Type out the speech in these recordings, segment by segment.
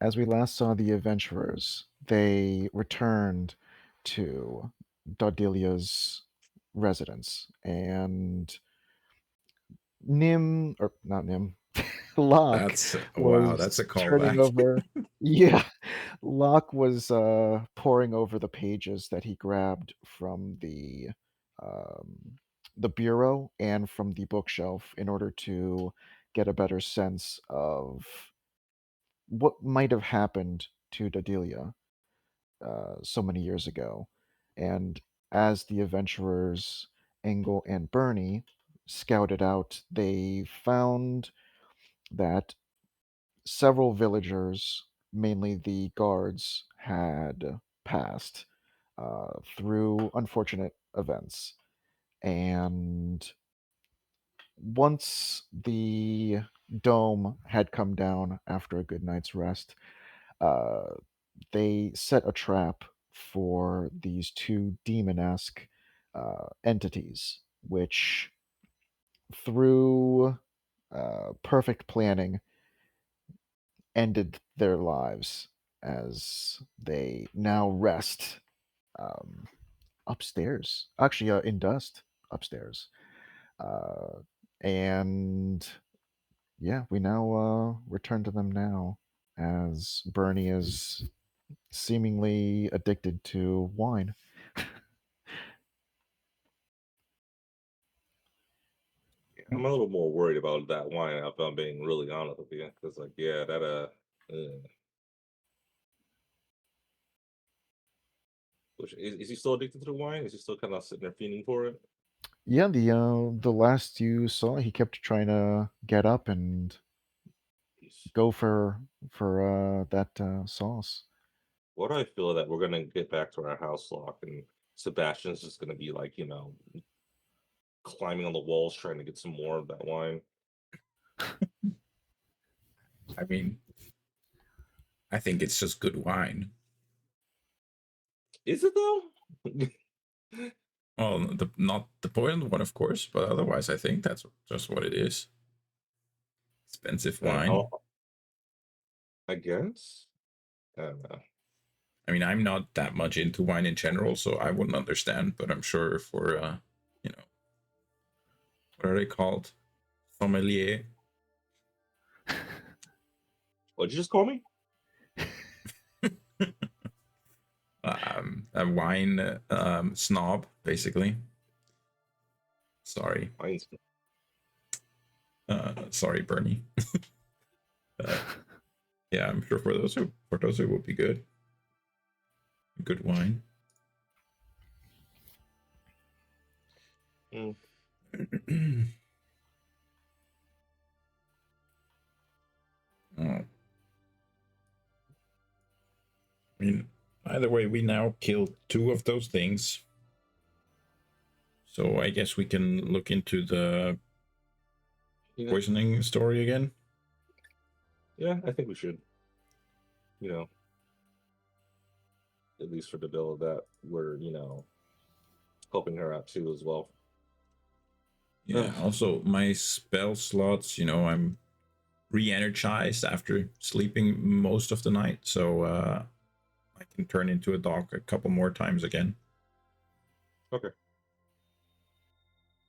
as we last saw the adventurers, they returned to Dardilia's residence, and Nim, or not Nim, Locke That's wow. That's was a turning callback. over. Yeah, Locke was poring over the pages that he grabbed from um, the bureau and from the bookshelf in order to get a better sense of what might have happened to Dodilia so many years ago. And as the adventurers, Engel and Bernie, scouted out, they found that several villagers, mainly the guards, had passed through unfortunate events. And once the dome had come down after a good night's rest, uh, they set a trap for these two demon-esque entities, which, through perfect planning, ended their lives as they now rest um, upstairs. Actually, in dust upstairs. Uh, and yeah, we now return to them now as Bernie is seemingly addicted to wine. I'm a little more worried about that wine, if I'm being really honest with you, because like, yeah, that which is he still addicted to the wine? Is he still kind of sitting there fiending for it? Yeah, the last you saw, he kept trying to get up and Jeez. go for that sauce. What do I feel that we're gonna get back to our house lock and Sebastian's just gonna be like, climbing on the walls trying to get some more of that wine. I mean, I think it's just good wine. Is it though? Well, not the poison one, of course, but otherwise, I think that's just what it is. Expensive wine. I guess. I don't know. I mean, I'm not that much into wine in general, so I wouldn't understand. But I'm sure for what are they called? Sommelier. What'd you just call me? A wine snob, basically. Sorry. Mine's Sorry, Bernie. Yeah, I'm sure for those who it will be good. Good wine. mm. Oh. I mean, either way, we now killed two of those things. So I guess we can look into the poisoning story again. Yeah, I think we should. At least for the bill that we're, helping her out too as well. Yeah, also my spell slots, I'm re-energized after sleeping most of the night, so I can turn into a dog a couple more times again. Okay.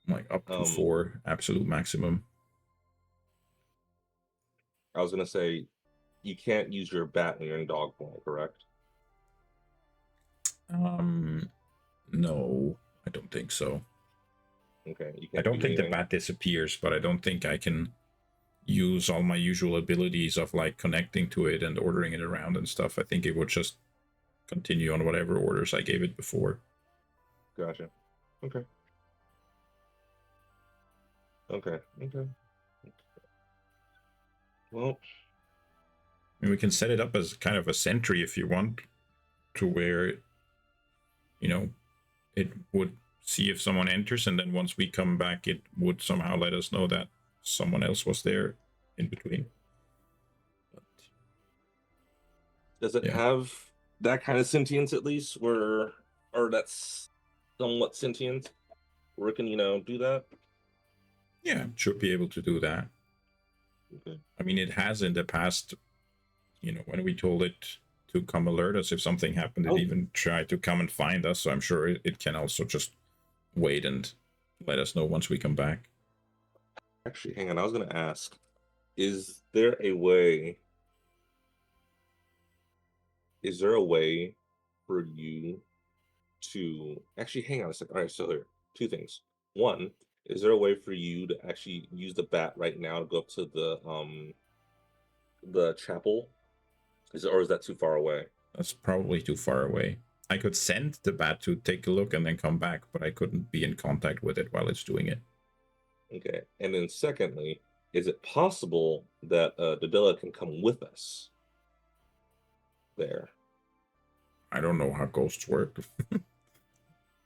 Like up to 4 absolute maximum. I was gonna say you can't use your bat when you're in dog form, correct? No, I don't think so. Okay. You I can't don't do think anything. the bat disappears, but I don't think I can use all my usual abilities of like connecting to it and ordering it around and stuff. I think it would just continue on whatever orders I gave it before. Gotcha. Okay. Okay. Well, I mean, we can set it up as kind of a sentry if you want, to where, it would see if someone enters, and then once we come back, it would somehow let us know that someone else was there in between. But, does it have that kind of sentience at least, or that's somewhat sentient, where it can, do that? Yeah, should be able to do that. Okay. I mean, it has in the past when we told it to come alert us if something happened, it Oh, even tried to come and find us. So I'm sure it can also just wait and let us know once we come back. actually, hang on. I was gonna ask, is there a way? Is there a way for you to actually hang on a second? All right, so here, two things. One, is there a way for you to actually use the bat right now to go up to the chapel? Or is that too far away? That's probably too far away. I could send the bat to take a look and then come back, but I couldn't be in contact with it while it's doing it. Okay. And then secondly, is it possible that Dadilla can come with us there? I don't know how ghosts work.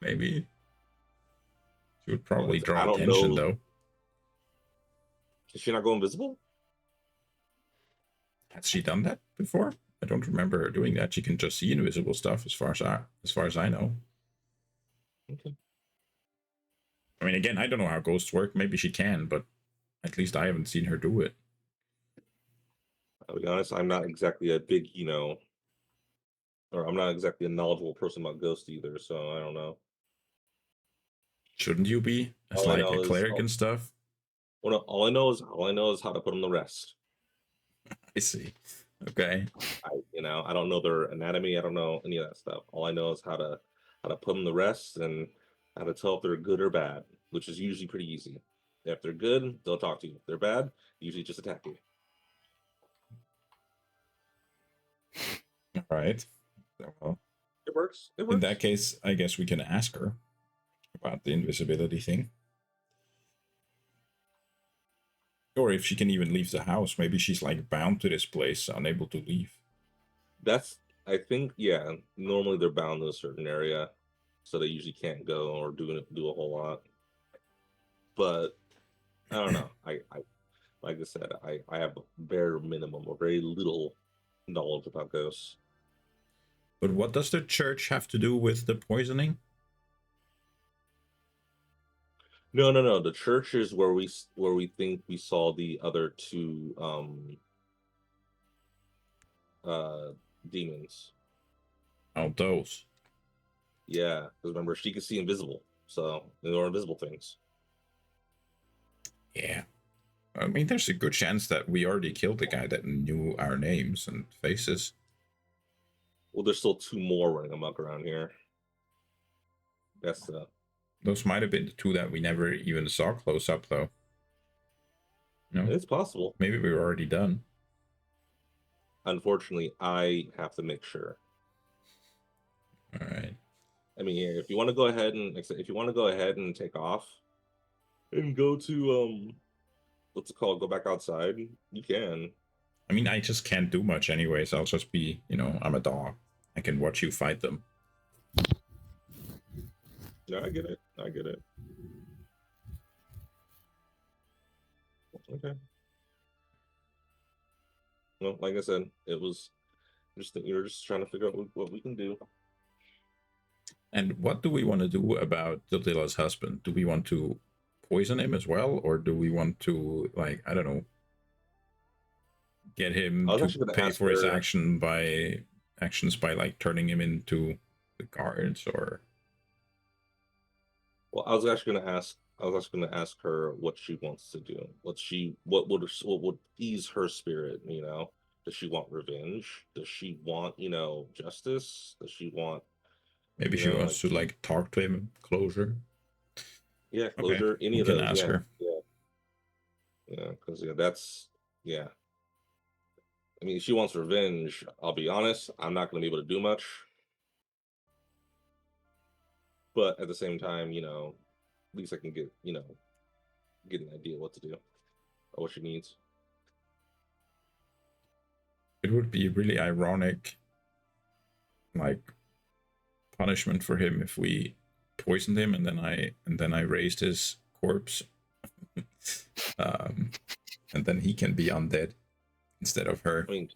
Maybe. She would Well, probably I draw don't attention, know. though. Can she not go invisible? Has she done that before? I don't remember her doing that. She can just see invisible stuff, as far as I know. Okay. I mean, again, I don't know how ghosts work. Maybe she can, but at least I haven't seen her do it. I'll be honest, I'm not exactly a big, or I'm not exactly a knowledgeable person about ghosts either, so I don't know. Shouldn't you be? As All I like a know is, cleric and stuff? well, no, all I know is how to put them to rest. I see. Okay. I don't know their anatomy. I don't know any of that stuff. All I know is how to put them to rest and how to tell if they're good or bad, which is usually pretty easy. If they're good, they'll talk to you. If they're bad, usually just attack you. All right. Well, It works. It in works. that case, I guess we can ask her about the invisibility thing. Or if she can even leave the house. Maybe she's like bound to this place, unable to leave. That's I think yeah. Normally they're bound to a certain area, so they usually can't go or do a whole lot. But I don't know. I like I said, I have a bare minimum or very little knowledge about ghosts. But what does the church have to do with the poisoning? No, no, no. The church is where we think we saw the other two uh demons. Oh, those. Yeah, because remember she could see invisible, so they were invisible things. Yeah. I mean, there's a good chance that we already killed the guy that knew our names and faces. Well, there's still two more running amok around here. That's Those might have been the two that we never even saw close up, though. No, it's possible. maybe we were already done. Unfortunately, I have to make sure. All right. I mean, here, if you want to go ahead and take off and go to what's it called? Go back outside. You can. I mean, I just can't do much anyways. I'll just be, I'm a dog. I can watch you fight them. No, I get it. I get it. Okay. Well, like I said, it was just that you're just trying to figure out what we can do. And what do we want to do about Delila's husband? Do we want to poison him as well? Or do we want to, like, I don't know, get him I was to actually going to pay ask for his her. actions by like turning him into the guards or Well, I was actually going to ask her what she wants to do. What would ease her spirit? Does she want revenge? Does she want justice? Does she want maybe she like wants to like talk to him, closure. yeah Okay, closure? Any we of can those? ask Yeah, her. yeah, yeah. Because that's yeah. I mean, if she wants revenge. I'll be honest. I'm not going to be able to do much. But at the same time, at least I can get an idea what to do or what she needs. It would be really ironic, like punishment for him if we poisoned him and then I raised his corpse, um, and then he can be undead instead of her. I mean,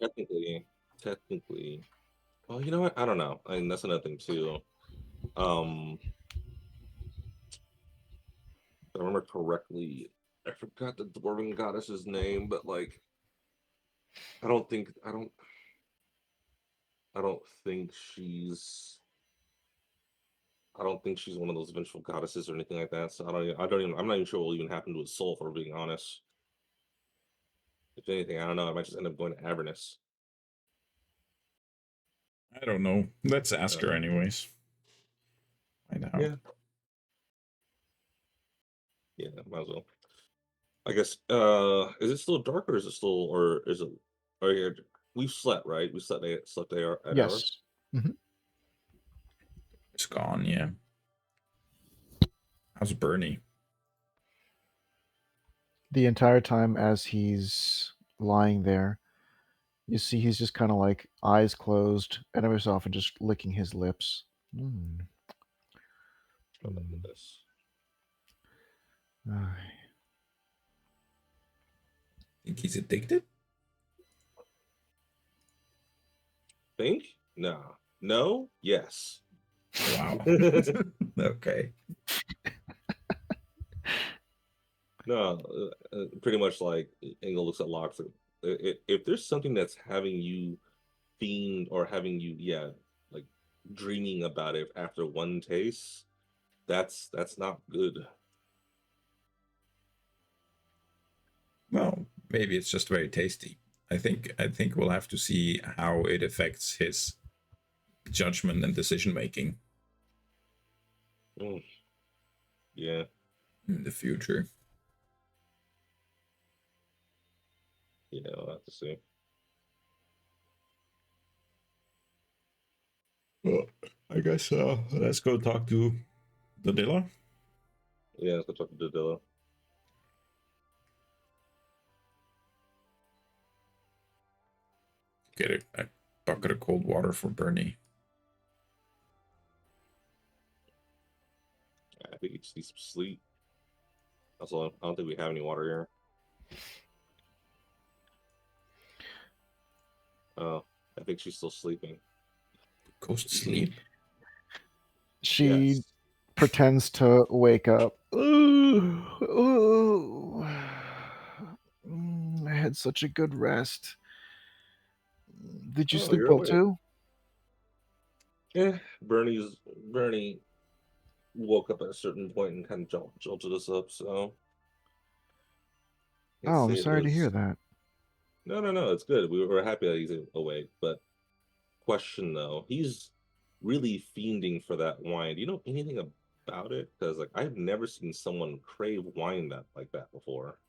technically, well, you know what? I don't know. I mean, that's another thing too. Um, if I remember correctly, I forgot the dwarven goddess's name, but like, I don't think I don't. I don't think she's. I don't think she's one of those vengeful goddesses or anything like that. So I don't even. I'm not even sure what will even happen to his soul. For being honest, if anything, I don't know. I might just end up going to Avernus. I don't know. Let's ask her Uh, anyways. Find out. yeah, yeah, might as well. I guess. Is it still dark or is it still or is it? Oh yeah, we've slept, right? We slept 8 hours. Yes. Mhm. It's gone. Yeah. How's Bernie? The entire time as he's lying there, you see he's just kind of like eyes closed and every so often just licking his lips. Mm. Oh my Mm. goodness. Ay. Think he's addicted? Think? No. No. Yes. Wow. Okay. No. Pretty much like Engel looks at Locke. If there's something that's having you fiend or having you, yeah, like dreaming about it after one taste, that's not good. Well, maybe it's just very tasty. I think we'll have to see how it affects his judgment and decision making Mm, yeah. in the future. Yeah. I'll have to see. Well, I guess let's go talk to the dealer. Yeah. Let's go talk to Dilla. Get a bucket of cold water for Bernie. I think he just needs some sleep. Also, I don't think we have any water here. Oh, I think she's still sleeping. Goes to sleep. She Yes. pretends to wake up. Ooh, ooh. I had such a good rest. Did you Oh, sleep you're well awake. too? Yeah, Bernie woke up at a certain point and kind of jolted us up. So I can't Oh, I'm say it sorry to hear was. that. No. It's good. We were happy that he's awake. But question though, he's really fiending for that wine. Do you know anything about it? Because like I've never seen someone crave wine that like that before.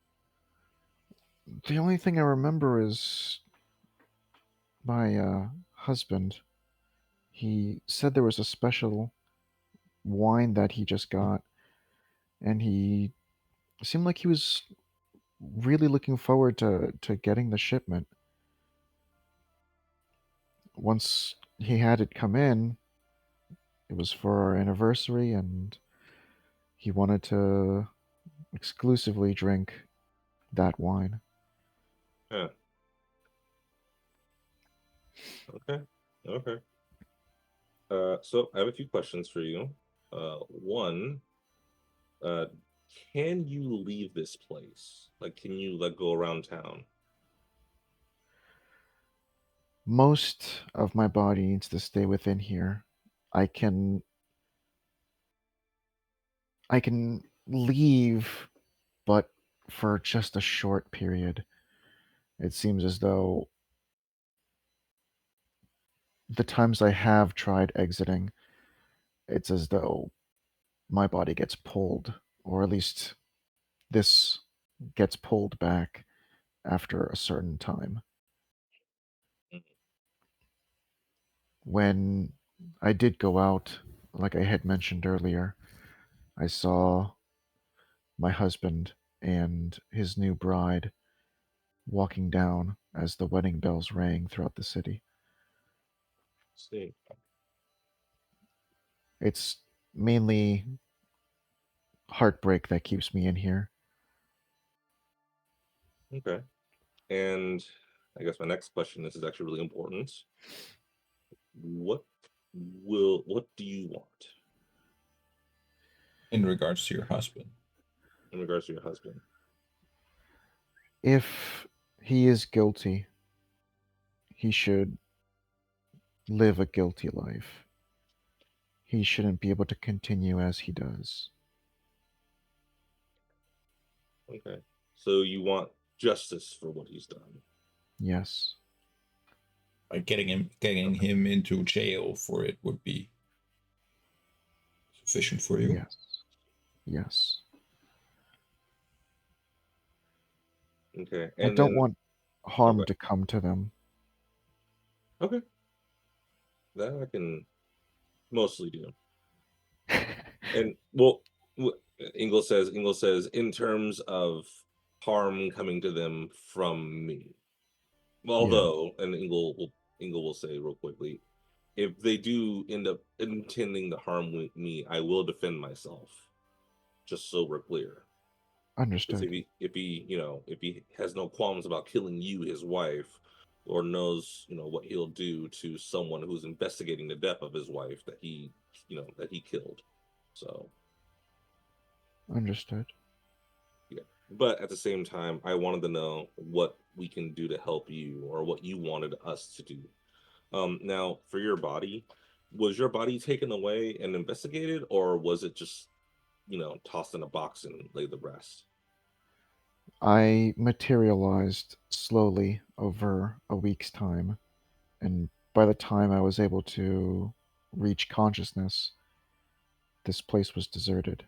The only thing I remember is my husband. He said there was a special wine that he just got, and he seemed like he was really looking forward to getting the shipment. Once he had it come in, it was for our anniversary, and he wanted to exclusively drink that wine. Yeah. Okay. Okay. So I have a few questions for you. One, uh, can you leave this place? Like, can you like go around town? Most of my body needs to stay within here. I can I can leave, but for just a short period. It seems as though the times I have tried exiting, it's as though my body gets pulled, or at least this gets pulled back after a certain time. Mm. When I did go out, like I had mentioned earlier, I saw my husband and his new bride walking down as the wedding bells rang throughout the city. See. It's mainly heartbreak that keeps me in here. Okay. And I guess my next question, this is actually really important. What what do you want In regards to your husband. in regards to your husband? If he is guilty, he should, live a guilty life. He shouldn't be able to continue as he does. Okay. So you want justice for what he's done. Yes. Like getting him into jail for it would be sufficient for you. Yes. Yes. Okay. I And don't then want harm okay. to come to them. Okay. That I can mostly do. And well, Engel says in terms of harm coming to them from me. Yeah, Although, and Engel will say real quickly, if they do end up intending to harm me, I will defend myself. Just so we're clear. Because understood. if he has no qualms about killing you, his wife, or knows, what he'll do to someone who's investigating the death of his wife that he killed. So Understood. yeah. But at the same time, I wanted to know what we can do to help you or what you wanted us to do. Now for your body, was your body taken away and investigated, or was it just, tossed in a box and laid to rest? I materialized slowly over a week's time, and by the time I was able to reach consciousness, this place was deserted.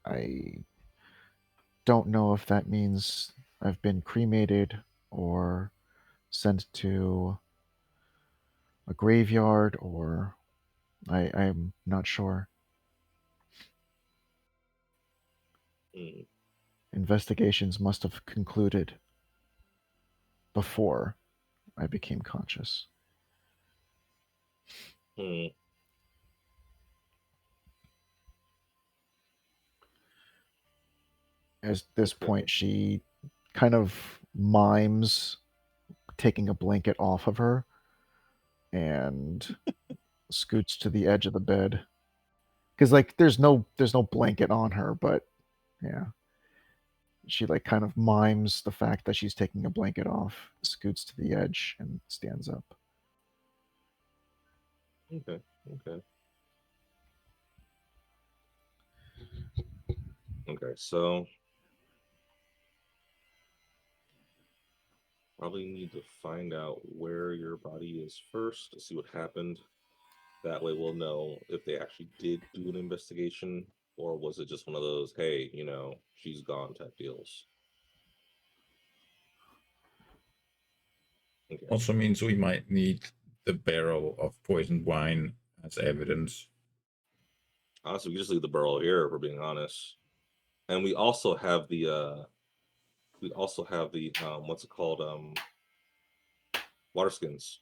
I don't know if that means I've been cremated or sent to a graveyard, or I'm not sure. Mm, Investigations must have concluded before I became conscious. mm, At this okay. point, she kind of mimes taking a blanket off of her and scoots to the edge of the bed because like there's no blanket on her, but yeah, she like kind of mimes the fact that she's taking a blanket off, scoots to the edge and stands up. Okay. Okay. Okay. So probably need to find out where your body is first to see what happened. That way we'll know if they actually did do an investigation, or was it just one of those, hey, she's gone type deals. Okay. Also means we might need the barrel of poisoned wine as evidence. Honestly, we just leave the barrel here if we're being honest. And we also have the what's it called? Water skins.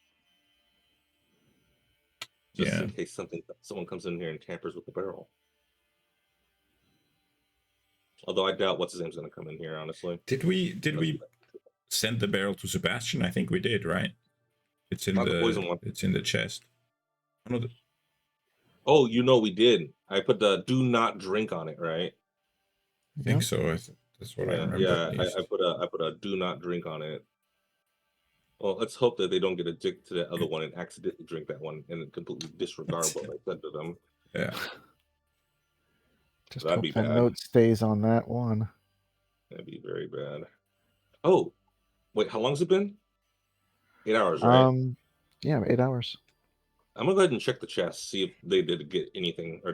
Just Yeah. in case someone comes in here and tampers with the barrel. Although I doubt what's his name's gonna come in here, honestly. Did we send the barrel to Sebastian? I think we did, right? It's in Not the the poison one. it's in the chest. Oh, no, Oh, we did. I put the do not drink on it, right? I think Yep. so. That's what I Yeah, remember at yeah. I least. put a do not drink on it. Well, let's hope that they don't get addicted to that other one and accidentally drink that one and completely disregard what I said to them. Yeah. Just That'd hope be that bad. note stays on that one. That'd be very bad. Oh, wait, how long's it been? 8 hours, right? Yeah, 8 hours. I'm gonna go ahead and check the chest, see if they did get anything, or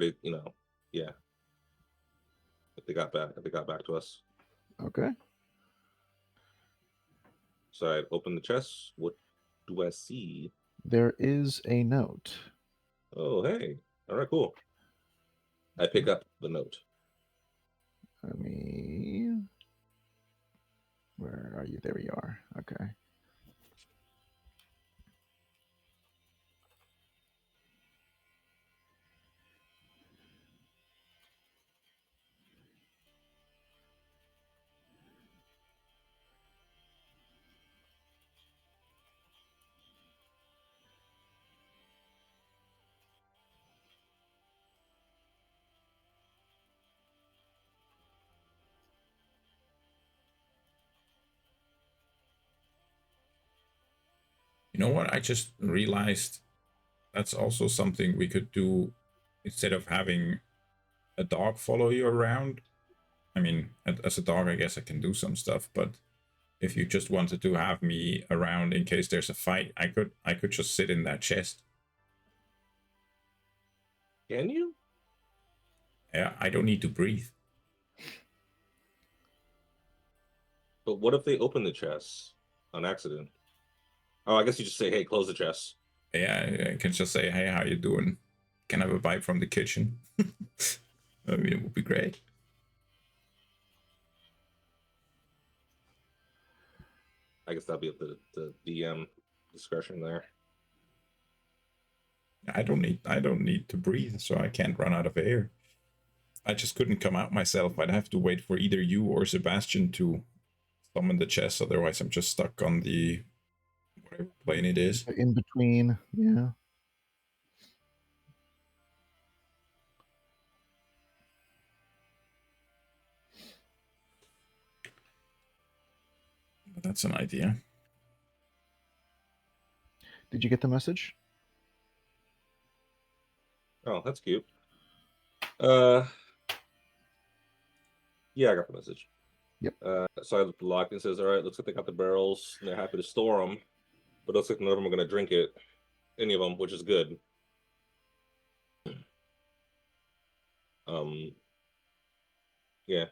yeah, if they got back to us. Okay. So I open the chest. What do I see? There is a note. Oh, hey. All right, cool. I pick up the note. Let me. Where are you? There you are. Okay. You know what? I just realized that's also something we could do instead of having a dog follow you around. I mean, as a dog, I guess I can do some stuff, but if you just wanted to have me around in case there's a fight, I could just sit in that chest. Can you? Yeah, I don't need to breathe. But what if they open the chest on accident? Oh, I guess you just say, "Hey, close the chest." Yeah, I can just say, "Hey, how you doing? Can I have a bite from the kitchen?" I mean, it would be great. I guess that'll be up to the DM discretion there. I don't need to breathe, so I can't run out of air. I just couldn't come out myself. I'd have to wait for either you or Sebastian to summon the chest. Otherwise, I'm just stuck on the whatever plane it is. In between, yeah. That's an idea. Did you get the message? Oh, that's cute. Yeah, I got the message. Yep. So I looked locked and says, "All right, looks like they got the barrels and they're happy to store them, but looks like none of them are going to drink it, any of them, which is good." Yeah.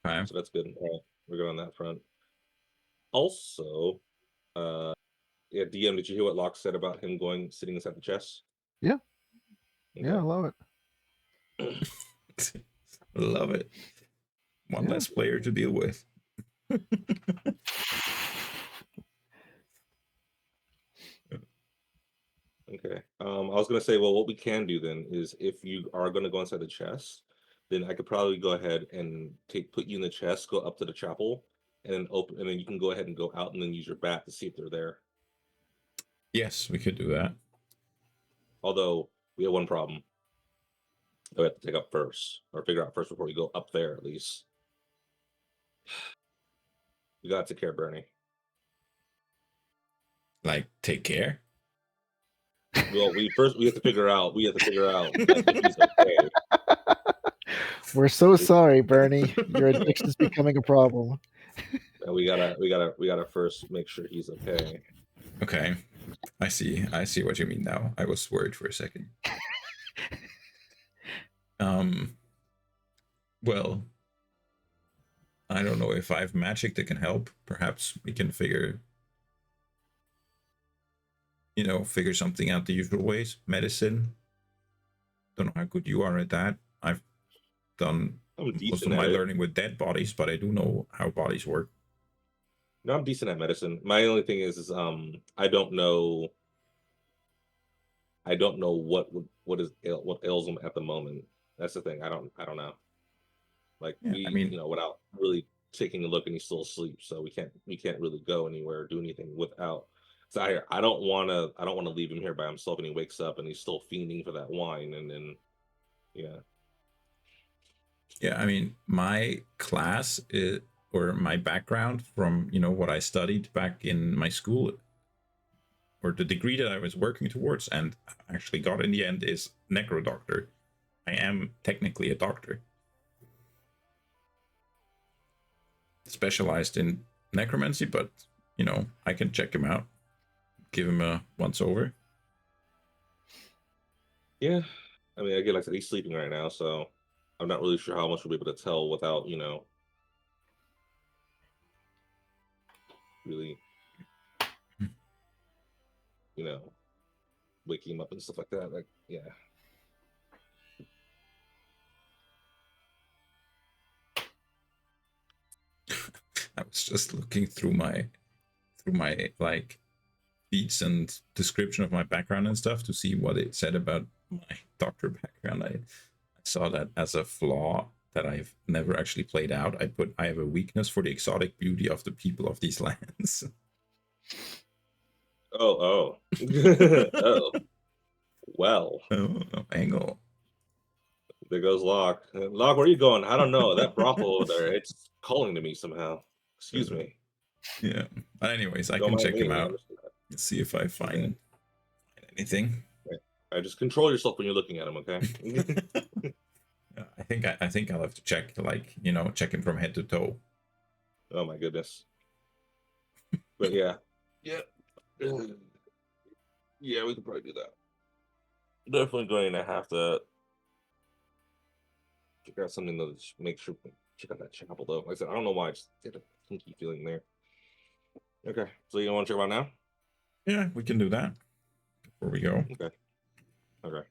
Okay. So that's good. All right, we're good on that front. Also, yeah, DM, did you hear what Locke said about him sitting inside the chest? Yeah. Okay. Yeah, I love it. Love it. One less player to deal with. Okay. I was gonna say, well, what we can do then is if you are gonna go inside the chest, then I could probably go ahead and put you in the chest, go up to the chapel, and then open, and then you can go ahead and go out and then use your bat to see if they're there. Yes, we could do that. Although we have one problem that we have to take up first, or figure out first before we go up there. At least we got to take care of Bernie. Like, take care. Well, we have to figure out. We have to figure out if he's okay. We're so sorry, Bernie. Your addiction is becoming a problem. And we gotta first make sure he's okay. Okay, I see what you mean now. I was worried for a second. Well, I don't know if I have magic that can help. Perhaps we can figure something out the usual ways. Medicine. Don't know how good you are at that. I've done most of my learning with dead bodies, but I do know how bodies work. No, I'm decent at medicine. My only thing is I don't know what ails them at the moment. That's the thing. I don't know. Like, yeah, without really taking a look, and he's still asleep, so we can't really go anywhere or do anything without. So I don't want to leave him here by himself, and he wakes up and he's still fiending for that wine, and then yeah, I mean, my class or my background from what I studied back in my school, or the degree that I was working towards and actually got in the end, is necro doctor. I am technically a doctor, specialized in necromancy, but I can check him out, give him a once over. Yeah, I mean, again, like I said, he's sleeping right now, so I'm not really sure how much we'll be able to tell without really waking him up and stuff like that. Like, yeah. I was just looking through my like feats and description of my background and stuff to see what it said about my doctor background. I saw that as a flaw that I've never actually played out. I have a weakness for the exotic beauty of the people of these lands. Oh. Well. Oh, Engel. There goes Locke. Locke, where are you going? I don't know. That brothel over there, it's calling to me somehow. Excuse me. Yeah. But anyways, I can check him out. Let's see if I find Anything? I just control yourself when you're looking at him, okay? Yeah, I think I'll have to check, like, check him from head to toe. Oh my goodness. But yeah. Yeah. Yeah, we could probably do that. Definitely going to have to check out something to make sure check out that chapel though. Like I said, I don't know why I just get a kinky feeling there. Okay. So you want to check out now? Yeah, we can do that before we go. Okay. Okay.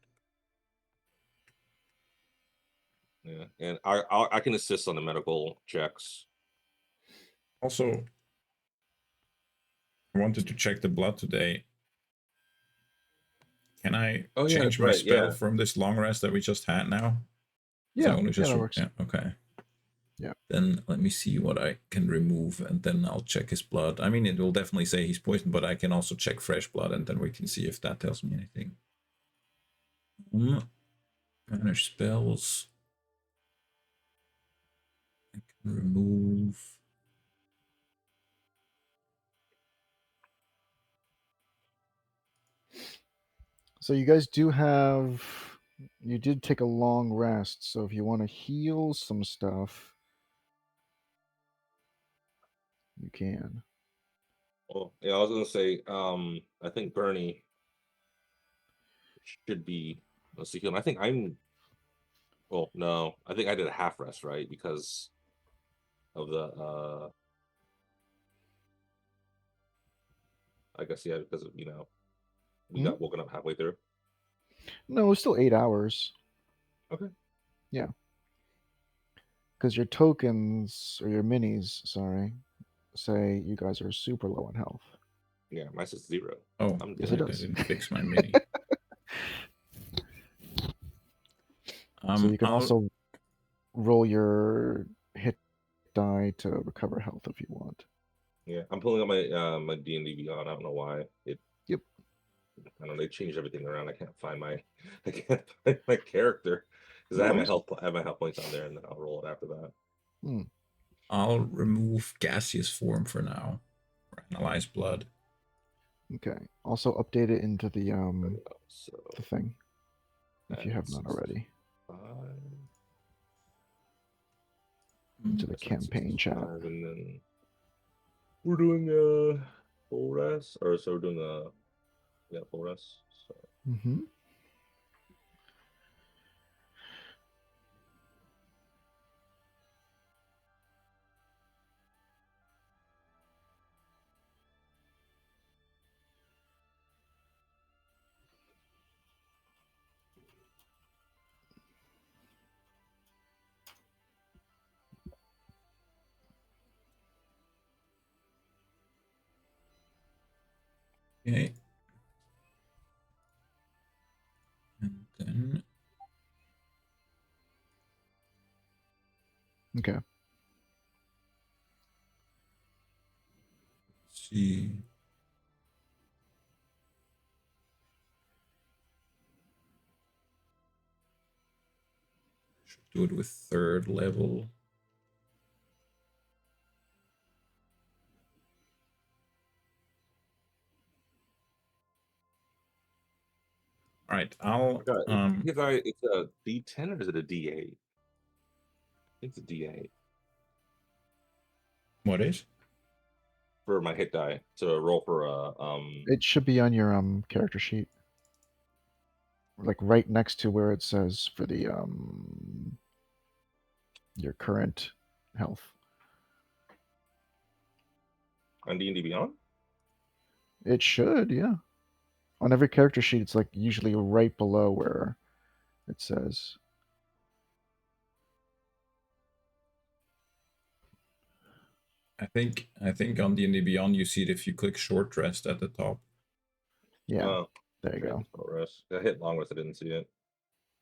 Yeah. And I can assist on the medical checks. Also, I wanted to check the blood today. Can I Oh yeah, change that's my right. spell Yeah. from this long rest that we just had now? Yeah, only yeah, just that works. yeah, okay. Yeah. Then let me see what I can remove, and then I'll check his blood. I mean, it will definitely say he's poisoned, but I can also check fresh blood, and then we can see if that tells me anything. Manage spells. I can remove. So you guys you did take a long rest, so if you want to heal some stuff, you can. Oh yeah, I was gonna say, I think Bernie should be let's see. I think I'm well, no, I think I did a half rest, right? Because of the I guess yeah, because of we Hmm? got woken up halfway through. No, it's still 8 hours. Okay. Yeah. Because your tokens, or your minis, sorry, say you guys are super low in health. Yeah, mine says 0. Oh, I'm Yes, I it good. does. didn't fix my mini. So you can I'll also roll your hit die to recover health if you want. Yeah, I'm pulling up my D&D Beyond. I don't know why. Yep. I don't know, they changed everything around. I can't find my I can't find my character because No worries. I have my health points on there, and then I'll roll it after that. I'll remove gaseous form for now. Or analyze blood. Okay. Also update it into There we go. So the thing if you have that's not already. 65. Into the That's not campaign chat. 65, and then we're doing full rest, or so we're doing full rest. So Mm-hmm. Okay. And then Okay. let's see. Should do it with 3rd level. All right, I'll it's a D10 or is it a D8? I think it's a D8 what is? for my hit die to roll for It should be on your character sheet. Like right next to where it says for the your current health. on D&D Beyond. It should, yeah. On every character sheet, it's like usually right below where it says. I think on D&D Beyond you see it if you click short rest at the top. Yeah, Oh, there you go. Rest. I hit long rest. I didn't see it.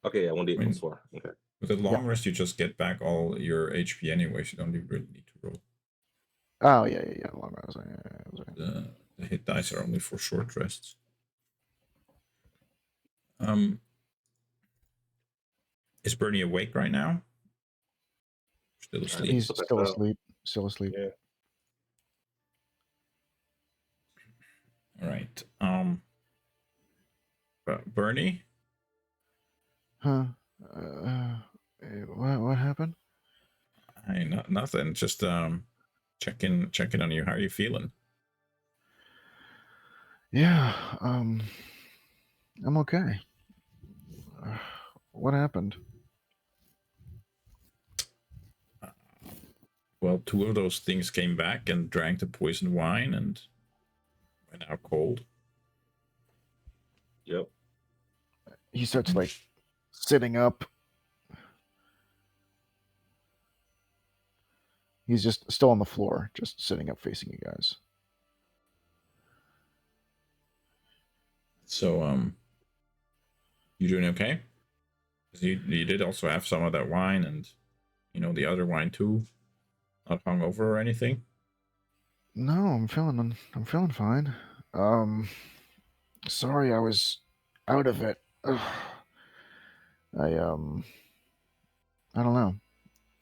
Okay, yeah, 1d8 plus 4. Okay. With a long Yeah. rest, you just get back all your HP anyway, so you don't even really need to roll. Oh yeah. Long rest. Yeah. The hit dice are only for short rests. Is Bernie awake right now? Still asleep? He's still asleep. Still asleep. Yeah. All right. Bernie? Huh? Uh, what happened? Nothing. Just checking on you. How are you feeling? Yeah, I'm okay. What happened? Uh, well, two of those things came back and drank the poison wine and went out cold. Yep. He starts like sitting up. He's just still on the floor, just sitting up facing you guys. So, you doing okay? 'Cause you did also have some of that wine and the other wine too. Not hungover or anything. No, I'm feeling fine. Um, sorry I was out of it. Ugh. I I don't know.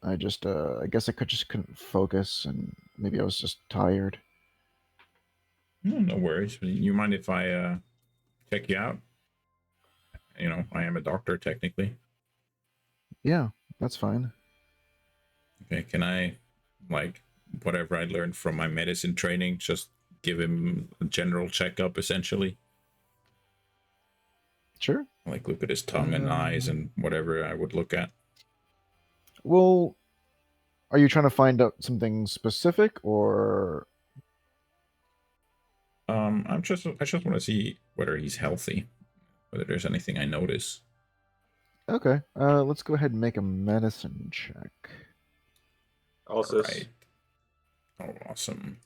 I guess I just couldn't focus, and maybe I was just tired. No worries. You mind if I check you out? I am a doctor technically. Yeah, that's fine. Okay, can I, like, whatever I learned from my medicine training, just give him a general checkup essentially? Sure. Like, look at his tongue and eyes and whatever I would look at. Well, are you trying to find out something specific, or I just want to see whether he's healthy, whether there's anything I notice. okay? Let's go ahead and make a medicine check. All Also, right. Oh, awesome.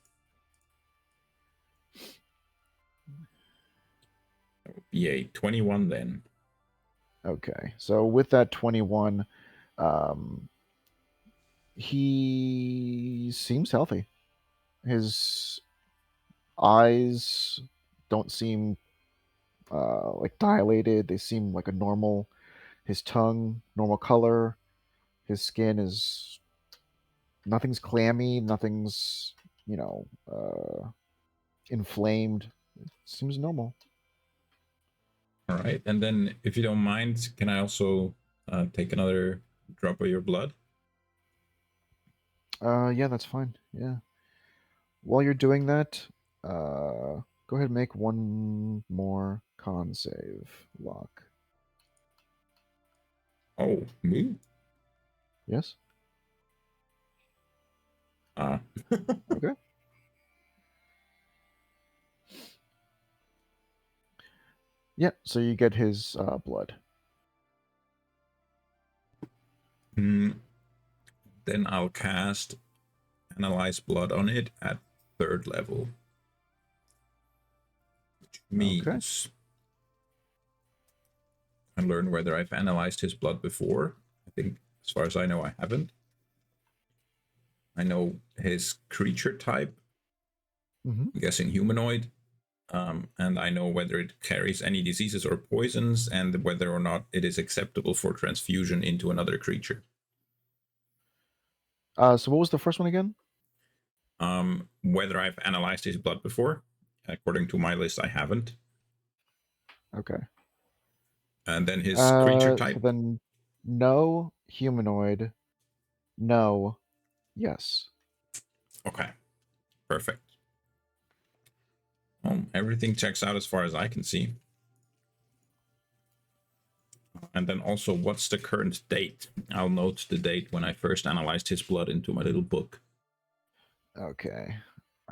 That would be a 21 then. Okay, so with that 21, um, he seems healthy. His eyes don't seem like dilated. They seem like a normal. His tongue, normal color. His skin is nothing's clammy. Nothing's inflamed. It seems normal. All right. And then, if you don't mind, can I also take another drop of your blood? Yeah, that's fine. Yeah. While you're doing that, go ahead and make one more con save, Lock. Oh, me? Yes. Ah. Okay. Yeah. So you get his blood. Then I'll cast Analyze Blood on it at 3rd level. Which Okay. means I learn whether I've analyzed his blood before. I think, as far as I know, I haven't. I know his creature type, Mm-hmm. I'm guessing humanoid. And I know whether it carries any diseases or poisons, and whether or not it is acceptable for transfusion into another creature. So what was the first one again? Whether I've analyzed his blood before. According to my list, I haven't. Okay. And then his creature So type. then, no humanoid, no, yes. Okay, perfect. Well, everything checks out as far as I can see. And then also, what's the current date? I'll note the date when I first analyzed his blood into my little book. Okay.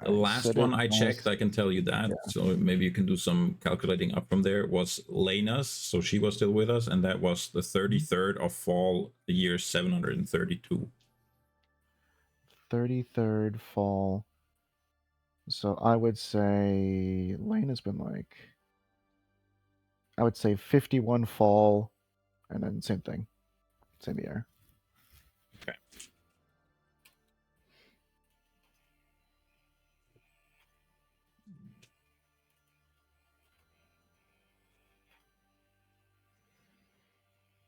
The I last said it one I checked, last. I can tell you that. Yeah. So maybe you can do some calculating up from there. Was Lena's, so she was still with us, and that was the 33rd of fall, the year 732. 33rd fall. So I would say Lane has been like, I would say 51 fall, and then same thing, same year. Okay.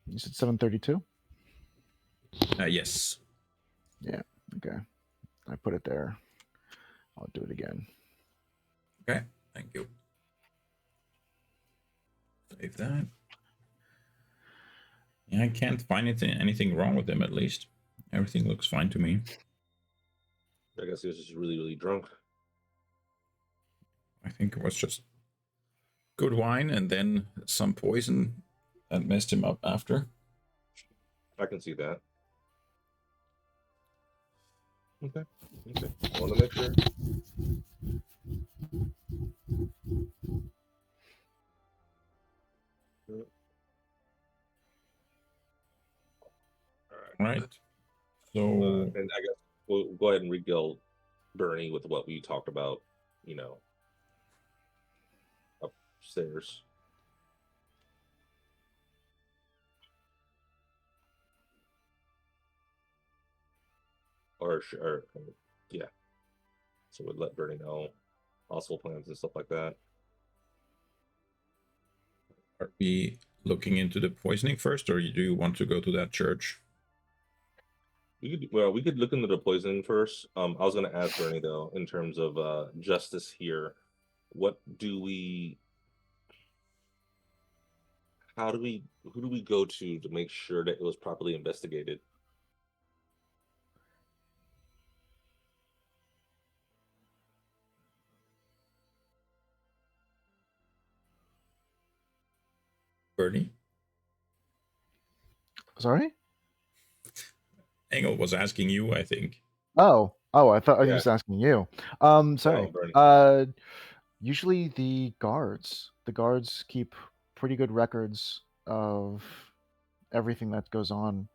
You said 732? Yes. Yeah. Okay. I put it there. I'll do it again. Okay. Thank you. Save that. Yeah, I can't find anything wrong with him, at least. Everything looks fine to me. I guess he was just really, really drunk. I think it was just good wine and then some poison that messed him up after. I can see that. Okay. Okay. I want to make sure. All right. So And I guess we'll go ahead and regale Bernie with what we talked about, upstairs. Or yeah. So we'd let Bernie know possible plans and stuff like that. are we looking into the poisoning first, or do you want to go to that church? We could look into the poisoning first. I was gonna ask Bernie though, in terms of justice here, what do we who do we go to make sure that it was properly investigated? Bernie? Sorry? Engel was asking you, I think. Oh, I thought he Yeah. was asking you. Sorry. Bernie. Usually the guards. The guards keep pretty good records of everything that goes on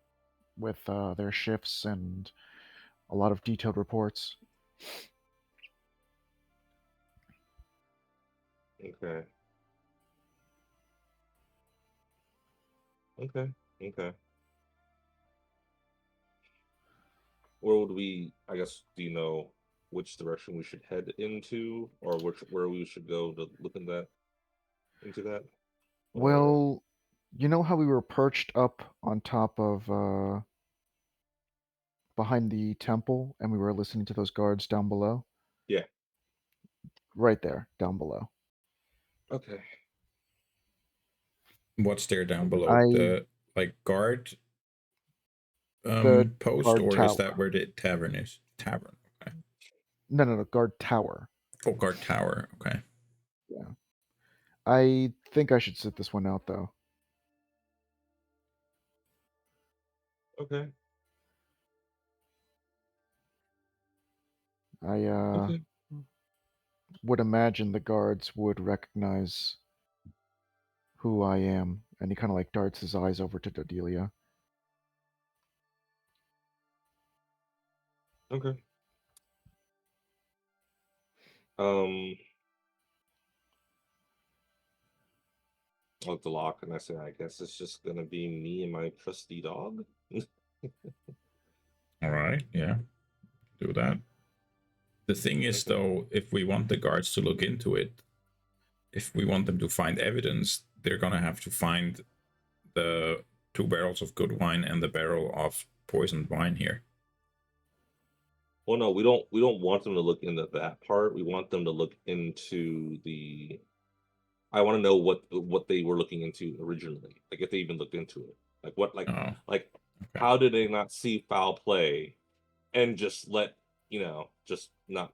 with their shifts and a lot of detailed reports. Okay. Okay. Okay. Where would we, I guess, do you know which direction we should head into, or where we should go to look into that? Or Well, you know how we were perched up on top of behind the temple and we were listening to those guards down below? yeah. Right there, down below. Okay. What's there down below? I The guard the post, guard or is tower. that where the tavern is? Tavern. Okay. No, guard tower. Oh, guard tower. Okay. Yeah. I think I should sit this one out though. Okay. I Okay. would imagine the guards would recognize who I am, and he kind of like darts his eyes over to Dodelia. Okay. Um, I'll the lock, and I say, I guess it's just gonna be me and my trusty dog. All right. Yeah. Do that. The thing is, Okay. though, if we want the guards to look into it, if we want them to find evidence, they're gonna have to find the 2 barrels of good wine and the barrel of poisoned wine here. Well, no, we don't want them to look into that part. We want them to look into the. I want to know what they were looking into originally. Like if they even looked into it. Like what Oh, like okay. how did they not see foul play and just let just not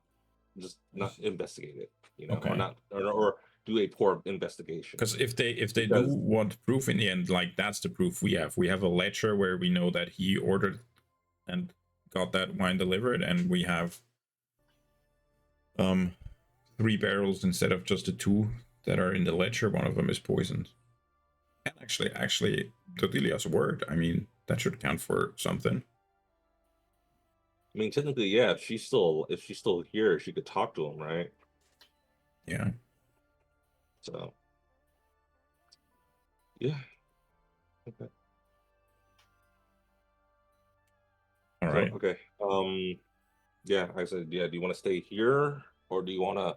investigate it, Okay. or not or do a poor investigation. Because if they do want proof in the end, like that's the proof we have. We have a ledger where we know that he ordered and got that wine delivered, and we have 3 barrels instead of just the 2 that are in the ledger. One of them is poisoned. And actually, Dodelia's word. I mean, that should count for something. I mean, technically, yeah. If she's still here, she could talk to him, right? Yeah. So, yeah. Okay. All right. Okay. Yeah. I said, yeah. Do you want to stay here, or do you want to?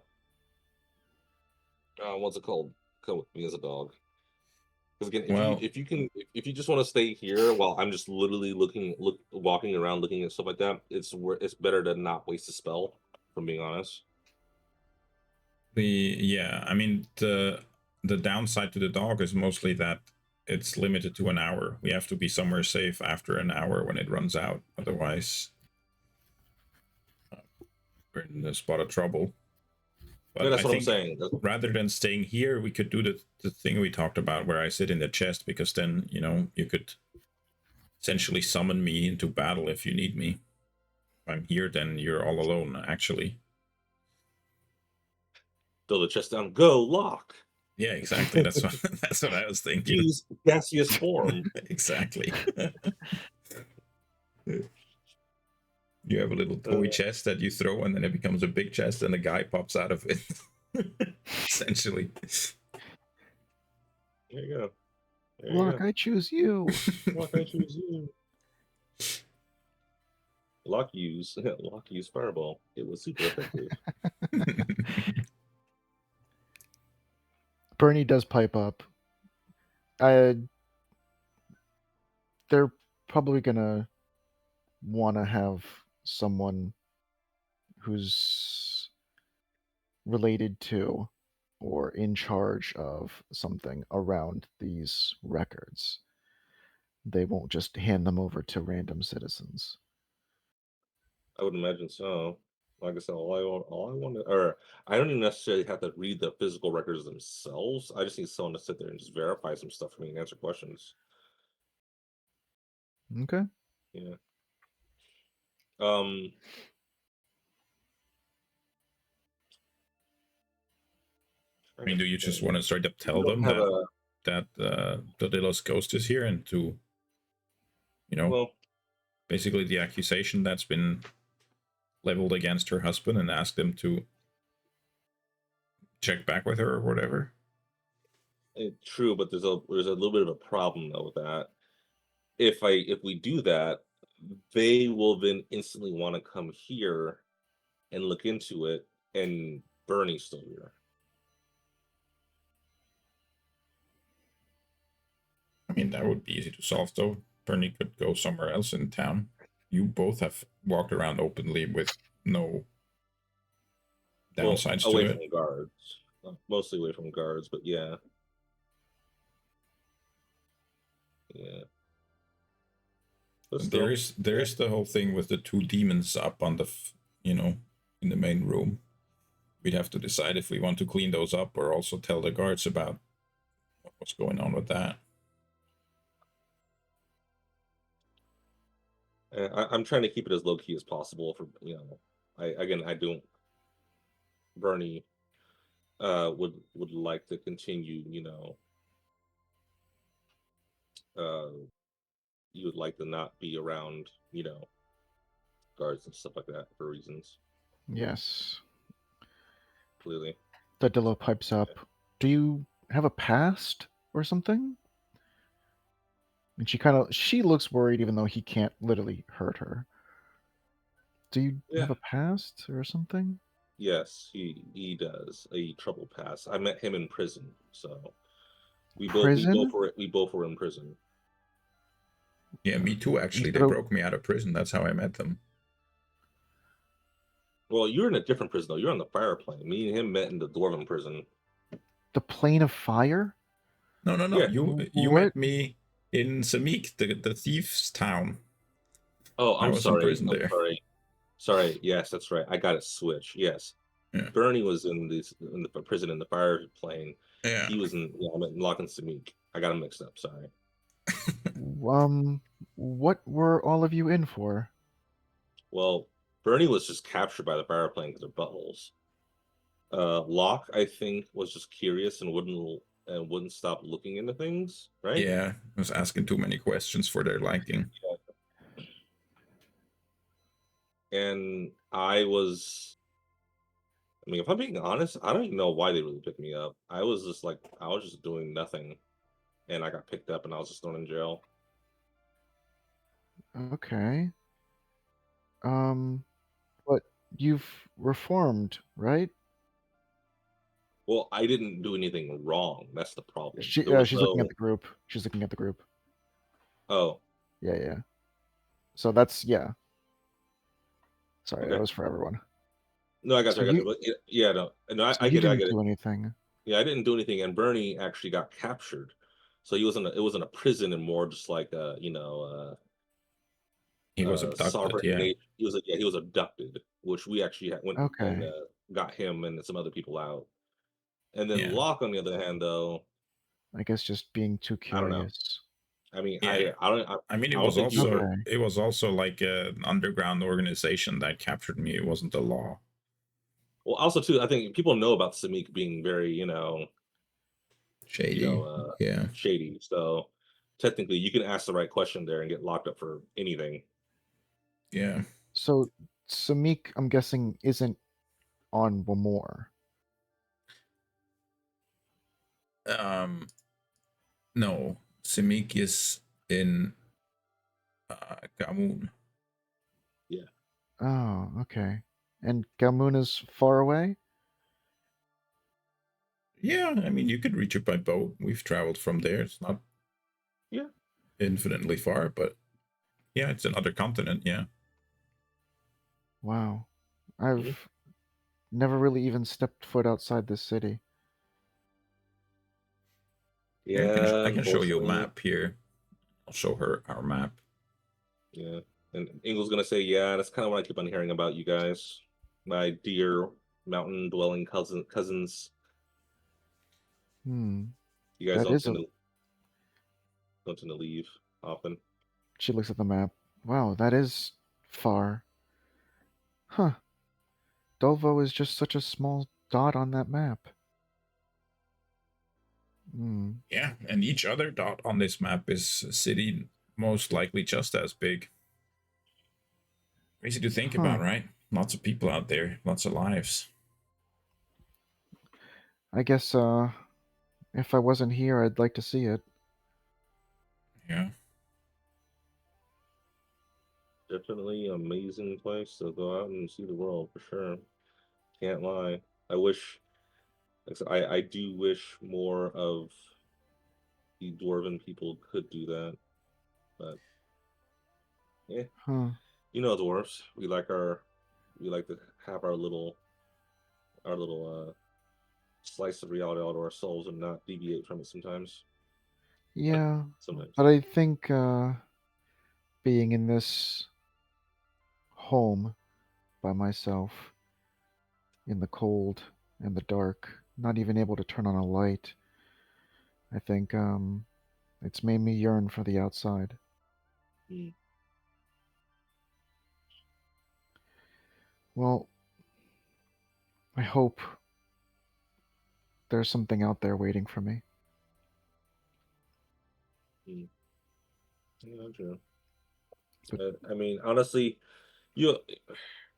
What's it called? Come with me as a dog. Because again, if you just want to stay here while I'm just literally walking around looking at stuff like that, it's better to not waste a spell. From being honest. I mean, the downside to the dog is mostly that it's limited to an hour. We have to be somewhere safe after an hour when it runs out. Otherwise, we're in a spot of trouble. Yeah, But that's I what I'm think saying. rather than staying here, we could do the thing we talked about where I sit in the chest, because then, you could essentially summon me into battle if you need me. If I'm here, then you're all alone, actually. Throw the chest down. Go lock. Yeah, exactly. That's what that's what I was thinking. Use gaseous form. Exactly. You have a little toy chest that you throw, and then it becomes a big chest, and a guy pops out of it. Essentially. There you go. There Look, you I choose you. go. Lock, I choose you. Lock use fireball. It was super effective. Bernie does pipe up. They're probably gonna want to have someone who's related to or in charge of something around these records. They won't just hand them over to random citizens. I would imagine so. Like I said, all I want to, or I don't even necessarily have to read the physical records themselves. I just need someone to sit there and just verify some stuff for me and answer questions. Okay. Yeah. Um. I mean, do you just want to straight up We tell don't them have that the little ghost is here, and to, well, basically the accusation that's been leveled against her husband, and ask them to check back with her or whatever? true, but there's a little bit of a problem though with that. If we do that, they will then instantly want to come here and look into it, and Bernie's still here. I mean, that would be easy to solve, though. Bernie could go somewhere else in town. You both have walked around openly with no Well, downsides to away it. from guards, mostly away from guards, but yeah, yeah. But And still, there is the whole thing with the two demons up on the in the main room. We'd have to decide if we want to clean those up or also tell the guards about what's going on with that. I'm trying to keep it as low key as possible. For I don't. Bernie would like to continue. You would like to not be around. Guards and stuff like that for reasons. Yes. Clearly. Dadillo pipes up. Do you have a past or something? And she looks worried even though he can't literally hurt her. Do you Yeah. have a past or something? Yes, he does a trouble pass. I met him in prison, so we Prison? both were in prison. Yeah, me too, actually. They So- broke me out of prison. That's how I met them. Well, you're in a different prison though. You're on the fire plane. Me and him met in the Dwarven prison. The plane of fire? No, no, no. Yeah. You What? met me in Samik, the thief's town. Oh, I I'm was in sorry. prison I'm there. sorry. Sorry. Yes, that's right. I got it switched. Yes. Yeah. Bernie was in the prison in the fire plane. Yeah. He was in I'm in Lock and Samik. I got him mixed up. Sorry. What were all of you in for? Well, Bernie was just captured by the fire plane because they're buttholes. Locke, I think, was just curious and wouldn't stop looking into things, right? Yeah, I was asking too many questions for their liking. And I mean, if I'm being honest, I don't even know why they really picked me up. I was just doing nothing, and I got picked up, and I was just thrown in jail. Okay. But you've reformed, right? Well, I didn't do anything wrong. That's the problem. She's looking at the group. She's looking at the group. Oh, Yeah. So that's yeah. Sorry, okay. that was for everyone. No, I got So you. But yeah, no, So I you get it. I didn't get it. do anything. Yeah, I didn't do anything, and Bernie actually got captured. So it wasn't a prison and more just like a, He was abducted. sovereign Yeah, nation. He was abducted, which we actually went and Okay. got him and some other people out. And then yeah, Locke, on the other hand, though, I guess just being too I don't know. curious. I mean, yeah. I mean, I don't think you were. Okay. it was also like an underground organization that captured me. It wasn't the law. Well, also too, I think people know about Samik being very, you know, Shady. uh, Yeah. shady. So technically, you can ask the right question there and get locked up for anything. Yeah. So Samik, I'm guessing, isn't on Wamor. Um. No, Simic is in Gamun. Yeah. Oh, okay. And Galmoon is far away? Yeah, I mean, you could reach it by boat. We've traveled from there. It's not Yeah. infinitely far, but yeah, it's another continent. Yeah. Wow. Mhm. I've never really even stepped foot outside this city. Here, Yeah. I can show you a Unfortunately. map here. I'll show her our map. Yeah. And Engel's gonna say, yeah, that's kind of what I keep on hearing about you guys, my dear mountain dwelling cousins. Hmm. You guys That is a. don't tend to leave often. She looks at the map. Wow, that is far. Huh. Dolvo is just such a small dot on that map. Hmm. Yeah, and each other dot on this map is a city most likely just as big. Crazy to think Huh. about, right? Lots of people out there, lots of lives. I guess if I wasn't here, I'd like to see it. Yeah. Definitely amazing place to go out and see the world for sure. Can't lie. I wish, like I said, I do wish more of the dwarven people could do that, but yeah, Huh. dwarves. We like to have our little slice of reality all to ourselves and not deviate from it sometimes. Like Yeah, sometimes. but I think being in this home by myself in the cold and the dark, not even able to turn on a light, I think it's made me yearn for the outside. Mm. Well, I hope there's something out there waiting for me. Mm. Yeah, true. But I mean, honestly, you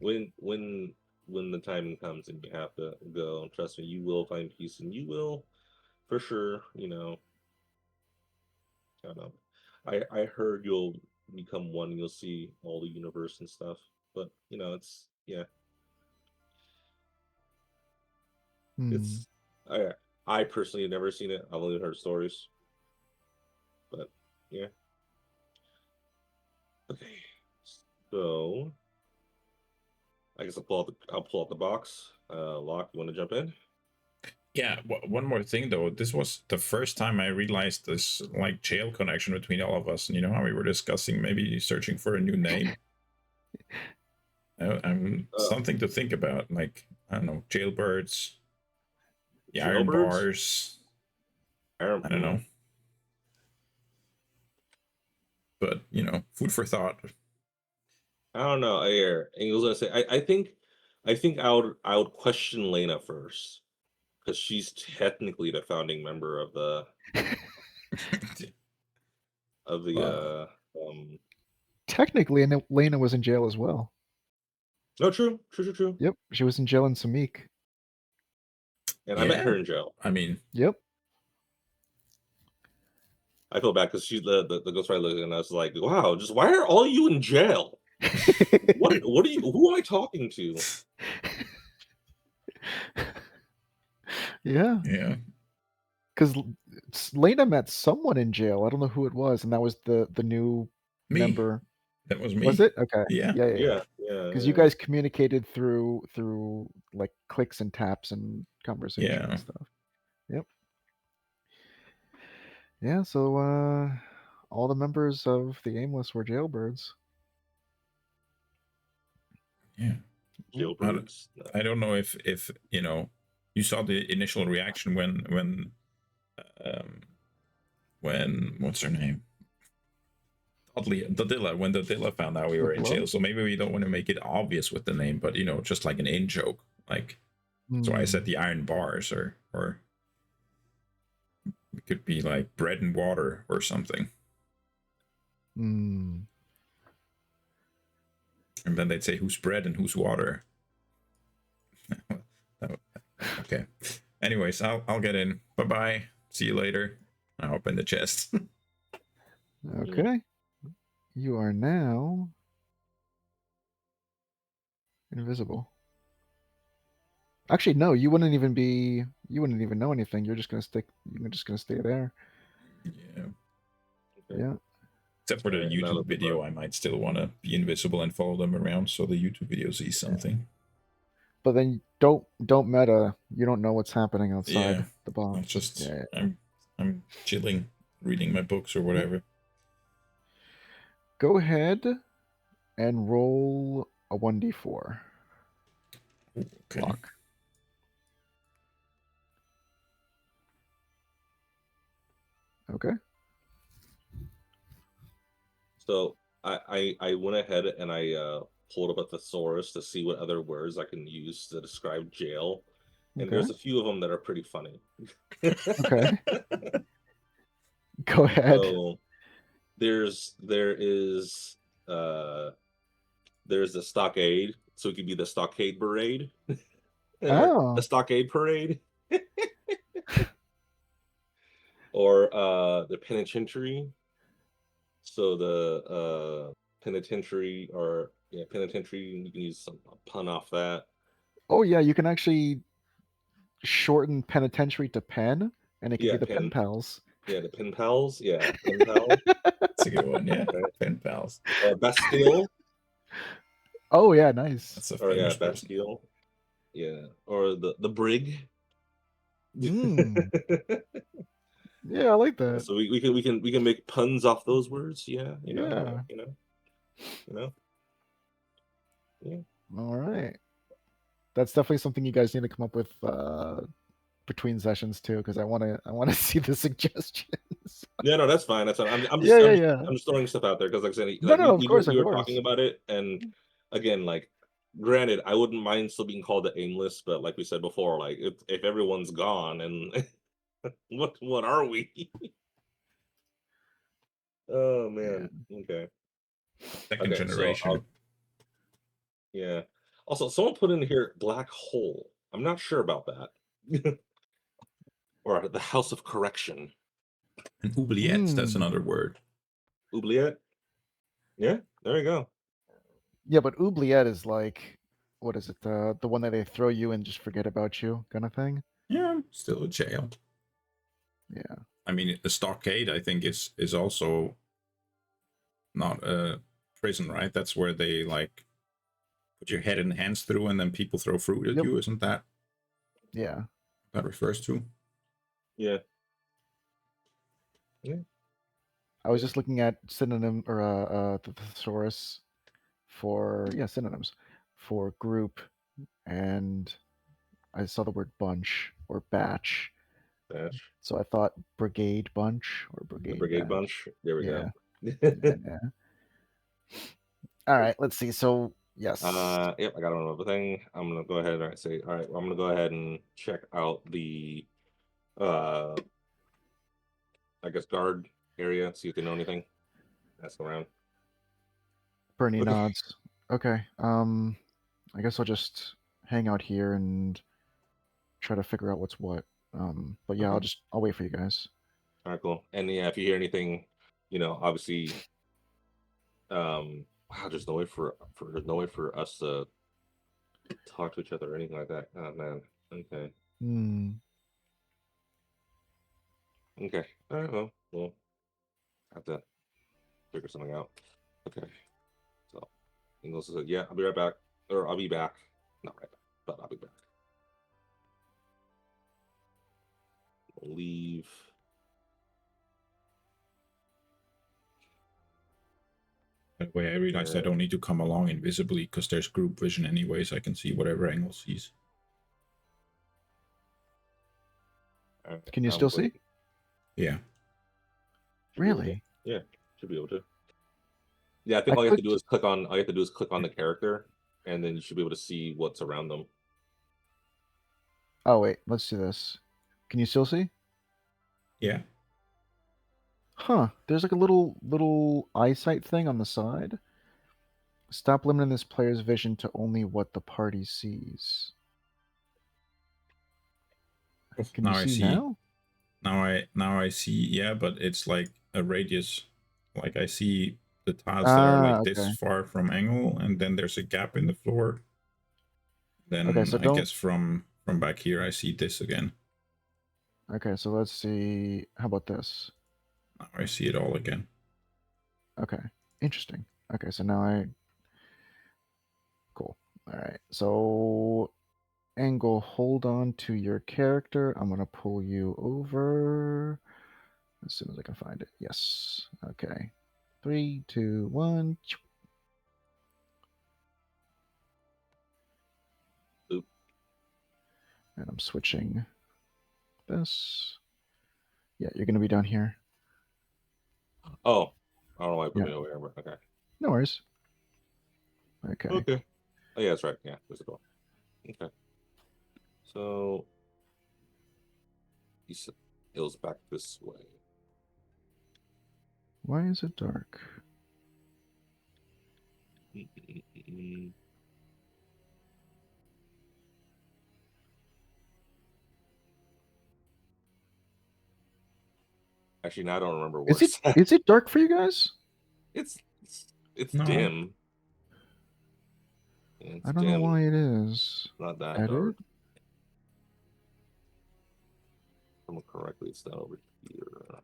when when when the time comes and you have to go, trust me, you will find peace, and you will for sure. I don't know. I heard you'll become one. You'll see all the universe and stuff. But it's yeah, hmm, it's I personally have never seen it. I've only heard stories. But yeah, okay. So I guess I'll pull out the box. Locke, you want to jump in? Yeah, one more thing though. This was the first time I realized this like jail connection between all of us. And you know how we were discussing maybe searching for a new name? I'm Uh, something to think about. Like, I don't know, jailbirds, the iron Jailbirds. bars. I don't know. Hmm. But, food for thought. I don't know. And he was gonna say, I think I would question Lena first because she's technically the founding member of the Well, technically, Lena was in jail as well. no, true. Yep, she was in jail in Samik. And I met yeah. her in jail. I mean, Yep. I feel bad because she's the ghostwriter looking, and I was like, wow, just why are all you in jail? What are you? Who am I talking to? Yeah, yeah. because Lena met someone in jail. I don't know who it was, and that was the new Me. member. That was Was me. it? Okay. Yeah. Yeah. Because you Yeah. guys communicated through like clicks and taps and conversations and Yeah. stuff. Yeah, so all the members of the Aimless were jailbirds. Yeah. Jailbirds. No. I don't know if you saw the initial reaction um when what's her name? Dodilla, when Dodilla found out we The were in jail. blow? So maybe we don't want to make it obvious with the name, but just like an in joke. Like so I said Hmm. the iron bars or it could be like bread and water or something. Hmm. And then they'd say who's bread and who's water. Okay. Anyways, I'll get in. Bye bye. See you later. I hop in the chest. Okay. You are now invisible. Actually, no, you wouldn't even be. You wouldn't even know anything. You're just gonna stick. You're just gonna stay there. Yeah. Okay. Yeah. Except for the Alright, now YouTube that the video, I might still want to be invisible and follow them around so the YouTube video sees something. But then don't meta. You don't know what's happening outside Yeah. the I'll box. just Yeah. I'm chilling, reading my books or whatever. Go ahead and roll a 1d4. Okay. Lock. Okay. So I went ahead and I pulled up a thesaurus to see what other words I can use to describe jail, and Okay. there's a few of them that are pretty funny. Okay. Go ahead. So there is there's the stockade, so it could be the stockade parade, or Oh. the stockade parade, or the penitentiary. So the penitentiary, or yeah, penitentiary. You can use some a pun off that. Oh yeah, you can actually shorten penitentiary to pen, and it could be Yeah, the pen pals. yeah, the pen pals. Yeah, pen pals. That's a good one, yeah. Right. Pen pals. Bastille. Oh yeah, nice. That's a Or yeah, famous person. Bastille. Yeah, or the brig. Hmm. Yeah, I like Yeah, that. so we can make puns off those words. Yeah, Yeah. you know. Yeah. All right. That's definitely something you guys need to come up with between sessions too, because I want to see the suggestions. Yeah, no, that's fine. That's fine. I'm Yeah, just yeah, I'm just yeah. I'm just throwing stuff out there because, like I said, No, like no, of course, we of were talking course. about it, and again, like, granted, I wouldn't mind still being called the aimless, but like we said before, like if everyone's gone, and what are we? Oh Yeah. man. Okay. Second Okay. So generation. yeah. Also, someone put in here black hole. I'm not sure about that. Or the house of correction. And oubliettes, that's Hmm. another word. Oubliette. Yeah. There you go. Yeah, but oubliette is like, what is it? The one that they throw you and just forget about you, kind of thing. Yeah, still a jail. Yeah. I mean, the stockade, I think, is also not a prison, right? That's where they like put your head and hands through, and then people throw fruit at Yep. you. Isn't that Yeah. that refers to? Yeah. Yeah. I was just looking at synonym or the thesaurus for synonyms for group, and I saw the word bunch or batch. Dash. So I thought brigade bunch or The brigade brigade batch. bunch. There we Yeah. go. Yeah. All right. Let's see. So yes. Yep, I got another thing. I'm gonna go ahead and say, all right, well, I'm gonna go ahead and check out the uh I guess guard area, see if they know anything. Ask around. Bernie Okay. nods. Okay. I guess I'll just hang out here and try to figure out what's what. But yeah, Okay. I'll wait for you guys. All right, cool. And yeah, if you hear anything, obviously, wow, there's no way there's no way for us to talk to each other or anything like that. Oh man. Okay. Hmm. Okay. All right, well, we'll have to figure something out. Okay. So Engel says, yeah, I'll be right back. Or I'll be back. Not right back, but I'll be back. We'll leave. By the way, I realized I don't need to come along invisibly because there's group vision anyways. I can see whatever Engel sees. Can you still see? Yeah. Really? Yeah, should be able to. Yeah, I think all you have to do is click on the character, and then you should be able to see what's around them. Oh wait, let's do this. Can you still see? Yeah. Huh. There's like a little eyesight thing on the side. Stop limiting this player's vision to only what the party sees. Can you see now? Now I see, yeah, but it's like a radius. Like I see the tiles that are like this far from Engel, and then there's a gap in the floor. Then so I guess from back here I see this again. Okay, so let's see. How about this? Now I see it all again. Okay, interesting. Okay, so now cool. All right, so Engel, hold on to your character. I'm gonna pull you over as soon as I can find it. Yes. Okay. 3, 2, 1. Oop. And I'm switching this. Yeah, you're gonna be down here. Oh, I don't know why I put me over here, but okay. No worries. Okay. Okay. Oh yeah, that's right. Yeah, there's a door. Okay. So it was back this way. Why is it dark? Actually, now I don't remember where is it dark for you guys? It's dim. I don't know why it is. Not that dark. If I'm correctly, it's down over here.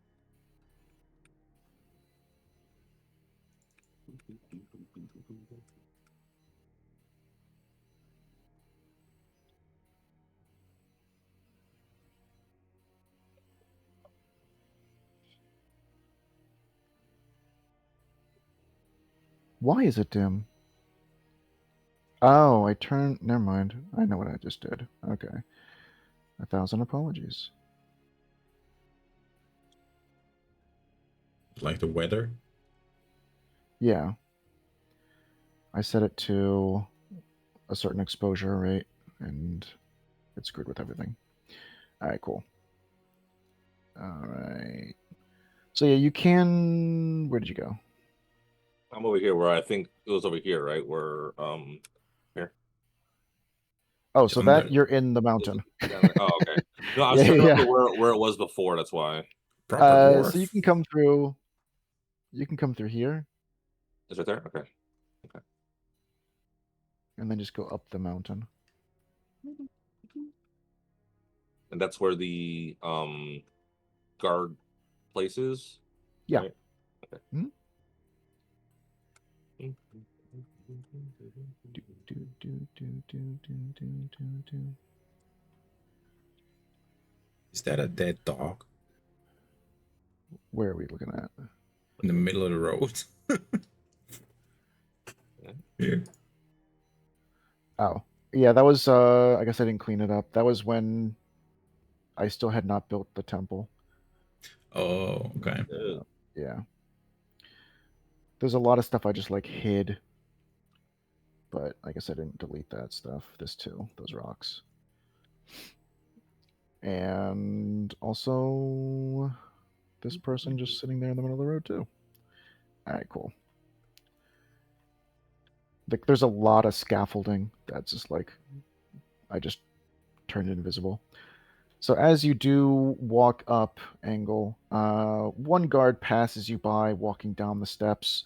Why is it dim? Oh, never mind. I know what I just did. Okay. 1,000 apologies. Like the weather? Yeah. I set it to a certain exposure rate, and it screwed with everything. All right, cool. All right. So yeah, you can. Where did you go? I'm over here where I think it was over here, right? Where here. Oh, so that you're in the mountain. Oh, okay. No, I was trying to remember where it was before. That's why. So you can come through. You can come through here. Is it there? Okay. Okay. And then just go up the mountain. And that's where the guard place is? Yeah. Right? Okay. Mm-hmm. Is that a dead dog? Where are we looking at? In the middle of the road. Here. Oh. Yeah, that was I guess I didn't clean it up. That was when I still had not built the temple. Oh, okay. Yeah. There's a lot of stuff I just like hid. But I guess I didn't delete that stuff. This too, those rocks. And also this person just sitting there in the middle of the road too. All right, cool. Like, there's a lot of scaffolding that's just like I just turned it invisible. So as you do walk up, Engel, one guard passes you by walking down the steps.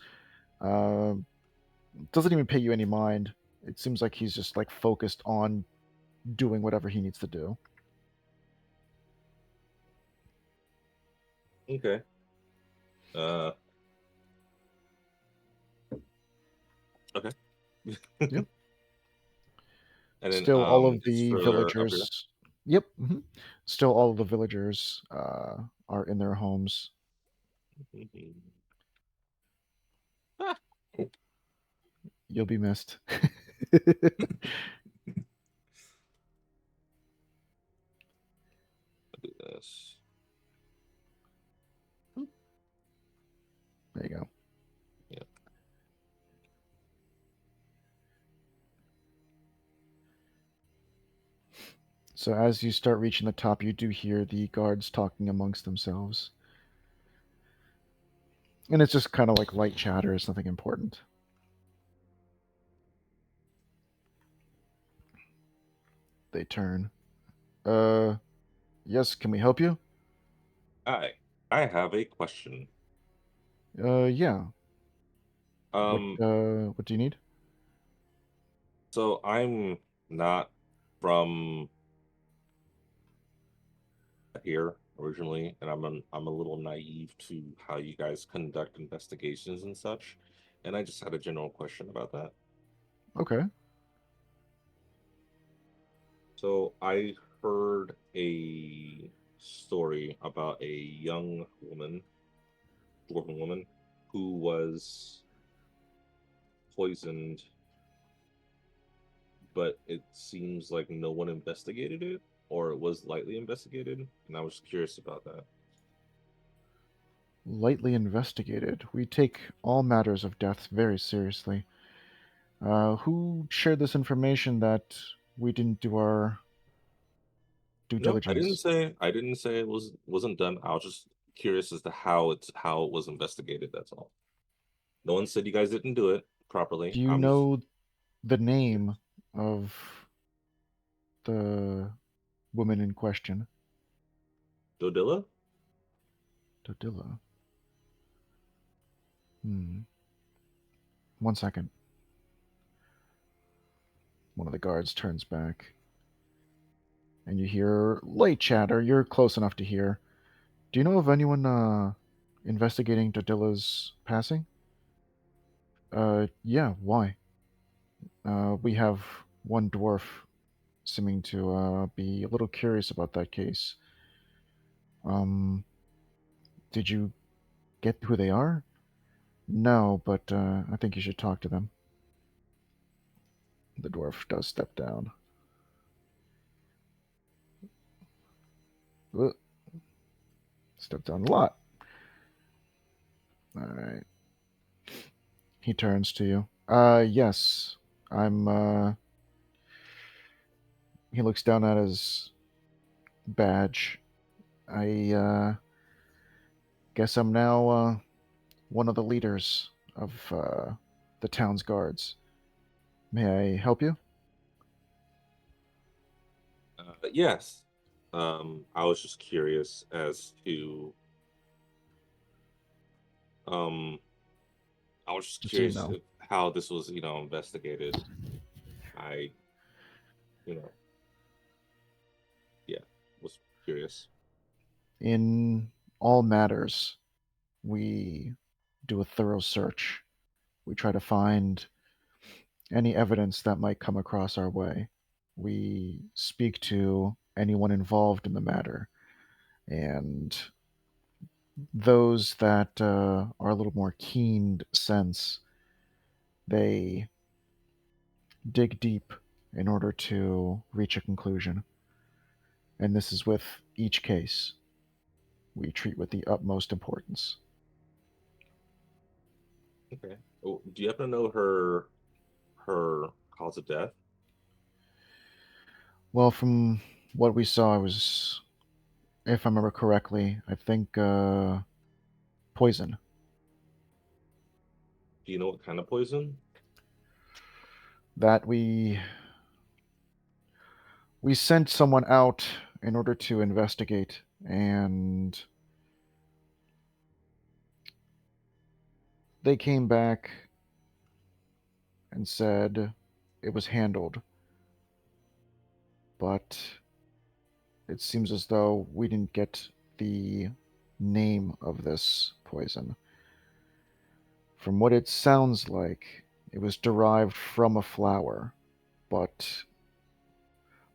Doesn't even pay you any mind. It seems like he's just like focused on doing whatever he needs to do. Okay. Okay. Yep. And then, still all of the villagers. Yep. Mm-hmm. Still all of the villagers are in their homes. Oh, You'll be missed. Do this. There you go. Yeah. So as you start reaching the top, you do hear the guards talking amongst themselves. And it's just kind of like light chatter, it's nothing important. They turn. Yes, can we help you? I have a question. Yeah. Um, What do you need? so I'm not from here originally, and I'm a little naive to how you guys conduct investigations and such, and I just had a general question about that. Okay. So I heard a story about a young woman, dwarven woman, who was poisoned, but it seems like no one investigated it, or it was lightly investigated, and I was curious about that. Lightly investigated. We take all matters of death very seriously. Who shared this information that we didn't do our due No, diligence? I didn't say it wasn't done. I was just curious as to how it was investigated. That's all. No one said you guys didn't do it properly. Do you I'm just know the curious. name of the woman in question? Dodilla? Dodilla. Hmm. 1 second. One of the guards turns back, and you hear light chatter. You're close enough to hear. Do you know of anyone investigating Dodilla's passing? Yeah. Why? We have one dwarf seeming to be a little curious about that case. Um, did you get who they are? No, but I think you should talk to them. The dwarf does step down. Uh, Step down a lot. All right. He turns to you. Yes. I'm, he looks down at his badge. I, guess I'm now, one of the leaders of, the town's guards. May I help you? Yes. I was just curious as to um I was just Just so you curious know. if, how this was, investigated. I, you know, yeah, was curious. In all matters, we do a thorough search. We try to find any evidence that might come across our way. We speak to anyone involved in the matter, and those that are a little more keen sense, they dig deep in order to reach a conclusion. And this is with each case. We treat with the utmost importance. Okay. Oh, do you happen to know her cause of death? Well, from what we saw, it was, if I remember correctly, I think poison. Do you know what kind of poison? That we sent someone out in order to investigate, and they came back and said it was handled, but it seems as though we didn't get the name of this poison. From what it sounds like, it was derived from a flower, but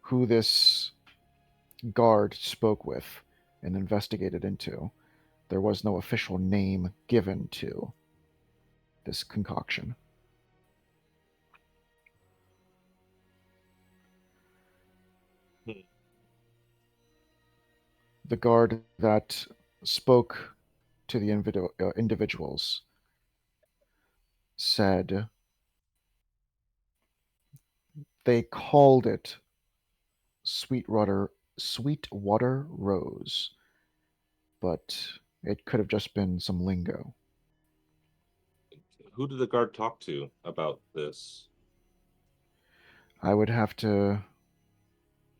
who this guard spoke with and investigated into, there was no official name given to this concoction. the guard that spoke to the individuals said they called it Sweetwater Rose, but it could have just been some lingo. Who did the guard talk to about this? I would have to,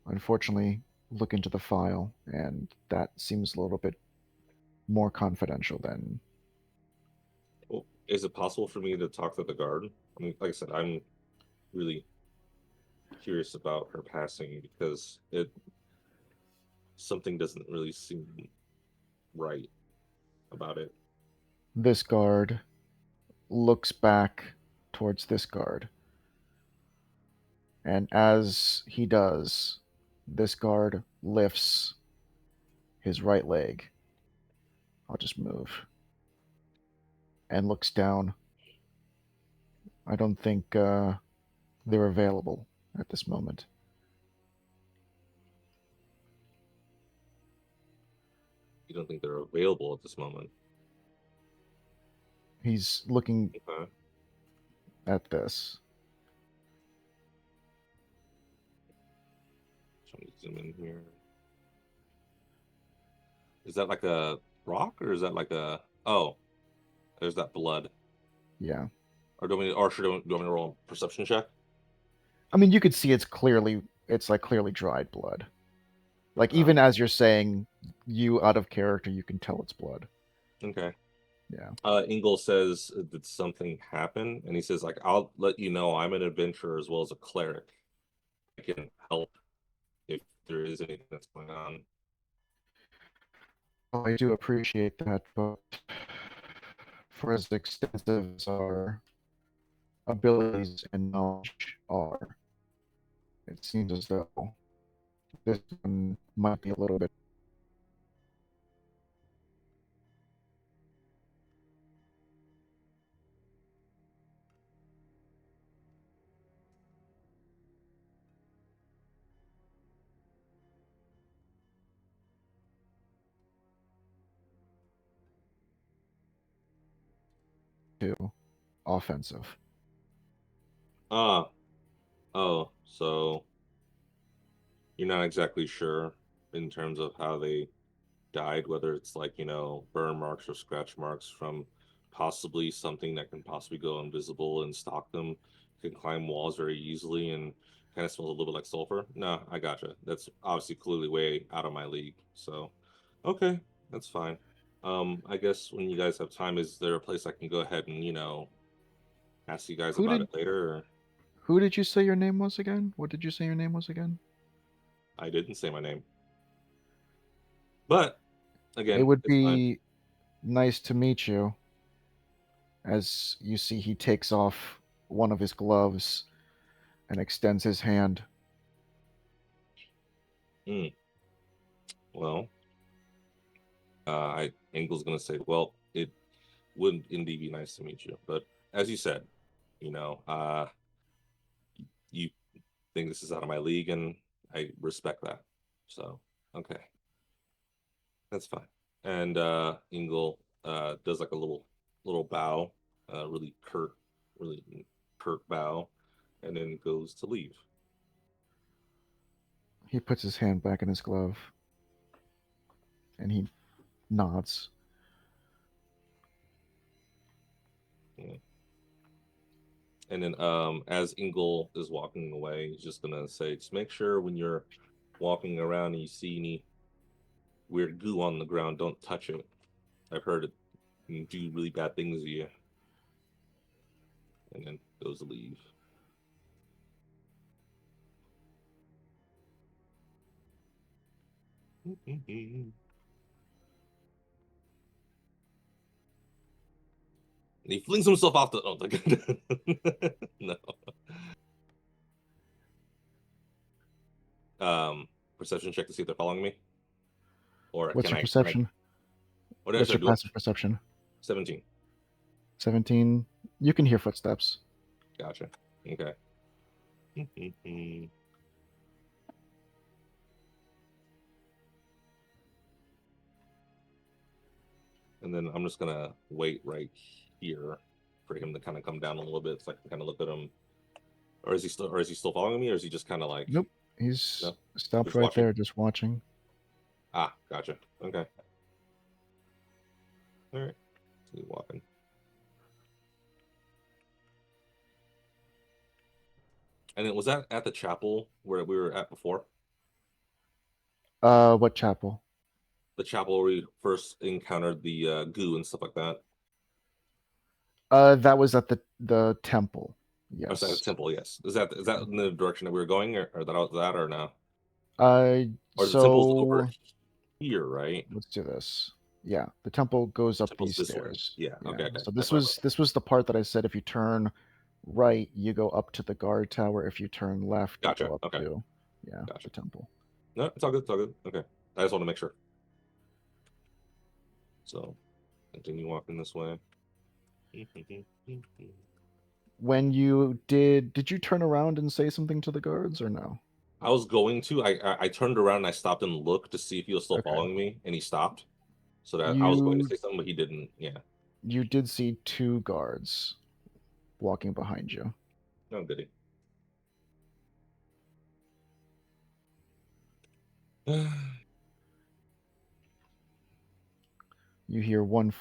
unfortunately, look into the file, and that seems a little bit more confidential than. Well, is it possible for me to talk to the guard? I mean, like I said, I'm really curious about her passing because something doesn't really seem right about it. This guard looks back towards this guard, and as he does, this guard lifts his right leg. I'll just move. And looks down. I don't think they're available at this moment. You don't think they're available at this moment? He's looking Okay. at this. Let me zoom in here. Is that like a rock or is that like a? Oh, there's that blood. Yeah. Or do we? Or should do you want me to roll a perception check? I mean, you could see it's like clearly dried blood. Like even as you're saying, you out of character, you can tell it's blood. Okay. Yeah. Engel says that something happened, and he says like, "I'll let you know. I'm an adventurer as well as a cleric. I can help if there is anything that's going on." Well, I do appreciate that, but for as extensive as our abilities and knowledge are, it seems as though this one might be a little bit too offensive. Ah, oh, so you're not exactly sure in terms of how they died, whether it's like, burn marks or scratch marks from possibly something that can possibly go invisible and stalk them, can climb walls very easily and kind of smells a little bit like sulfur. No, I gotcha. That's obviously clearly way out of my league. So, okay, that's fine. I guess when you guys have time, is there a place I can go ahead and, ask you guys Who about did it later? Or who did you say your name was again? What did you say your name was again? I didn't say my name. But It again, would it's fine. be nice to meet you. As you see, he takes off one of his gloves and extends his hand. Mm, well, Engel's gonna say, well, it would indeed be nice to meet you. But as you said, you know, uh, you think this is out of my league, and I respect that. So, okay, that's fine. And Engel does like a little bow, really curt bow, and then goes to leave. He puts his hand back in his glove and he nods. Yeah. And then as Engel is walking away, he's just gonna say, just make sure when you're walking around and you see any weird goo on the ground, don't touch it. I've heard it can do really bad things to you. And then goes to leave. And he flings himself off the. Oh, no. Perception check to see if they're following me, or What's can your I? Can I? perception? What did I What's say? your Do it. passive perception? 17. 17. You can hear footsteps. Gotcha. Okay. And then I'm just gonna wait right here for him to kind of come down a little bit so I can kind of look at him. Or is he still following me, or is he just kind of like Nope. He's no, stopped just right watching? there, just watching. Ah, gotcha. Okay. All right. So he's walking. And then was that at the chapel where we were at before? What chapel? The chapel where we first encountered the goo and stuff like that. That was at the temple. Or is that a Yes. temple? Yes. Is that in the direction that we were going, or that or no? Uh, Or the temple's over so here, right? let's do this. Yeah, the temple goes up Temple's these this way. stairs. Yeah. Yeah. Okay. Okay. So That's what I thought. this was the part that I said if you turn right, you go up to the guard tower. If you turn left, you Gotcha. go up Okay. to Gotcha. the temple. No, it's all good. It's all good. Okay. I just want to make sure. So continue walking this way. When you did you turn around and say something to the guards or no? I was going to. I turned around and I stopped and looked to see if he was still Okay. following me, and he stopped. So that I was going to You say something, but he didn't. Yeah. you did see two guards walking behind you. No, did he? You hear one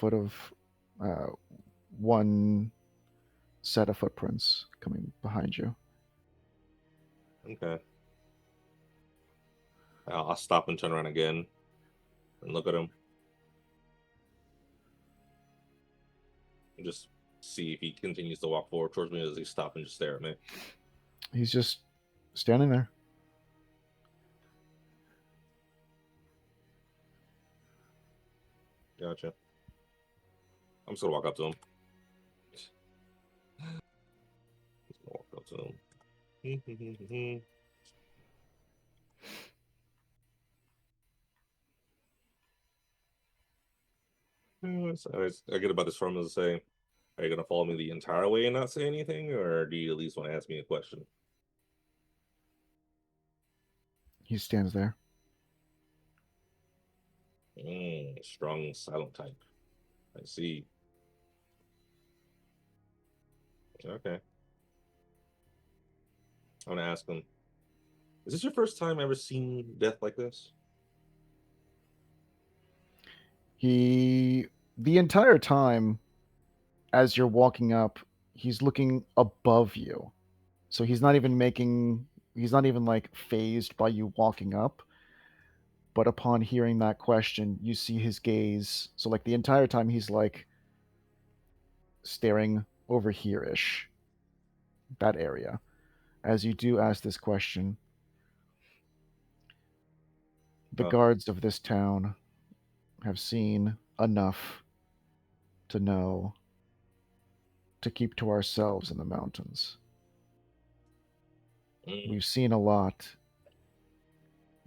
set of footprints coming behind you. Okay. I'll stop and turn around again and look at him. And just see if he continues to walk forward towards me, or does he stop and just stare at me? He's just standing there. Gotcha. I'm just gonna walk up to him. Just gonna walk up to him. So I get about this from him to say, are you gonna follow me the entire way and not say anything, or do you at least want to ask me a question? He stands there. Strong silent type. I see. Okay. I'm gonna ask him, is this your first time ever seen death like this? The entire time as you're walking up, he's looking above you. So he's not even like phased by you walking up. But upon hearing that question, you see his gaze. So like the entire time he's like staring over here-ish, that area. As you do ask this question, the Oh. guards of this town have seen enough to know to keep to ourselves in the mountains. We've seen a lot,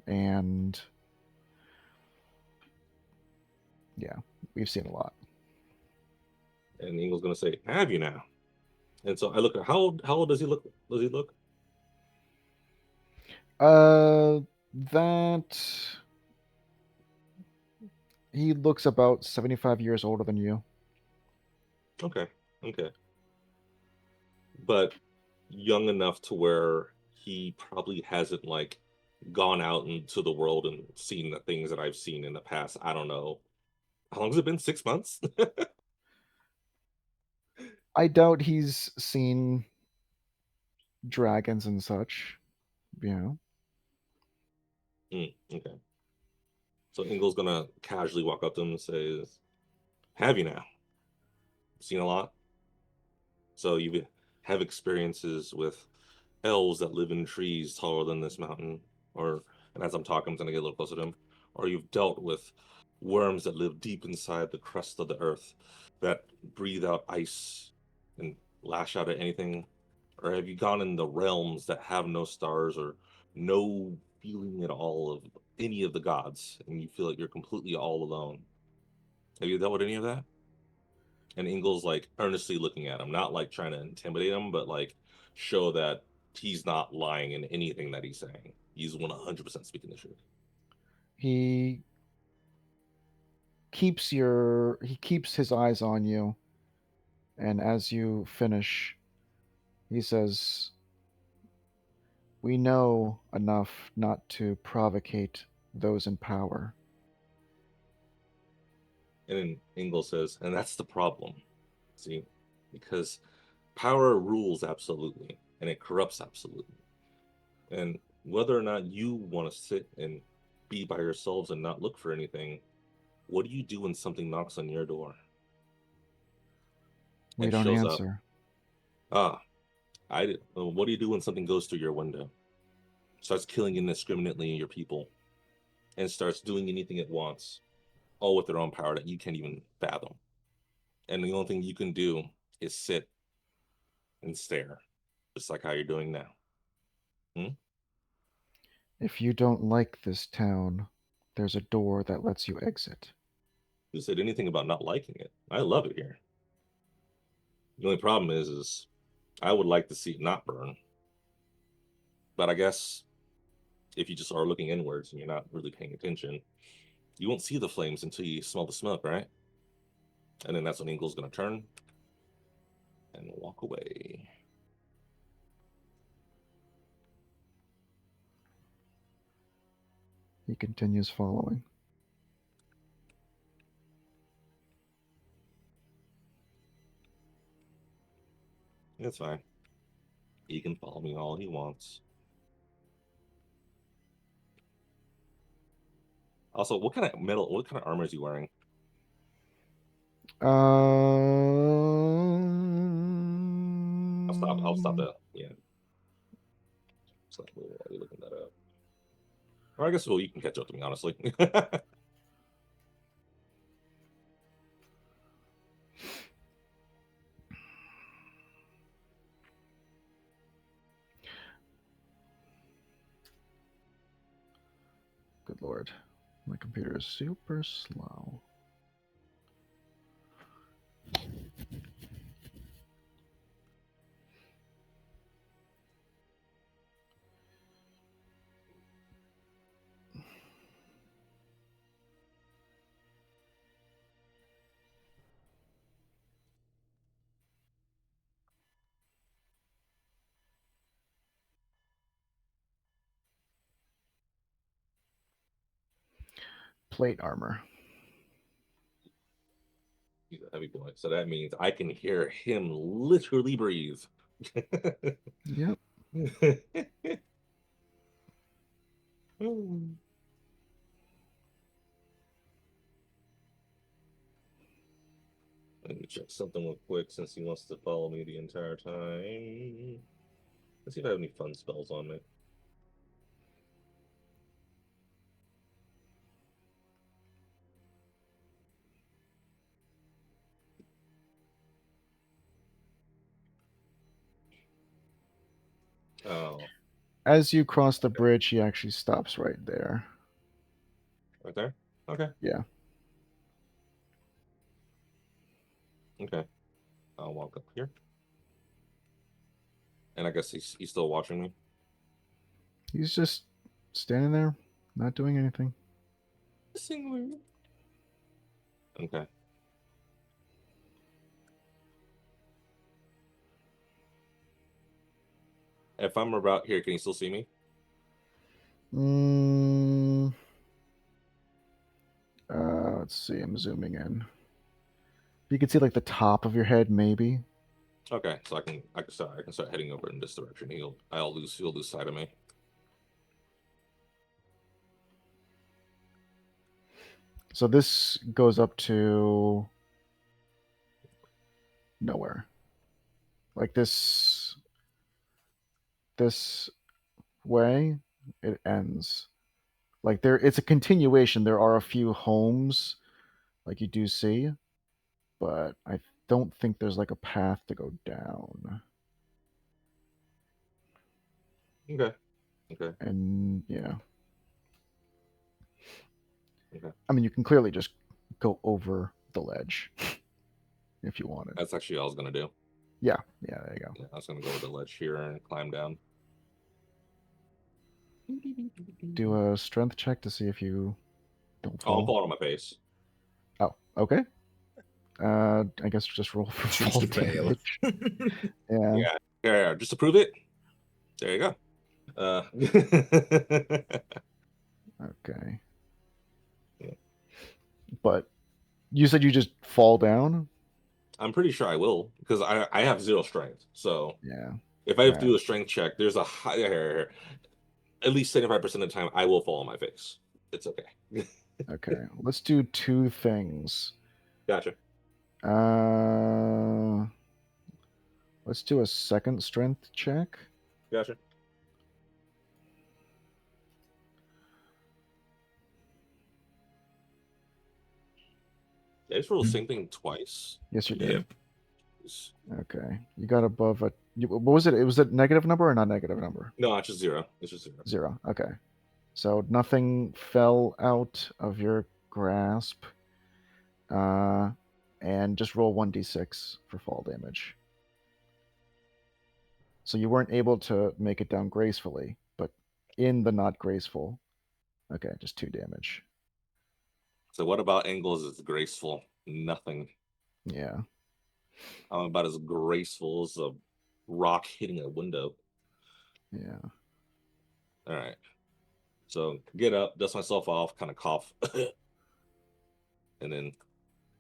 and yeah, we've seen a lot. And Engel's gonna say, have you now? And so I look at how old does he look? Does he look? That he looks about 75 years older than you. Okay. Okay. But young enough to where he probably hasn't like gone out into the world and seen the things that I've seen in the past. I don't know. How long has it been? 6 months? I doubt he's seen dragons and such, you know. Okay. So Engel's gonna casually walk up to him and say, have you now? Seen a lot? So you have experiences with elves that live in trees taller than this mountain, or and as I'm talking, I'm gonna get a little closer to him, or you've dealt with worms that live deep inside the crust of the earth that breathe out ice and lash out at anything, or have you gone in the realms that have no stars or no feeling at all of any of the gods, and you feel like you're completely all alone? Have you dealt with any of that? And Engel's like earnestly looking at him, not like trying to intimidate him, but like show that he's not lying in anything that he's saying. He's 100% speaking the truth. He keeps his eyes on you, and as you finish, he says, "We know enough not to provocate those in power." And then Engel says, and that's the problem. See? Because power rules absolutely, and it corrupts absolutely. And whether or not you want to sit and be by yourselves and not look for anything, what do you do when something knocks on your door We and don't shows up? answer. What do you do when something goes through your window, starts killing indiscriminately your people, and starts doing anything it wants, all with their own power that you can't even fathom? And the only thing you can do is sit and stare, just like how you're doing now. If you don't like this town, there's a door that lets you exit. Who said anything about not liking it? I love it here. The only problem is I would like to see it not burn. But I guess if you just are looking inwards and you're not really paying attention, you won't see the flames until you smell the smoke, right? And then that's when Engel's gonna turn and walk away. He continues following. It's fine. He can follow me all he wants. Also, what kind of armor is he wearing? I'll stop that. Yeah. So while you're looking that up. Or I guess you can catch up to me, honestly. Good lord. My computer is super slow. Plate armor. He's a heavy boy. So that means I can hear him literally breathe. Yep. Let me check something real quick since he wants to follow me the entire time. Let's see if I have any fun spells on me. Oh, As you cross the bridge, he actually stops right there. right there? Okay. Yeah. Okay. I'll walk up here. And I guess he's still watching me. He's just standing there, not doing anything. Okay. If I'm about here, can you still see me? Mm, let's see. I'm zooming in. You can see like the top of your head, maybe. Okay, so I can start heading over in this direction. He'll lose sight of me. So this goes up to nowhere. Like this way, it ends. Like it's a continuation. There are a few homes, like you do see, but I don't think there's like a path to go down. Okay. Okay. And yeah, Okay. I mean, you can clearly just go over the ledge if you wanted. That's actually all I was gonna do. Yeah, there you go. Yeah, I was gonna go over the ledge here and climb down. Do a strength check to see if you don't Oh, I'm fall. falling on my face. Oh, Okay. I guess just roll for Choose fall to fail. damage. Yeah. Yeah. Yeah. Just to prove it. There you go. Okay. Yeah. But you said you just fall down? I'm pretty sure I will because I have 0 strength. So Yeah. if I All right. do a strength check, there's a high at least 75% of the time I will fall on my face. It's okay. Okay. Let's do two things. Gotcha. Uh, let's do a second strength check. Gotcha. I just rolled the same thing twice. Yes, you did. Yep. Okay. You got above a. What was it? It was a negative number or not negative number? No, it's just 0. It's just 0. 0. Okay. So nothing fell out of your grasp. And just roll 1d6 for fall damage. So you weren't able to make it down gracefully, but in the not graceful. Okay, just 2 damage. So what about Engels is graceful? Nothing. Yeah. I'm about as graceful as a rock hitting a window. Yeah. All right. So get up, dust myself off, kind of cough, and then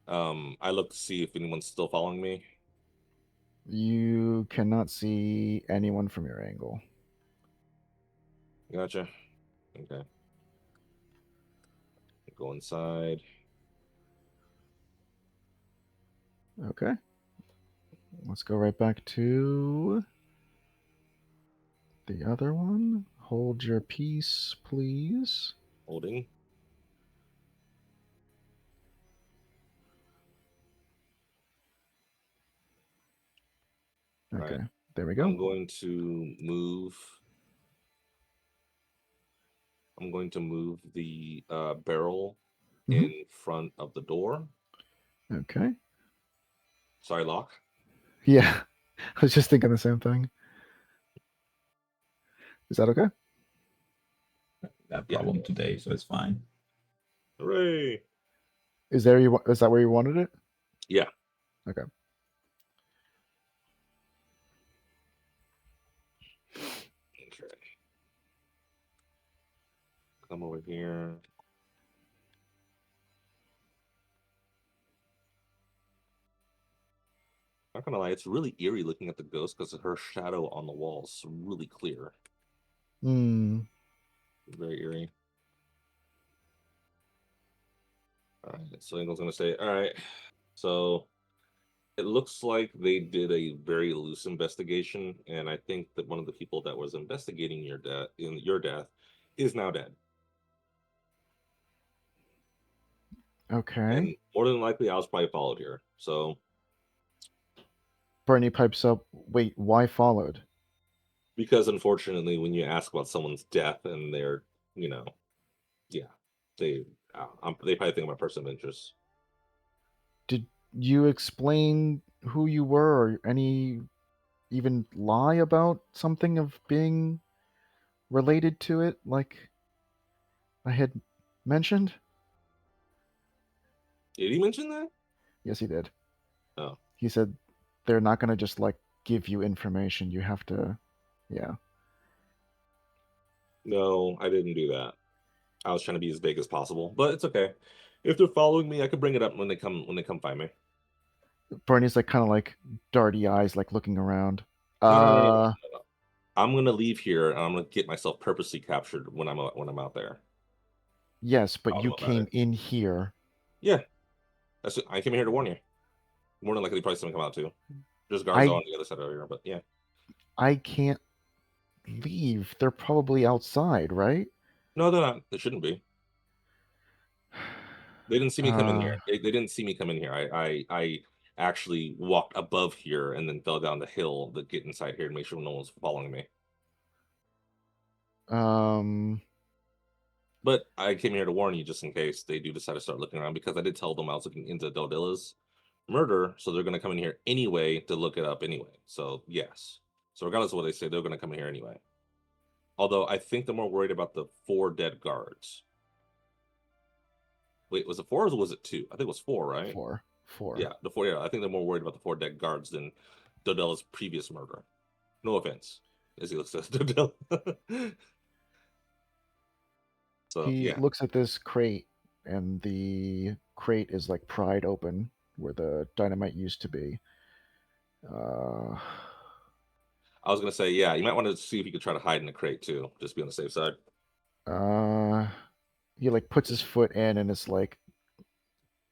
I look to see if anyone's still following me. You cannot see anyone from your angle. Gotcha. Okay. Go inside. Okay. Let's go right back to the other one. Hold your peace, please. Holding. Okay. Right. There we go. I'm going to move the barrel Mhm. in front of the door. Okay. Sorry, lock. Yeah. I was just thinking the same thing. Is that okay? That Yeah. problem today, so it's fine. Hooray! Is that where you wanted it? Yeah. Okay. Okay. Come over here. Not gonna lie, it's really eerie looking at the ghost because her shadow on the wall is really clear. Hmm. Very eerie. All right, so Engel's gonna say, all right, so it looks like they did a very loose investigation, and I think that one of the people that was investigating your death is now dead. Okay. And more than likely I was probably followed here. So Bernie pipes up. Wait, why followed? because unfortunately when you ask about someone's death and they're, yeah, they they probably think I'm a person of interest. Did you explain who you were or any even lie about something of being related to it like I had mentioned? Did he mention that? Yes, he did. Oh. He said they're not going to just like give you information. You have to, yeah. No, I didn't do that. I was trying to be as big as possible, but it's okay. If they're following me, I could bring it up when they come find me. Bernie's like kind of like darty eyes, like looking around. No. I'm gonna leave here and I'm gonna get myself purposely captured when I'm out there. Yes, but I'll you know about came it. in here. Yeah, I came here to warn you. More than likely, probably someone come out too. There's guards I on the other side of here, but yeah. I can't leave. They're probably outside, right? No, they're not. They shouldn't be. They didn't see me come in here. They didn't see me come in here. I actually walked above here and then fell down the hill to get inside here to make sure no one's following me. um But I came here to warn you just in case they do decide to start looking around because I did tell them I was looking into Deldilla's murder, so they're going to come in here anyway to look it up anyway. So yes. So regardless of what they say, they're going to come in here anyway. Although I think they're more worried about the 4 dead guards. Wait, was it 4 or was it 2? I think it was 4, right? 4. Yeah, the 4. Yeah, I think they're more worried about the 4 dead guards than Dodella's previous murder. No offense, as he looks at Dodella. So He yeah, looks at this crate, and the crate is like pried open where the dynamite used to be. Uh, I was gonna say, yeah, you might want to see if you could try to hide in the crate too, just be on the safe side. uh, he like puts his foot in, and it's like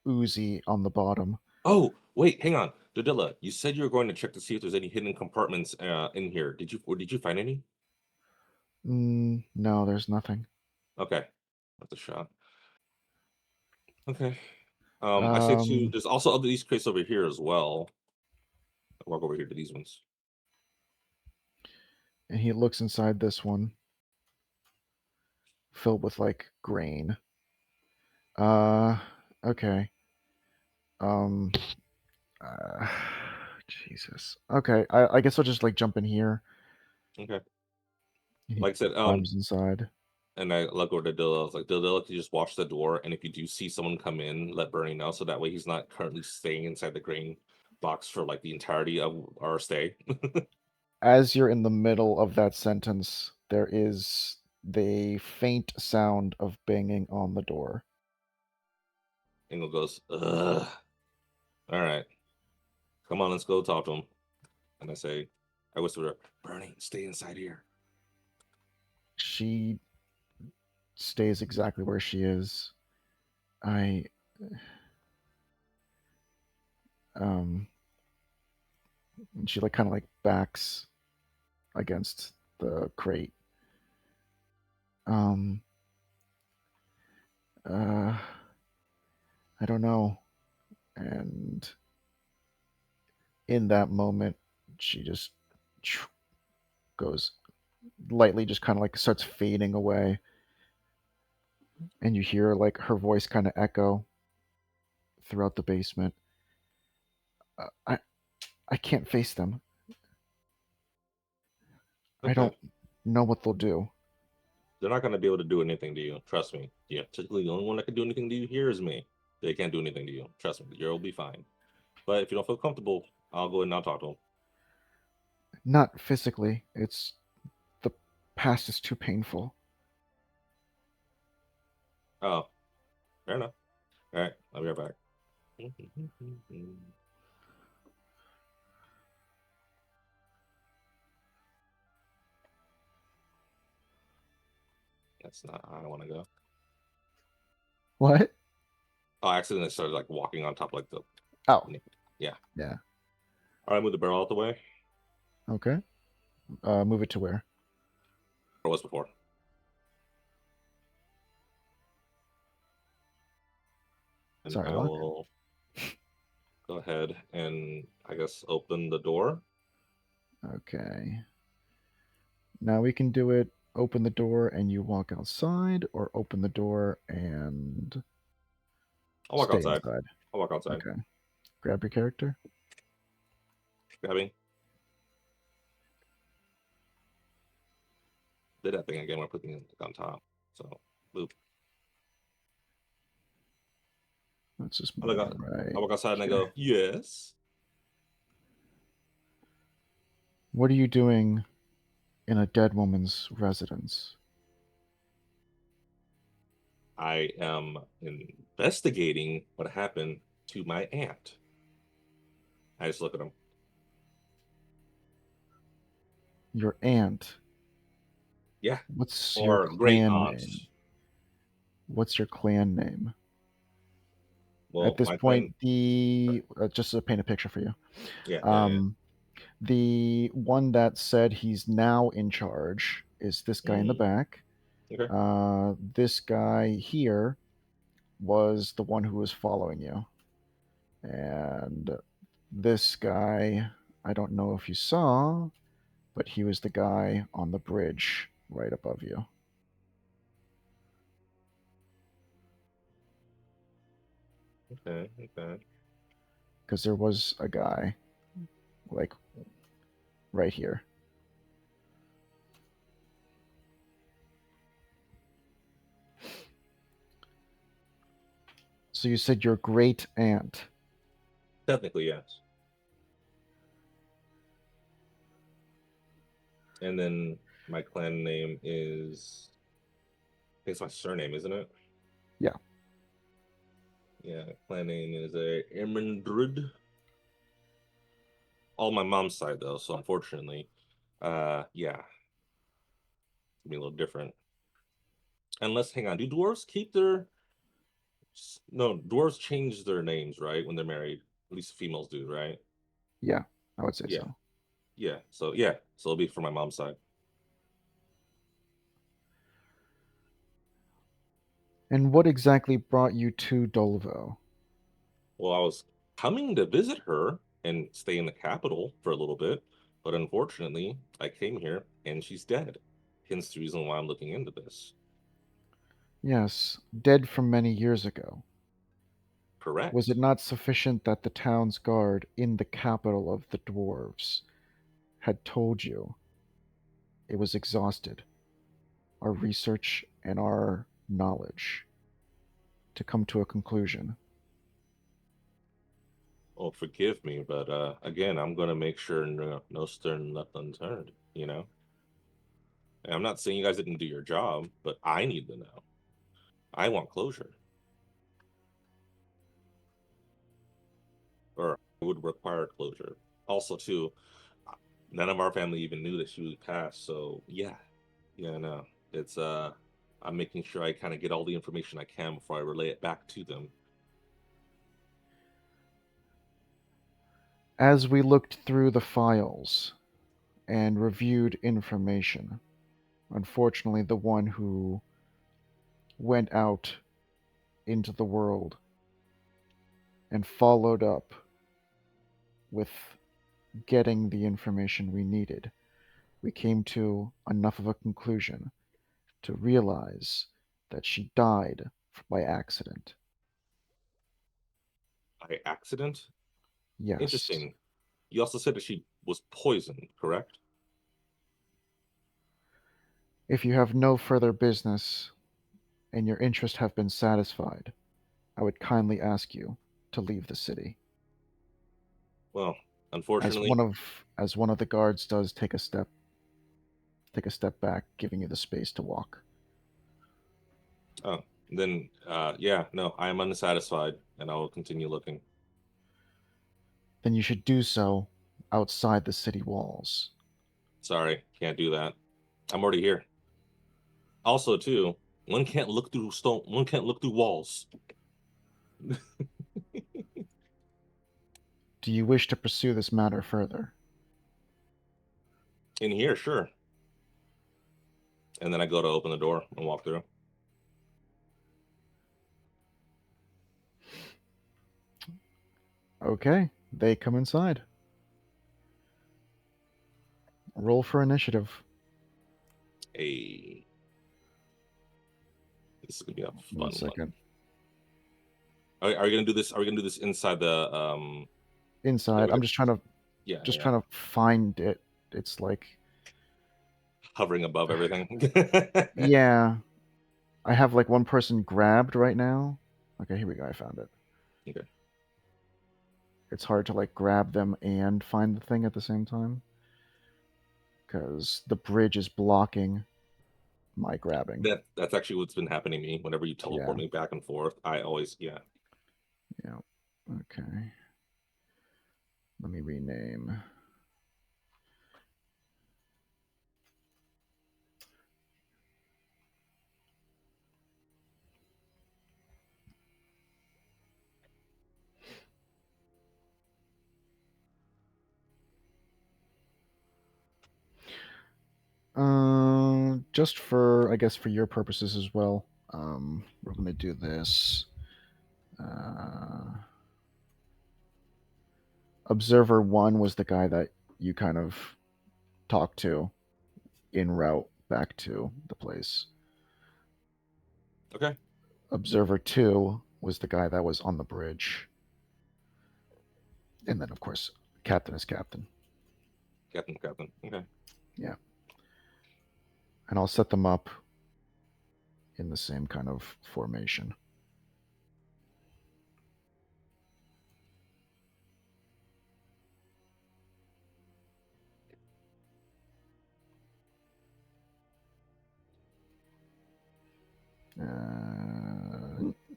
oozy on the bottom. Oh, wait, hang on, Dodella, you said you were going to check to see if there's any hidden compartments in here. Did you find any? No, there's nothing. Okay, that's a shot. Okay. I say too. Um, There's also other these crates over here as well. I'll walk over here to these ones. and he looks inside this one, filled with like grain. Uh, okay. Um, uh, Jesus. Okay, I guess I'll just like jump in here. Okay. And he Like I said, climbs inside. and I look over to Dilla. I was like, Dilla, can you just watch the door? And if you do see someone come in, let Bernie know so that way he's not currently staying inside the grain box for like the entirety of our stay. As you're in the middle of that sentence, there is the faint sound of banging on the door. Engel goes, ugh. All right, come on, let's go talk to him. And I whisper to her, Bernie, stay inside here. She stays exactly where she is. I um and she like kind of like backs against the crate. Um uh I don't know. And in that moment she just goes lightly, just kind of like starts fading away, and you hear like her voice kind of echo throughout the basement. uh, I I can't face them. I Okay. don't know what they'll do. They're not going to be able to do anything to you. Trust me. Yeah, typically the only one that can do anything to you here is me. They can't do anything to you. Trust me. You'll be fine. But if you don't feel comfortable, I'll go and I'll talk to them. Not physically. It's the past is too painful. Oh, fair enough. All right, I'll be right back. That's not how I want to go. What? Oh, I accidentally started like walking on top like the. Oh, Yeah. yeah. All right, move the barrel out the way. Okay. Move it to where? Or was before. And Sorry, I Locke. will go ahead and I guess open the door. Okay. Now we can do it. Open the door and you walk outside, or open the door and I'll walk stay outside. inside. I'll walk outside. Okay. Grab your character. Grabbing. Did that thing again. We're putting it on top. So, boop. Let's just I move look it out. right I walk outside and I here. go, yes. What are you doing in a dead woman's residence? I am investigating what happened to my aunt. I just look at him. Your aunt. Yeah. What's your Or great clan aunt. name? What's your clan name? At Well, this my clan. point, the just to paint a picture for you, Yeah. the one that said he's now in charge is this guy in the back. Okay. This guy here was the one who was following you, and this guy, I don't know if you saw, but he was the guy on the bridge right above you. Okay. Because there was a guy, like, right here. So you said your great aunt. Technically, yes. And then my clan name is, I think it's my surname, isn't it? Yeah. Yeah, clan name is Ermendrud. All my mom's side though, so unfortunately, yeah, it's gonna be a little different. Unless, hang on, do dwarves keep their? No, dwarves change their names, right, when they're married. At least females do, right? Yeah, I would say Yeah, so. yeah. So it'll be for my mom's side. And what exactly brought you to Dolvo? Well, I was coming to visit her and stay in the capital for a little bit, but unfortunately, I came here and she's dead. Hence the reason why I'm looking into this. Yes, dead from many years ago. Was it Correct. not sufficient that the town's guard in the capital of the dwarves had told you it was exhausted, our research and our knowledge, to come to a conclusion? Oh, forgive me, but again, I'm gonna make sure no stone left unturned. And I'm not saying you guys didn't do your job, but I need to know. I want closure, or I would require closure. Also, too, uh, none of our family even knew that she was passed. So yeah, no, it's I'm making sure I kind of get all the information I can before I relay it back to them. As we looked through the files and reviewed information, unfortunately, the one who went out into the world and followed up with getting the information we needed, we came to enough of a conclusion to realize that she died by accident. By accident. Yes. Interesting. You also said that she was poisoned, correct? If you have no further business and your interests have been satisfied, I would kindly ask you to leave the city. Well, As unfortunately, one of the guards does take a step back, giving you the space to walk. oh, then yeah, no, I am unsatisfied, and I will continue looking. Then you should do so outside the city walls. Sorry, can't do that. I'm already here. Also, too, one can't look through stone. One can't look through walls. Do you wish to pursue this matter further? In here, sure. And then I go to open the door and walk through. Okay, they come inside. Roll for initiative. Hey, this is gonna be a One fun one. second. Are we gonna do this? Are we gonna do this inside the Inside. I'm just yeah, trying to find it. It's like, hovering above everything? yeah, I have like one person grabbed right now. Okay, here we go. I found it. Okay. It's hard to like grab them and find the thing at the same time because the bridge is blocking my grabbing. That's actually what's been happening to me. Whenever you teleport Yeah, me back and forth, I always yeah. Okay. Let me rename. Just for, I guess, for your purposes as well. We're gonna do this. Uh, Observer one was the guy that you kind of talked to en route back to the place. okay. Observer two was the guy that was on the bridge, and then of course, captain is captain. Captain. Okay. Yeah, and I'll set them up in the same kind of formation.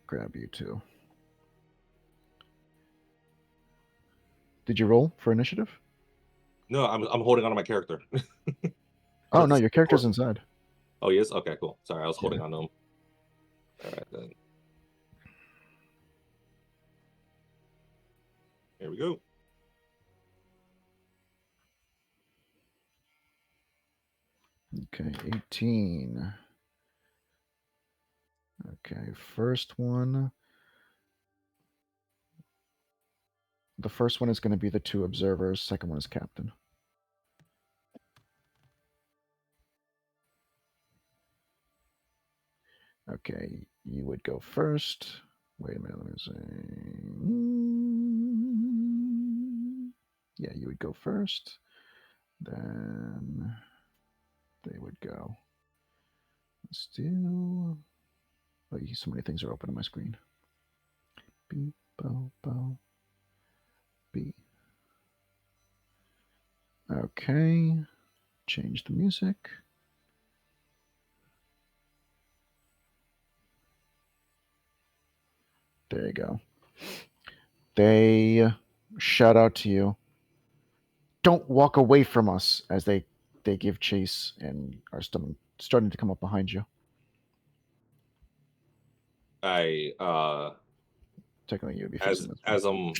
Grab you too. Did you roll for initiative? No, I'm holding on to my character. Oh no, your character's inside. Oh, he is? Okay, cool. Sorry, I was holding Yeah. on to him. All right, then. Here we go. Okay, 18. Okay, first one. The first one is going to be the two observers. Second one is captain. Okay, you would go first. Wait a minute, let me see. Yeah, you would go first. Then they would go. Let's do. Oh, so many things are open on my screen. Beep, bo, bo, beep. Okay, change the music. There you go. They shout out to you. Don't walk away from us as they give chase and are starting to come up behind you. I Technically, you would be facing this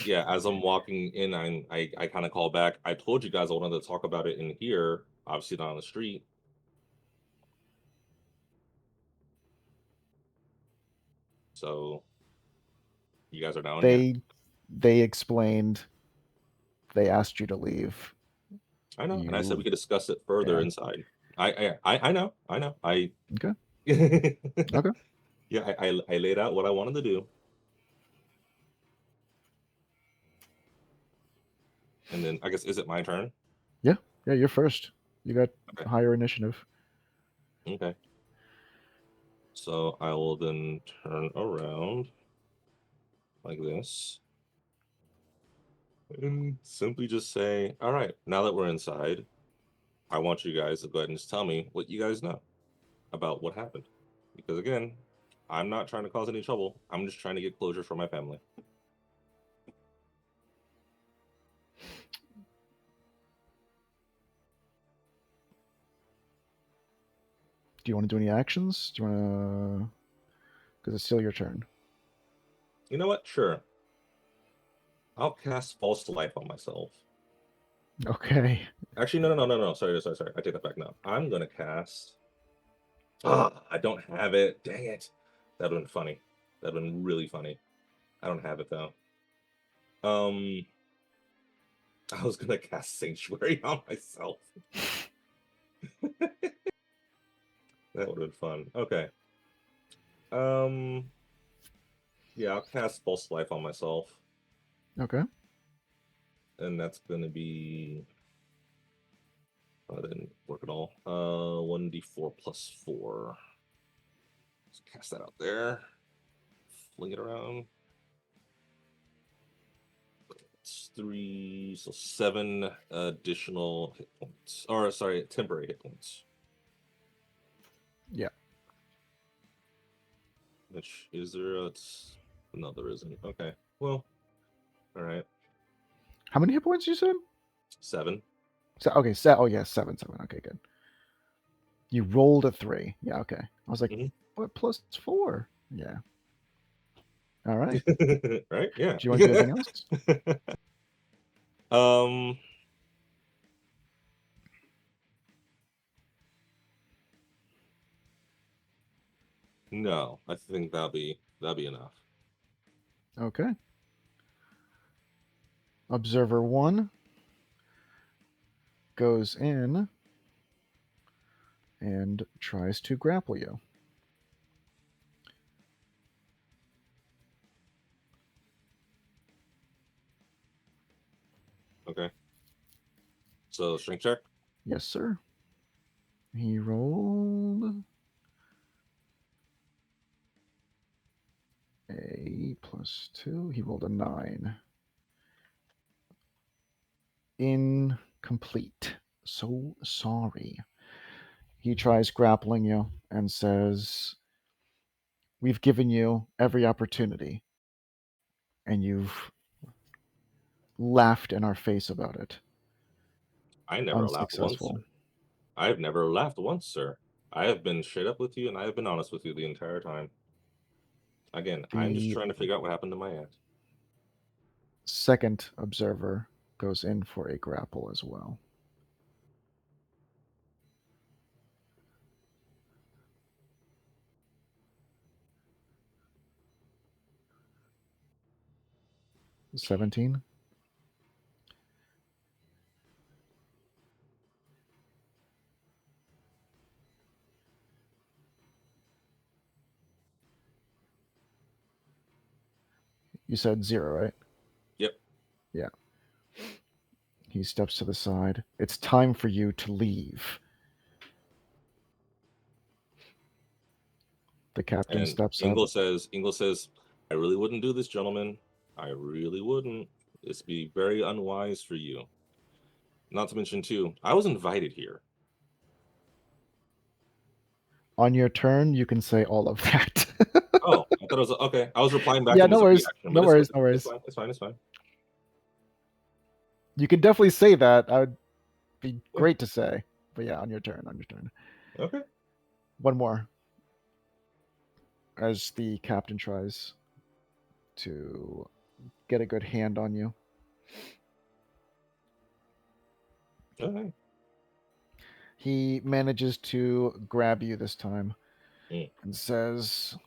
way. as I'm walking in, I kind of call back. I told you guys I wanted to talk about it in here, obviously not on the street. So you guys are down here. They explained. They asked you to leave. I know, and I said we You could discuss it further yeah. inside. I know. I Okay. yeah, Okay. I laid out what I wanted to do. And then I guess, is it my turn? Yeah. Yeah. You're first. You got Okay. higher initiative. Okay. So I will then turn around like this and simply just say, all right, now that we're inside, I want you guys to go ahead and just tell me what you guys know about what happened. Because again, I'm not trying to cause any trouble. I'm just trying to get closure for my family. Do you want to do any actions? Do you want to? Because it's still your turn. You know what? Sure. I'll cast false life on myself. Okay. Actually, no. Sorry. I take that back now. I'm gonna cast. I don't have it. Dang it. That'd been funny. That'd been really funny. I don't have it though. I was gonna cast Sanctuary on myself. That would have been fun. Okay. Yeah, I'll cast False Life on myself. Okay. And that's gonna be that didn't work at all. 1d4 plus 4. Let's cast that out there. Fling it around. It's 3, so 7 additional hit points. Or sorry, temporary hit points. Yeah. Which is there? No, there isn't. Okay. Well, all right. How many hit points you said? 7. So okay. Oh yeah, 7. Okay, good. You rolled a 3. Yeah. Okay. I was like, what plus 4? Yeah. All right. Right? Yeah. Do you want to do anything else? Um. No, I think that'll be enough. Okay. Observer 1 goes in and tries to grapple you. Okay. So strength check. Yes, sir. He rolled a plus 2. He rolled a 9. Incomplete. So sorry. He tries grappling you and says, we've given you every opportunity, and you've laughed in our face about it. I never laughed once, Unsuccessful. sir. I have never laughed once, sir. I have been straight up with you, and I have been honest with you the entire time. Again, I'm just The trying to figure out what happened to my aunt. second observer goes in for a grapple as well. $17. You said 0, right? Yep. Yeah. He steps to the side. It's time for you to leave. The captain And steps up. Engel says, I really wouldn't do this, gentlemen. I really wouldn't. This be very unwise for you. Not to mention, too, I was invited here. On your turn, you can say all of that. Oh, I thought it was okay. I was replying back Yeah, to him no as a worries. reaction, No but it's worries. okay. No It's worries. fine. It's fine. It's fine. You can definitely say that. I would be Yeah. great to say. But yeah, on your turn. On your turn. Okay. One more. As the captain tries to get a good hand on you. Okay. He manages to grab you this time Mm. and says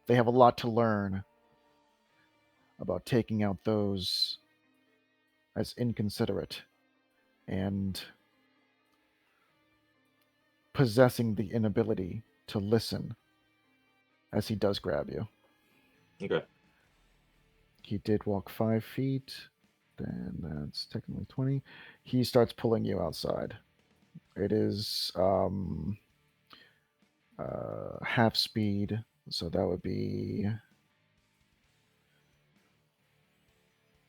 they have a lot to learn about taking out those as inconsiderate and possessing the inability to listen as he does grab you. Okay. He did walk 5 feet, then that's technically 20. He starts pulling you outside. It is half speed, so that would be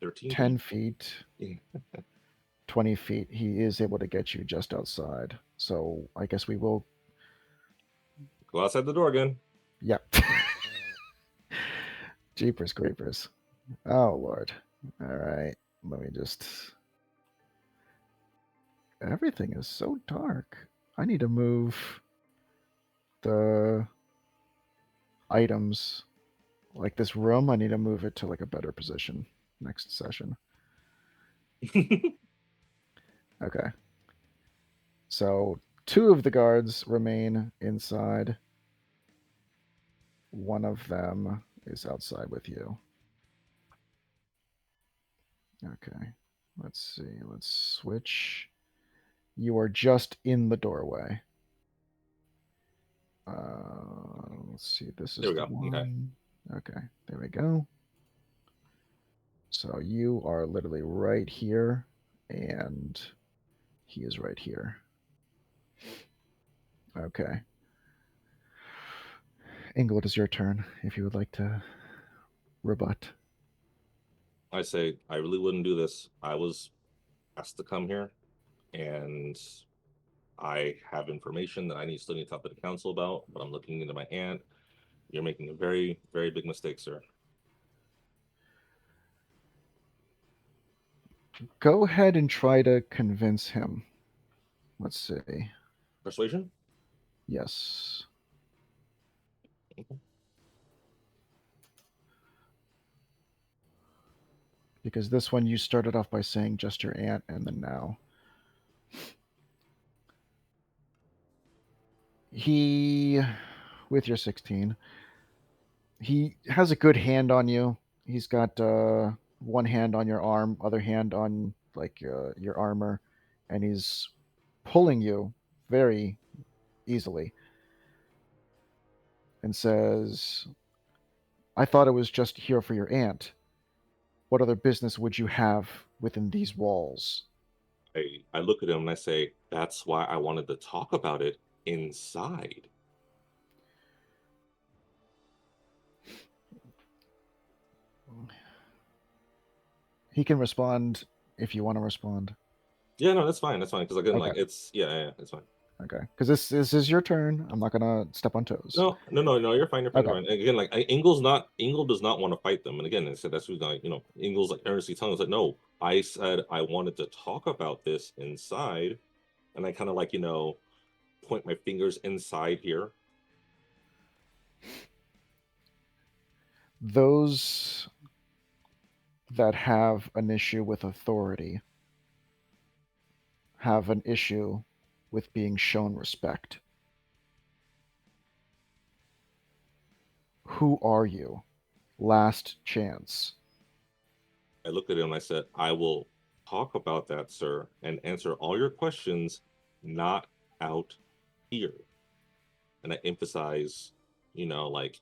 13 10 feet. feet, 20 feet. He is able to get you just outside. So I guess we will. Go outside the door again. Yep. Jeepers creepers. Oh, Lord. All right. Let me just. Everything is so dark. I need to move the items. Like this room, I need to move it to like a better position next session. Okay. So 2 of the guards remain inside. One of them is outside with you. Okay. Let's see. Let's switch. You are just in the doorway. Let's see. This There is we the go. Okay. one. Okay. There we go. So you are literally right here, and he is right here. Okay. Engel, it is your turn if you would like to rebut. I say, I really wouldn't do this. I was asked to come here, and I have information that I still need to talk to the council about, but I'm looking into my aunt. You're making a very, very big mistake, sir. Go ahead and try to convince him. Let's see. Persuasion? Yes. Okay. Because this one you started off by saying just your aunt and then now. He, with your 16, he has a good hand on you. He's got one hand on your arm, other hand on like your armor, and he's pulling you very easily and says, I thought it was just here for your aunt. What other business would you have within these walls? I look at him and I say, that's why I wanted to talk about it inside. He can respond if you want to respond. Yeah, no, that's fine. That's fine. Because again, Okay. like it's yeah, it's fine. Okay, because this is your turn. I'm not gonna step on toes. No. You're fine. You're fine. You're Okay. fine. And again, like Engel does not want to fight them. And again, I said that's who's like, Engel's like earnestly telling us like, no, I said I wanted to talk about this inside, and I kind of like point my fingers inside here. Those that have an issue with authority have an issue with being shown respect. Who are you? Last chance. I looked at him and I said, I will talk about that, sir, and answer all your questions, not out here. And I emphasize, like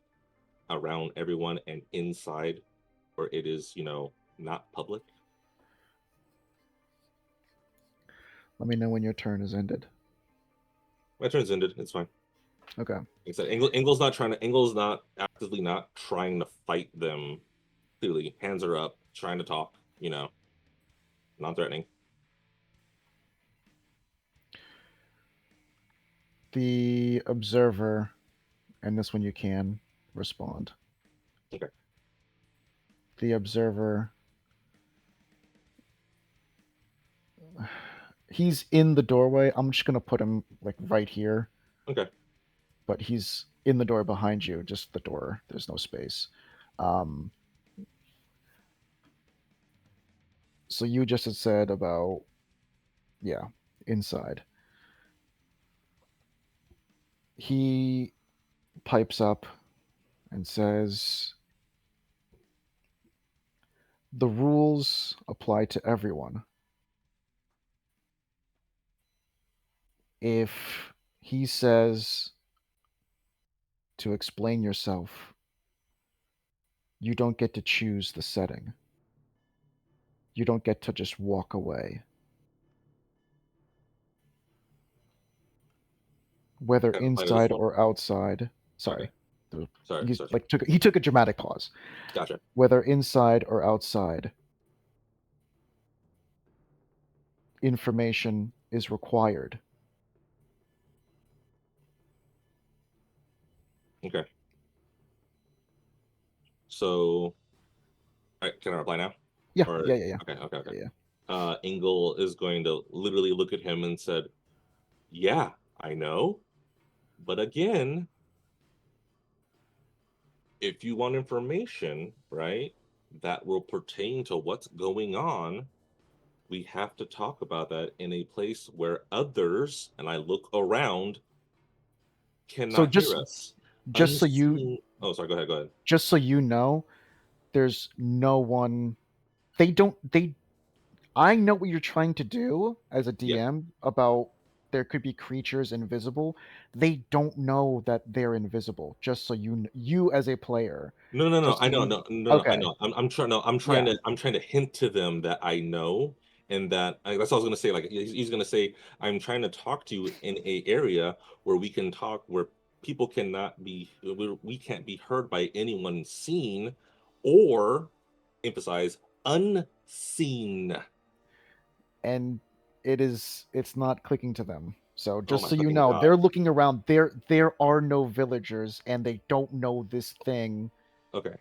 around everyone and inside where it is, not public. Let me know when your turn is ended. My turn's ended. It's fine. Okay. Like I said, Engel's not actively not trying to fight them. Clearly, hands are up, trying to talk, non-threatening. The observer, and this one you can respond. Okay. The observer, he's in the doorway. I'm just gonna put him like right here, Okay. but he's in the door behind you, just the door. There's no space. So you just had said about, yeah, inside. He pipes up and says, the rules apply to everyone. If he says to explain yourself, you don't get to choose the setting. You don't get to just walk away. Whether Kind of plan this inside one. or outside. Okay. Sorry. Sorry. He's like he took a dramatic pause. Gotcha. Whether inside or outside, information is required. Okay. So, can I reply now? Yeah, Or yeah. okay. Yeah. Engel is going to literally look at him and said, "Yeah, I know, but again, if you want information, right, that will pertain to what's going on, we have to talk about that in a place where others, and I look around, So cannot hear just us. just so you Unseen." Oh, sorry. Go ahead. Go ahead. just so you know, there's no one they I know what you're trying to do as a Yeah. DM about there could be creatures invisible. They don't know that they're invisible. Just so you as a player, No. just so I know, you no. I okay. know. I'm trying. No, I'm trying Yeah. to. I'm trying to hint to them that I know, and that that's what I was gonna say. Like he's gonna say, I'm trying to talk to you in a area where we can talk, where people cannot be, where we can't be heard by anyone seen, or emphasize unseen. And it's not clicking to them. So Oh just my so you fucking know, god. they're looking around. There are no villagers and they don't know this thing. Okay. No.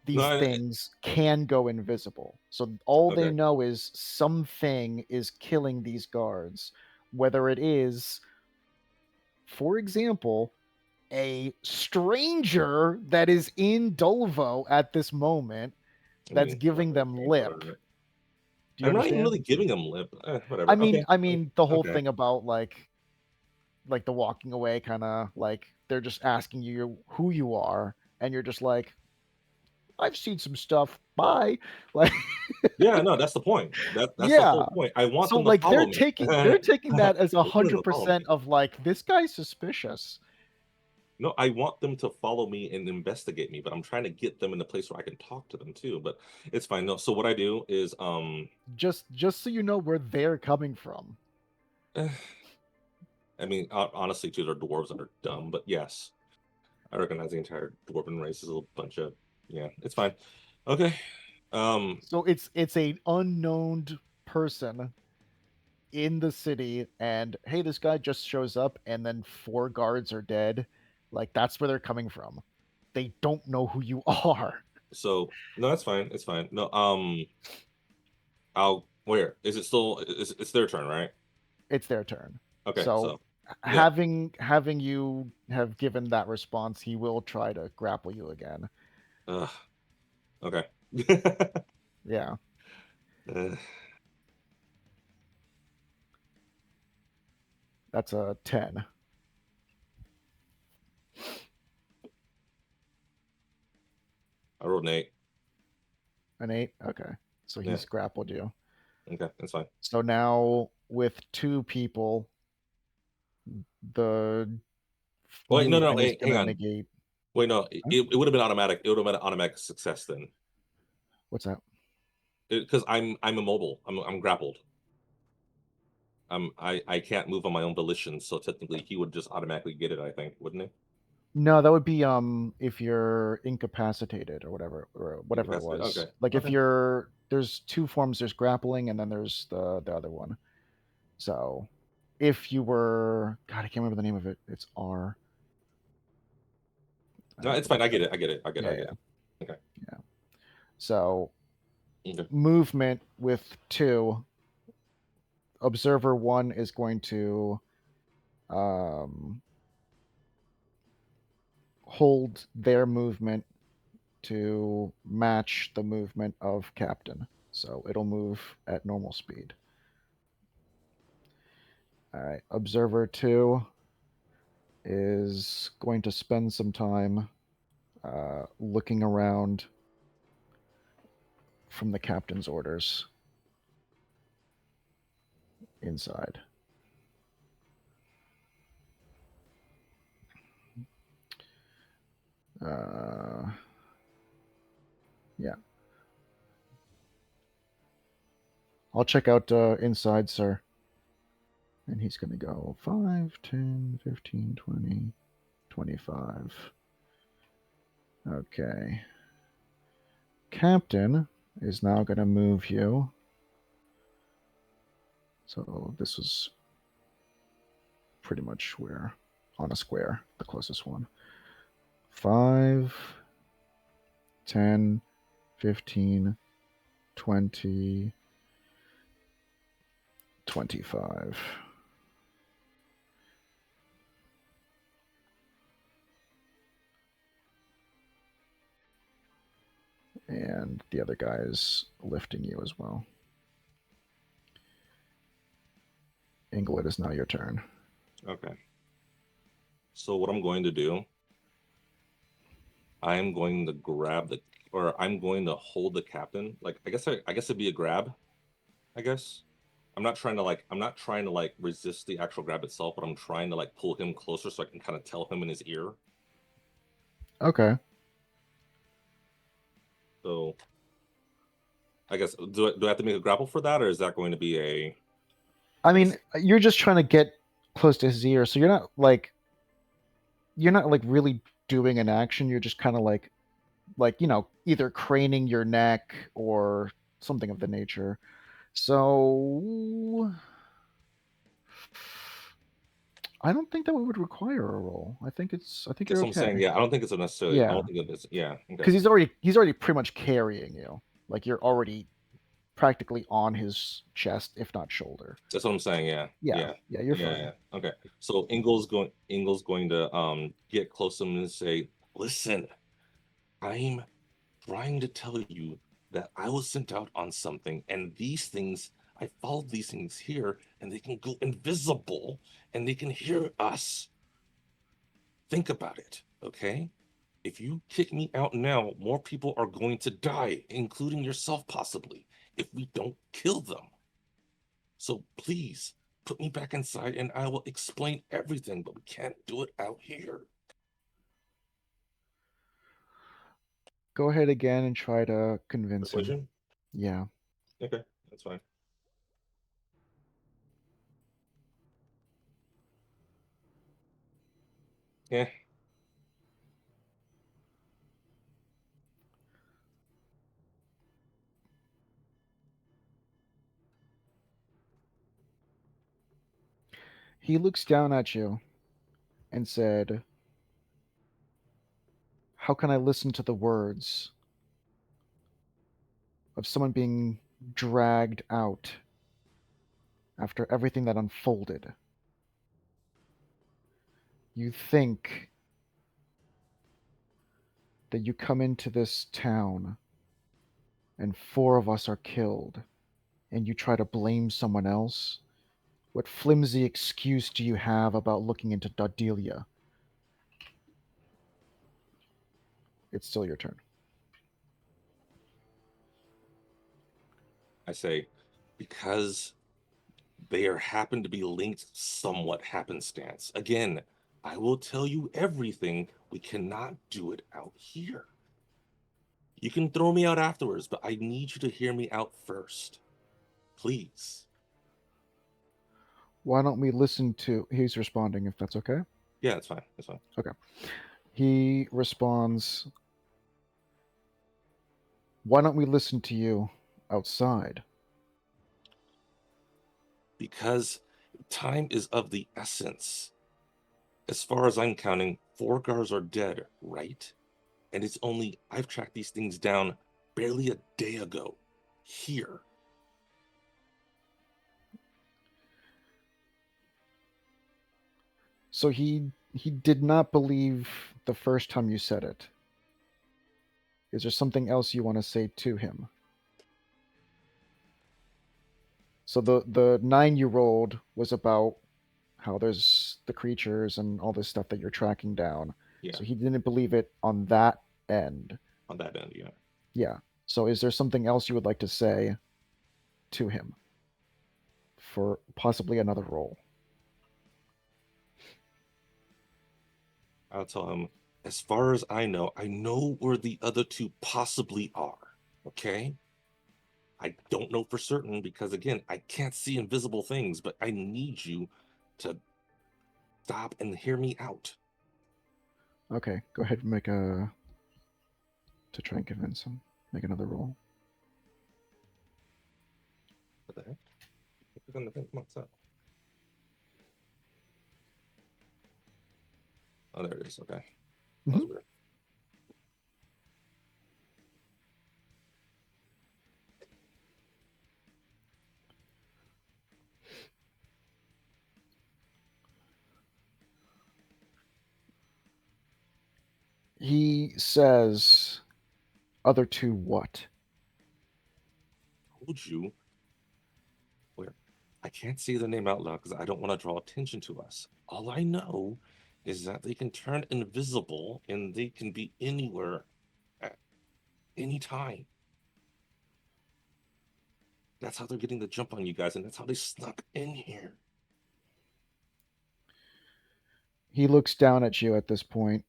These things can go invisible. So all they Okay. know is something is killing these guards. Whether it is, for example, a stranger that is in Dolvo at this moment I that's mean, giving whatever. them Okay, lip. whatever. Do you I'm not even understand? really giving them lip. I Whatever. mean, Okay. I mean the whole Okay. thing about like the walking away kind of like they're just asking you who you are and you're just like I've seen some stuff. Bye. Like Yeah, no, that's the point. That's the yeah. whole point. I want So them to like follow me. they're taking I that as want them to follow 100% me. of like this guy's suspicious. No, I want them to follow me and investigate me, but I'm trying to get them in a place where I can talk to them too. But it's fine. No, so what I do is Just so you know where they're coming from. I mean, honestly, too, they're dwarves that are dumb, but yes, I recognize the entire dwarven race is a bunch of, yeah, it's fine. Okay. Um, So it's a unknown person in the city and hey, this guy just shows up and then 4 guards are dead, like that's where they're coming from. They don't know who you are. So no, that's fine. It's fine. No, I'll where is it still? It's their turn, right? It's their turn. Okay, So so yeah. having you have given that response, he will try to grapple you again. Ugh, okay. Yeah. Ugh, That's a 10. I rolled an 8. An 8? Okay. So Yeah. he's grappled you. Okay, that's fine. So now with 2 people, the Wait, no, no, movement is wait, going hang to on. negate. Wait, no, it, Huh? it would have been automatic. It would have been an automatic success then, What's that? because I'm immobile. I'm grappled. I can't move on my own volition, so technically he would just automatically get it. I think, wouldn't he? No, that would be if you're incapacitated or whatever it Incapacitated. was. Okay. Like if Okay. you're there's 2 forms, there's grappling and then there's the other one. So if you were God, I can't remember the name of it. It's R. No, it's fine. Look I it up. get it. I get it. I get it. Yeah, I get yeah, it. Okay. yeah. So Okay. movement with 2, observer 1 is going to um, hold their movement to match the movement of captain. So it'll move at normal speed. All right. Observer 2 is going to spend some time looking around from the captain's orders inside. Uh, yeah. I'll check out inside, sir. And he's going to go 5, 10, 15, 20, 25. Okay. Captain is now going to move you. So this was pretty much where on a square, the closest one. 5, 10, 15, 20, 25. And the other guy is lifting you as well. Engel, it is now your turn. Okay. So what I'm going to do, I'm going to grab the, or I'm going to hold the captain. Like I guess it'd be a grab. I guess. I'm not trying to like resist the actual grab itself, but I'm trying to like pull him closer so I can kind of tell him in his ear. Okay. So I guess do I have to make a grapple for that, or is that going to be a? I I mean, guess you're just trying to get close to his ear, so you're not like really doing an action. You're just kind of like either craning your neck or something of the nature. So I don't think that would require a roll. I think that's you're what I'm saying. okay. Yeah, I don't think it's a necessarily. I Yeah, don't think it's. Yeah. Okay. because he's already pretty much carrying you. Like you're already practically on his chest, if not shoulder. That's what I'm saying. Yeah. Yeah, Yeah. yeah, you're Yeah. fine. Yeah. Okay. So Engel's going to get close to him and say, "Listen, I'm trying to tell you that I was sent out on something, and these things, I followed these things here, and they can go invisible, and they can hear us. Think about it, okay? If you kick me out now, more people are going to die, including yourself, possibly, if we don't kill them. So please put me back inside, and I will explain everything, but we can't do it out here." Go ahead again and try to convince him. Persuasion? Yeah. Okay, that's fine. Yeah. He looks down at you and said, "How can I listen to the words of someone being dragged out after everything that unfolded? You think that you come into this town and 4 of us are killed, and you try to blame someone else? What flimsy excuse do you have about looking into Dodelia?" It's still your turn. I say, because they are happen to be linked somewhat happenstance. Again, I will tell you everything. We cannot do it out here. You can throw me out afterwards, but I need you to hear me out first. Please. Why don't we listen to... He's responding, if that's okay. Yeah, it's fine. It's fine. Okay. He responds, "Why don't we listen to you outside?" Because time is of the essence. As far as I'm counting, 4 guards are dead, right? And it's only, I've tracked these things down barely a day ago. Here. So he did not believe the first time you said it. Is there something else you want to say to him? So the 9 you rolled was about how there's the creatures and all this stuff that you're tracking down. Yeah. So he didn't believe it on that end. On that end, yeah. Yeah. So is there something else you would like to say to him for possibly another roll? I'll tell him, as far as I know where the other 2 possibly are. Okay? I don't know for certain because, again, I can't see invisible things, but I need you to stop and hear me out. Okay, go ahead and to try and convince him. Make another roll. What the heck? Click on the thing. Come on, stop. Oh, there it is. Okay. That was weird. He says, "Other 2 what?" Told you. Where? I can't say the name out loud because I don't want to draw attention to us. All I know is that they can turn invisible and they can be anywhere at any time. That's how they're getting the jump on you guys, and that's how they snuck in here. He looks down at you at this point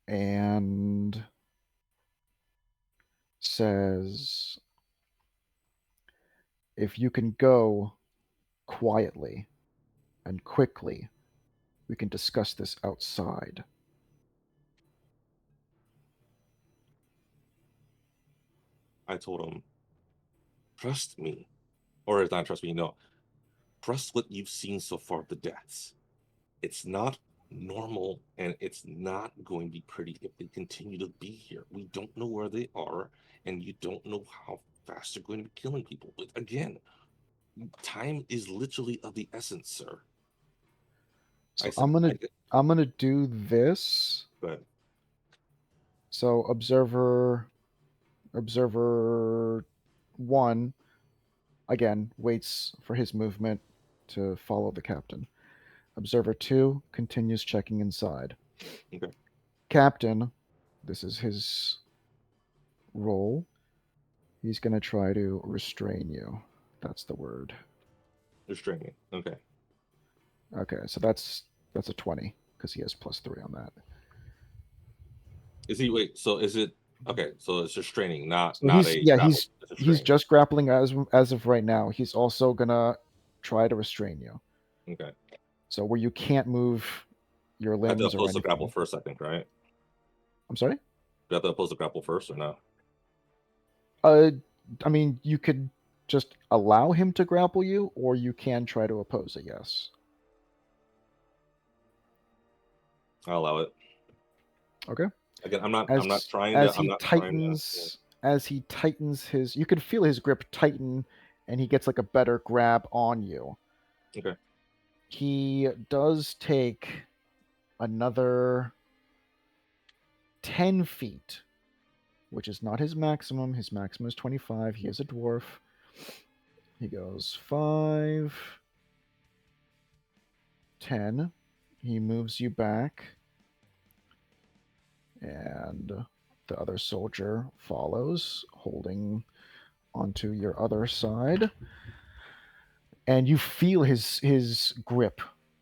and says, "If you can go quietly and quickly, we can discuss this outside." I told him, trust me. Or not trust me, no. Trust what you've seen so far of the deaths. It's not normal and it's not going to be pretty if they continue to be here. We don't know where they are, and you don't know how fast they're going to be killing people. But again, time is literally of the essence, sir. So I'm gonna do this. But So observer 1 again waits for his movement to follow the captain. Observer 2 continues checking inside. okay. Captain, this is his role. He's going to try to restrain you. That's the word. Restraining. Okay. Okay, so that's a 20 because he has +3 on that. Is he wait, so is it okay, so it's restraining, not So he's a yeah, grapple, it's he's restraining. just grappling as of right now. He's also going to try to restrain you. Okay. So where you can't move your I have to limbs or oppose the anything. grapple first, I think, right? I'm sorry? Do I have to oppose the grapple first or no? I mean, you could just allow him to grapple you, or you can try to oppose it. Yes. I'll allow it. Okay. Again, I'm not As trying to. as I'm he not trying to. Yeah. tightens his, you can feel his grip tighten, and he gets like a better grab on you. Okay. He does take another 10 feet, which is not his maximum. His maximum is 25. He is a dwarf. He goes 5, 10. He moves you back, and the other soldier follows, holding onto your other side. And you feel his grip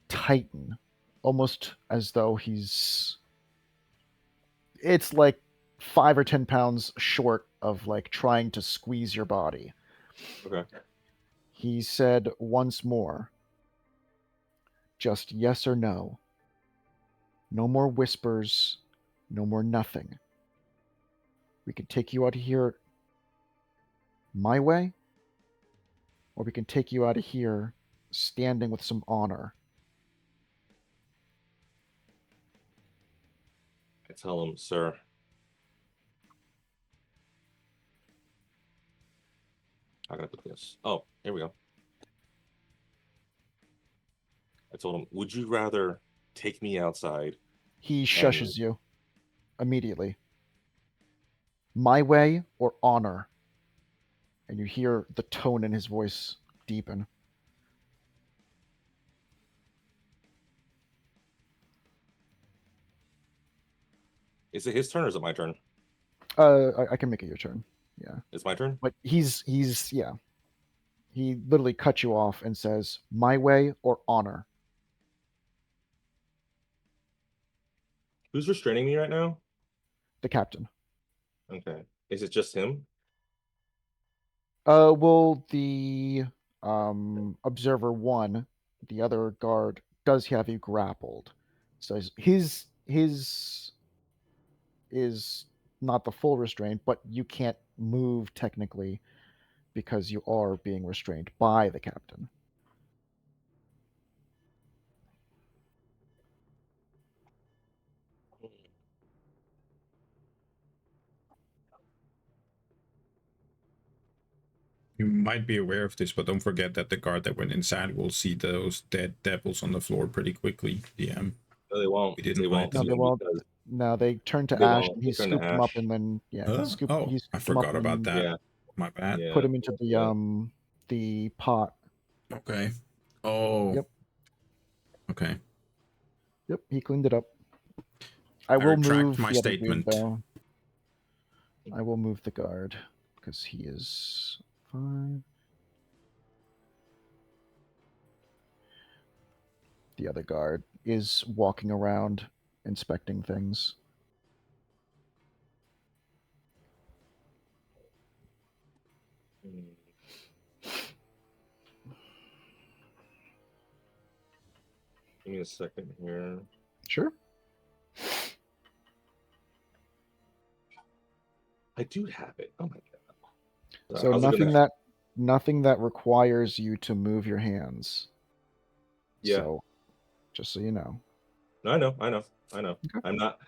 tighten, almost as though it's like 5 or 10 pounds short of like trying to squeeze your body. Okay. He said once more, just yes or no. No more whispers, no more nothing. We can take you out of here my way, or we can take you out of here standing with some honor. I tell him, sir. How can I put this? Oh, here we go. I told him, would you rather take me outside He and shushes you immediately. My way or honor? And you hear the tone in his voice deepen. is it his turn or is it my turn? I can make it your turn. Yeah. It's my turn? But yeah. He literally cuts you off and says, my way or honor? Who's restraining me right now? The captain. Okay. Is it just him? Well, the observer one, the other guard, does have you grappled. So his is not the full restraint, but you can't move technically because you are being restrained by the captain. You might be aware of this, but don't forget that the guard that went inside will see those dead devils on the floor pretty quickly. DM. No, they won't. We didn't They hide won't No, see them. they him won't. because No, they turned to they ash, won't. and They he turn to scooped him up, ash. and then Huh? Oh, he I scooped him up forgot about and that. Yeah. My bad. Yeah. put him into Yeah. the pot. Okay. Oh. Yep. Okay. Yep, he cleaned it up. I I will retract move my the other dude statement. though. I will move the guard because he is 5. The other guard is walking around inspecting things. Mm. Give me a second here. Sure. I do have it. Oh my god. So How's it gonna? nothing that requires you to move your hands. Yeah. So just so you know. No, I know. I know. I know. Okay. I'm not.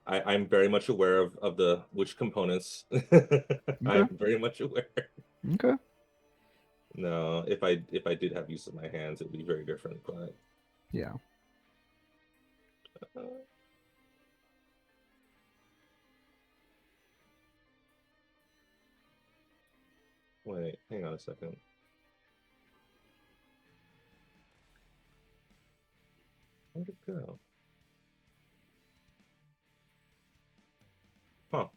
I'm very much aware of the which components. Okay. I'm very much aware. Okay. No, if I did have use of my hands, it would be very different. But Yeah. wait, hang on a second. Where'd it go? Huh.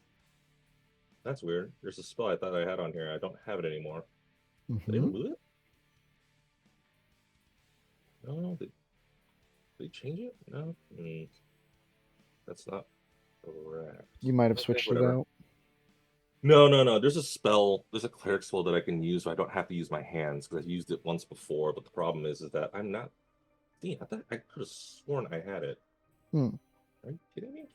That's weird. There's a spell I thought I had on here. I don't have it anymore. Did they Mm-hmm. remove it? No, did they change it? No. That's not correct. You might have Okay, switched it whatever. out. No. There's a spell. There's a cleric spell that I can use, so I don't have to use my hands because I've used it once before. But the problem is that I'm not. Damn, I thought I could have sworn I had it. Hmm. Are you kidding me?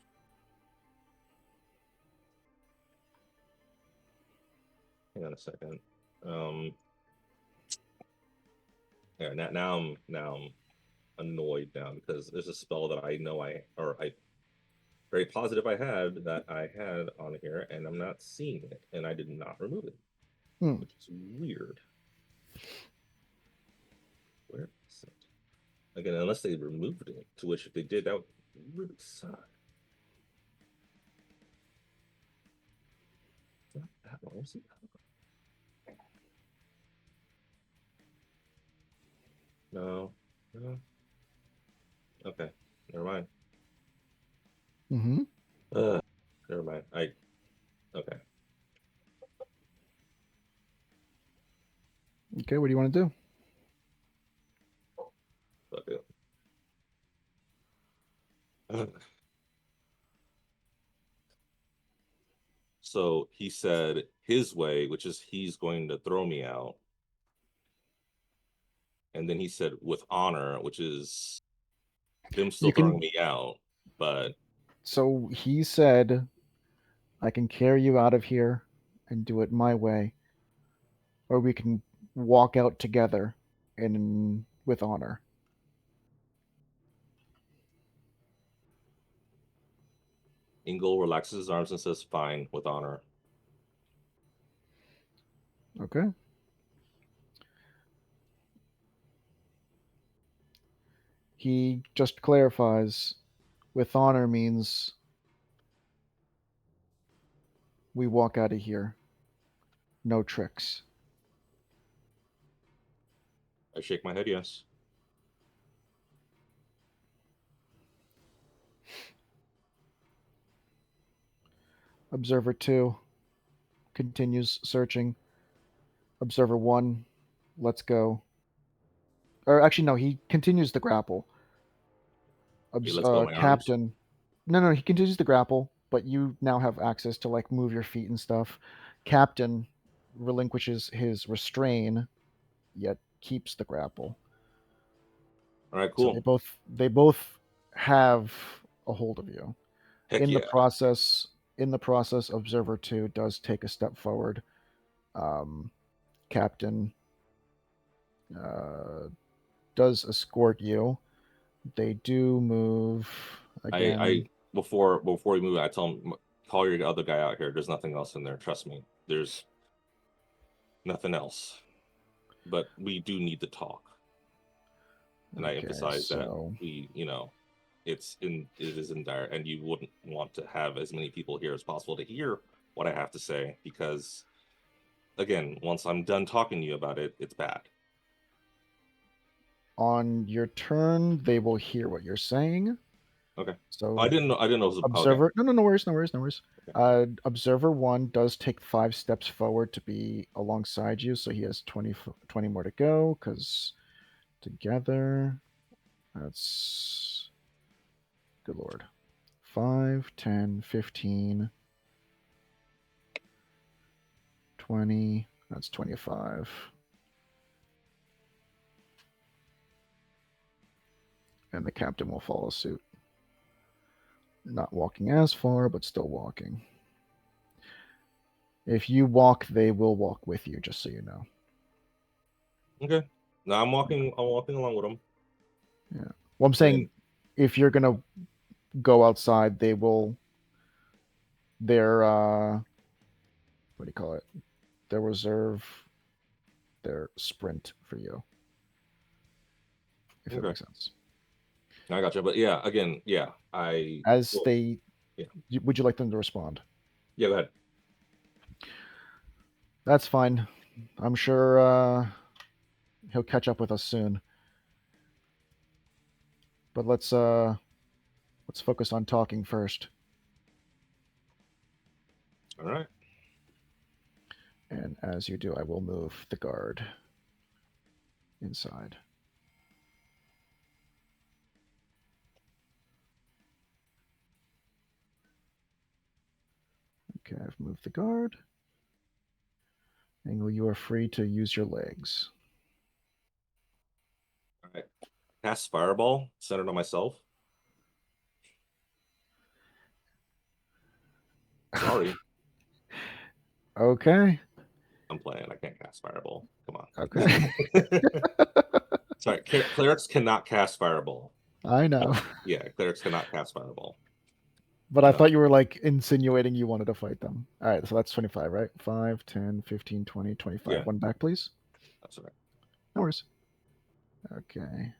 Hang on a second. Yeah. Now I'm annoyed now because there's a spell that I know I very positive I had on here, and I'm not seeing it, and I did not remove it, Hmm. which is weird. Where is it? Again, unless they removed it, to which if they did, that would really suck. Not that one. What's it? No, no. Okay, never mind. Mm-hmm. Never mind. Okay. Okay, what do you want to do? Fuck it. So he said his way, which is he's going to throw me out. And then he said with honor, which is them still You throwing can. me out. But So he said, I can carry you out of here and do it my way, or we can walk out together and with honor. Engel relaxes his arms and says, fine, with honor. Okay. He just clarifies with honor means we walk out of here. No tricks. I shake my head, yes. Observer 2 continues searching. Observer 1, let's go. Or actually, no, he continues the grapple. Okay, let's go, my arms. Captain. No, he continues the grapple, but you now have access to like move your feet and stuff. Captain relinquishes his restrain, yet keeps the grapple. All right, So cool. they both have a hold of you. Heck In yeah. the process, Observer 2 does take a step forward. Captain uh, does escort you. They do move I again. before we move, I tell him, call your other guy out here. There's nothing else in there. Trust me. There's nothing else. But we do need to talk. And I Okay, emphasize that so we, it is in dire, and you wouldn't want to have as many people here as possible to hear what I have to say, because again, once I'm done talking to you about it, it's bad. on your turn, they will hear what you're saying. Okay. So I didn't know it was okay. Observer, no worries, no worries, no worries. Observer 1 does take 5 steps forward to be alongside you, so he has 20 more to go, because together, that's, good lord, 5, 10, 15, 20, that's 25. And the captain will follow suit. Not walking as far, but still walking. If you walk, they will walk with you, just so you know. Okay. Now I'm walking along with them. Yeah. Well, I'm saying And if you're gonna go outside, they will. Their what do you call it? Their reserve, their sprint for you. If that okay. makes sense. I got you. But yeah, again, yeah. I As well, they, yeah. would you like them to respond? Yeah, go ahead. That's fine. I'm sure he'll catch up with us soon. But let's focus on talking first. All right. And as you do, I will move the guard inside. Okay, I've moved the guard. Engel, you are free to use your legs. All right. Cast fireball centered on myself. Sorry. Okay. I'm playing. I can't cast Fireball. Come on. Okay. Sorry, clerics cannot cast Fireball. I know. Yeah, clerics cannot cast Fireball. But I No, thought you were like insinuating you wanted to fight them. All right, so that's 25, right? 5, 10, 15, 20, 25. Yeah. One back, please. that's all right. No worries. Okay.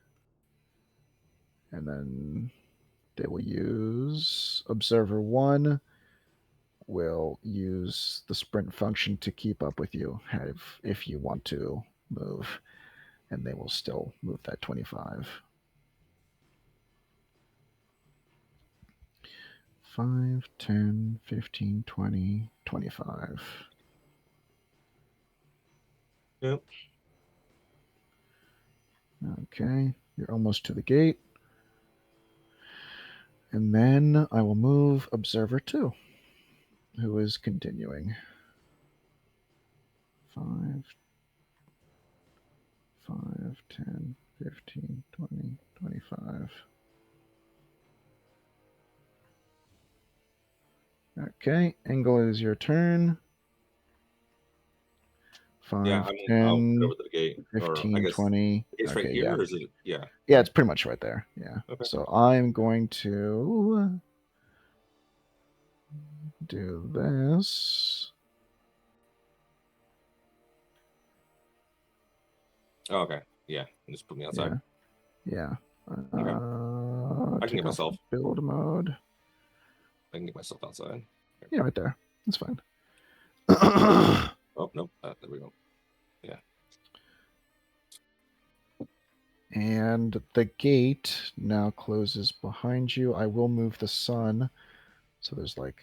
And then they will use Observer 1 will use the sprint function to keep up with you if you want to move. And they will still move that 25. 5, 10, 15, 20, 25. Yep. Okay, you're almost to the gate. And then I will move Observer 2, who is continuing. 5, 5, 10, 15, 20, 25. Okay, Engel, it is your turn. 5, Yeah, I'll head 10, over to the gate. Or I 15, guess 20. it's right Okay, here, yeah. or is it? Yeah. Yeah, it's pretty much right there. Yeah. Okay. So I'm going to do this. Oh, okay. Yeah. Just put me outside. Yeah. Okay. I can Take get off myself. build mode. I can get myself outside. Yeah, right there. That's fine. Oh no. There we go. Yeah. And the gate now closes behind you. I will move the sun. So there's like.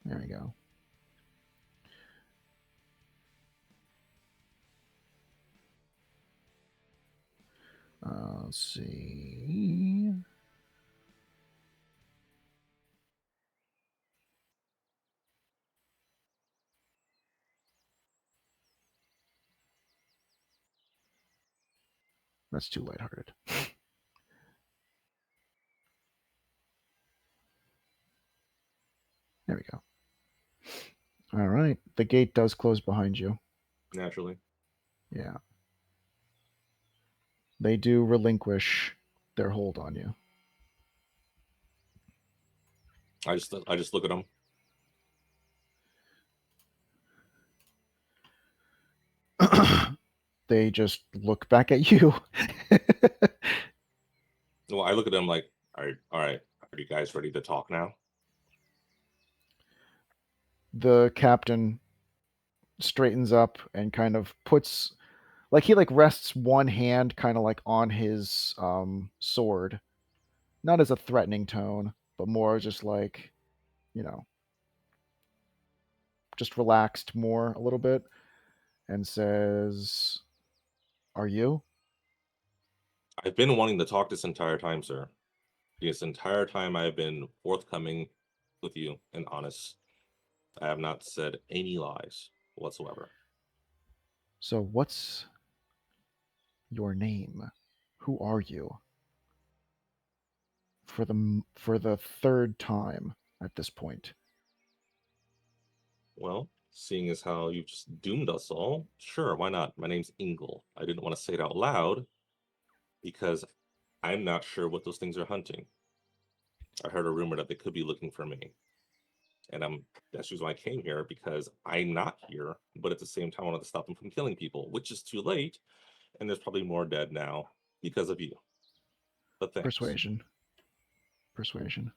There we go. Let's see. That's too lighthearted. There we go. All right. The gate does close behind you. Naturally. Yeah. They do relinquish their hold on you. I just look at them. They just look back at you. Well, I look at them like, all right. Are you guys ready to talk now? The captain straightens up and kind of puts like he like rests one hand kind of like on his sword, not as a threatening tone, but more just like, you know, just relaxed more a little bit, and says, "Are you?" I've been wanting to talk this entire time, sir. This entire time I've been forthcoming with you and honest. I have not said any lies whatsoever. So what's your name? Who are you? For the third time at this point. Well, seeing as how you've just doomed us all, sure, why not? My name's Engel. I didn't want to say it out loud because I'm not sure what those things are hunting. I heard a rumor that they could be looking for me. And that's the reason why I came here, because I'm not here, but at the same time I wanted to stop them from killing people, which is too late, and there's probably more dead now because of you. But thanks. Persuasion.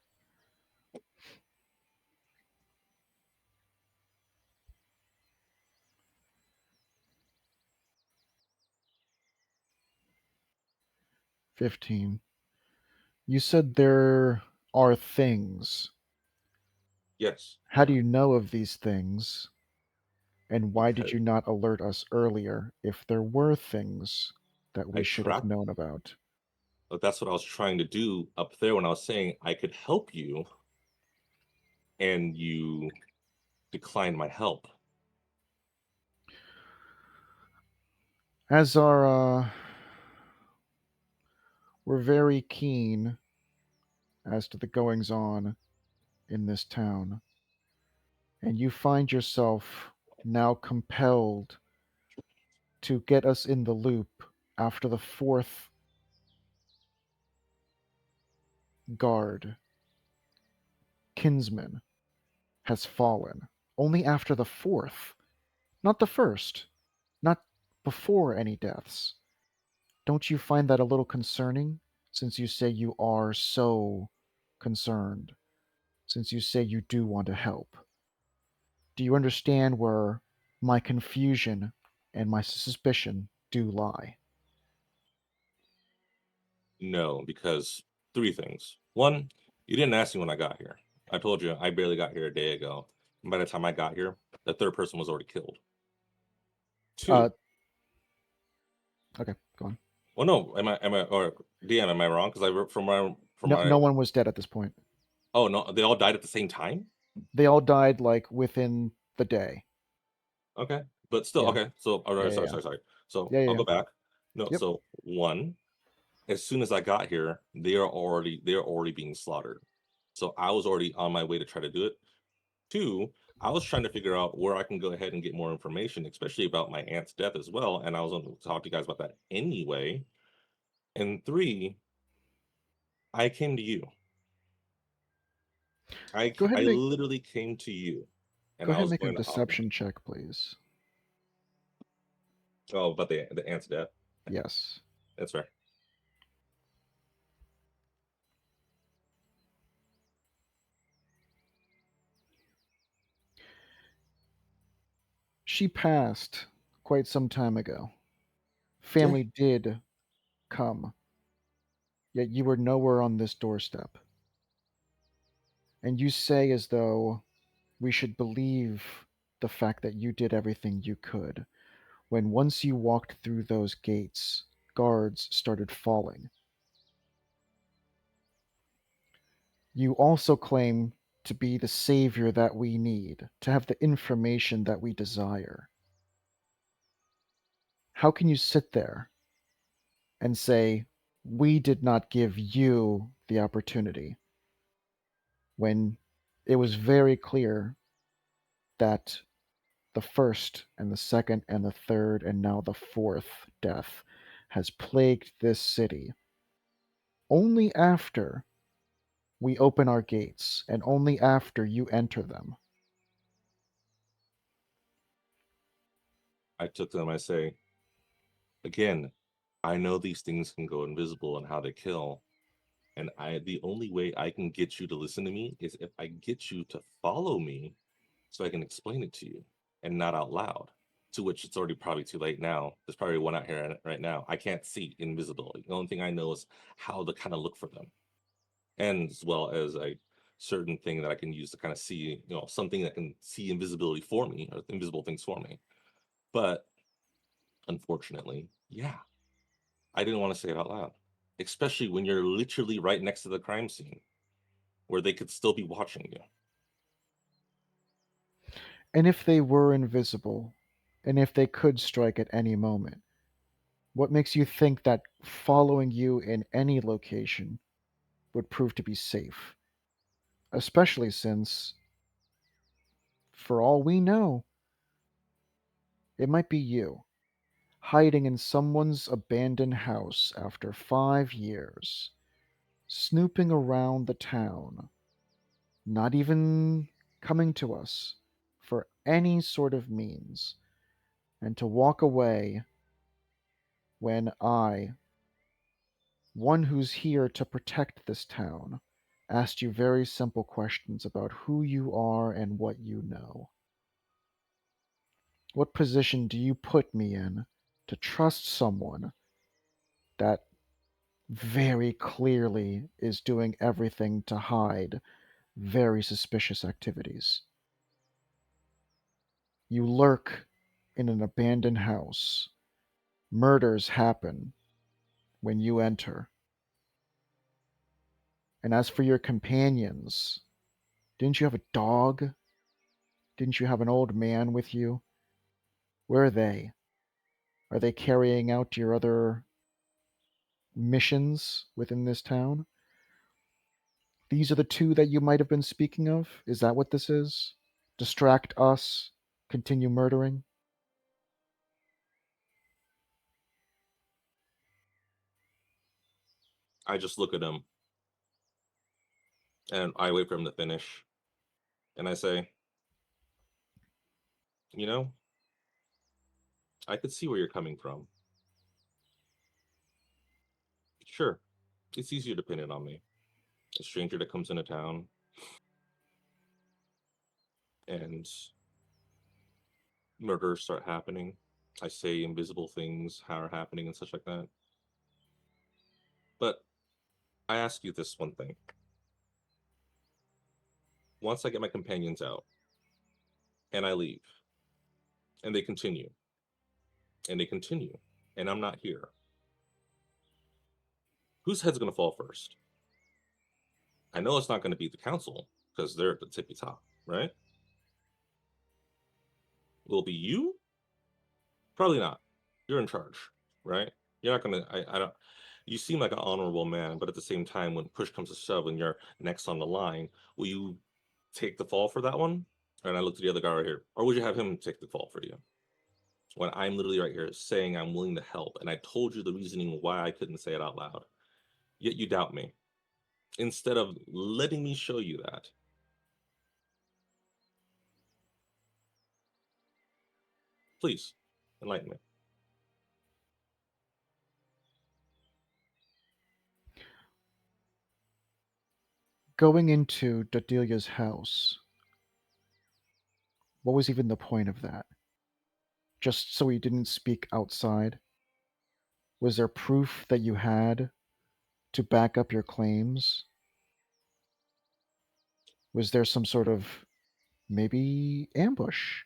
15. You said there are things. Yes. How do you know of these things? And why did Because you not alert us earlier if there were things that I we should have trapped. known about? But that's what I was trying to do up there when I was saying I could help you, and you declined my help. As our we're very keen as to the goings on in this town, and you find yourself now compelled to get us in the loop after the fourth guard, kinsman, has fallen. Only after the fourth, not the first, not before any deaths. Don't you find that a little concerning, since you say you are so concerned, since you say you do want to help? Do you understand where my confusion and my suspicion do lie? No, because three things. One, you didn't ask me when I got here. I told you I barely got here a day ago. And by the time I got here, the third person was already killed. Uh, Two, okay, go on. well, no, or DM, am I wrong? Because from No, my, no one was dead at this point. oh no, they all died at the same time. They all died like within the day. Okay, but still, Yeah, okay. So, all yeah, right, yeah, sorry, yeah, sorry, sorry. So yeah, I'll yeah. go back. No, Yep. so one, as soon as I got here, they are already being slaughtered. So I was already on my way to try to do it. Two, I was trying to figure out where I can go ahead and get more information, especially about my aunt's death as well. And I was going to talk to you guys about that anyway. And three, I came to you. Go ahead I and make literally came to you, and go I ahead and was make a going to offer. deception check, please. Oh, about the aunt's death. Yes. That's right. She passed quite some time ago. Yeah. Family did come, yet you were nowhere on this doorstep. And you say as though we should believe the fact that you did everything you could, when once you walked through those gates, guards started falling. You also claim to be the savior that we need, to have the information that we desire. How can you sit there and say, we did not give you the opportunity, when it was very clear that the first and the second and the third and now the fourth death has plagued this city only after we open our gates and only after you enter them? I took them. I say again, I know these things can go invisible and how they kill. And the only way I can get you to listen to me is if I get you to follow me so I can explain it to you and not out loud. To which it's already probably too late now. There's probably one out here right now. I can't see invisibility. The only thing I know is how to kind of look for them, and as well as a certain thing that I can use to kind of see, something that can see invisibility for me or invisible things for me. But unfortunately, yeah, I didn't want to say it out loud, especially when you're literally right next to the crime scene where they could still be watching you. And if they were invisible, and if they could strike at any moment, what makes you think that following you in any location would prove to be safe? Especially since, for all we know, it might be you, hiding in someone's abandoned house after 5 years, snooping around the town, not even coming to us for any sort of means, and to walk away when I, one who's here to protect this town, asked you very simple questions about who you are and what you know. What position do you put me in to trust someone that very clearly is doing everything to hide very suspicious activities? You lurk in an abandoned house. Murders happen when you enter. And as for your companions, didn't you have a dog? Didn't you have an old man with you? Where are they? Are they carrying out your other missions within this town? These are the two that you might have been speaking of? Is that what this is? Distract us, continue murdering? I just look at him and I wait for him to finish. And I say, you know, I could see where you're coming from. Sure, it's easier to pin it on me. A stranger that comes into town and murders start happening. I say invisible things are happening and such like that. But I ask you this one thing. Once I get my companions out and I leave, and they continue, and they continue, and I'm not here, whose head's going to fall first? I know it's not going to be the council because they're at the tippy top, right? Will it be you? Probably not. You're in charge, right? You're not going to, I don't, you seem like an honorable man, but at the same time, when push comes to shove and you're next on the line, will you take the fall for that one? And I look to the other guy right here. Or would you have him take the fall for you? When I'm literally right here saying I'm willing to help, and I told you the reasoning why I couldn't say it out loud, yet you doubt me. Instead of letting me show you that, please enlighten me. Going into Dodelia's house, what was even the point of that? Just so he didn't speak outside? Was there proof that you had to back up your claims? Was there some sort of maybe ambush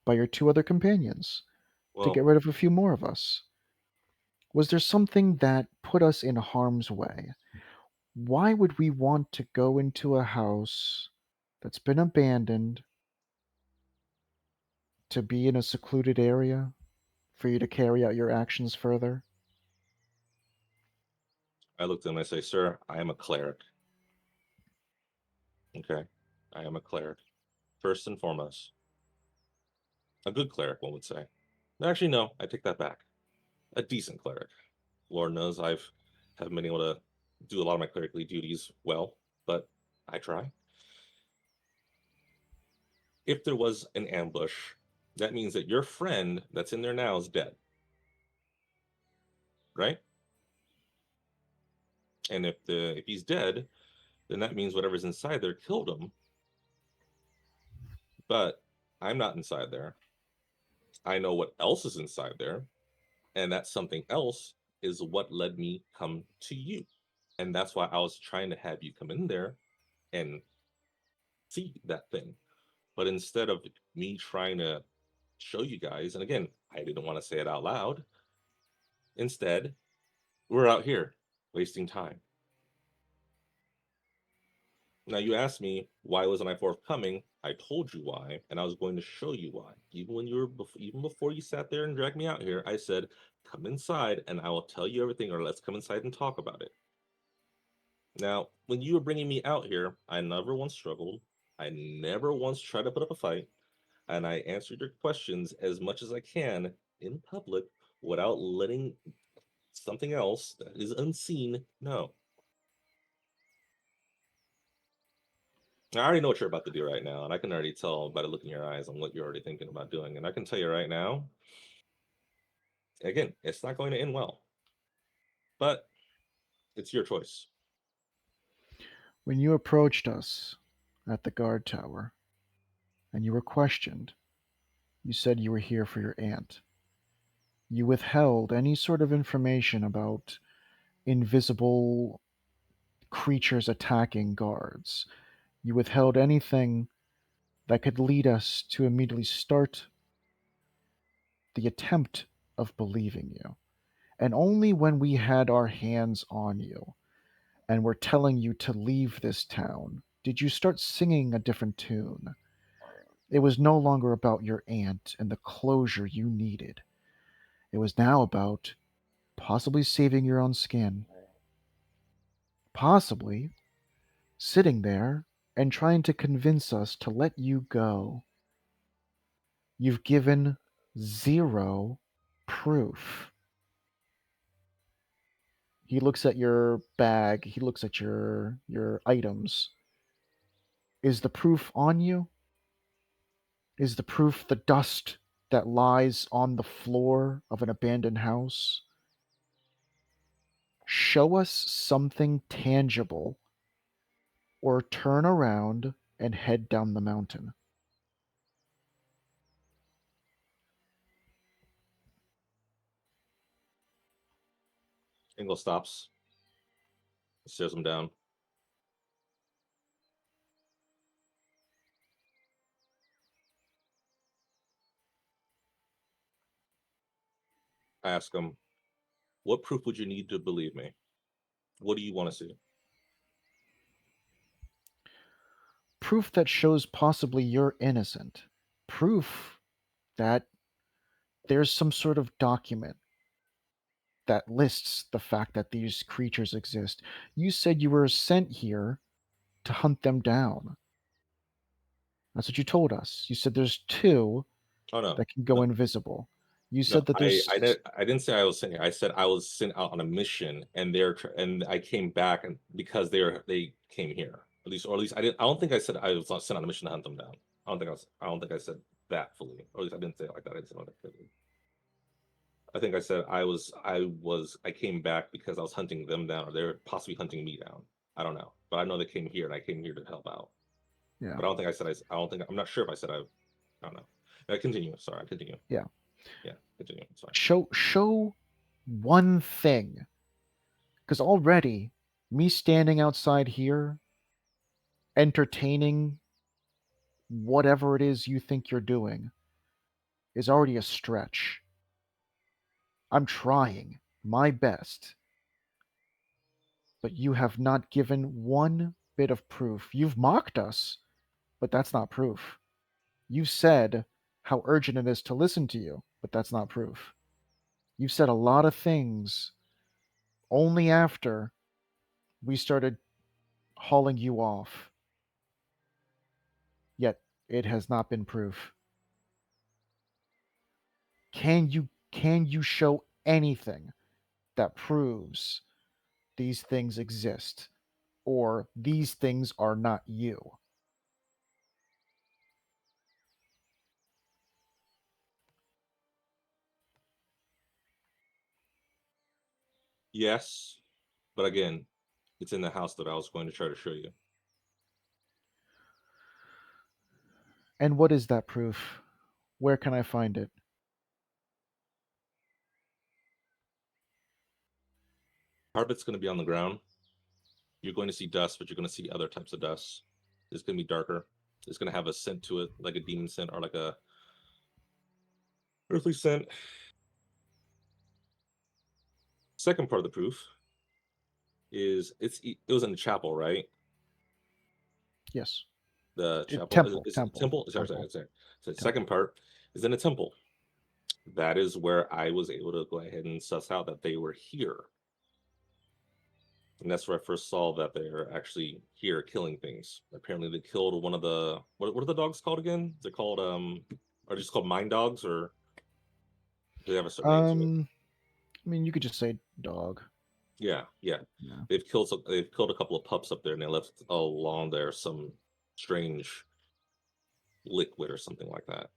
by your two other companions to get Well, rid of a few more of us? Was there something that put us in harm's way? Why would we want to go into a house that's been abandoned to be in a secluded area for you to carry out your actions further? I looked at him and I say, sir, I am a cleric. Okay. I am a cleric. First and foremost. A good cleric, one would say. Actually, no, I take that back. A decent cleric. Lord knows haven't been able to do a lot of my clerically duties well, but I try. If there was an ambush, that means that your friend that's in there now is dead, right? And if he's dead, then that means whatever's inside there killed him. But I'm not inside there. I know what else is inside there, and that something else is what led me come to you. And that's why I was trying to have you come in there and see that thing. But instead of me trying to show you guys, and again, I didn't want to say it out loud, instead, we're out here wasting time. Now you asked me why wasn't I forthcoming? I told you why, and I was going to show you why. Even when you were, even before you sat there and dragged me out here, I said, "Come inside, and I will tell you everything, or let's come inside and talk about it." Now, when you were bringing me out here, I never once struggled. I never once tried to put up a fight, and I answered your questions as much as I can in public without letting something else that is unseen know. I already know what you're about to do right now, and I can already tell by the look in your eyes on what you're already thinking about doing. And I can tell you right now, again, it's not going to end well, but it's your choice. When you approached us at the guard tower and you were questioned, you said you were here for your aunt. You withheld any sort of information about invisible creatures attacking guards. You withheld anything that could lead us to immediately start the attempt of believing you. And only when we had our hands on you and were telling you to leave this town did you start singing a different tune. It was no longer about your aunt and the closure you needed. It was now about possibly saving your own skin, possibly sitting there and trying to convince us to let you go. You've given zero proof. He looks at your bag, he looks at your items. Is the proof on you? Is the proof the dust that lies on the floor of an abandoned house? Show us something tangible or turn around and head down the mountain. Engel stops, stares him down. I ask him, what proof would you need to believe me? What do you want to see? Proof that shows possibly you're innocent. Proof that there's some sort of document that lists the fact that these creatures exist. You said you were sent here to hunt them down. That's what you told us. You said there's two Oh no, that can go no, invisible. You no. said that I there's didn't say I was sent here. I said I was sent out on a mission, and and I came back, and because they came here. Or at least I didn't. I don't think I said I was sent on a mission to hunt them down. I don't think I said that fully. Or at least I didn't say it like that. I didn't say it like that. I think I said I came back because I was hunting them down, or they're possibly hunting me down. I don't know, but I know they came here, and I came here to help out. yeah, But I don't think I said I don't think I'm not sure if I said I don't know. Continue. Sorry, I continue. yeah. Yeah, continue. It's fine. Show one thing. Because already, me standing outside here, entertaining whatever it is you think you're doing, is already a stretch. I'm trying my best, but you have not given one bit of proof. You've mocked us, but that's not proof. You've said how urgent it is to listen to you, but that's not proof. You've said a lot of things only after we started hauling you off, yet it has not been proof. Can you show anything that proves these things exist or these things are not you? Yes, but again, it's in the house that I was going to try to show you. And what is that proof? Where can I find it? Part of it's going to be on the ground. You're going to see dust, but you're going to see other types of dust. It's going to be darker. It's going to have a scent to it, like a demon scent or like a earthly scent. Second part of the proof is it was in the chapel, right? Yes. The chapel Temple, is temple, temple. Sorry, temple, sorry. So the second temple. part is in a temple. That is where I was able to go ahead and suss out that they were here. And that's where I first saw that they're actually here killing things. Apparently, they killed one of the what are the dogs called again? They're called are they just called mine dogs, or do they have a certain name to it? I mean, you could just say dog. Yeah, yeah. Yeah. They've killed a couple of pups up there, and they left along there some strange liquid or something like that.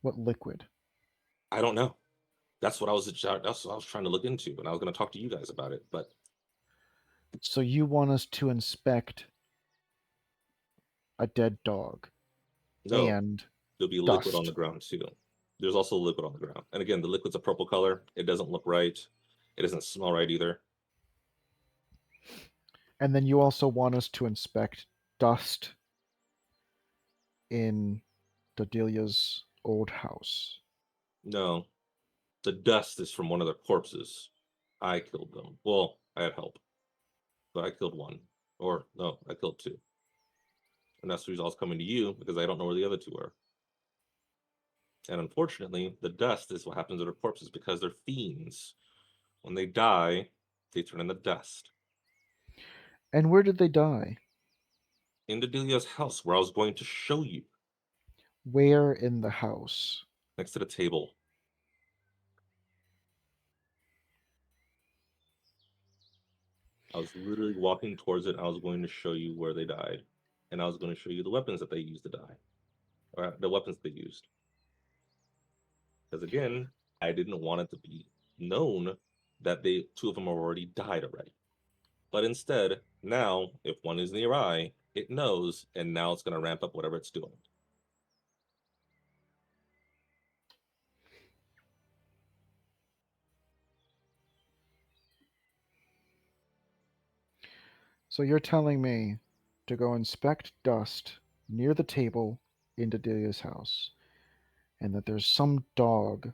What liquid? I don't know. That's what I was trying to look into, and I was going to talk to you guys about it. But So you want us to inspect a dead dog no, and there'll be liquid on the dust. ground too. There's also liquid on the ground, and again, the liquid's a purple color. It doesn't look right. It doesn't smell right either. And then you also want us to inspect dust in Delia's old house. No, the dust is from one of the corpses. I killed them. Well, I had help, but I killed one. Or no, I killed two. And that's the reason I was coming to you, because I don't know where the other two are. And unfortunately, the dust is what happens to their corpses because they're fiends. When they die, they turn into dust. And where did they die? In Delia's house, where I was going to show you, Where in the house? next to the table. I was literally walking towards it. I was going to show you where they died, and I was going to show you the weapons that they used to die, or the weapons they used. Because again, I didn't want it to be known that two of them already died already. But instead, now if one is nearby, it knows, and now it's going to ramp up whatever it's doing. So you're telling me to go inspect dust near the table in Delia's house, and that there's some dog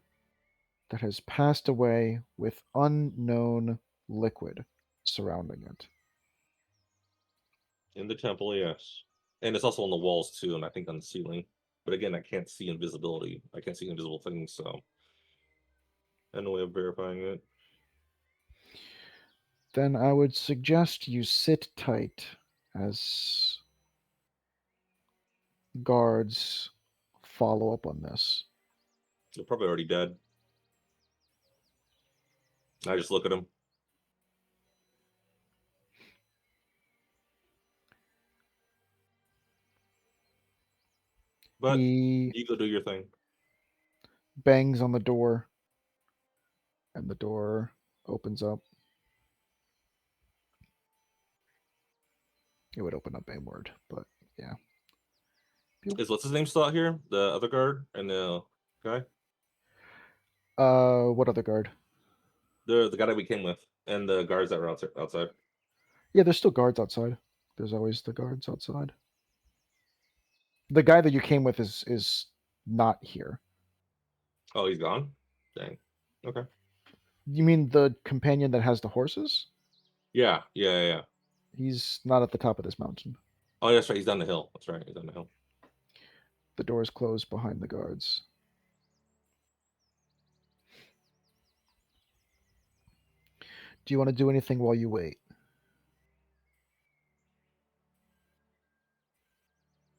that has passed away with unknown liquid surrounding it. In the temple, yes. And it's also on the walls too, and I think on the ceiling. But again, I can't see invisibility. I can't see invisible things, so I have no way of verifying it. Then I would suggest you sit tight as guards follow up on this. They're probably already dead. I just look at them. But He you go do your thing. bangs on the door, and the door opens up. It would open up inward, but yeah. Is what's his name still out here? The other guard and the guy? What other guard? The guy that we came with, and the guards that were outside. Yeah, there's still guards outside. There's always the guards outside. The guy that you came with is not here. Oh, he's gone? Dang. Okay. You mean the companion that has the horses? Yeah. He's not at the top of this mountain. Oh, that's right. He's down the hill. That's right. He's down the hill. The door's closed behind the guards. Do you want to do anything while you wait?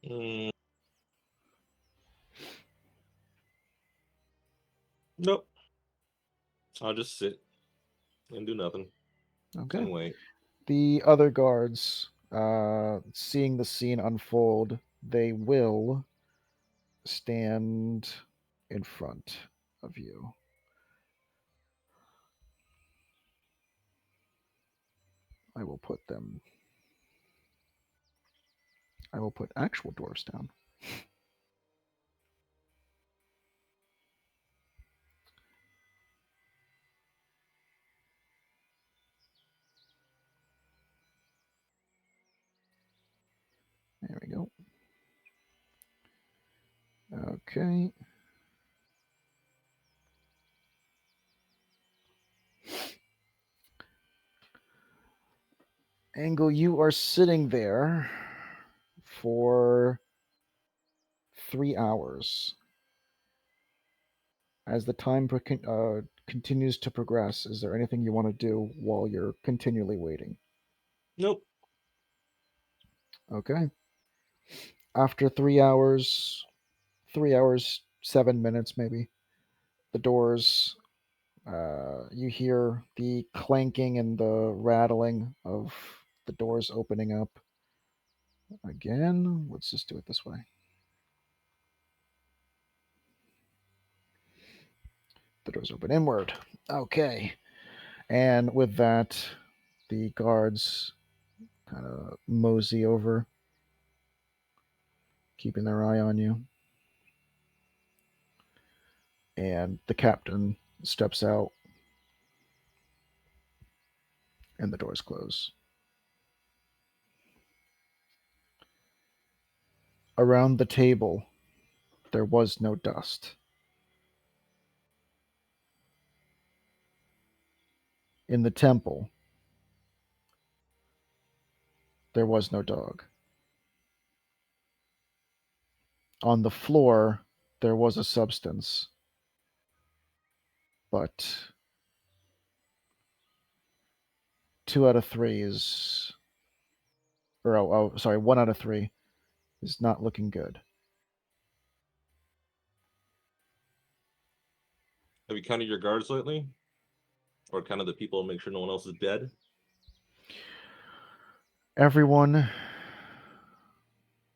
Mm, nope. I'll just sit and do nothing Okay. and wait. The other guards, seeing the scene unfold, they will stand in front of you. I will put them. I will put actual dwarfs down. There we go. Okay. Engel, you are sitting there for 3 hours. As the time continues to progress, is there anything you want to do while you're continually waiting? Nope. Okay. After 3 hours, 3 hours, 7 minutes maybe, the doors, you hear the clanking and the rattling of the doors opening up. Again, let's just do it this way. The doors open inward. Okay. And with that, the guards kind of mosey over, keeping their eye on you. And the captain steps out, and the doors close. Around the table, there was no dust. In the temple, there was no dog. On the floor, there was a substance, but 2 out of 3 is Or, oh, sorry, 1 out of 3 is not looking good. Have you counted your guards lately? Or counted the people and make sure no one else is dead? Everyone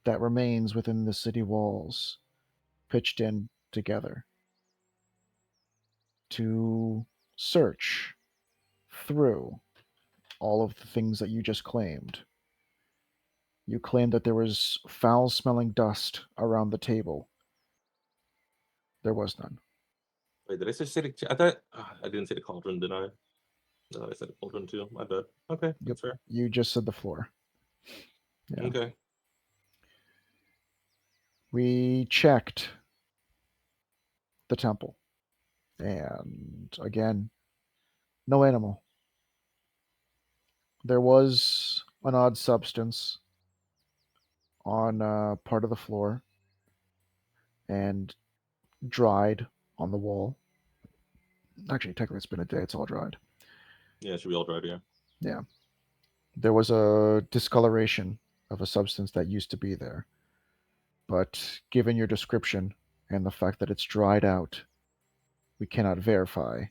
that remains within the city walls pitched in together to search through all of the things that you just claimed. You claimed that there was foul smelling dust around the table. There was none. Wait, did I say city? I thought I didn't say the cauldron, did I? No, I said the cauldron too. My bad. Okay, Yep. that's fair. You just said the floor. Yeah. Okay. We checked the temple. And again, no animal. There was an odd substance on part of the floor and dried on the wall. Actually, technically, it's been a day. It's all dried. Yeah, should we all drive here? Yeah. There was a discoloration of a substance that used to be there. But given your description and the fact that it's dried out, we cannot verify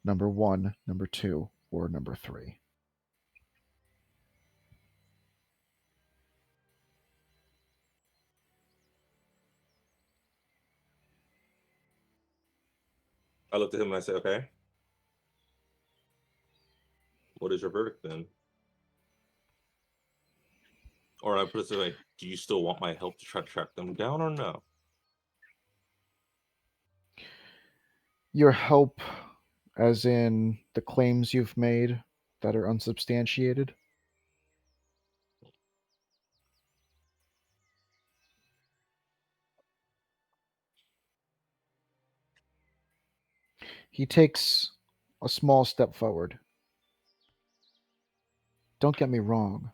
number 1, number 2, or number 3. I looked at him and I said, okay, what is your verdict then? Or I put it this way, do you still want my help to try to track them down or no? Your help, as in the claims you've made that are unsubstantiated? He takes a small step forward. Don't get me wrong.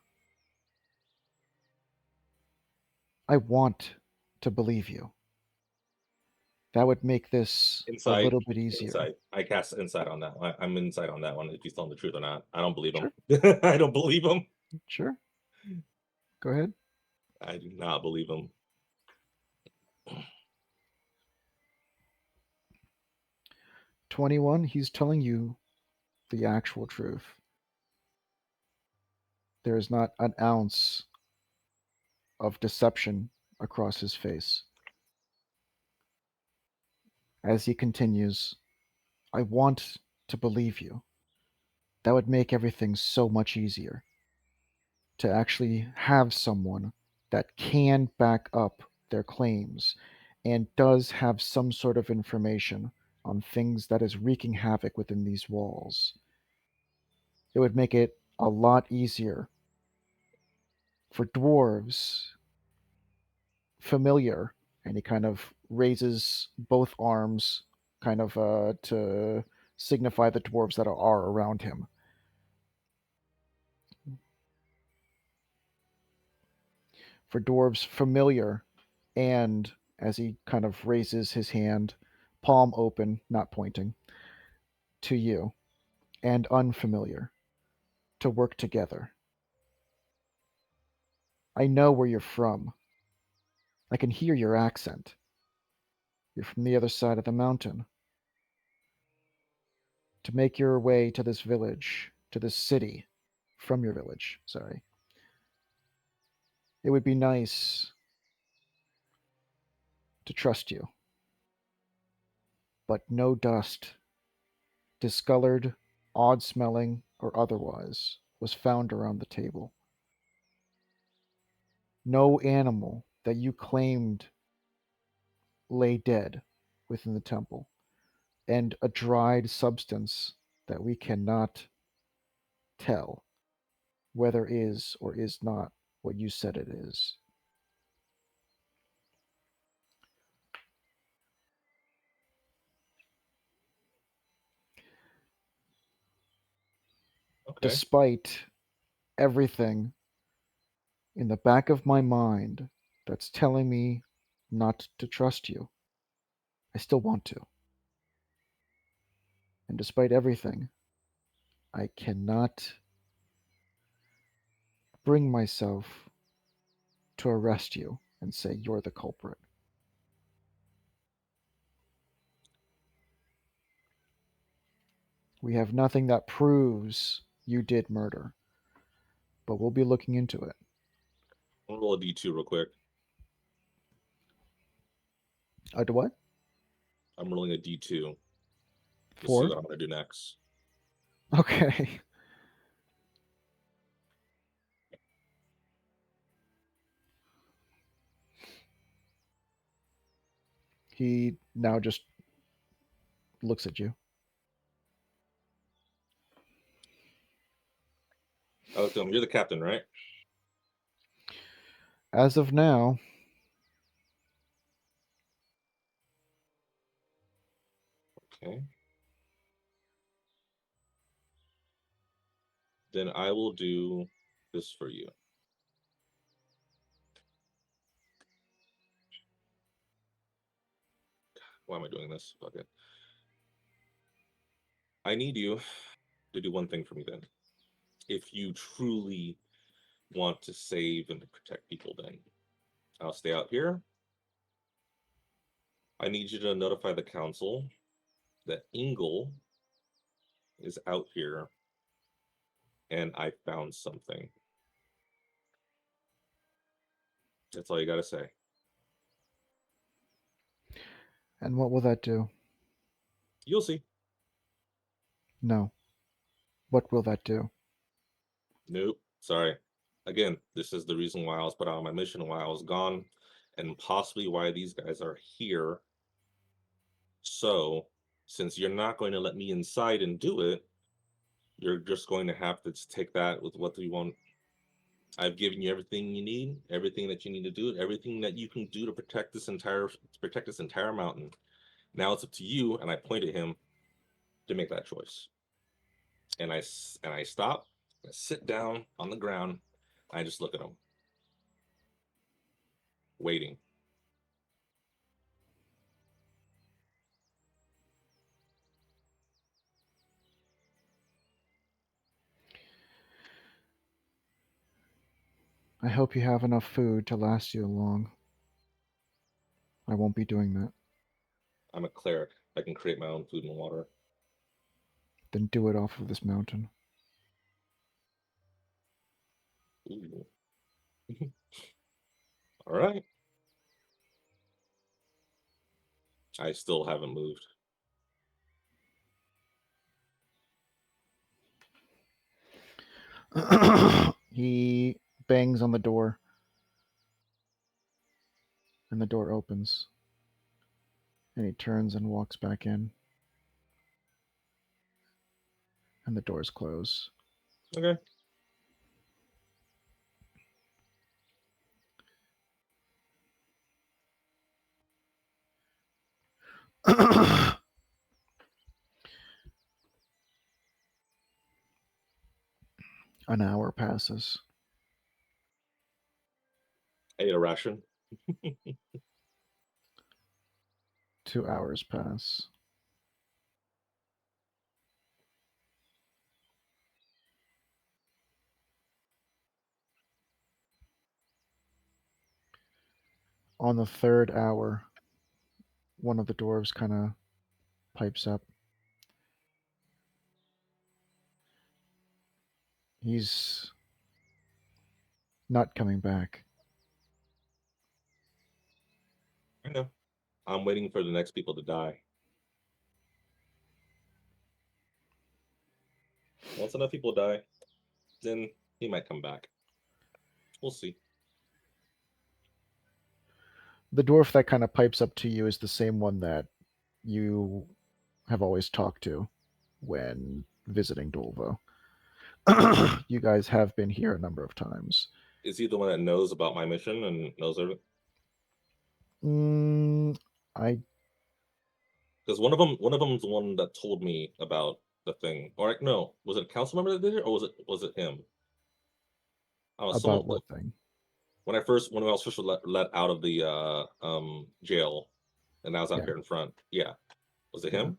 I want to believe you. That would make this a Insight, little bit easier. insight. I cast insight on that one. I'm insight on that one. If he's telling the truth or not, I don't believe him. Sure, I don't believe him. sure. Go ahead. I do not believe him. 21, he's telling you the actual truth. There is not an ounce of deception across his face. As he continues, I want to believe you. That would make everything so much easier to actually have someone that can back up their claims and does have some sort of information on things that is wreaking havoc within these walls. It would make it a lot easier for dwarves familiar, and he kind of raises both arms kind of to signify the dwarves that are around him. For dwarves familiar, and as he kind of raises his hand, palm open, not pointing, to you, and unfamiliar, to work together. I know where you're from. I can hear your accent. You're from the other side of the mountain. To make your way to this village, to this city, from your village, sorry. It would be nice to trust you, but no dust, discolored, odd smelling, or otherwise, was found around the table. No animal that you claimed lay dead within the temple, and a dried substance that we cannot tell whether is or is not what you said it is. Okay. Despite everything in the back of my mind that's telling me not to trust you, I still want to. And despite everything, I cannot bring myself to arrest you and say you're the culprit. We have nothing that proves you did murder, but we'll be looking into it. I'll roll a d2 real quick. Do what? I'm rolling a d2 to see 4? what I'm going to do next. Okay. He now just looks at you. I looked at him. You're the captain, right? As of now, Okay. Then I will do this for you. Why am I doing this? Fuck it. I need you to do one thing for me then. If you truly want to save and to protect people, then I'll stay out here. I need you to notify the council that Engel is out here and I found something. That's all you got to say. and what will that do? You'll see. No. What will that do? Nope. Sorry. Again, this is the reason why I was put out on my mission, why I was gone, and possibly why these guys are here. So, since you're not going to let me inside and do it, you're just going to have to take that with what you want. I've given you everything you need, everything that you need to do, everything that you can do to protect this entire mountain. Now it's up to you, and I point at him to make that choice. And I stop, I sit down on the ground, and I just look at him, waiting. I hope you have enough food to last you long. I won't be doing that. I'm a cleric. I can create my own food and water. Then do it off of this mountain. Ooh. All right. I still haven't moved. He bangs on the door, and the door opens. And he turns and walks back in, and the doors close. Okay. An hour passes. I ate a ration. 2 hours pass. On the 3rd hour, one of the dwarves kind of pipes up. He's not coming back. I know. I'm waiting for the next people to die. Once enough people die, then he might come back. We'll see. The dwarf that kind of pipes up to you is the same one that you have always talked to when visiting Dolvo. You guys have been here a number of times. Is he the one that knows about my mission and knows everything? I Because one of them's the one that told me about the thing. Or no, was it a council member that did it, or was it him? I don't know, someone about what thing? when I was first let out of the jail, and I was out Yeah. here in front. Yeah, was it Yeah. him?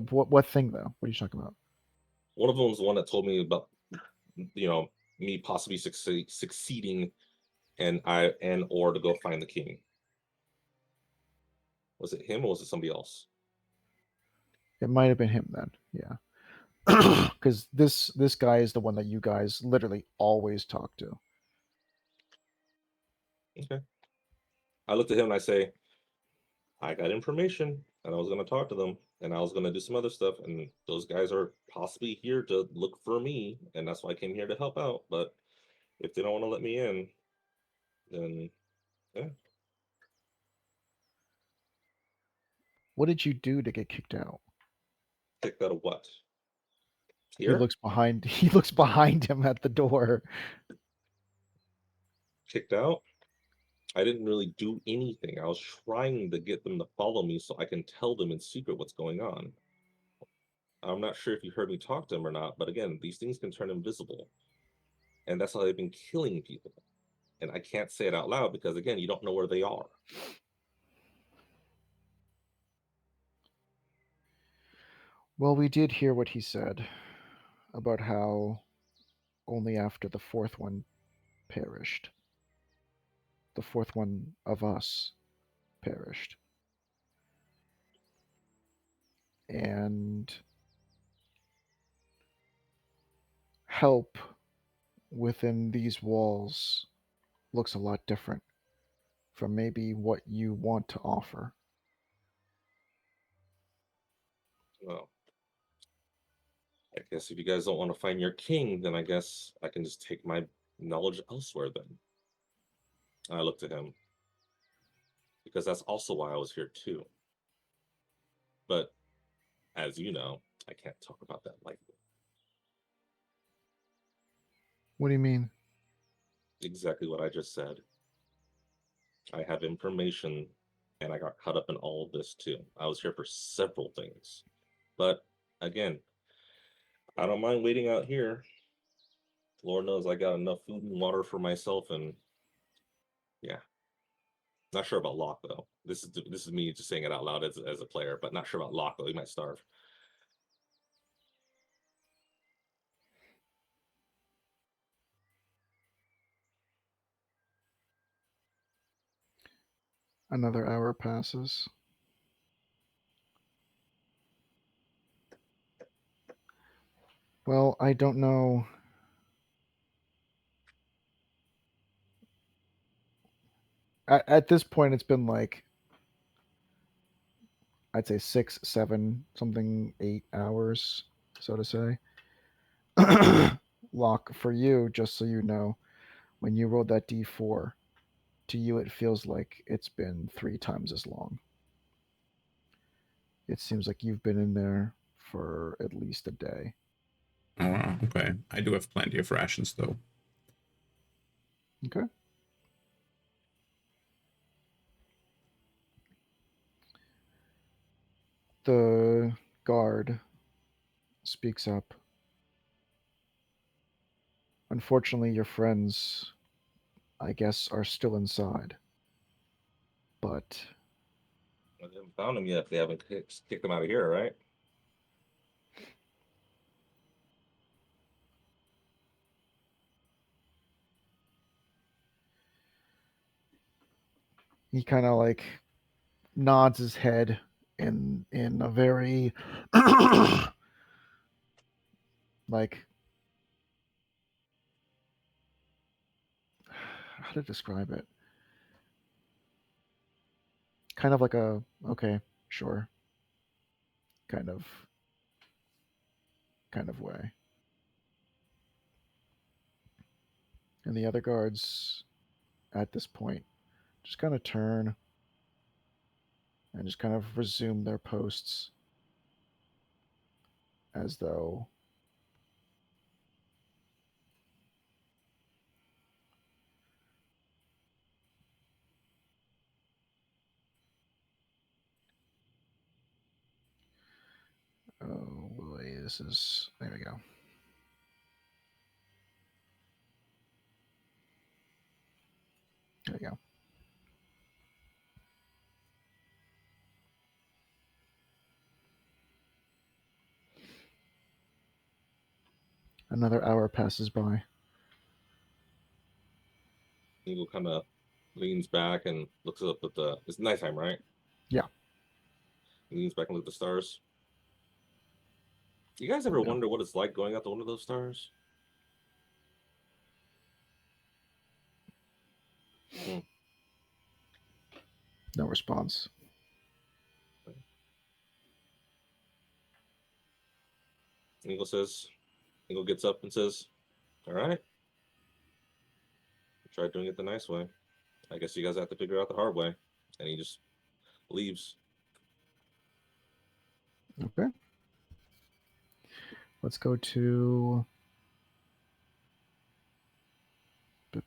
What thing though? What are you talking about? One of them was the one that told me about, me possibly succeeding and or to go find the king. Was it him or was it somebody else? It might have been him then. Yeah. Because this guy is the one that you guys literally always talk to. Okay. I looked at him and I say, I got information and I was going to talk to them and I was going to do some other stuff. And those guys are possibly here to look for me. And that's why I came here to help out. But if they don't want to let me in, then yeah, What did you do to get kicked out? kicked out of what? He Here? looks behind. He looks behind him at the door. Kicked out? I didn't really do anything. I was trying to get them to follow me so I can tell them in secret what's going on. I'm not sure if you heard me talk to them or not, but again, these things can turn invisible. And that's how they've been killing people. And I can't say it out loud because, again, you don't know where they are. Well, we did hear what he said about how only after the fourth one perished, the fourth one of us perished. And help within these walls looks a lot different from maybe what you want to offer. Well, I guess if you guys don't want to find your king, then I guess I can just take my knowledge elsewhere then. I looked at him because that's also why I was here too. But as you know, I can't talk about that lightly. What do you mean? Exactly what I just said. I have information and I got caught up in all of this too. I was here for several things. But again, I don't mind waiting out here. Lord knows I got enough food and water for myself, and yeah, not sure about Locke though. This is me just saying it out loud as a player, but not sure about Locke though. He might starve. Another hour passes. Well, I don't know. At this point, it's been like, I'd say 6, 7, something 8 hours, so to say. Lock, for you, just so you know, when you rolled that d4, to you it feels like it's been 3 times as long. It seems like you've been in there for at least a day. Oh, wow. Okay. I do have plenty of rations, though. Okay. The guard speaks up. Unfortunately, your friends, I guess, are still inside. But I haven't found him yet. They haven't kicked him out of here, right? he kind of like nods his head in a very like, how to describe it? Kind of like a okay, sure, kind of way. And the other guards at this point just kind of turn and just kind of resume their posts as though oh boy, this is there we go. There we go. Another hour passes by. Engel kind of leans back and looks up at the. It's nighttime, right? Yeah. He leans back and looks at the stars. You guys ever Yeah. wonder what it's like going out to one of those stars? No response. Engel gets up and says, "All right, try doing it the nice way. I guess you guys have to figure out the hard way." And he just leaves. Okay. Let's go to. I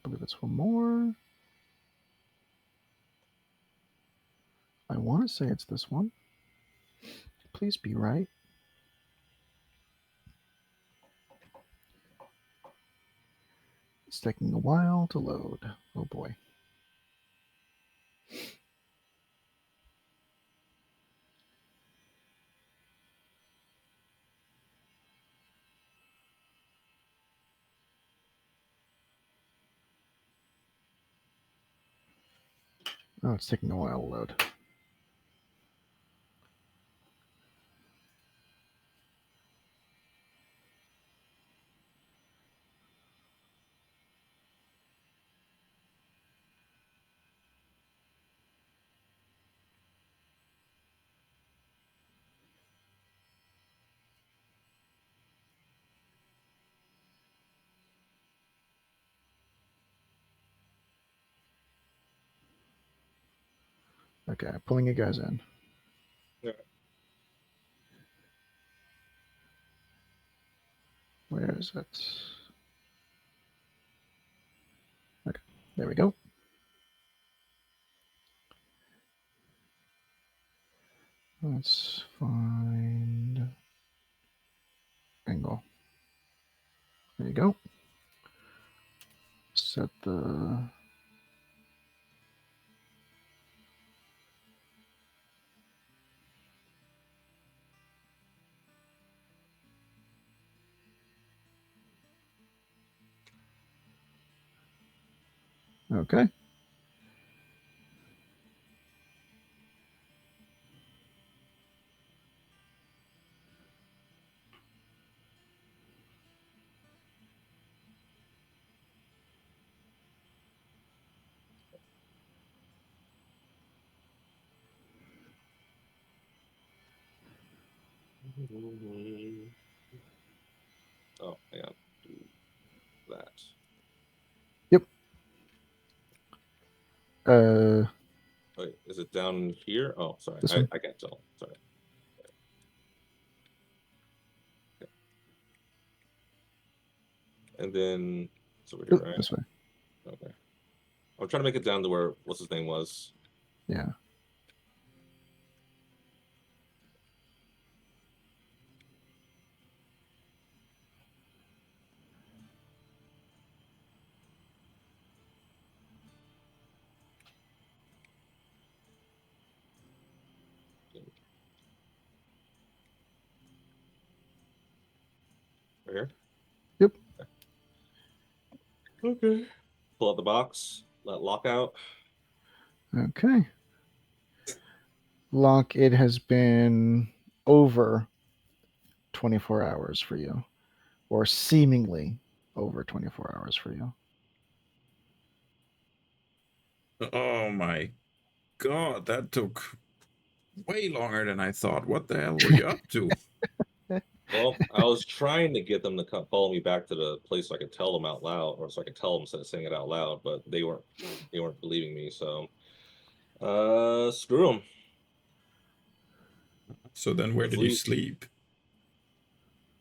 believe it's one more. I want to say it's this one. Please be right. It's taking a while to load. Oh boy. Oh, it's taking a while to load. Okay, pulling you guys in. Yeah. Where is it? Okay, there we go. Let's find Engel. There you go. Set the. Okay. Oh, hang on. Do that. Yep. Uh, Wait, is it down here? Oh, sorry. this one. I can't tell. Sorry. Okay. And then it's over here, Oop, right? this way. Okay. I'm trying to make it down to where what's his name was. Yeah. Right here. Yep. Okay. Pull out the box. Let lock out. Okay. Lock, it has been over 24 hours for you, or seemingly over 24 hours for you. Oh my god, that took way longer than I thought. What the hell were you up to? Well, I was trying to get them to follow me back to the place so I could tell them out loud, or so I could tell them instead of saying it out loud, but they weren't believing me. So, screw them. So then where Let's did you leave. sleep?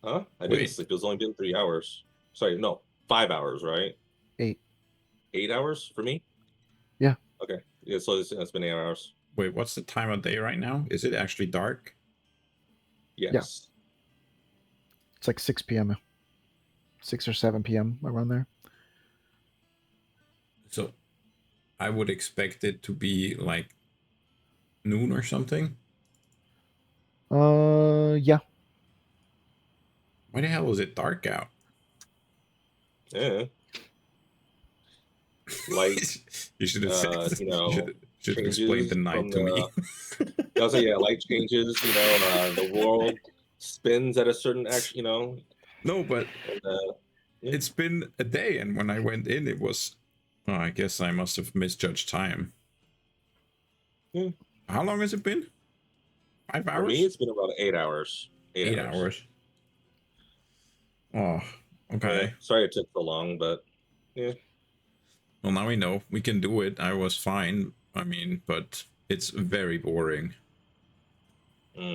Huh? I didn't Wait, sleep. It's only been 3 hours. Sorry, no, 5 hours, right? 8. 8 hours for me. Yeah. Okay. Yeah. So it's been 8 hours. wait, what's the time of day right now? Is it actually dark? Yeah. Yes. It's like 6 p.m. 6 or 7 p.m. around there. So I would expect it to be like noon or something. Yeah. Why the hell is it dark out? Yeah. light, You should have said. you You know, should have explained the changes night from to the. me. I was like, yeah, light changes. You know, the world spins at a certain action. You know, No, but and yeah. it's been a day, and when I went in, it was. Oh, I guess I must have misjudged time. Yeah. How long has it been? Five For me, hours? it's been about 8 hours. 8 hours. 8 hours. Oh, Yeah. okay. Sorry it took so long, but yeah. Well, now we know we can do it. I was fine. I mean, but it's very boring.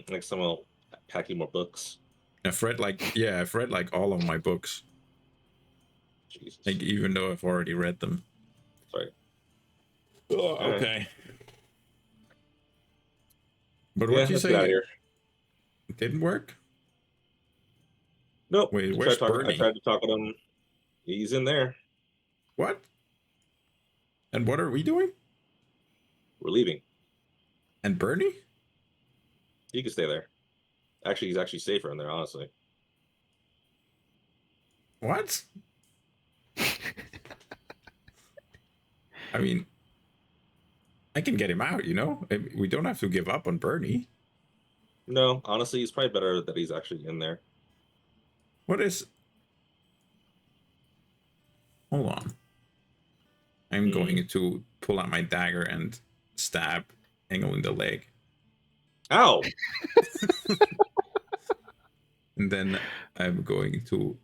Next time I'll pack you more books. I've read I've read like all of my books. Jesus. Like even though I've already read them. Sorry. Oh, All right. okay. But Yeah, what you let's get out of say here. it didn't work? Nope. Wait, where's I Bernie? tried to talk to him. He's in there. What? And what are we doing? We're leaving. And Bernie? He can stay there. Actually, he's actually safer in there, honestly. What? I mean, I can get him out, you know? We don't have to give up on Bernie. No, honestly, it's probably better that he's actually in there. What is. Hold on. I'm going to pull out my dagger and stab Engel in the leg. Ow! And then I'm going to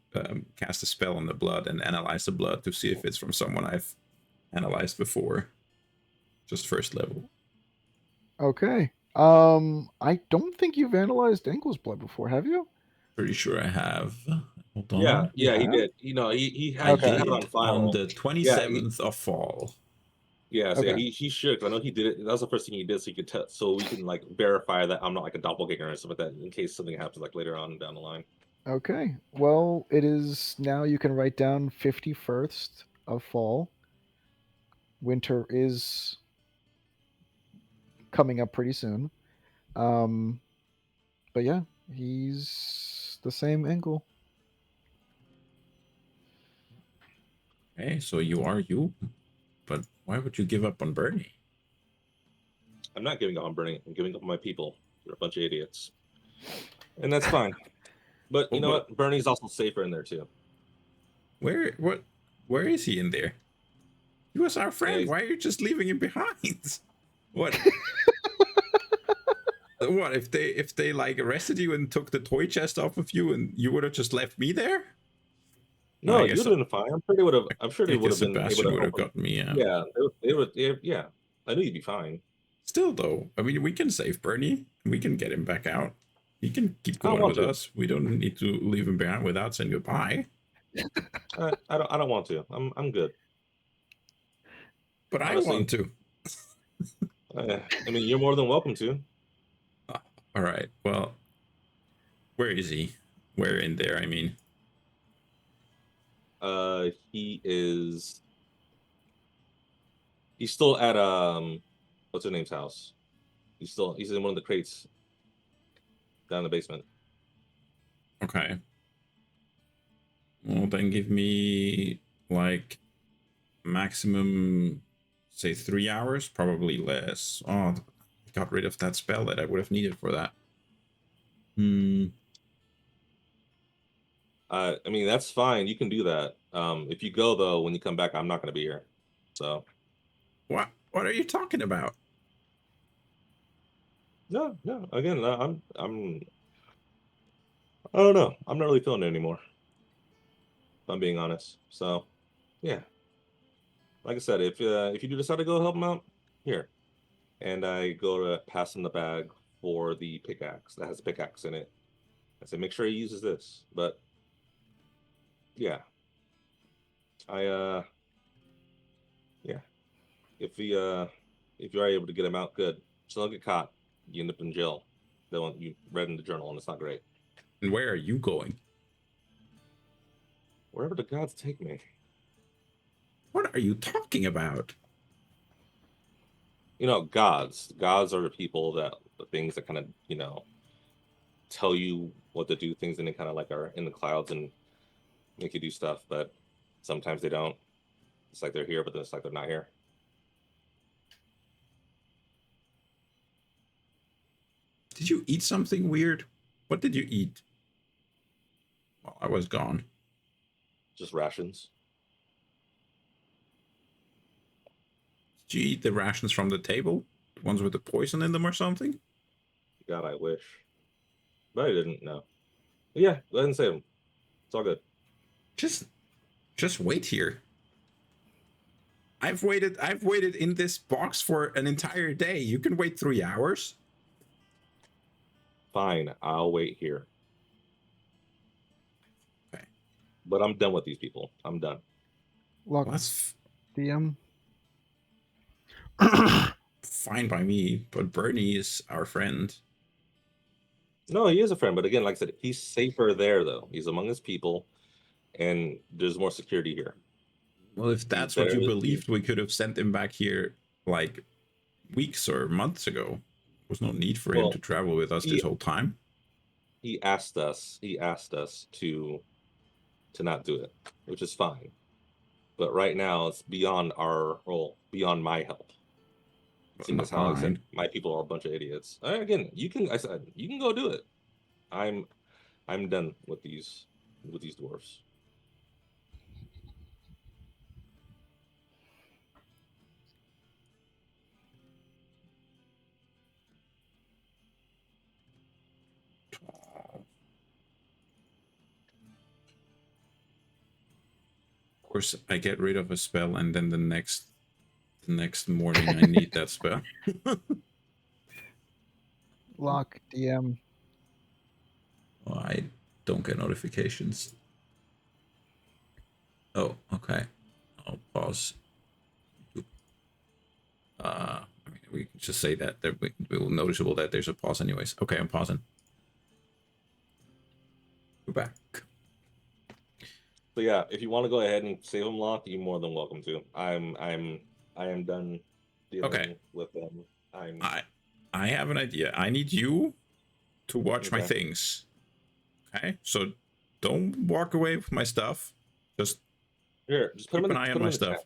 cast a spell on the blood and analyze the blood to see if it's from someone I've analyzed before. Just first level. Okay. I don't think you've analyzed Engel's blood before, have you? Pretty sure I have. Hold Yeah, on. yeah, he have? did. You know, I he had it did on on file. the 27th of fall. Yeah, so yeah, Okay. he should. 'Cause I know he did it. That was the first thing he did, so he could tell, so we can like verify that I'm not like a doppelganger or something like that, in case something happens like later on down the line. Okay. Well, it is now you can write down 51st of fall. Winter is coming up pretty soon. But yeah, he's the same Engel. Hey, so you are you? But why would you give up on Bernie? I'm not giving up on Bernie. I'm giving up on my people. They're a bunch of idiots, and that's fine. But you Oh, know but what? Bernie's also safer in there too. where is he in there? He was our Yeah, friend. Why are you just leaving him behind? What? What if they like arrested you and took the toy chest off of you and you would have just left me there? no, you would have been fine. I'm sure they would have. I'm sure I they would guess have been able to Sebastian would have help him. gotten me out. Yeah, they would. Yeah, I knew you'd be fine. Still though, I mean we can save Bernie. We can get him back out. He can keep I don't going want with to. us. We don't need to leave him behind without saying goodbye. I don't want to. I'm good. But I Honestly, want to. I mean, you're more than welcome to. All right. Well, where is he? Where in there? I mean, He is. He's still at what's her name's house? He's in one of the crates down in the basement. okay. Well, then give me like maximum, say 3 hours, probably less. Oh, I got rid of that spell that I would have needed for that. I mean, that's fine. You can do that. If you go though, when you come back, I'm not going to be here. So What are you talking about? no. Again, I don't know. I'm not really feeling it anymore. If I'm being honest. So yeah, like I said, if you do decide to go help him out, here, and I go to pass him the bag for the pickaxe that has a pickaxe in it. I said, make sure he uses this. But yeah, I yeah, if if you are able to get him out, good. So don't get caught. You end up in jail. They want you read in the journal, and it's not great. And where are you going? Wherever the gods take me. What are you talking about? You know, gods. Gods are the people that the things that kind of tell you what to do. Things and they kind of like are in the clouds and make you do stuff, but sometimes they don't. It's like they're here, but then it's like they're not here. Did you eat something weird? What did you eat? Well, I was gone. Just rations. Did you eat the rations from the table? The ones with the poison in them or something? God, I wish. But I didn't, no. But yeah, go ahead and save them. It's all good. Just wait here. I've waited in this box for an entire day. You can wait 3 hours. Fine, I'll wait here. Okay. But I'm done with these people. I'm done. Lock Well, that's DM. fine by me, but Bernie is our friend. No, he is a friend, but again, like I said, he's safer there though. He's among his people, and there's more security here. Well, if that's what you believed, we could have sent him back here like weeks or months ago. There was no need for him to travel with us this whole time. He asked us to not do it, which is fine. But right now it's beyond our role, beyond my help. Seeing as how I said my people are a bunch of idiots. Again, I said you can go do it. I'm done with these dwarfs. Of course, I get rid of a spell, and then the next morning I need that spell. Lock DM. Oh, I don't get notifications. Oh, okay. I'll pause. I mean, we can just say that there will noticeable that there's a pause anyways. Okay, I'm pausing. We're back. So yeah, if you want to go ahead and save them, Lock, you're more than welcome to. I am done dealing with them. I have an idea. I need you to watch my things. Okay, so don't walk away with my stuff. Just just put keep them an eye on my stuff.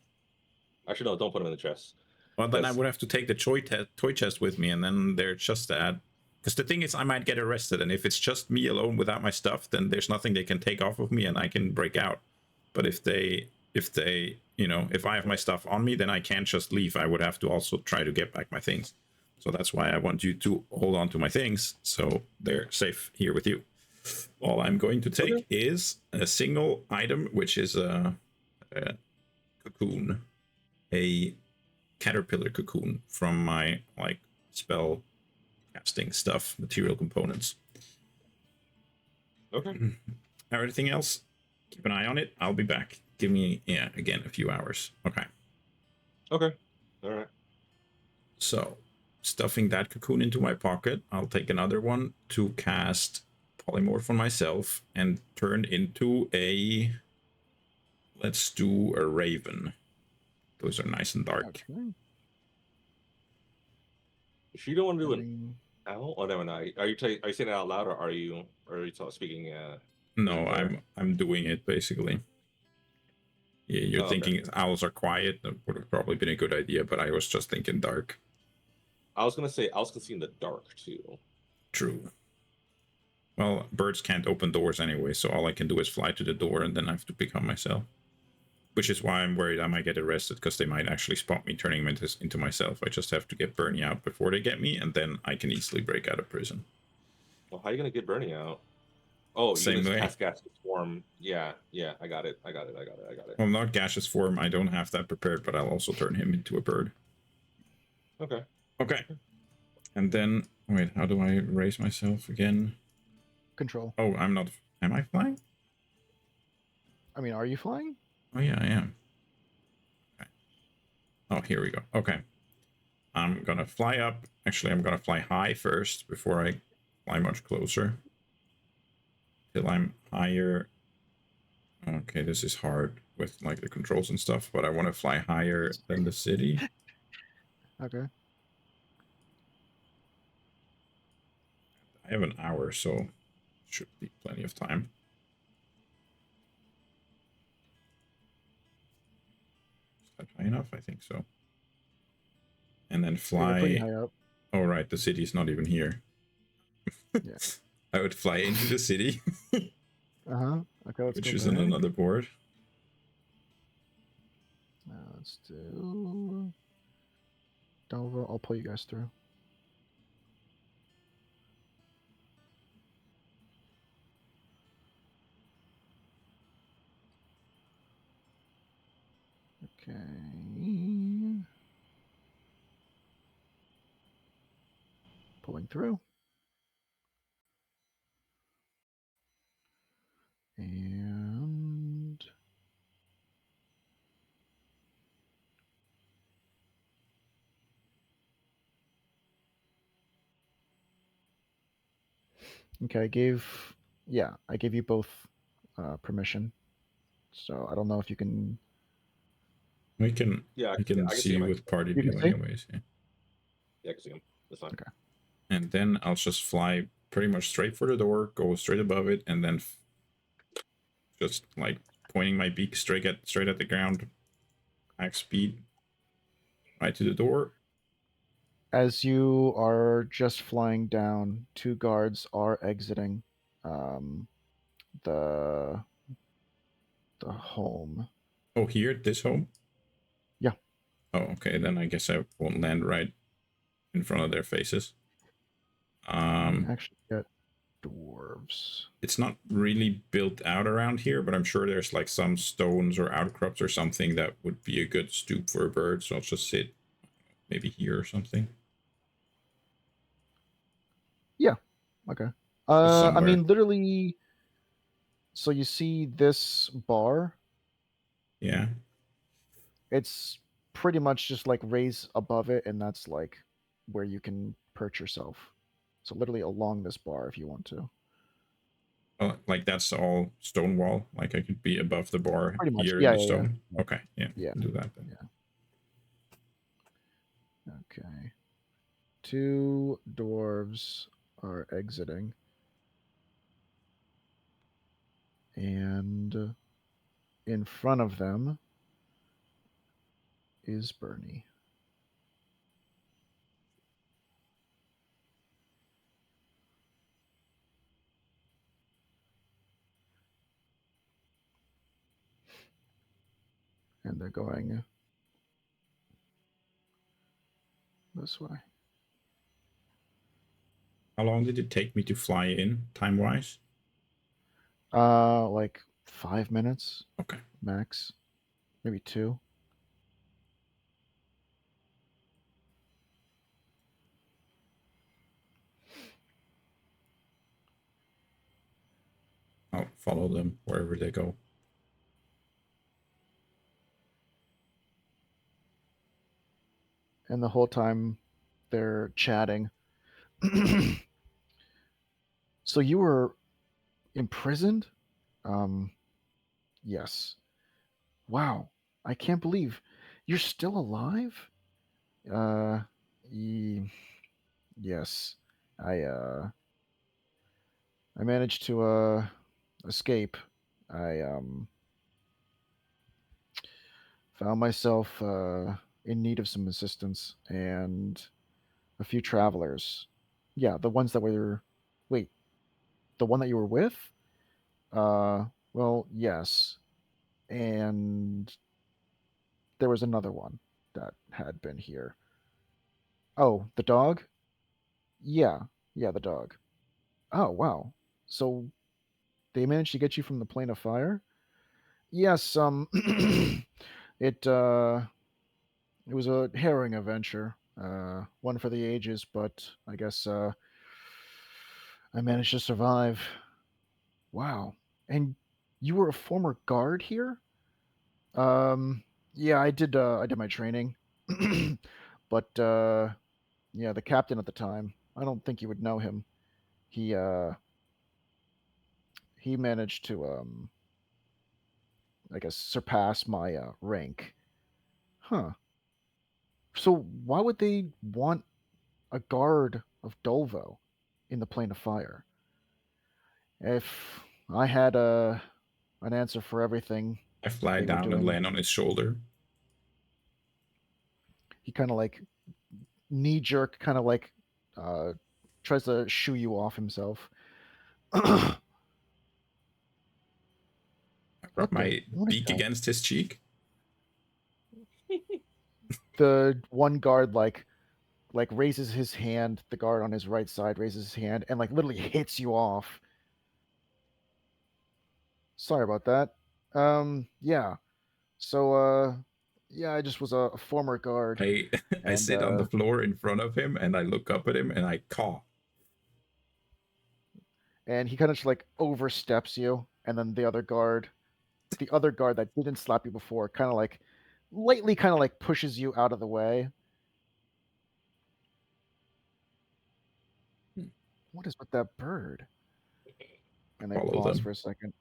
Actually, no, don't put them in the chest. Well, then I would have to take the toy chest with me, and then they're just that. Because the thing is, I might get arrested, and if it's just me alone without my stuff, then there's nothing they can take off of me, and I can break out. But if they, if I have my stuff on me, then I can't just leave. I would have to also try to get back my things. So that's why I want you to hold on to my things, so they're safe here with you. All I'm going to take is a single item, which is a cocoon, a caterpillar cocoon from my spell casting stuff, material components. Okay. Everything else, keep an eye on it. I'll be back. Give me again a few hours. Okay. All right. So stuffing that cocoon into my pocket, I'll take another one to cast polymorph on myself and turn into let's do a raven. Those are nice and dark. Okay. If you don't want to do an owl, oh never mind. Are you saying it out loud, or are you speaking? No, I'm doing it basically. Yeah, you're thinking owls are quiet. That would have probably been a good idea, but I was just thinking dark. I was gonna say owls can see in the dark too. True. Well, birds can't open doors anyway, so all I can do is fly to the door, and then I have to become myself. Which is why I'm worried I might get arrested, because they might actually spot me turning into myself. I just have to get Bernie out before they get me, and then I can easily break out of prison. Well, how are you gonna get Bernie out? Oh, same way. Gaseous form. Yeah, I got it. Well, not gaseous form. I don't have that prepared, but I'll also turn him into a bird. Okay. And then, wait, how do I raise myself again? Control. Oh, I'm not. Am I flying? I mean, are you flying? Oh, yeah, I am. Okay. Oh, here we go. Okay. I'm gonna fly up. Actually, I'm gonna fly high first before I fly much closer. Till I'm higher. Okay, this is hard with the controls and stuff, but I want to fly higher than the city. Okay. I have an hour, so should be plenty of time. that high enough? I think so. And then Yeah, you're pretty fly. high up. Oh, right. The city's not even here. Yeah. I would fly into the city, Okay, let's which go is on back. another board. Let's do Dolvo. I'll pull you guys through. Okay. Pulling through. And okay, I gave you both permission. So I don't know if you can. We can Yeah, we can I can see see him. with party You can view see. anyways. Yeah. Yeah, I can see him. That's fine. Okay. And then I'll just fly pretty much straight for the door, go straight above it, and then just like pointing my beak straight at the ground, max speed, right to the door. As you are just flying down, two guards are exiting um, the home. Oh, here, this home. Yeah. Oh, okay. Then I guess I won't land right in front of their faces. Actually, get dwarves. It's not really built out around here, but I'm sure there's like some stones or outcrops or something that would be a good stoop for a bird. So I'll just sit maybe here or something. Yeah. Okay. Just I somewhere. mean, literally. So you see this bar? Yeah. It's pretty much just like raise above it, and that's like where you can perch yourself. So literally along this bar if you want to. Oh, like that's all stone wall. Like I could be above the bar Pretty much. here in Yeah, the yeah, yeah. stone. Okay. Yeah. Yeah. Do that then. Yeah. Okay. Two dwarves are exiting. And in front of them is Bernie. And they're going this way. How long did it take me to fly in, time wise? Like 5 minutes Okay. max, maybe 2. I'll follow them wherever they go. And the whole time they're chatting. So you were imprisoned? Yes. Wow. I can't believe you're still alive? Uh, yes. I managed to escape. I found myself in need of some assistance and a few travelers. Yeah, the ones that were. Wait, the one that you were with? Well, yes. And there was another one that had been here. Oh, the dog? Yeah, yeah, the dog. Oh, wow. So they managed to get you from the plane of fire? Yes, it it was a harrowing adventure. One for the ages, but I guess I managed to survive. Wow. And you were a former guard here? Yeah, I did my training. But yeah, the captain at the time, I don't think you would know him. He he managed to I guess surpass my rank. Huh. So why would they want a guard of Dolvo in the plane of fire? If I had an answer for everything I fly they were down and doing. land on his shoulder. he kind of like knee jerk, kind of like tries to shoo you off himself. I rub What my is beak that? against his cheek. The one guard like raises his hand. The guard on his right side raises his hand and like literally hits you off. Sorry about that. Yeah. So yeah, I just was a former guard, I I and sit on the floor in front of him and I look up at him and I caw. he kind of just like oversteps you, and then the other guard that didn't slap you before, kind of like lightly, kind of like pushes you out of the way. What is with that bird? And they Follow pause them. for a second.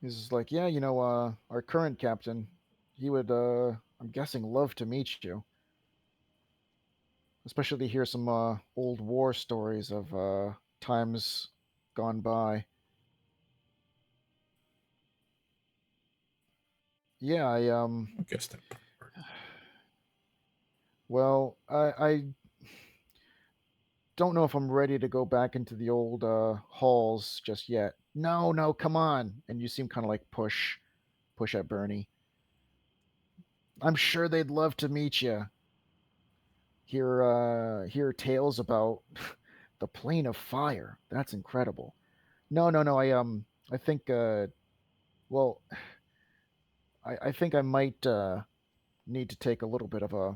He's just like, yeah, our current captain, he would, I'm guessing, love to meet you, especially to hear some old war stories of times gone by. Yeah, I guess that part. well, I don't know if I'm ready to go back into the old halls just yet. No, no, come on. And you seem kind of like push at Bernie. I'm sure they'd love to meet you. Hear tales about the plane of fire. That's incredible. No, no, no. I think well, I think I might need to take a little bit of a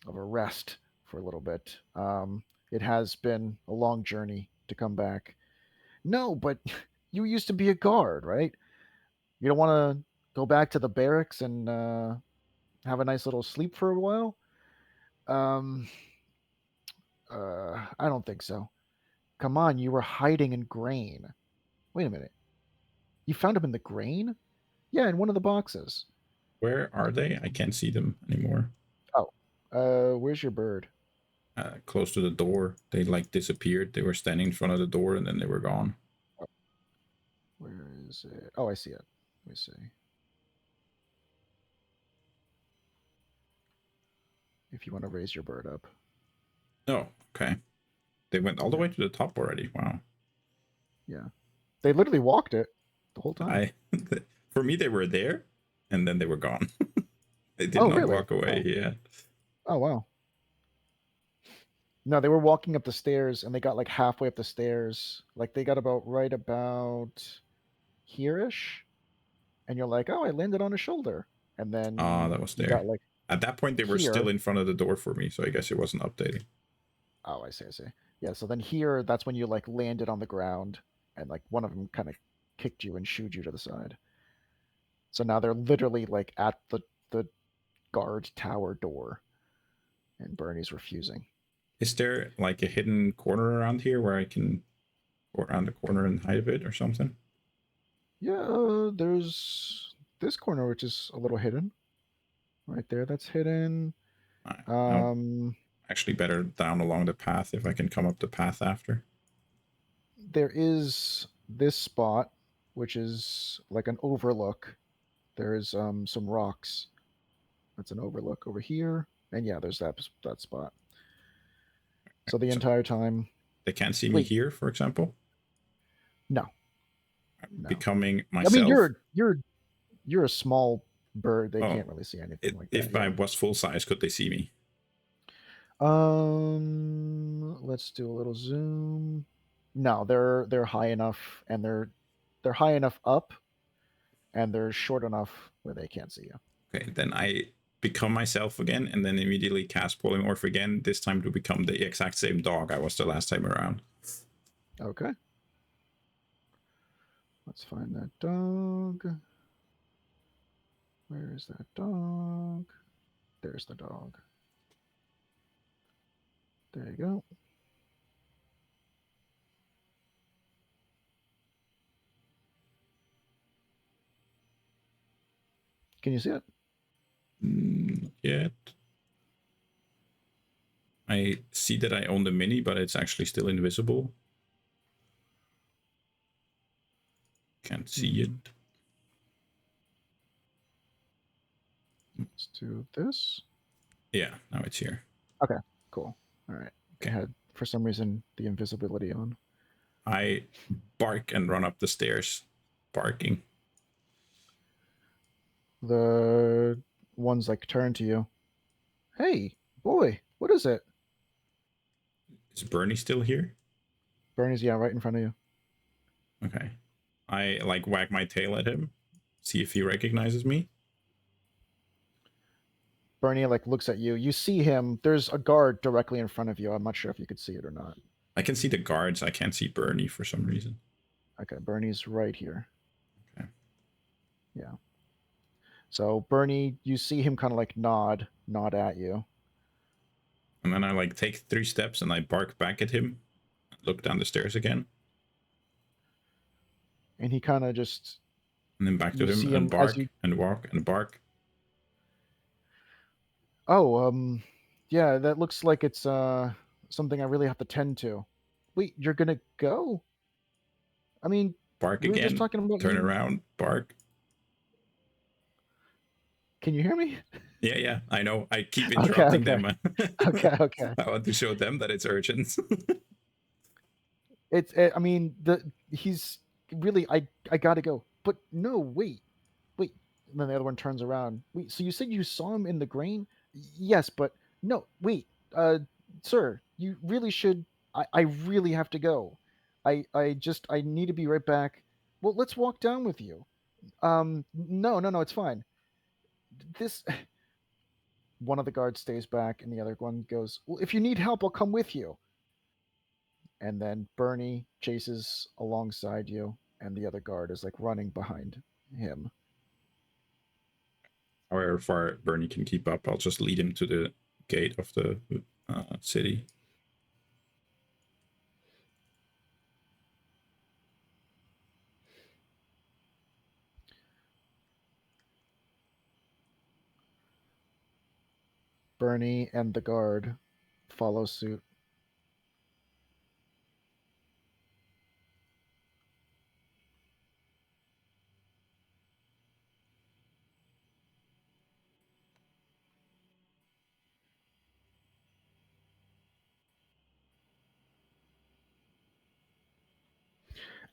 rest for a little bit. It has been a long journey to come back. No, but you used to be a guard, right? You don't want to go back to the barracks and have a nice little sleep for a while? Um, I don't think so. Come on, you were hiding in grain. Wait a minute. You found him in the grain? Yeah, in one of the boxes. Where are they? I can't see them anymore. Oh, where's your bird? Close to the door. They like disappeared. They were standing in front of the door and then they were gone. Oh, where is it? Oh, I see it. Let me see. If you want to raise your bird up. Oh, okay. They went all the Yeah, way to the top already. Wow. yeah. They literally walked it the whole time. I for me they were there and then they were gone. They did Oh, not really? walk away. Oh, Yeah. oh, wow. No, they were walking up the stairs, and they got like halfway up the stairs. Like they got about here-ish, and you're like, oh, I landed on a shoulder, and Ah, then that was you got there. like At that point they were still here. in front of the door for me, so I guess it wasn't updating. Oh, I see. Yeah, so then here, that's when you like landed on the ground, and like one of them kind of kicked you and shooed you to the side. So now they're literally like at the guard tower door, and Bernie's refusing. Is there like a hidden corner around here where I can go around the corner and hide a bit or something? Yeah, there's this corner which is a little hidden right there. That's hidden. No, Um, actually better down along the path if I can come up the path after. there is this spot, which is like an overlook. There is some rocks. That's an overlook over here, and yeah, there's that spot. So the So entire time, they can't see me wait, here, for example. no, I'm no. becoming I mean, myself. you're a small bird. They Oh, can't really see anything like that. if I Yeah. was full size, could they see me? Let's do a little zoom. No, they're high enough, and they're high enough up, and they're short enough where they can't see you. Okay, then I become myself again and then immediately cast polymorph again, this time to become the exact same dog I was the last time around. Okay. Let's find that dog. Where is that dog? There's the dog. There you go. Can you see it? Yet. I see that I own the mini, but it's actually still invisible. Can't see it. to this. Yeah, now it's here. Okay, cool. All right. It Okay. had, for some reason, the invisibility on. I bark and run up the stairs, barking. The ones like turn to you. Hey, boy, what is it? Is Bernie still here? Bernie's, yeah, right in front of you. Okay. I like wag my tail at him, see if he recognizes me. Bernie like looks at you. You see him. There's a guard directly in front of you. I'm not sure if you could see it or not. I can see the guards. I can't see Bernie for some reason. Okay, Bernie's right here. Okay. Yeah. So Bernie, you see him kind of like nod at you. And then I like take 3 steps and I bark back at him, look down the stairs again, And he kind of just, and then back to you him see and him as bark you, and walk and bark. oh, yeah, that looks like it's something I really have to tend to. Wait, you're gonna go? I mean, Bark we were just again, talking about turn you. around, bark. Can you hear me? Yeah, I know. I keep Okay, interrupting okay. them. Okay. I want to show them that it's urgent. I mean, he's really. I gotta go. But no, wait. And then the other one turns around. Wait. So you said you saw him in the grain? Yes, but no. Wait. Sir, you really should. I really have to go. I need to be right back. Well, let's walk down with you. No. It's fine. This. One of the guards stays back, and the other one goes. Well, if you need help, I'll come with you. And then Bernie chases alongside you, and the other guard is like running behind him. However far Bernie can keep up, I'll just lead him to the gate of the city. Bernie and the guard follow suit.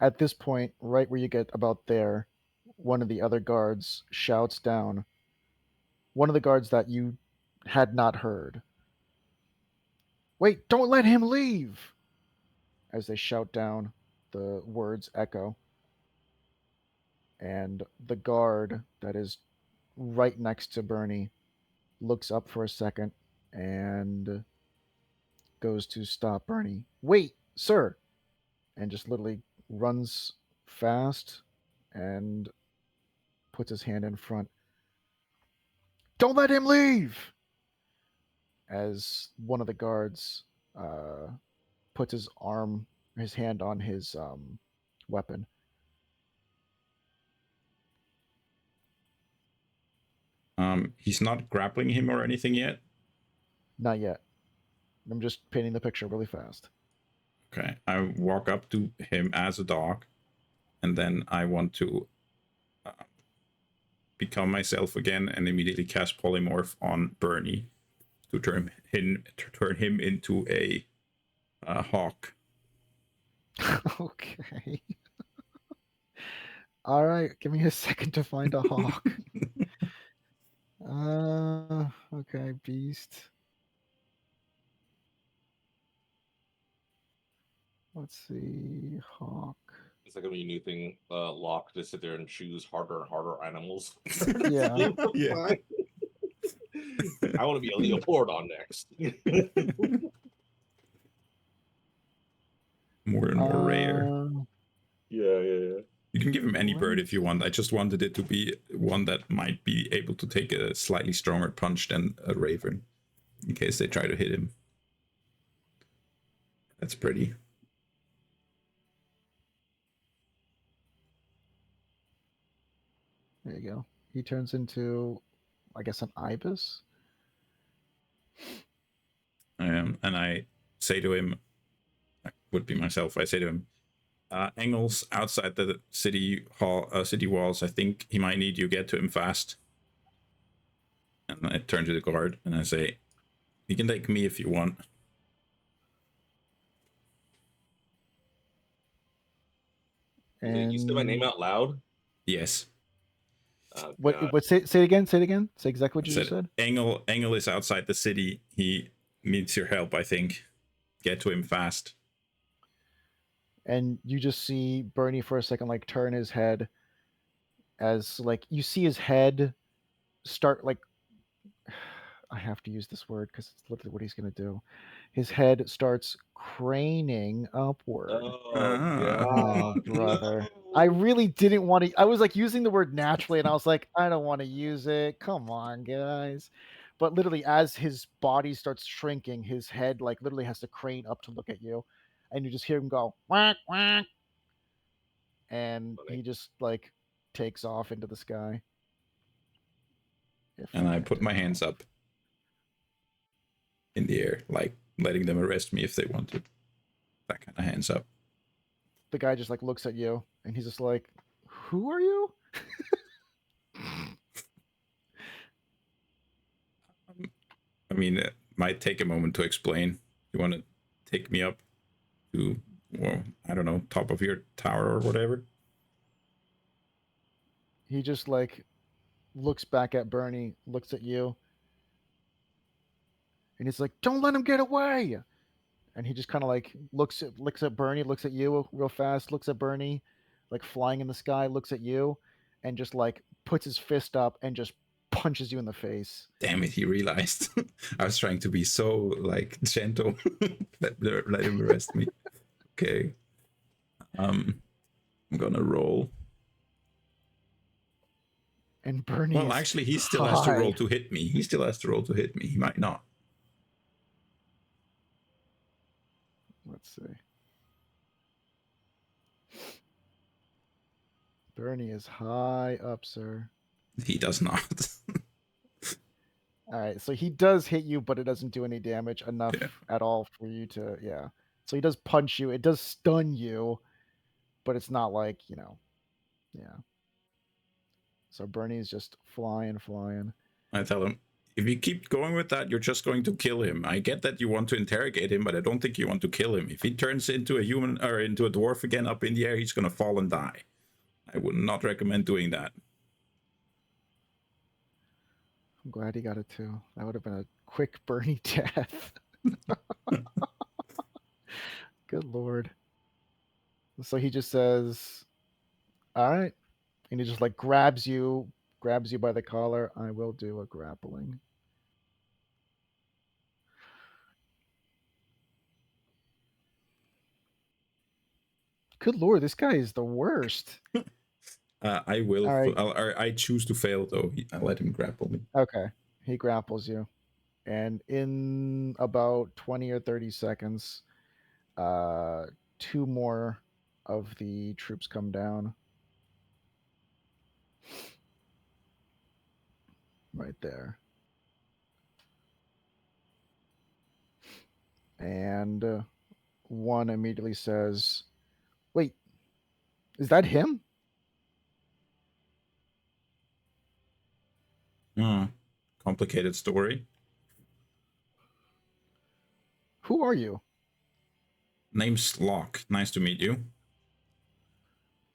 At this point, right where you get about there, one of the other guards shouts down. One of the guards that you had not heard. Wait, don't let him leave! As they shout down, the words echo. And the guard that is right next to Bernie looks up for a second and goes to stop Bernie. Wait, sir! And just literally runs fast and puts his hand in front. Don't let him leave! As one of the guards puts his hand on his weapon. He's not grappling him or anything yet. Not yet. I'm just painting the picture really fast. Okay, I walk up to him as a dog, and then I want to become myself again and immediately cast polymorph on Bernie to turn him into a hawk. Okay. All right, give me a second to find a hawk. Okay, beast. Let's see, hawk. It's like a new thing, Locke to sit there and choose harder and harder animals. Yeah. Yeah. I want to be a leopardon next. More and more rare. Yeah. You can give him any bird Right. if you want. I just wanted it to be one that might be able to take a slightly stronger punch than a raven, in case they try to hit him. That's pretty. There you go. He turns into, I guess, an ibis. And I say to him, I would be myself. I say to him, Engel's outside the city walls. I think he might need you. Get to him fast. And I turn to the guard and I say, "You can take me if you want." You said my name And out loud. Yes. Oh what? god. What? Say it again. Say it again. Say exactly I what you just said, said. Engel is outside the city. He needs your help, I think. Get to him fast. And you just see Bernie for a second, like turn his head, as like you see his head start like I have to use this word because it's literally what he's going to do. His head starts craning upward. Oh Ah. Oh, god. brother. I No. really didn't want to. I was like using the word naturally, and I was like, I don't want to use it. Come on, guys. But literally, as his body starts shrinking, his head like literally has to crane up to look at you, and you just hear him go whack whack, and Funny. he just like takes off into the sky. If And I I can't put take my hands up in the air, like letting them arrest me if they want to. That kind of hands up. the guy just like looks at you, and he's just like, "Who are you?" I mean, it might take a moment to explain. You want to take me up to, well, I don't know, top of your tower or whatever? He just like looks back at Bernie, looks at you, and he's like, "Don't let him get away!" And he just kind of like looks at Bernie, looks at you real fast, looks at Bernie, like flying in the sky, looks at you, and just like puts his fist up and just punches you in the face. Damn it, he realized. I was trying to be so, like, gentle. let him arrest me. Okay. I'm gonna roll. And Bernie Well, is actually, he still has to roll high. to hit me. He still has to roll to hit me. He might not. Let's see. Bernie is high up, sir. He does not. All right, so he does hit you, but it doesn't do any damage Yeah. enough at all for you to, yeah. So he does punch you. It does stun you, but it's not like, yeah. So Bernie's just flying, flying. I tell him, if you keep going with that, you're just going to kill him. I get that you want to interrogate him, but I don't think you want to kill him. If he turns into a human or into a dwarf again up in the air, he's going to fall and die. I would not recommend doing that. I'm glad he got it too. That would have been a quick Bernie death. Good lord. So he just says, "All right," and he just like grabs you by the collar. I will do a grappling. Good lord, this guy is the worst. I will. All right, I choose to fail though. I let him grapple me. okay. He grapples you, and in about 20 or 30 seconds, uh, two more of the troops come down. Right there. And one immediately says, "Wait, is that him? Hmm. Complicated story. Who are you?" Name's Locke. Nice to meet you.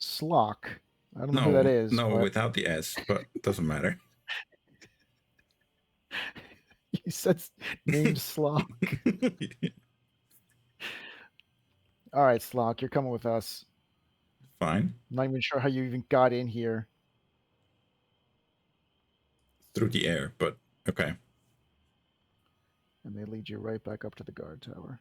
Slock. I don't know who that No, is, no, but without the S, but doesn't matter. you said named Slock. All right, Slock, you're coming with us. Fine. I'm not even sure how you even got in here. Through the air, but okay. And they lead you right back up to the guard tower.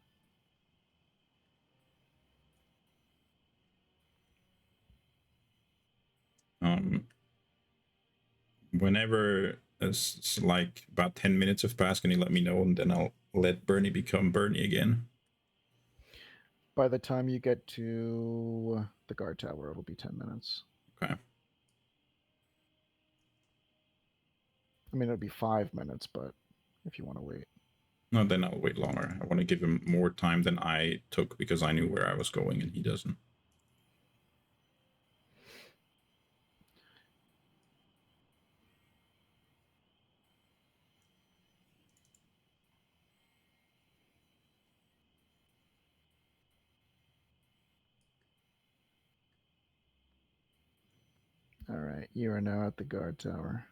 Um, whenever it's like about 10 minutes have passed, can you let me know, and then I'll let Bernie become Bernie again. By the time you get to the guard tower, it'll be 10 minutes. Okay. I mean, it'll be 5 minutes, but if you want to wait. No, then I'll wait longer. I want to give him more time than I took because I knew where I was going and he doesn't. All right, you are now at the guard tower.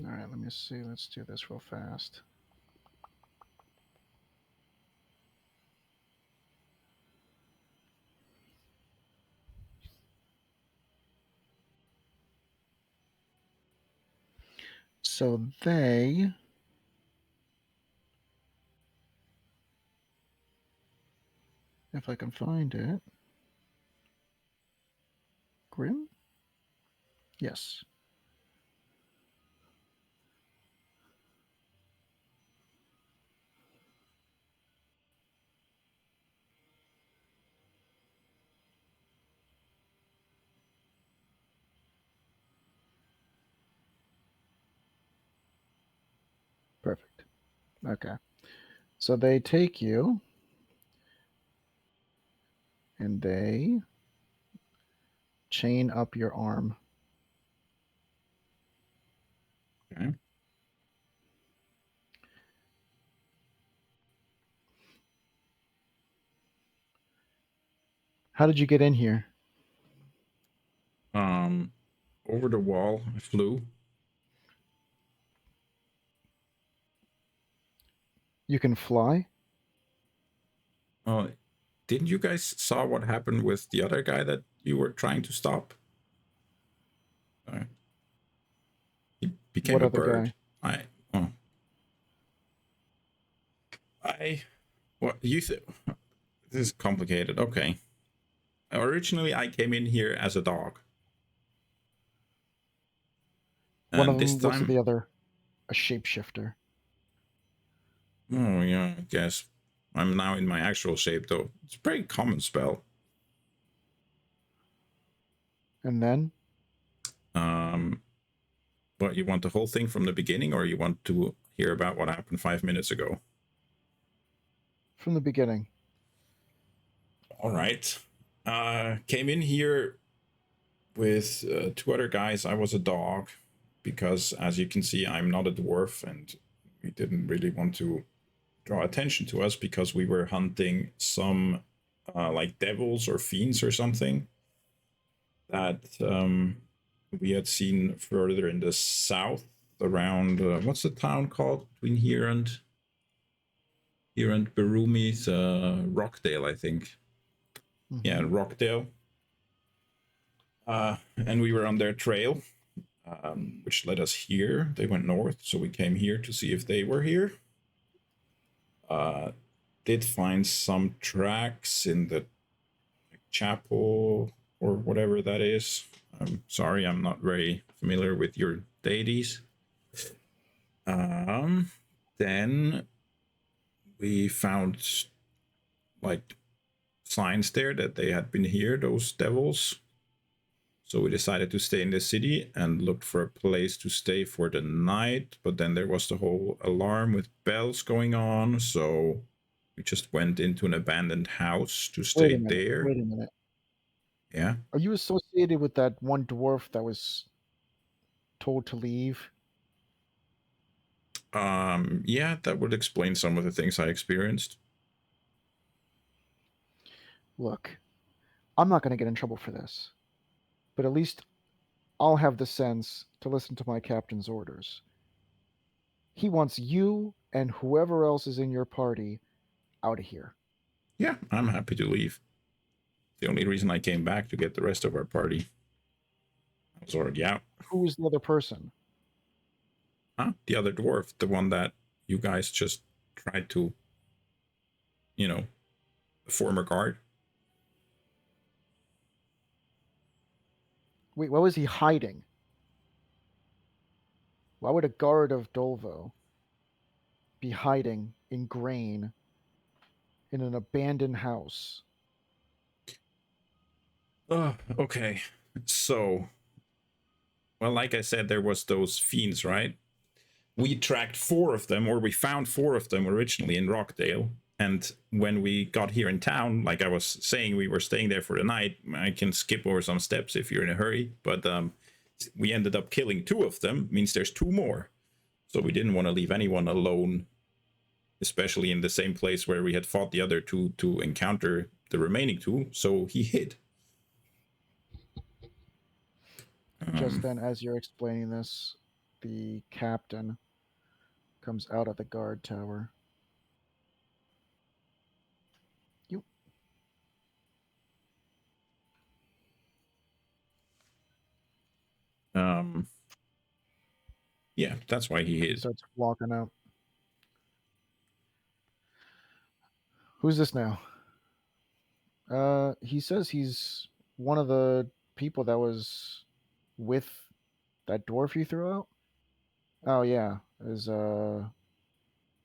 All right, let me see. Let's do this real fast. So they, if I can find it, Grim? Yes. Perfect. Okay. So they take you and they chain up your arm. Okay. How did you get in here? Over the wall, I flew. You can fly? Uh, didn't you guys saw what happened with the other guy that you were trying to stop? He became What a other bird. guy? I, oh, what you this is complicated. Okay. Originally, I came in here as a dog, One of and this them was time, the other, a shapeshifter. oh yeah, I guess I'm now in my actual shape though. It's a pretty common spell. And then Um, but you want the whole thing from the beginning, or you want to hear about what happened 5 minutes ago? from the beginning. All right. Came in here with two other guys. I was a dog because, as you can see, I'm not a dwarf, and we didn't really want to draw attention to us because we were hunting some like devils or fiends or something that we had seen further in the south around what's the town called between here and Barumi's Rockdale, I think. Yeah, Mm-hmm. Rockdale. And we were on their trail, which led us here. They went north, so we came here to see if they were here. Uh, did find some tracks in the chapel or whatever that is. I'm sorry, I'm not very familiar with your deities. Um, then we found like signs there that they had been here, those devils. So we decided to stay in the city and looked for a place to stay for the night. But then there was the whole alarm with bells going on. So we just went into an abandoned house to Wait stay a minute. there. Wait a minute. Yeah. Are you associated with that one dwarf that was told to leave? Yeah, that would explain some of the things I experienced. Look, I'm not going to get in trouble for this, but at least I'll have the sense to listen to my captain's orders. He wants you and whoever else is in your party out of here. Yeah, I'm happy to leave. The only reason I came back to get the rest of our party. I was already out. Who is the other person? Huh? The other dwarf, the one that you guys just tried to, you know, form a guard. Wait, why was he hiding? Why would a guard of Dolvo be hiding in grain in an abandoned house? Okay. So, well, like I said, there was those fiends, right? We tracked four of them, or we found four of them originally in Rockdale, And when we got here in town, like I was saying, we were staying there for the night. I can skip over some steps if you're in a hurry, but we ended up killing 2 of them. Means there's 2 more. So we didn't want to leave anyone alone, especially in the same place where we had fought the other 2 to encounter the remaining 2. So he hid. Just then, as you're explaining this, the captain comes out of the guard tower. You. Yeah, that's why he hid. Starts walking out. Who's this now? He says he's one of the people that was with that dwarf you threw out. Oh yeah, is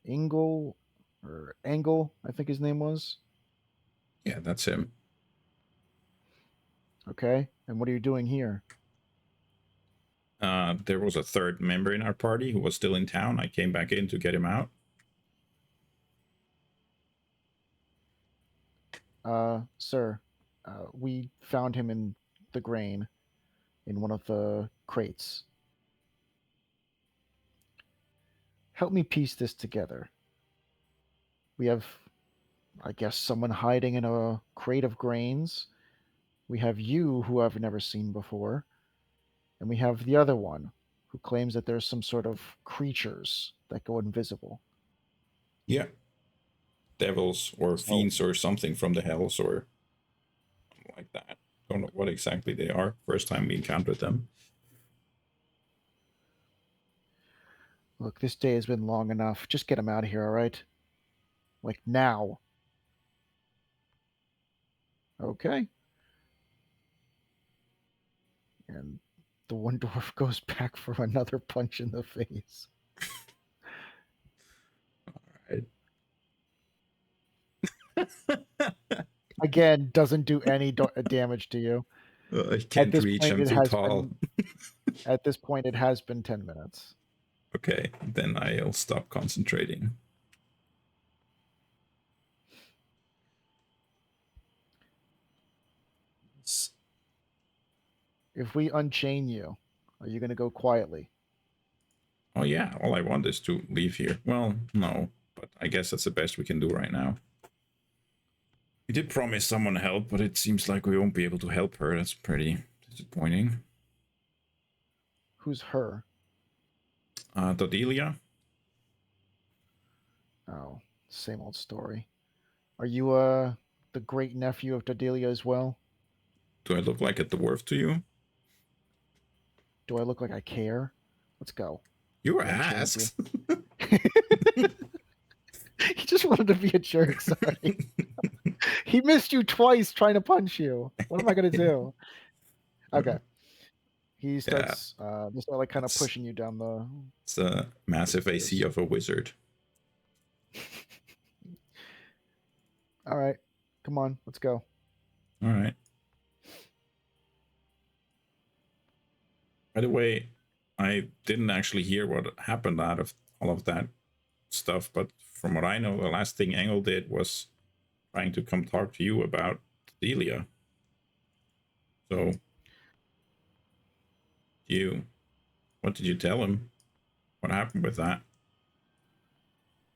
Engel or Engel, I think his name was. Yeah, that's him. Okay, and what are you doing here? There was a 3rd member in our party who was still in town. I came back in to get him out. Sir, we found him in the grain in one of the crates. Help me piece this together. We have, I guess, someone hiding in a crate of grains. We have you, who I've never seen before. And we have the other one, who claims that there's some sort of creatures that go invisible. Yeah. Devils or So, fiends or something from the hells or something like that. Don't know what exactly they are. First time we encountered them. look, this day has been long enough. Just get him out of here, all right? Like now. Okay. And the one dwarf goes back for another punch in the face. Again, doesn't do any damage to you. I can't reach. I'm too tall. At this point, it has been 10 minutes. Okay, then I'll stop concentrating. If we unchain you, are you going to go quietly? Oh yeah, all I want is to leave here. Well, no, but I guess that's the best we can do right now. We did promise someone help, but it seems like we won't be able to help her. That's pretty disappointing. Who's her? Dodelia? Oh, same old story. Are you the great nephew of Dodelia as well? Do I look like a dwarf to you? Do I look like I care? Let's go. You were asked. He just wanted to be a jerk, sorry. He missed you twice trying to punch you. What am I gonna do? Okay. He starts just like kind of pushing you down the. It's a massive AC of a wizard. All right, come on, let's go. All right. By the way, I didn't actually hear what happened out of all of that stuff, but from what I know, the last thing Engel did was trying to come talk to you about Delia. So, what did you tell him? What happened with that?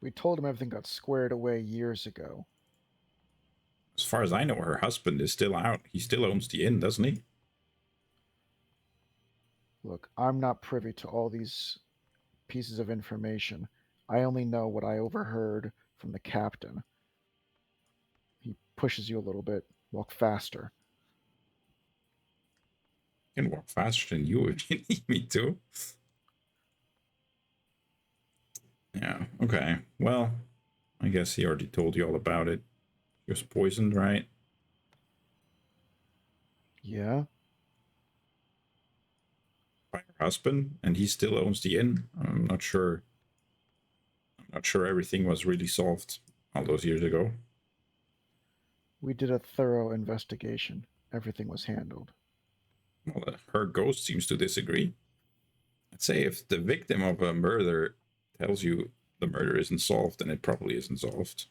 We told him everything got squared away years ago. As far as I know, her husband is still out. He still owns the inn, doesn't he? Look, I'm not privy to all these pieces of information. I only know what I overheard from the captain. He pushes you a little bit. Walk faster. I can walk faster than you if you need me to. Yeah, okay. Well, I guess he already told you all about it. He was poisoned, right? Yeah? By her husband, and he still owns the inn. I'm not sure everything was really solved all those years ago. We did a thorough investigation. Everything was handled. Well, her ghost seems to disagree. I'd say if the victim of a murder tells you the murder isn't solved, then it probably isn't solved.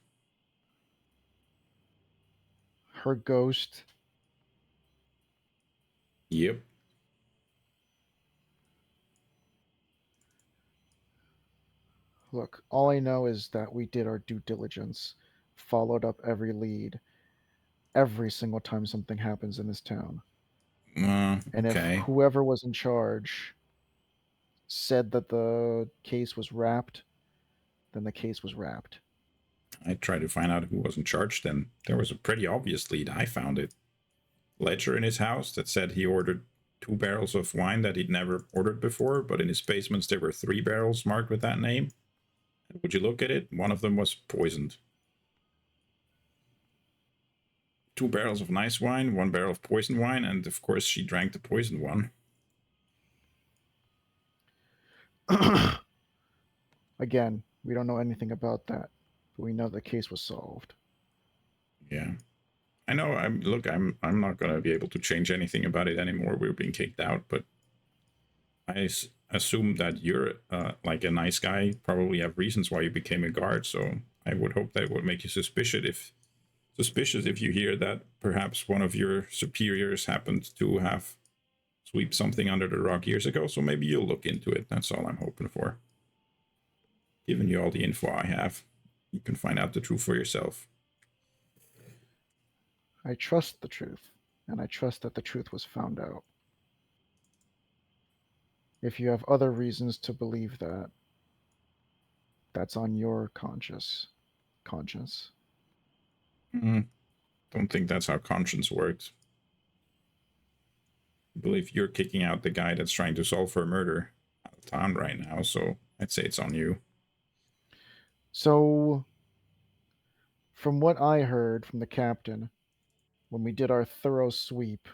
her ghost. Yep. Look, all I know is that we did our due diligence, followed up every lead, every single time something happens in this town. And if Okay. whoever was in charge said that the case was wrapped, then the case was wrapped. I tried to find out who was in charge then. There was a pretty obvious lead. I found it. Ledger in his house that said he ordered 2 barrels of wine that he'd never ordered before, but in his basements there were 3 barrels marked with that name. And would you look at it? One of them was poisoned. 2 barrels of nice wine, 1 barrel of poison wine, and of course she drank the poisoned one. Again, we don't know anything about that, but we know the case was solved. Yeah. I know. I'm not gonna be able to change anything about it anymore. We're being kicked out, but I assume that you're like a nice guy. Probably have reasons why you became a guard. So I would hope that would make you suspicious if you hear that perhaps one of your superiors happened to have sweep something under the rug years ago. So maybe you'll look into it. That's all I'm hoping for. Giving you all the info I have, you can find out the truth for yourself. I trust the truth, and I trust that the truth was found out. If you have other reasons to believe that, that's on your conscience. Don't think that's how conscience works. I believe you're kicking out the guy that's trying to solve for a murder out of town right now, so I'd say it's on you. So, from what I heard from the captain, when we did our thorough sweep,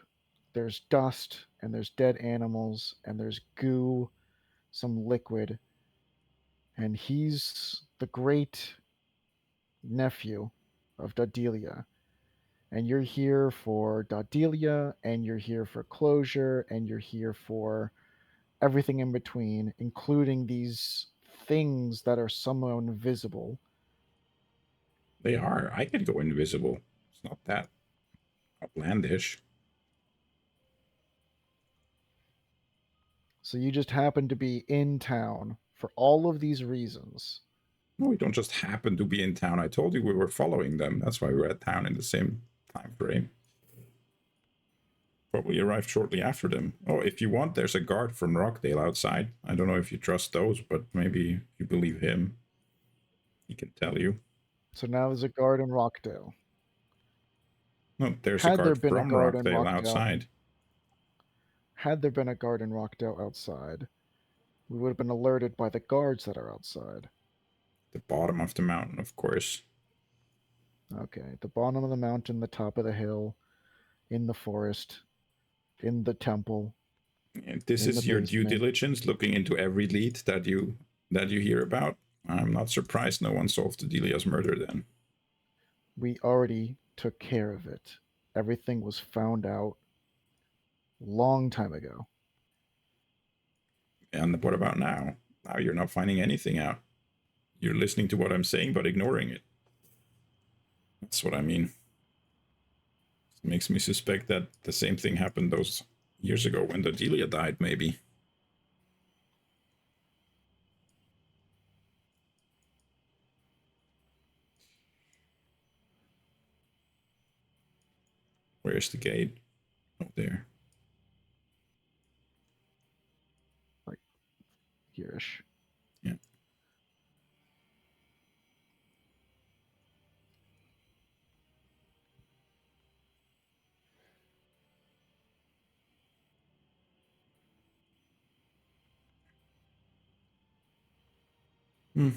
there's dust and there's dead animals and there's goo, some liquid, and he's the great nephew of Dodelia. And you're here for Dodelia, and you're here for closure, and you're here for everything in between, including these things that are somehow invisible. They are. I can go invisible. It's not that outlandish. So you just happen to be in town for all of these reasons. No, we don't just happen to be in town. I told you we were following them. That's why we were at town in the same time frame. Probably arrived shortly after them. Oh, if you want, there's a guard from Rockdale outside. I don't know if you trust those, but maybe you believe him. He can tell you. So now there's a guard in Rockdale. No, there's a Had there guard been a from guard in Rockdale Rockdale, outside. had there been a guard in Rockdale outside, we would have been alerted by the guards that are outside. The bottom of the mountain, of course. Okay, the bottom of the mountain, the top of the hill, in the forest, in the temple, And this in the is your due basement. diligence, looking into every lead that you hear about. I'm not surprised no one solved Adelia's murder then. We already took care of it. Everything was found out long time ago. And what about now? Now you're not finding anything out. You're listening to what I'm saying, but ignoring it. That's what I mean. It makes me suspect that the same thing happened those years ago when Adelia died, maybe. Where's the gate? Oh, there. Like hereish. Yeah. Hmm.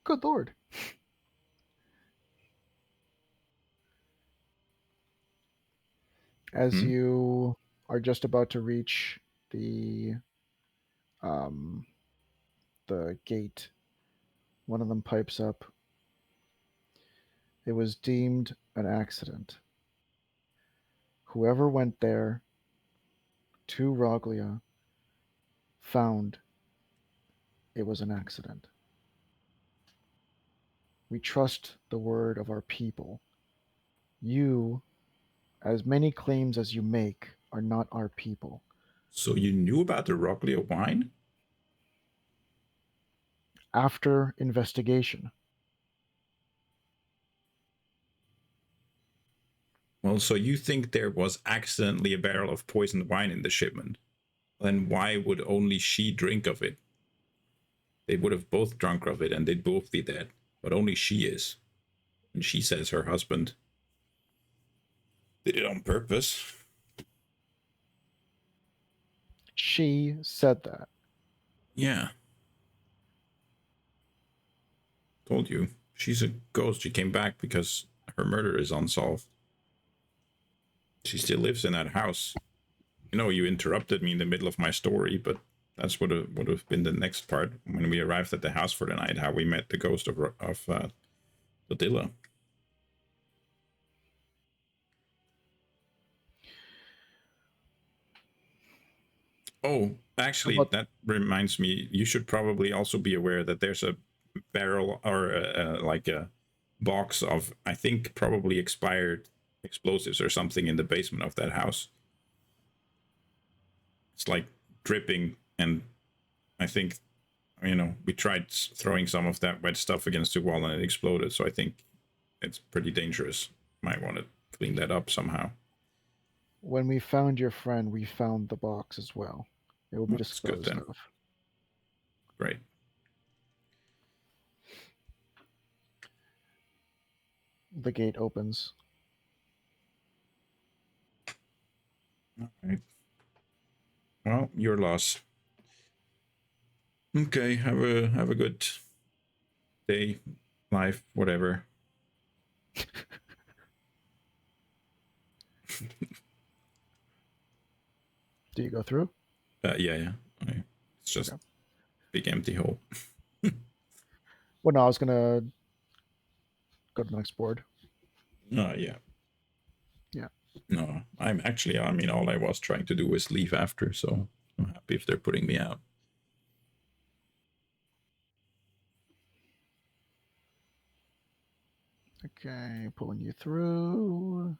Good lord. As Hmm. you are just about to reach the um the gate, one of them pipes up. It was deemed an accident. Whoever went there to Roglia found it was an accident. We trust the word of our people. You, as many claims as you make, are not our people. So you knew about the Rocklea wine? After investigation, Well, so you think there was accidentally a barrel of poisoned wine in the shipment? Then why would only she drink of it? They would have both drunk of it and they'd both be dead. But only she is. And she says her husband did it on purpose. she said that. Yeah, told you. She's a ghost. She came back because her murder is unsolved. She still lives in that house. You know, you interrupted me in the middle of my story, but that's what would have been the next part when we arrived at the house for the night. How we met the ghost of Dodilla. Oh, actually, But that reminds me. You should probably also be aware that there's a barrel or like a box of, I think, probably expired explosives or something in the basement of that house. It's like dripping, and I think, we tried throwing some of that wet stuff against the wall and it exploded. So I think it's pretty dangerous. Might want to clean that up somehow. when we found your friend, we found the box as well. It will be That's good disposed then. of. Great. The gate opens. All right. Well, your loss. Okay. Have a good day, life, whatever. Do you go through? Yeah. It's just Okay. big empty hole. Well, no, I was gonna go to the next board. Yeah. Yeah. No, I'm actually. I mean, all I was trying to do was leave after. So I'm happy if they're putting me out. Okay, pulling you through.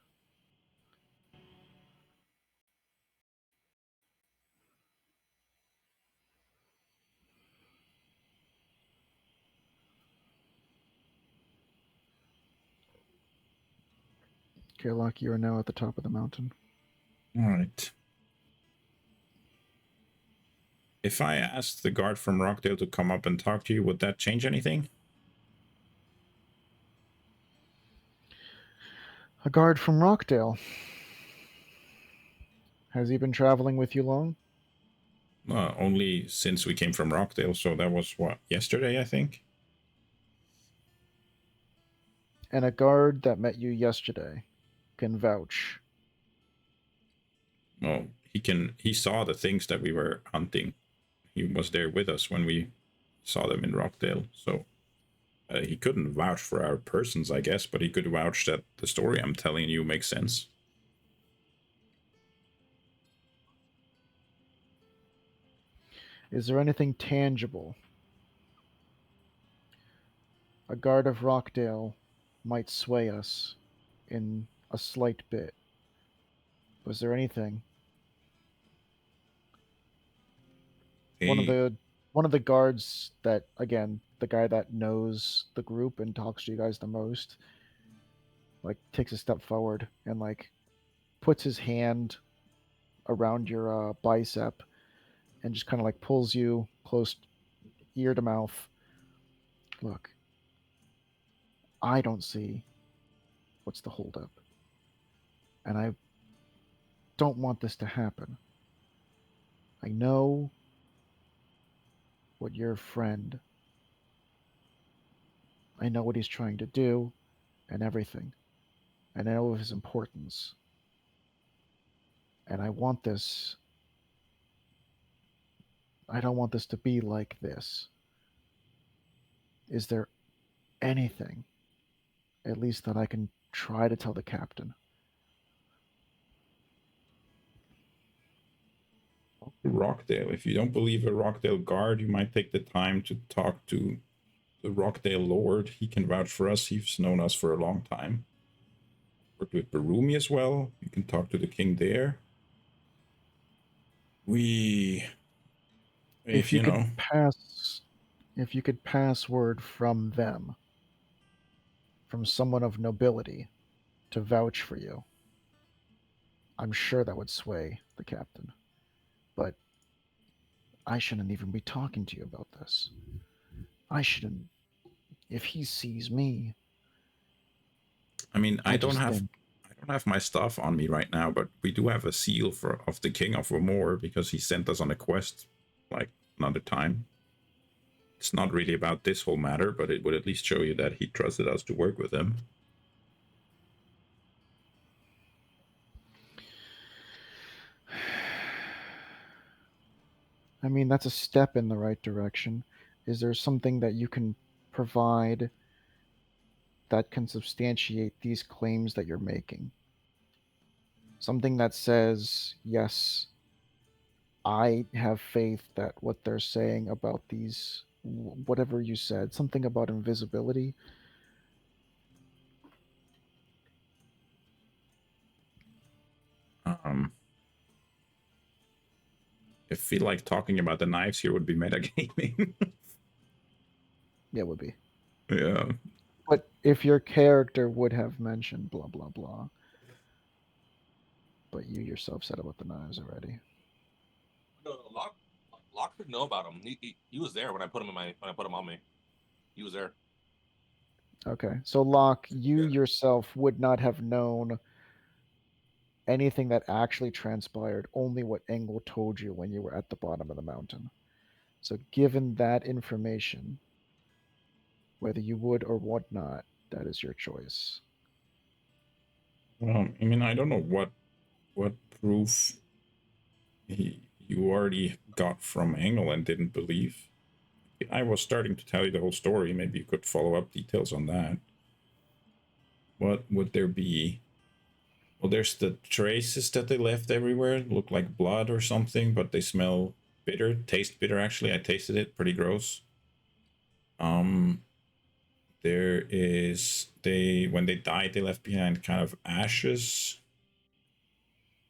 Okay, Locke, you are now at the top of the mountain. All right. If I asked the guard from Rockdale to come up and talk to you, would that change anything? A guard from Rockdale. Has he been traveling with you long? Only since we came from Rockdale, so that was what, yesterday, I think. And a guard that met you yesterday can vouch. Well, he saw the things that we were hunting. He was there with us when we saw them in Rockdale, so he couldn't vouch for our persons, I guess, but he could vouch that the story I'm telling you makes sense. Is there anything tangible? A guard of Rockdale might sway us in a slight bit. Was there anything? One of He, the one of the guards that, again, the guy that knows the group and talks to you guys the most, like takes a step forward and like puts his hand around your bicep and just kind of like pulls you close ear to mouth. Look, I don't see what's the holdup, and I don't want this to happen. I know what your friend, I know what he's trying to do and everything. And I know of his importance. And I don't want this to be like this. Is there anything, at least that I can try to tell the captain? Rockdale. If you don't believe a Rockdale guard, you might take the time to talk to the Rockdale Lord. He can vouch for us. He's known us for a long time. Worked with Barumi as well. You can talk to the king there. We, If if you you could know, pass, if you could pass word from them, from someone of nobility, to vouch for you, I'm sure that would sway the captain. But I shouldn't even be talking to you about this. I shouldn't. If he sees me, I mean, I just think, I don't have my stuff on me right now, but we do have a seal for of the King of Vermor because he sent us on a quest like another time. It's not really about this whole matter, but it would at least show you that he trusted us to work with him. I mean, that's a step in the right direction. Is there something that you can provide that can substantiate these claims that you're making? Something that says, yes, I have faith that what they're saying about these, whatever you said, something about invisibility. Um, I feel like talking about the knives here would be metagaming. Yeah, would be. Yeah. But if your character would have mentioned blah, blah, blah, but you yourself said about the knives already. No, no, Locke didn't know about him. He was there when I put him in my when I put him on me. He was there. Okay. So, Locke, you Yeah. yourself would not have known anything that actually transpired, only what Engel told you when you were at the bottom of the mountain. So, given that information, whether you would or would not, that is your choice. Well, I mean, I don't know what proof you already got from Engel and didn't believe. I was starting to tell you the whole story. Maybe you could follow up details on that. What would there be? Well, there's the traces that they left everywhere. Look like blood or something, but they smell bitter. Taste bitter, actually. I tasted it. Pretty gross. Um, there is when they died, they left behind kind of ashes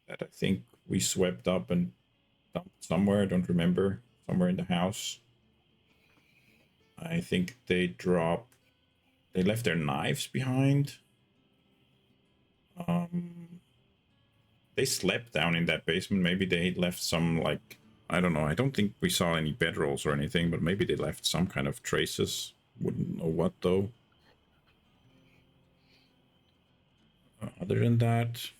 that I think we swept up and dumped somewhere. I don't remember. Somewhere in the house. I think they left their knives behind. Um, they slept down in that basement. Maybe they left some, like, I don't know. I don't think we saw any bedrolls or anything, but maybe they left some kind of traces. Wouldn't know what though. Other than that,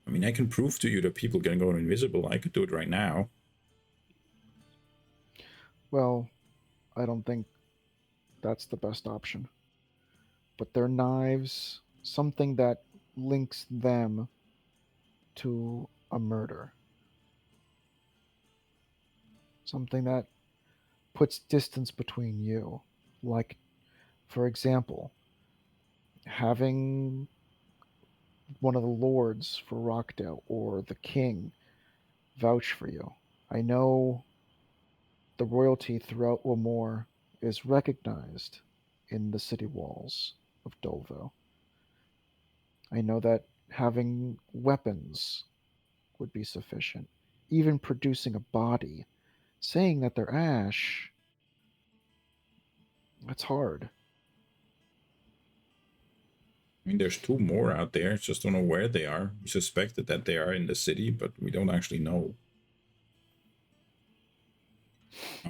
I mean, I can prove to you that people can go invisible. I could do it right now. Well, I don't think that's the best option. But their knives, something that links them to a murder, something that puts distance between you. Like, for example, having one of the lords for Rockdale or the king vouch for you. I know the royalty throughout Lamore is recognized in the city walls of Dolvo. I know that having weapons would be sufficient. Even producing a body, saying that they're ash, that's hard. I mean, there's two more out there. Just don't know where they are. We suspected that they are in the city, but we don't actually know.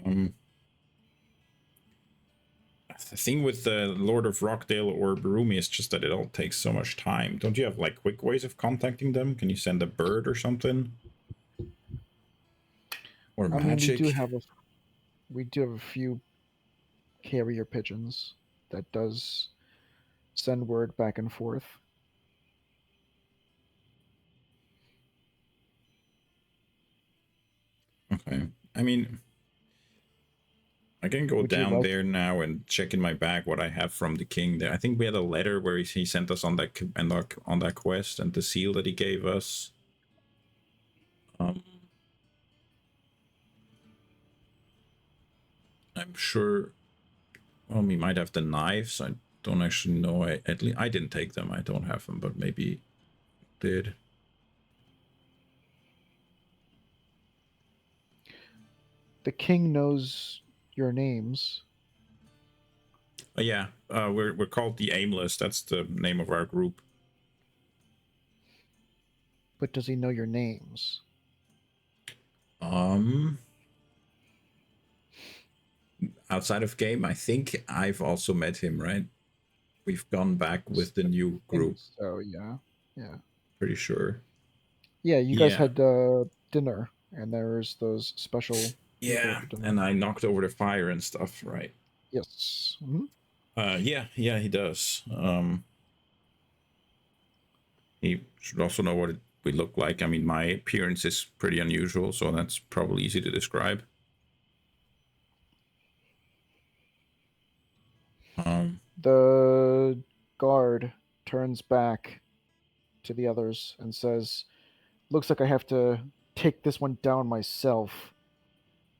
Um, the thing with the Lord of Rockdale or Barumi is just that it all takes so much time. Don't you have like quick ways of contacting them? Can you send a bird or something? Or I mean, magic? we do have a few carrier pigeons that does send word back and forth. Okay. I mean, I can go Would you down like? there now and check in my bag what I have from the king there. I think we had a letter where he sent us on that quest and the seal that he gave us. I'm sure. Well, we might have the knives. I don't actually know. At least I didn't take them. I don't have them, but maybe did. The king knows your names, Yeah, we're called the Aimless. That's the name of our group. but does he know your names? Um, outside of game, I think I've also met him. Right, we've gone back with the I new think group. so, yeah. Yeah. Pretty sure. Yeah, you guys Yeah, had dinner, and there's those special people at yeah, the dinner. and I knocked over the fire and stuff. Right. Yes. Hmm. Yeah, he does. He should also know what we look like. I mean, my appearance is pretty unusual, so that's probably easy to describe. Um, The guard turns back to the others and says, "Looks like I have to take this one down myself."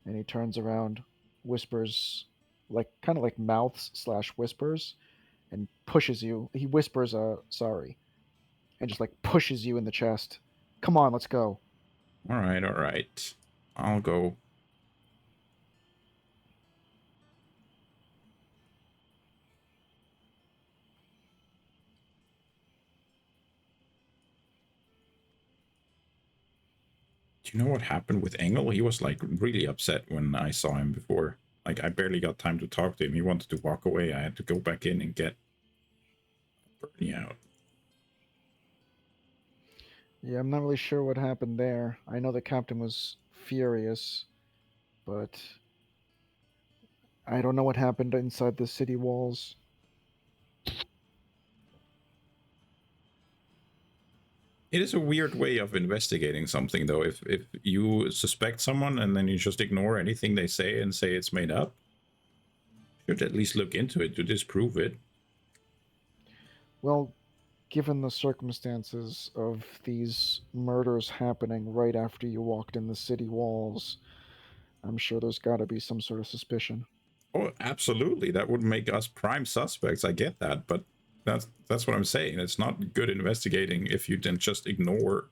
And he turns around, whispers, like kind of like mouths slash whispers, and pushes you. He whispers, sorry, and just like pushes you in the chest. Come on, let's go. all right, all right. I'll go. Do you know what happened with Engel? He was like really upset when I saw him before. Like I barely got time to talk to him. He wanted to walk away. I had to go back in and get Bernie out. Yeah, I'm not really sure what happened there. I know the captain was furious, but I don't know what happened inside the city walls. It is a weird way of investigating something, though. If you suspect someone and then you just ignore anything they say and say it's made up, you should at least look into it to disprove it. Well, given the circumstances of these murders happening right after you walked in the city walls, I'm sure there's got to be some sort of suspicion. Oh, absolutely. That would make us prime suspects. I get that, but that's what I'm saying. It's not good investigating if you then just ignore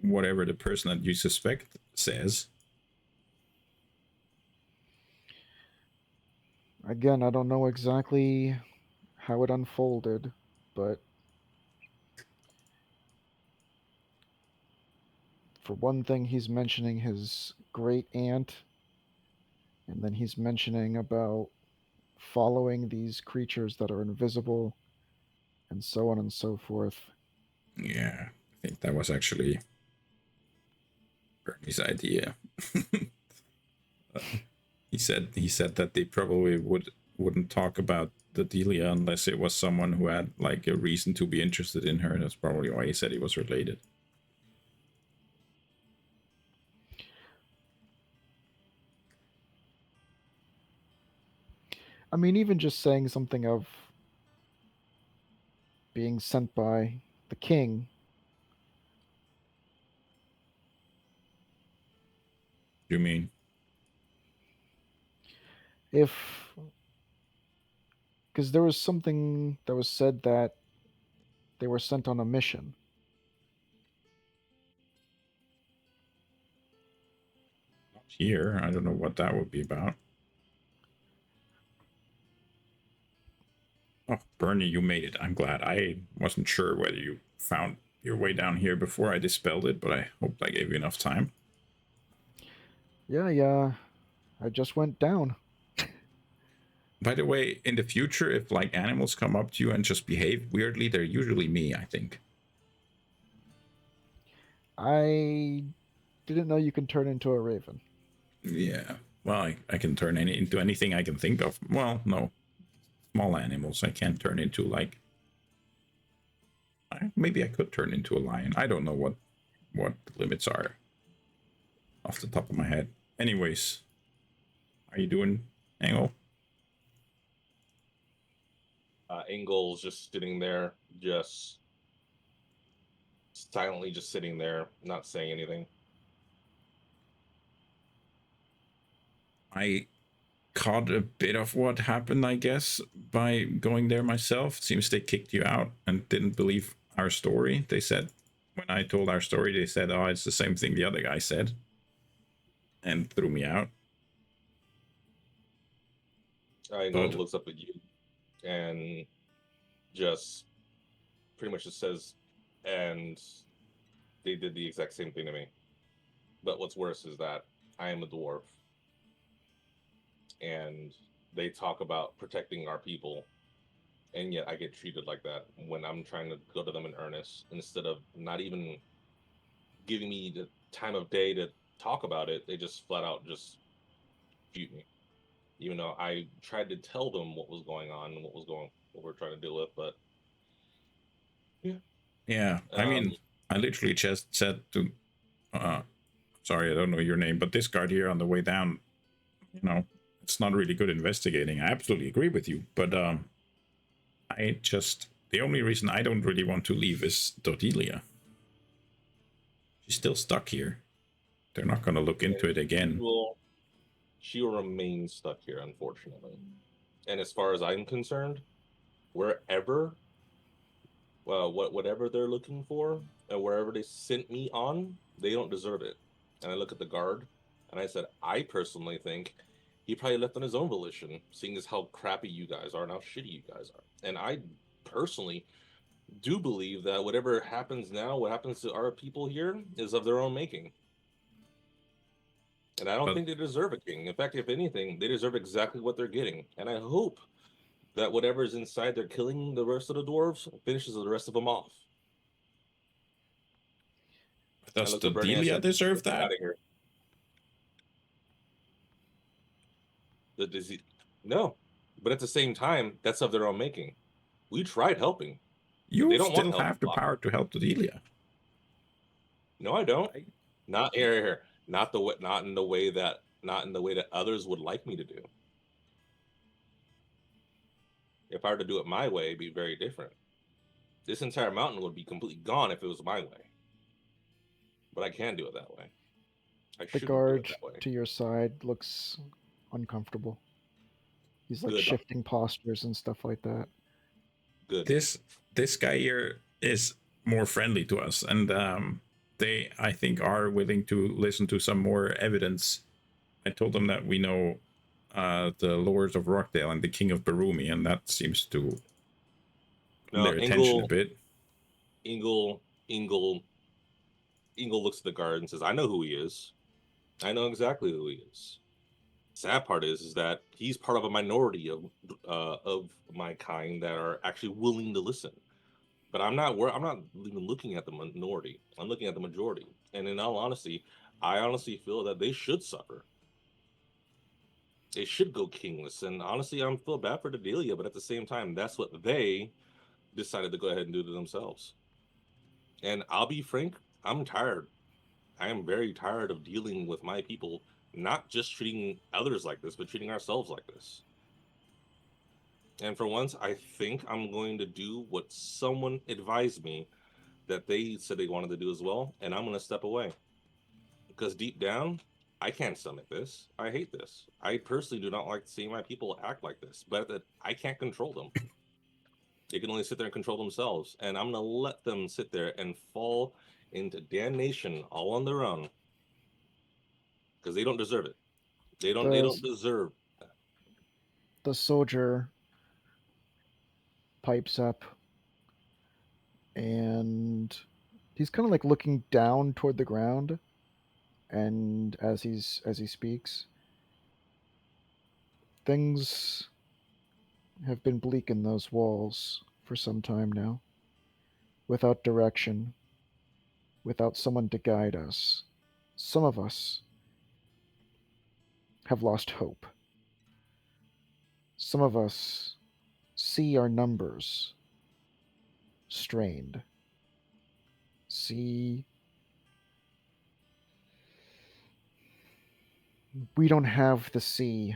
whatever the person that you suspect says. Again, I don't know exactly how it unfolded, but for one thing, he's mentioning his great aunt, and then he's mentioning about following these creatures that are invisible, and so on and so forth. Yeah, I think that was actually Bernie's idea. He said that they probably wouldn't talk about the Delia unless it was someone who had like a reason to be interested in her. That's probably why he said he was related. I mean, even just saying something of being sent by the king, You mean? if because there was something that was said that they were sent on a mission. Here, I don't know what that would be about. Oh, Bernie, you made it. I'm glad. I wasn't sure whether you found your way down here before I dispelled it, but I hope I gave you enough time. Yeah, I just went down. By the way, in the future, if like animals come up to you and just behave weirdly, they're usually me, I think. I didn't know you can turn into a raven. Yeah. Well, I can turn into anything I can think of. Well, no. Small animals I can't turn into, like maybe I could turn into a lion. I don't know what the limits are off the top of my head. Anyways, how you doing, Engel? Engel's just sitting there, just silently just sitting there, not saying anything. I caught a bit of what happened, I guess, by going there myself. It seems they kicked you out and didn't believe our story. They said, when I told our story, they said, oh, it's the same thing the other guy said, and threw me out. I know it But looks up at you and just pretty much just says, and they did the exact same thing to me. But what's worse is that I am a dwarf, and they talk about protecting our people, and yet I get treated like that when I'm trying to go to them in earnest instead of not even giving me the time of day to talk about it. They just flat out just shoot me. Even though I tried to tell them what was going on and what we're trying to deal with, but yeah. yeah, I Um, mean, I literally just said to, sorry, I don't know your name, but this guard here on the way down, you know, it's not really good investigating. I absolutely agree with you, but I just, the only reason I don't really want to leave is Dodilia. She's still stuck here. They're not going to look into it she again. will she will remain stuck here, unfortunately. And as far as I'm concerned, wherever whatever they're looking for and wherever they sent me on, they don't deserve it. And I look at the guard and I said, I personally think he probably left on his own volition, seeing as how crappy you guys are and how shitty you guys are. And I personally do believe that whatever happens now, what happens to our people here, is of their own making. And I don't But think they deserve a king. In fact, if anything, they deserve exactly what they're getting. And I hope that whatever's inside they're killing the rest of the dwarves finishes the rest of them off. I does looked at Bernie and I Dodilia said, deserve get out that? of here. The disease. No. But at the same time, that's of their own making. We tried helping. They You don't want still help. have the power to help Dodilia. No, I don't. I, Not here. Not the way. Not in the way that. Not in the way that others would like me to do. If I were to do it my way, it'd be very different. This entire mountain would be completely gone if it was my way. But I can do it that way. I The shouldn't do it guard that way. to your side looks uncomfortable. He's like Good. shifting postures and stuff like that. Good. this guy here is more friendly to us, and they, I think, are willing to listen to some more evidence. I told them that we know the lords of Rockdale and the king of Barumi, and that seems to Now, their attention a bit. Engel, Engel, Engel looks at the guard and says, "I know who he is. I know exactly who he is." Sad part is that he's part of a minority of my kind that are actually willing to listen. But I'm not even looking at the minority. I'm looking at the majority. And in all honesty, I honestly feel that they should suffer. They should go kingless. And honestly, I'm feel bad for Dedelia, but at the same time, that's what they decided to go ahead and do to themselves. And I'll be frank, I'm tired. I am very tired of dealing with my people, not just treating others like this, but treating ourselves like this. And for once, I think I'm going to do what someone advised me that they said they wanted to do as well, and I'm going to step away. Because deep down, I can't stomach this. I hate this. I personally do not like seeing my people act like this, but that I can't control them. They can only sit there and control themselves, and I'm going to let them sit there and fall into damnation all on their own because they don't deserve it. They The don't deserve. the soldier pipes up and he's kind of like looking down toward the ground, and as he speaks, things have been bleak in those walls for some time now, without direction, without someone to guide us. Some of us have lost hope. Some of us see our numbers strained. See, we don't have the sea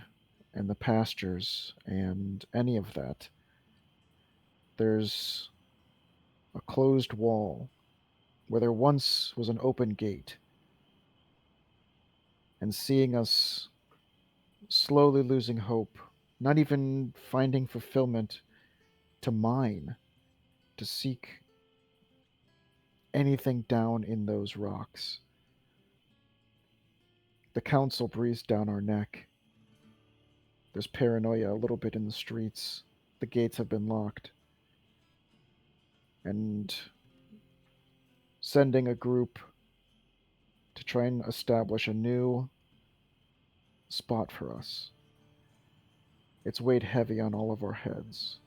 and the pastures and any of that. There's a closed wall where there once was an open gate, and seeing us slowly losing hope, not even finding fulfillment to mine, to seek anything down in those rocks. The council breathes down our neck. There's paranoia a little bit in the streets. The gates have been locked. And sending a group to try and establish a new spot for us. It's weighed heavy on all of our heads,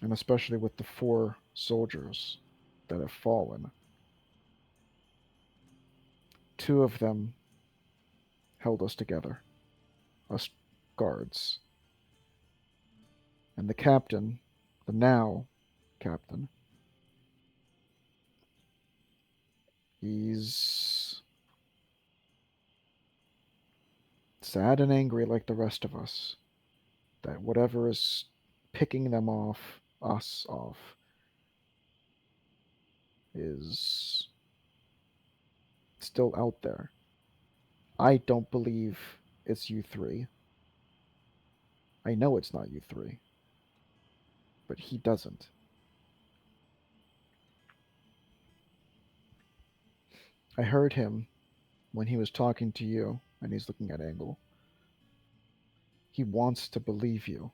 and especially with the 4 soldiers that have fallen. 2 of them held us together, us guards. And the captain, the now captain, he's sad and angry like the rest of us. That whatever is picking them off, us off, is still out there. I don't believe it's you 3. I know it's not you 3. But he doesn't. I heard him when he was talking to you, and he's looking at Engel. He wants to believe you.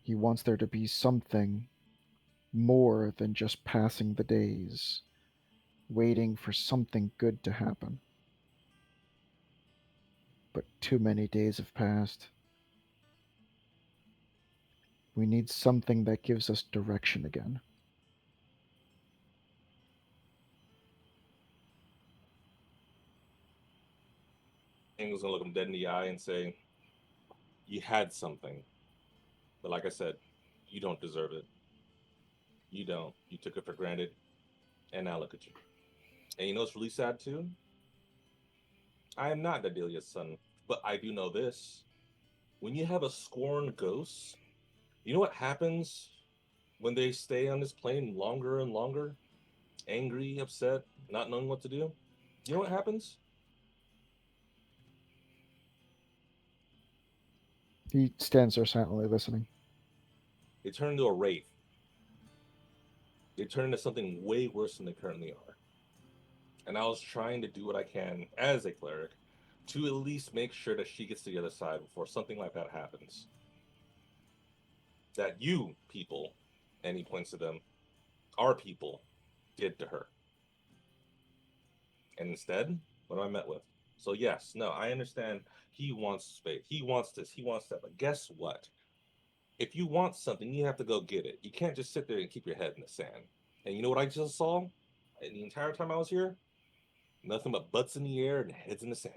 He wants there to be something more than just passing the days, waiting for something good to happen. But too many days have passed. We need something that gives us direction again. Engel's gonna look him dead in the eye and say, "You had something, but like I said, you don't deserve it. You don't. You took it for granted, and now look at you. And you know what's really sad too? I am not Dadelia's son, but I do know this: when you have a scorned ghost, you know what happens when they stay on this plane longer and longer, angry, upset, not knowing what to do? You know what happens? He stands there silently listening. They turn into a wraith. They turn into something way worse than they currently are. And I was trying to do what I can as a cleric to at least make sure that she gets to the other side before something like that happens. That you people, and he points to them, our people, did to her. And instead, what am I met with? So yes, no, I understand he wants space. He wants this, he wants that. But guess what? If you want something, you have to go get it. You can't just sit there and keep your head in the sand. And you know what I just saw? And the entire time I was here, nothing but butts in the air and heads in the sand.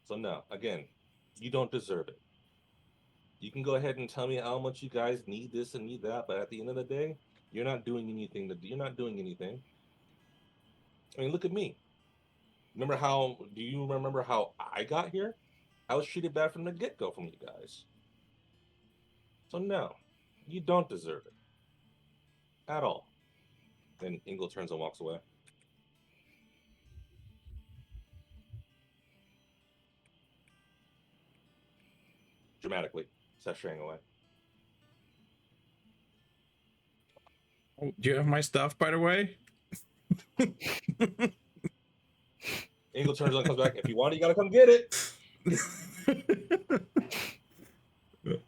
So no, again, you don't deserve it. You can go ahead and tell me how much you guys need this and need that, but at the end of the day, you're not doing anything. You're not doing anything. I mean, look at me. Remember how? Do you remember how I got here? I was treated bad from the get-go from you guys. So no, you don't deserve it at all. Then Engel turns and walks away. Dramatically, sashaying away. Oh, do you have my stuff, by the way? Engel turns and comes back. If you want it, you gotta come get it.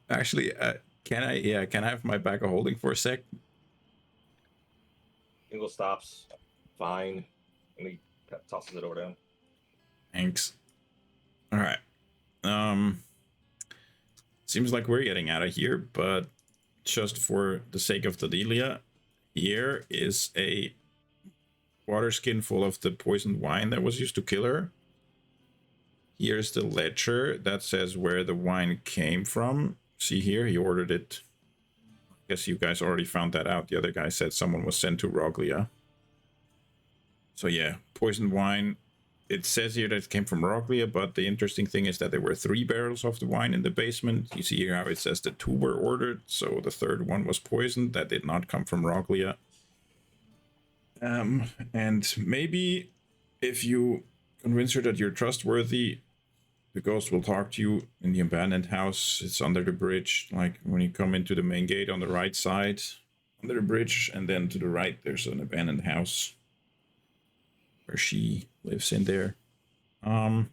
Actually, can I? Yeah, can I have my bag of holding for a sec? Engel stops. Fine. And he tosses it over to him. Thanks. All right. Seems like we're getting out of here, but just for the sake of Tadelia, here is a water skin full of the poisoned wine that was used to kill her. Here's the ledger that says where the wine came from. See here, he ordered it. I guess you guys already found that out. The other guy said someone was sent to Roglia. So yeah, poisoned wine. It says here that it came from Roglia, but the interesting thing is that there were 3 barrels of the wine in the basement. You see here how it says that 2 were ordered, so the 3rd one was poisoned. That did not come from Roglia. And maybe if you convince her that you're trustworthy. The ghost will talk to you in the abandoned house. It's under the bridge, like when you come into the main gate on the right side, under the bridge, and then to the right there's an abandoned house where she lives in there. I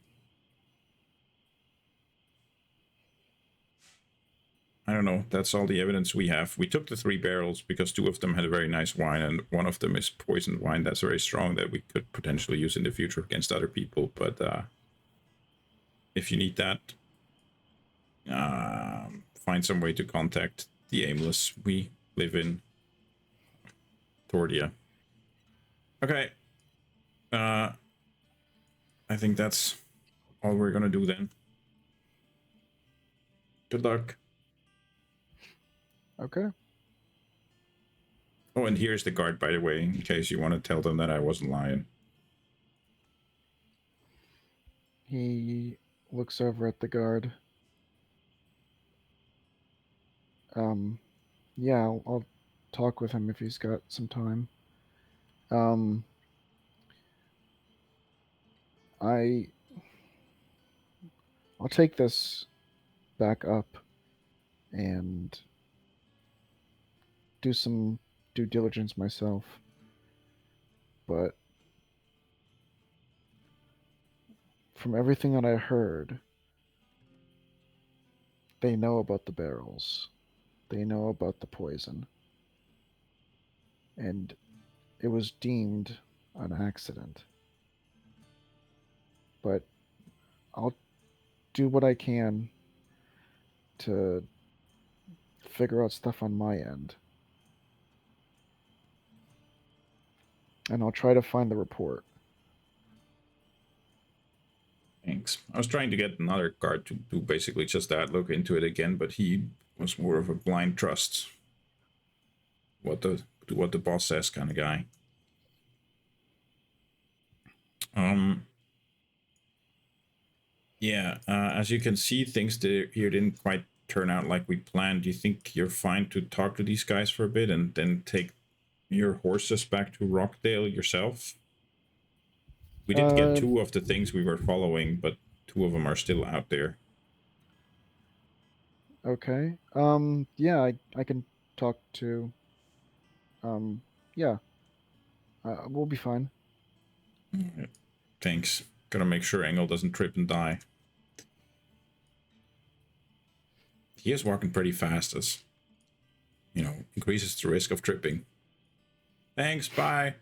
don't know. That's all the evidence we have. We took the 3 barrels because 2 of them had a very nice wine, and one of them is poisoned wine that's very strong that we could potentially use in the future against other people. But if you need that, find some way to contact the Aimless. We live in Tordia. Okay. I think that's all we're gonna do then. Good luck. Okay. Oh, and here's the guard, by the way, in case you want to tell them that I wasn't lying. He looks over at the guard. Yeah, I'll talk with him if he's got some time. I'll take this back up and do some due diligence myself. But from everything that I heard, they know about the barrels. They know about the poison. And it was deemed an accident. But I'll do what I can to figure out stuff on my end. And I'll try to find the report. Thanks. I was trying to get another guard to do basically just that, look into it again, but he was more of a blind trust what the boss says kind of guy. Yeah, as you can see, things here didn't quite turn out like we planned. Do you think you're fine to talk to these guys for a bit and then take your horses back to Rockdale yourself? We did get 2 of the things we were following, but 2 of them are still out there. Okay. Yeah, I can talk to. Yeah. We'll be fine. Thanks. Gotta make sure Engel doesn't trip and die. He is walking pretty fast, as increases the risk of tripping. Thanks, bye.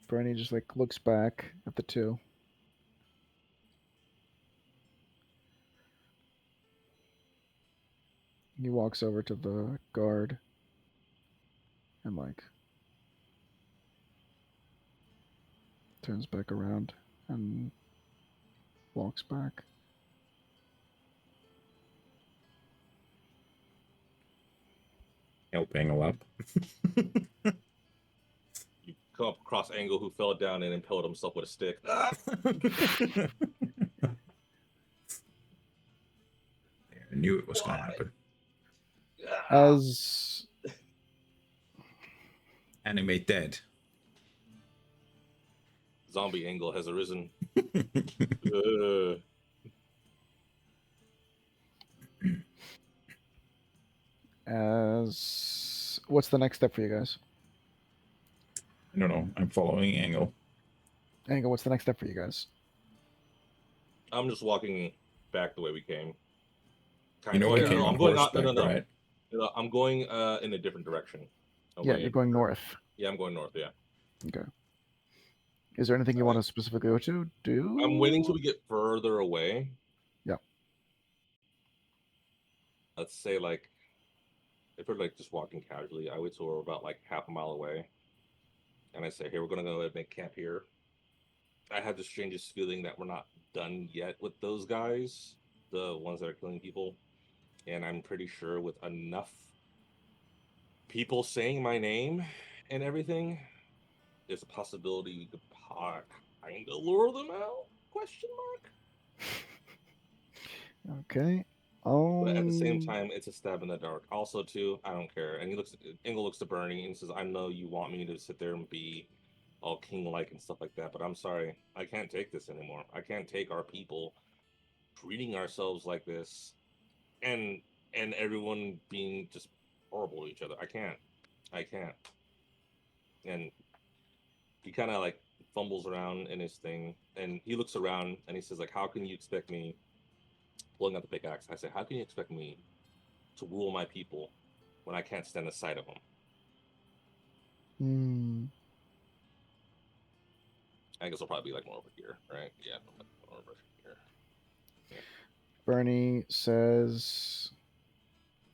Bernie just looks back at the 2. He walks over to the guard and turns back around and walks back. Help Engel up. You come up across Engel, who fell down and impaled himself with a stick. I knew it was gonna happen. As Animate dead. Zombie Engel has arisen. as what's the next step for you guys? I don't know. I'm following Engel. Engel, what's the next step for you guys? I'm just walking back the way we came. You know, I came on horseback, right? No, I'm going in a different direction. Yeah, you're going north. Yeah, I'm going north. Yeah. Okay. Is there anything you want to specifically go to do? I'm waiting till we get further away. Yeah. Let's say if we're just walking casually, I wait till we're about half a mile away, and I say, "Hey, we're gonna go and make camp here." I have the strangest feeling that we're not done yet with those guys, the ones that are killing people, and I'm pretty sure with enough people saying my name and everything, there's a possibility we could kind of lure them out? Question mark. Okay. But at the same time, it's a stab in the dark. Also, too, I don't care. And Engel looks to Bernie and says, "I know you want me to sit there and be all king-like and stuff like that. But I'm sorry, I can't take this anymore. I can't take our people treating ourselves like this, and everyone being just horrible to each other. I can't. And he kind of like fumbles around in his thing, and he looks around and he says like, "How can you expect me?" Pulling out the pickaxe, I say, "How can you expect me to rule my people when I can't stand the sight of them?" Hmm. I guess I'll probably be like more over here, right? Yeah, more over here. Yeah. Bernie says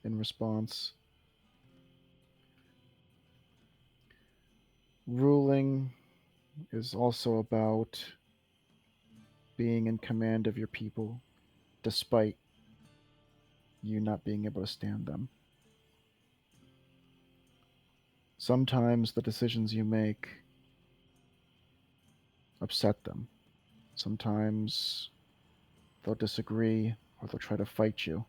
in response, ruling is also about being in command of your people, despite you not being able to stand them. Sometimes the decisions you make upset them. Sometimes they'll disagree or they'll try to fight you.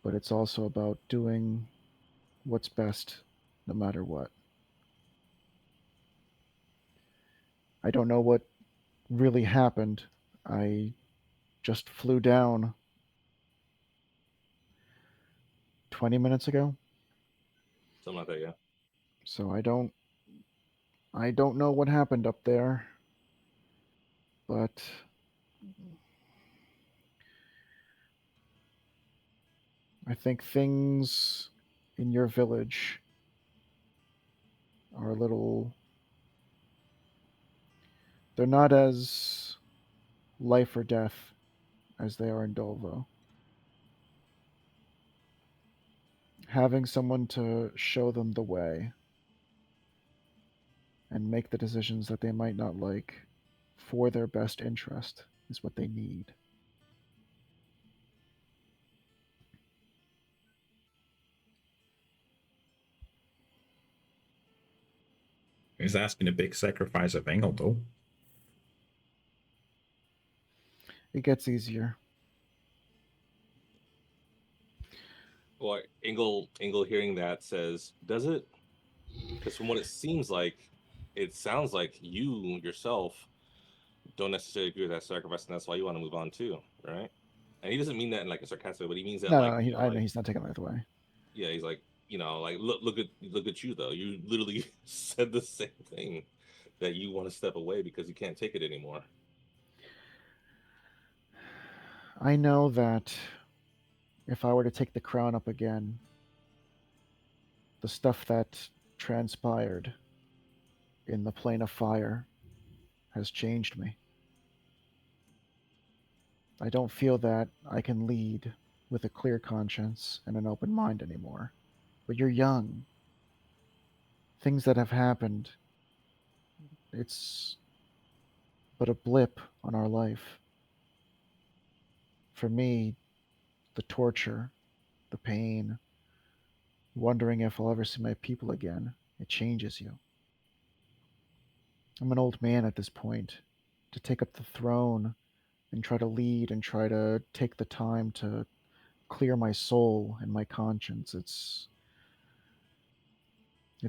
But it's also about doing what's best no matter what. I don't know what really happened. I just flew down 20 minutes ago. Something like that. Yeah. So I don't know what happened up there, but I think things in your village are a little, they're not as life or death as they are in Dolvo. Having someone to show them the way and make the decisions that they might not like for their best interest is what they need. He's asking a big sacrifice of Engel, though. It gets easier. Well, Engel hearing that says, "Does it?" Because from what it sounds like you yourself don't necessarily agree with that sacrifice, and that's why you want to move on too, right? And he doesn't mean that in like a sarcastic way, but he means that No, like, no, I know he's not taking that away. yeah, he's like, like look at you though. You literally said the same thing that you want to step away because you can't take it anymore. I know that if I were to take the crown up again, the stuff that transpired in the plane of fire has changed me. I don't feel that I can lead with a clear conscience and an open mind anymore. But you're young. Things that have happened, it's but a blip on our life. For me, the torture, the pain, wondering if I'll ever see my people again, it changes you. I'm an old man at this point. To take up the throne and try to lead and try to take the time to clear my soul and my conscience, it's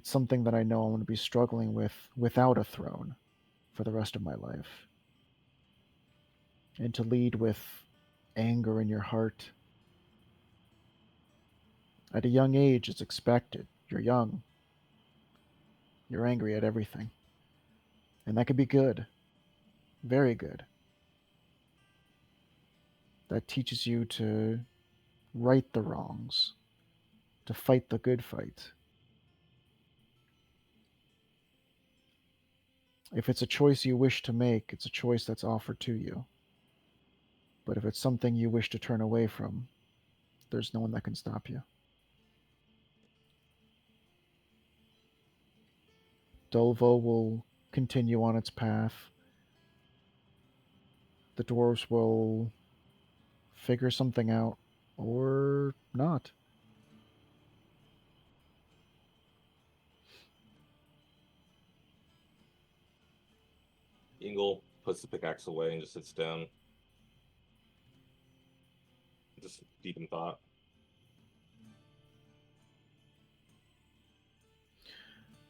something that I know I'm going to be struggling with without a throne for the rest of my life. And to lead with anger in your heart at a young age, it's expected. You're young, you're angry at everything. And that could be good, very good. That teaches you to right the wrongs, to fight the good fight. If it's a choice you wish to make, it's a choice that's offered to you. But if it's something you wish to turn away from, there's no one that can stop you. Dolvo will continue on its path. The dwarves will figure something out, or not. Engel puts the pickaxe away and just sits down, just deep in thought.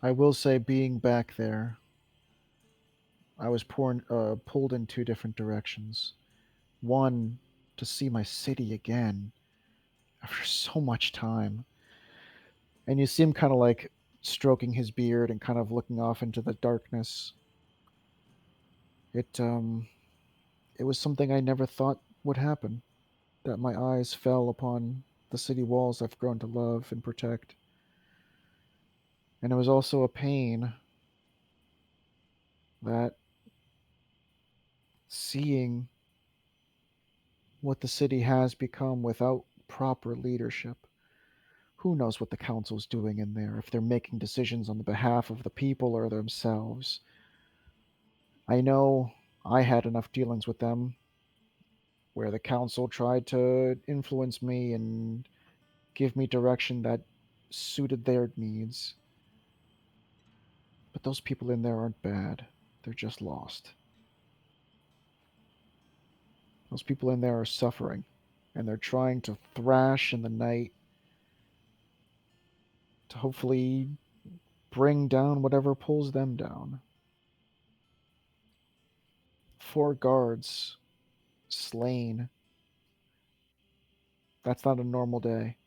I will say, being back there, I was pulled in two different directions. One, to see my city again after so much time. And you see him kind of like stroking his beard and kind of looking off into the darkness. It was something I never thought would happen, that my eyes fell upon the city walls I've grown to love and protect. And it was also a pain that seeing what the city has become without proper leadership. Who knows what the council's doing in there, if they're making decisions on the behalf of the people or themselves. I know I had enough dealings with them where the council tried to influence me and give me direction that suited their needs. But those people in there aren't bad, they're just lost. Those people in there are suffering, and they're trying to thrash in the night to hopefully bring down whatever pulls them down. 4 guards slain. That's not a normal day.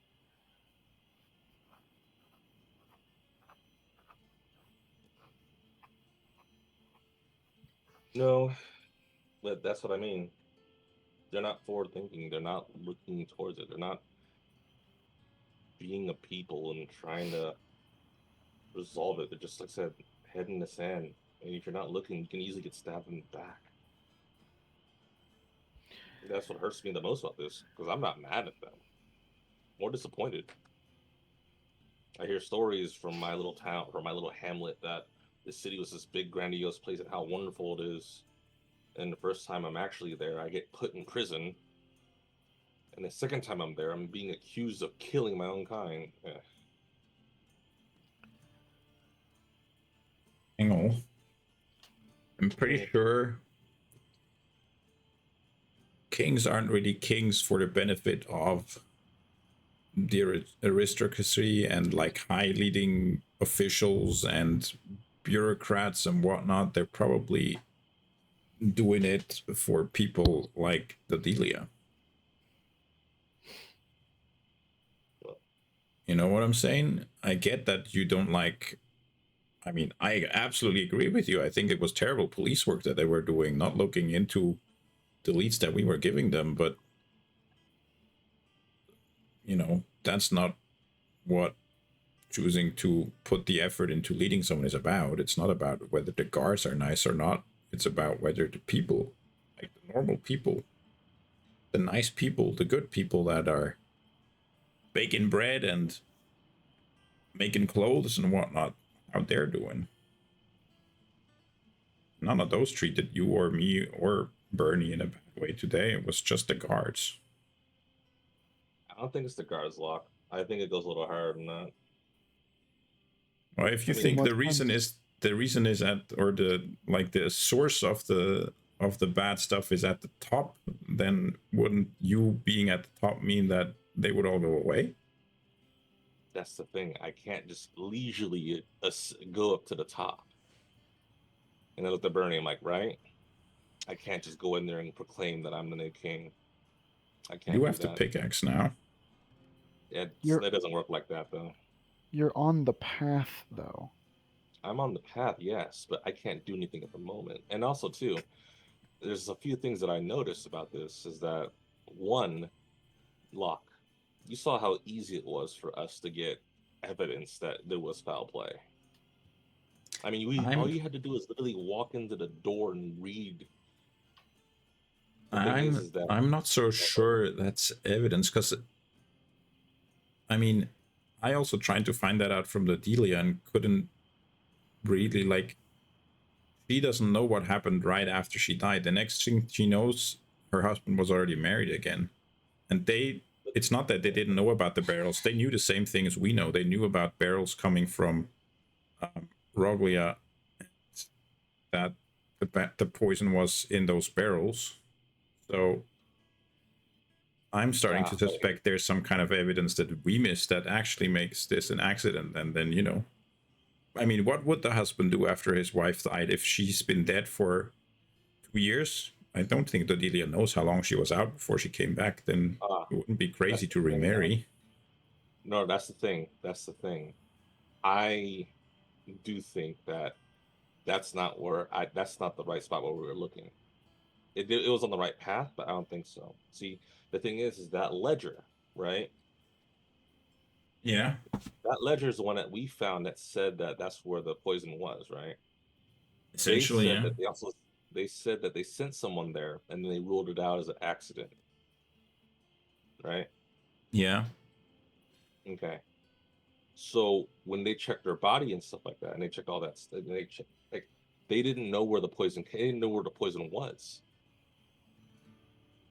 No, but that's what I mean. They're not forward thinking. They're not looking towards it. They're not being a people and trying to resolve it. They're just, like I said, head in the sand. And if you're not looking, you can easily get stabbed in the back. That's what hurts me the most about this, because I'm not mad at them. More disappointed. I hear stories from my little town, from my little hamlet, that the city was this big, grandiose place and how wonderful it is. And the first time I'm actually there, I get put in prison. And the second time I'm there, I'm being accused of killing my own kind. Engel, I'm pretty Mm. sure kings aren't really kings for the benefit of the aristocracy and like high leading officials and bureaucrats and whatnot. They're probably doing it for people like the Delia. You know what I'm saying? I get that you don't like. I mean, I absolutely agree with you. I think it was terrible police work that they were doing, not looking into the leads that we were giving them. But, you know, that's not what choosing to put the effort into leading someone is about. It's not about whether the guards are nice or not. It's about whether the people, like the normal people, the nice people, the good people that are baking bread and making clothes and whatnot, how they're doing. None of those treated you or me or Bernie in a bad way today. It was just the guards. I don't think it's the guard's lock. I think it goes a little higher than that. Well, if I you mean, In think what the sense? reason is at, or the like the source of the bad stuff is at the top, then wouldn't you being at the top mean that they would all go away? that's the thing. I can't just leisurely go up to the top. And then with the Bernie, I'm like, right? I can't just go in there and proclaim that I'm the new king. I You can't do have the that. pickaxe now. You're That doesn't work like that, though. you're on the path though. I'm on the path, yes, but I can't do anything at the moment. And also, too, there's a few things that I noticed about this is that one, Locke, you saw how easy it was for us to get evidence that there was foul play. I mean, we all I'm you had to do is literally walk into the door and read. The thing I'm is that I'm not so sure that's evidence because I mean I also tried to find that out from the Delia and couldn't really like she doesn't know what happened right after she died. The next thing she knows, her husband was already married again. And it's not that they didn't know about the barrels. They knew the same thing as we know. They knew about barrels coming from Roglia, that the poison was in those barrels. So I'm starting to but suspect there's some kind of evidence that we missed that actually makes this an accident. And then, I mean, what would the husband do after his wife died if she's been dead for 2 years? I don't think Delia knows how long she was out before she came back. Then Ah, it wouldn't be that's crazy to the thing. remarry. No, that's the thing. That's the thing. I do think that that's not the right spot where we were looking. It was on the right path, but I don't think so. See, the thing is that ledger, right? Yeah, That ledger is the one that we found that said that that's where the poison was, right? They essentially, said yeah. that they said that they sent someone there and then they ruled it out as an accident, right? Yeah. Okay. So when they checked her body and stuff like that, and they checked all that, and they checked, like, they didn't know where the poison. They didn't know where the poison was.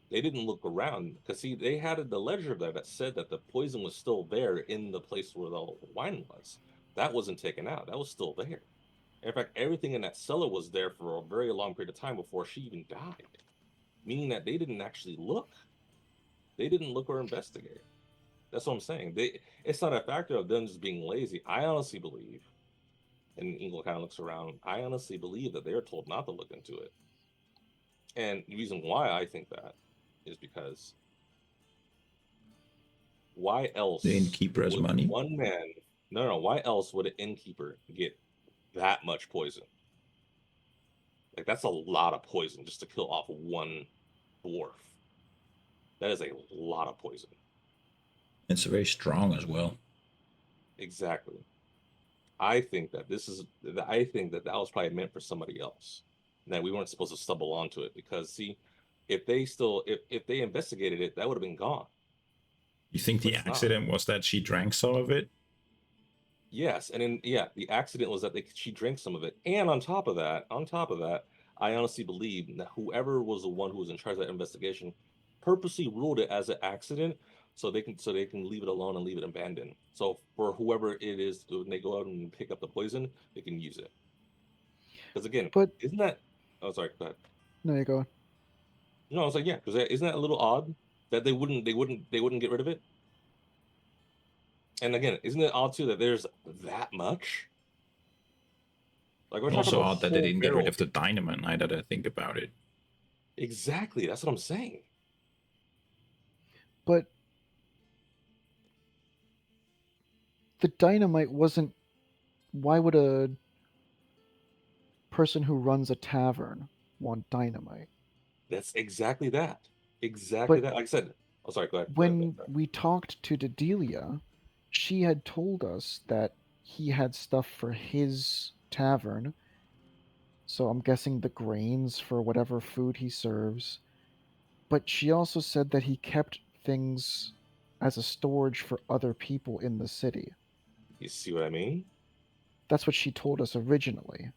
They didn't look around because see, they had the ledger there that said that the poison was still there in the place where the wine was. That wasn't taken out. That was still there. In fact, everything in that cellar was there for a very long period of time before she even died, meaning that they didn't actually look. They didn't look or investigate. That's what I'm saying. It's not a factor of them just being lazy. I honestly believe, and Engel kind of looks around. I honestly believe that they are told not to look into it. And the reason why I think that is because why The else innkeeper has would money. one man, no, why else would an innkeeper get that much poison? Like, that's a lot of poison just to kill off one dwarf. That is a lot of poison. It's very strong as well. Exactly. I think that I think that that was probably meant for somebody else. And that we weren't supposed to stumble onto it because, see, if they investigated it, that would have been gone. You think But the it's not. accident was that she drank some of it? Yes, and then yeah, the accident was that she drank some of it, and on top of that, I honestly believe that whoever was the one who was in charge of that investigation purposely ruled it as an accident, so they can leave it alone and leave it abandoned. So for whoever it is, when they go out and pick up the poison, they can use it. Because again, But isn't that? Oh, sorry. Go ahead. no, you go. No, I was like, yeah, because isn't that a little odd that they wouldn't get rid of it? And again, isn't it odd too that there's that much? Like we're talking Also about a odd that they whole didn't get rid barrel. of the dynamite now that I think about it. Exactly. That's what I'm saying. But the dynamite wasn't. Why would a person who runs a tavern want dynamite? That's exactly that. Exactly But that. Like I said, oh, sorry. Go ahead. Go ahead. Go when ahead. we talked to Dedelia, she had told us that he had stuff for his tavern. So I'm guessing the grains for whatever food he serves. But she also said that he kept things as a storage for other people in the city. You see what I mean? That's what she told us originally.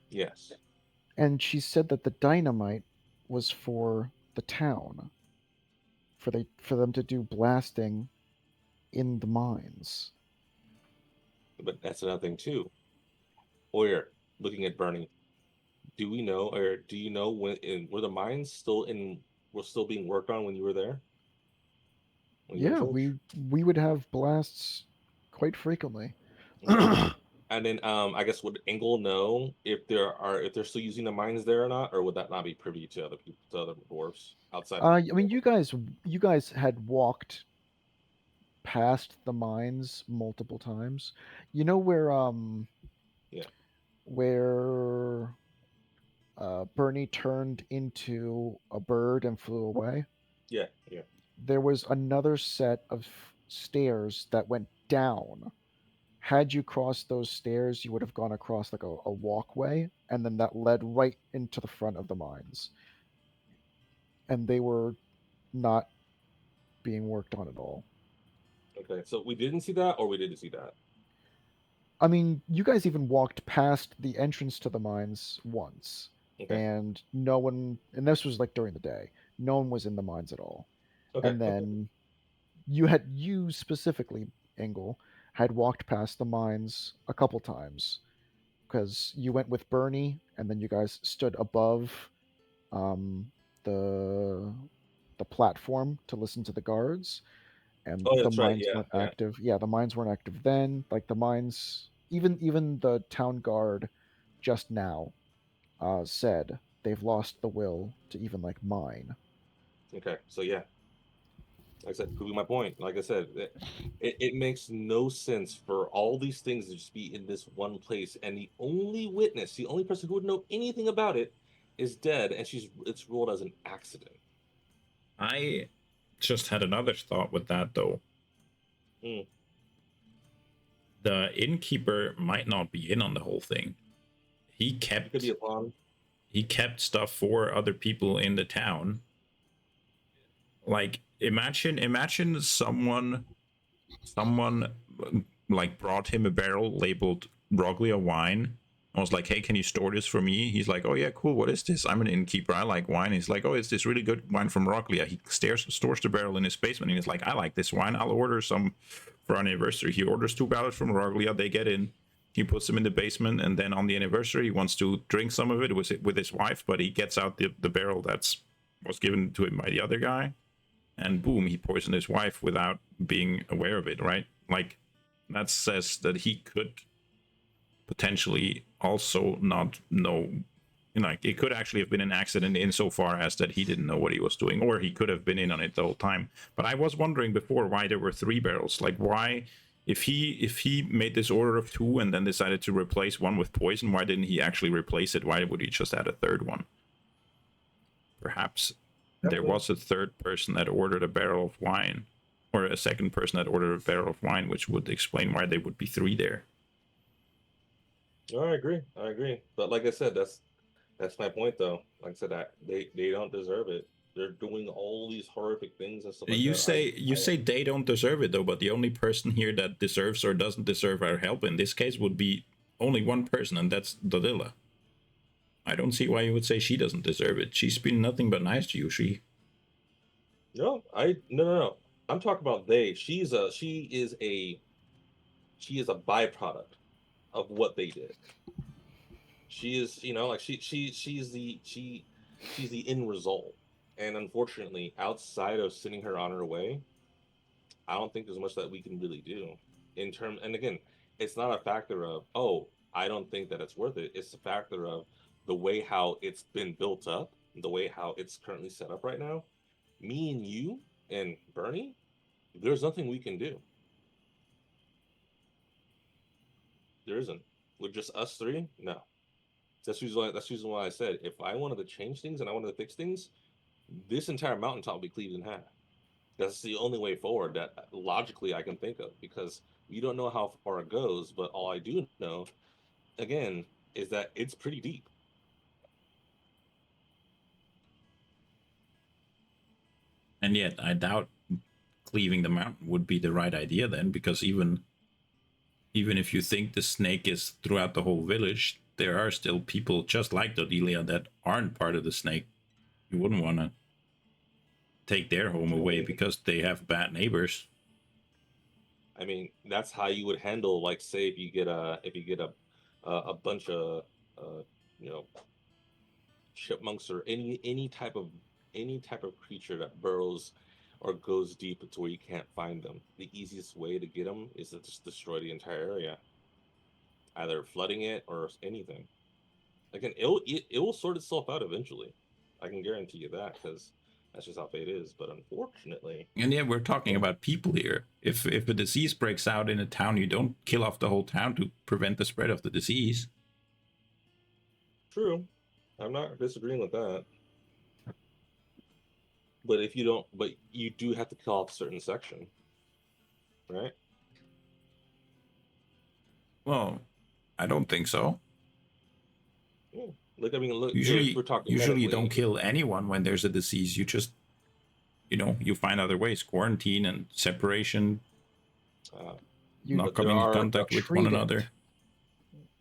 Yes. And she said that the dynamite was for the town, for them to do blasting in the mines. But that's another thing too. Or looking at Bernie, do we know, or do you know were the mines still in were still being worked on when you were there? When you were in Yeah, charge? we would have blasts quite frequently. Okay. And then I guess would Engel know if they're still using the mines there or not, or would that not be privy to other people to other dwarfs outside of I mean, you guys had walked past the mines multiple times. You know yeah. where Bernie turned into a bird and flew away? Yeah. Yeah. There was another set of stairs that went down. Had you crossed those stairs, you would have gone across like a walkway, and then that led right into the front of the mines. And they were not being worked on at all. Okay. So we didn't see that or we didn't see that. I mean, you guys even walked past the entrance to the mines once, Okay. and no one, and this was like during the day, no one was in the mines at all. Okay. And Okay. then you specifically, Engel, had walked past the mines a couple times because you went with Bernie, and then you guys stood above um, the the platform to listen to the guards, and Oh, the that's right. mines Yeah. weren't Yeah. active. Yeah, the mines weren't active then. Like the mines, even the town guard just now said they've lost the will to even like mine. Okay, so yeah, like I said, proving my point. Like I said, it makes no sense for all these things to just be in this one place, and the only witness, the only person who would know anything about it, is dead, and it's ruled as an accident. I just had another thought with that though. Mm. The innkeeper might not be in on the whole thing. He It could be kept a pawn. he kept stuff for other people in the town. Like imagine someone like brought him a barrel labeled Roglia wine. I was like, hey, can you store this for me? He's like, oh yeah, cool. What is this? I'm an innkeeper. I like wine. He's like, oh, it's this really good wine from Roglia. He stores the barrel in his basement. And he's like, I like this wine. I'll order some for our anniversary. He orders 2 barrels from Roglia. They get in. He puts them in the basement, and then on the anniversary, he wants to drink some of it with his wife, but he gets out the barrel that's was given to him by the other guy, and boom, he poisoned his wife without being aware of it, right? Like, that says that he could potentially also not know. Like, it could actually have been an accident insofar as that he didn't know what he was doing, or he could have been in on it the whole time. But I was wondering before why there were 3 barrels. Like, why, if he made this order of 2 and then decided to replace one with poison, why didn't he actually replace it? Why would he just add a 3rd one? Perhaps there was a 3rd person that ordered a barrel of wine, or a 2nd person that ordered a barrel of wine, which would explain why there would be 3 there. Oh, I agree. But like I said, that's my point, though. Like I said, that they don't deserve it. They're doing all these horrific things and stuff like You that. say they don't deserve it though, but the only person here that deserves or doesn't deserve our help in this case would be only one person, and that's Dodilla. I don't see why you would say she doesn't deserve it. She's been nothing but nice to you. No. I'm talking about they. She is a byproduct of what they did. She is, like she's the end result. And unfortunately, outside of sending her on her way, I don't think there's much that we can really do and again, it's not a factor of, oh, I don't think that it's worth it. It's a factor of the way how it's been built up, the way how it's currently set up right now. Me and you and Bernie, there's nothing we can do. There isn't. With just us 3, no. That's the reason why I said if I wanted to change things and I wanted to fix things, this entire mountaintop would be cleaved in half. That's the only way forward that logically I can think of, because we don't know how far it goes, but all I do know, again, is that it's pretty deep. And yet, I doubt cleaving the mountain would be the right idea then, because even if you think the snake is throughout the whole village, there are still people just like Dodilia that aren't part of the snake. You wouldn't want to take their home away because they have bad neighbors. I mean, that's how you would handle, like, say, if you get a bunch of you know chipmunks or any type of creature that burrows or goes deep to where you can't find them. The easiest way to get them is to just destroy the entire area, either flooding it or anything. Again, it will sort itself out eventually. I can guarantee you that, because that's just how fate is. But unfortunately, And yeah, we're talking about people here. If a disease breaks out in a town, you don't kill off the whole town to prevent the spread of the disease. true, I'm not disagreeing with that. But you do have to kill off a certain section, right? Well, I don't think so. Yeah. Look, I mean, look, if Usually, we're talking usually you don't medically, kill anyone when there's a disease. You just, you find other ways, quarantine and separation, uh, You not but there coming in are contact with one treat it. another.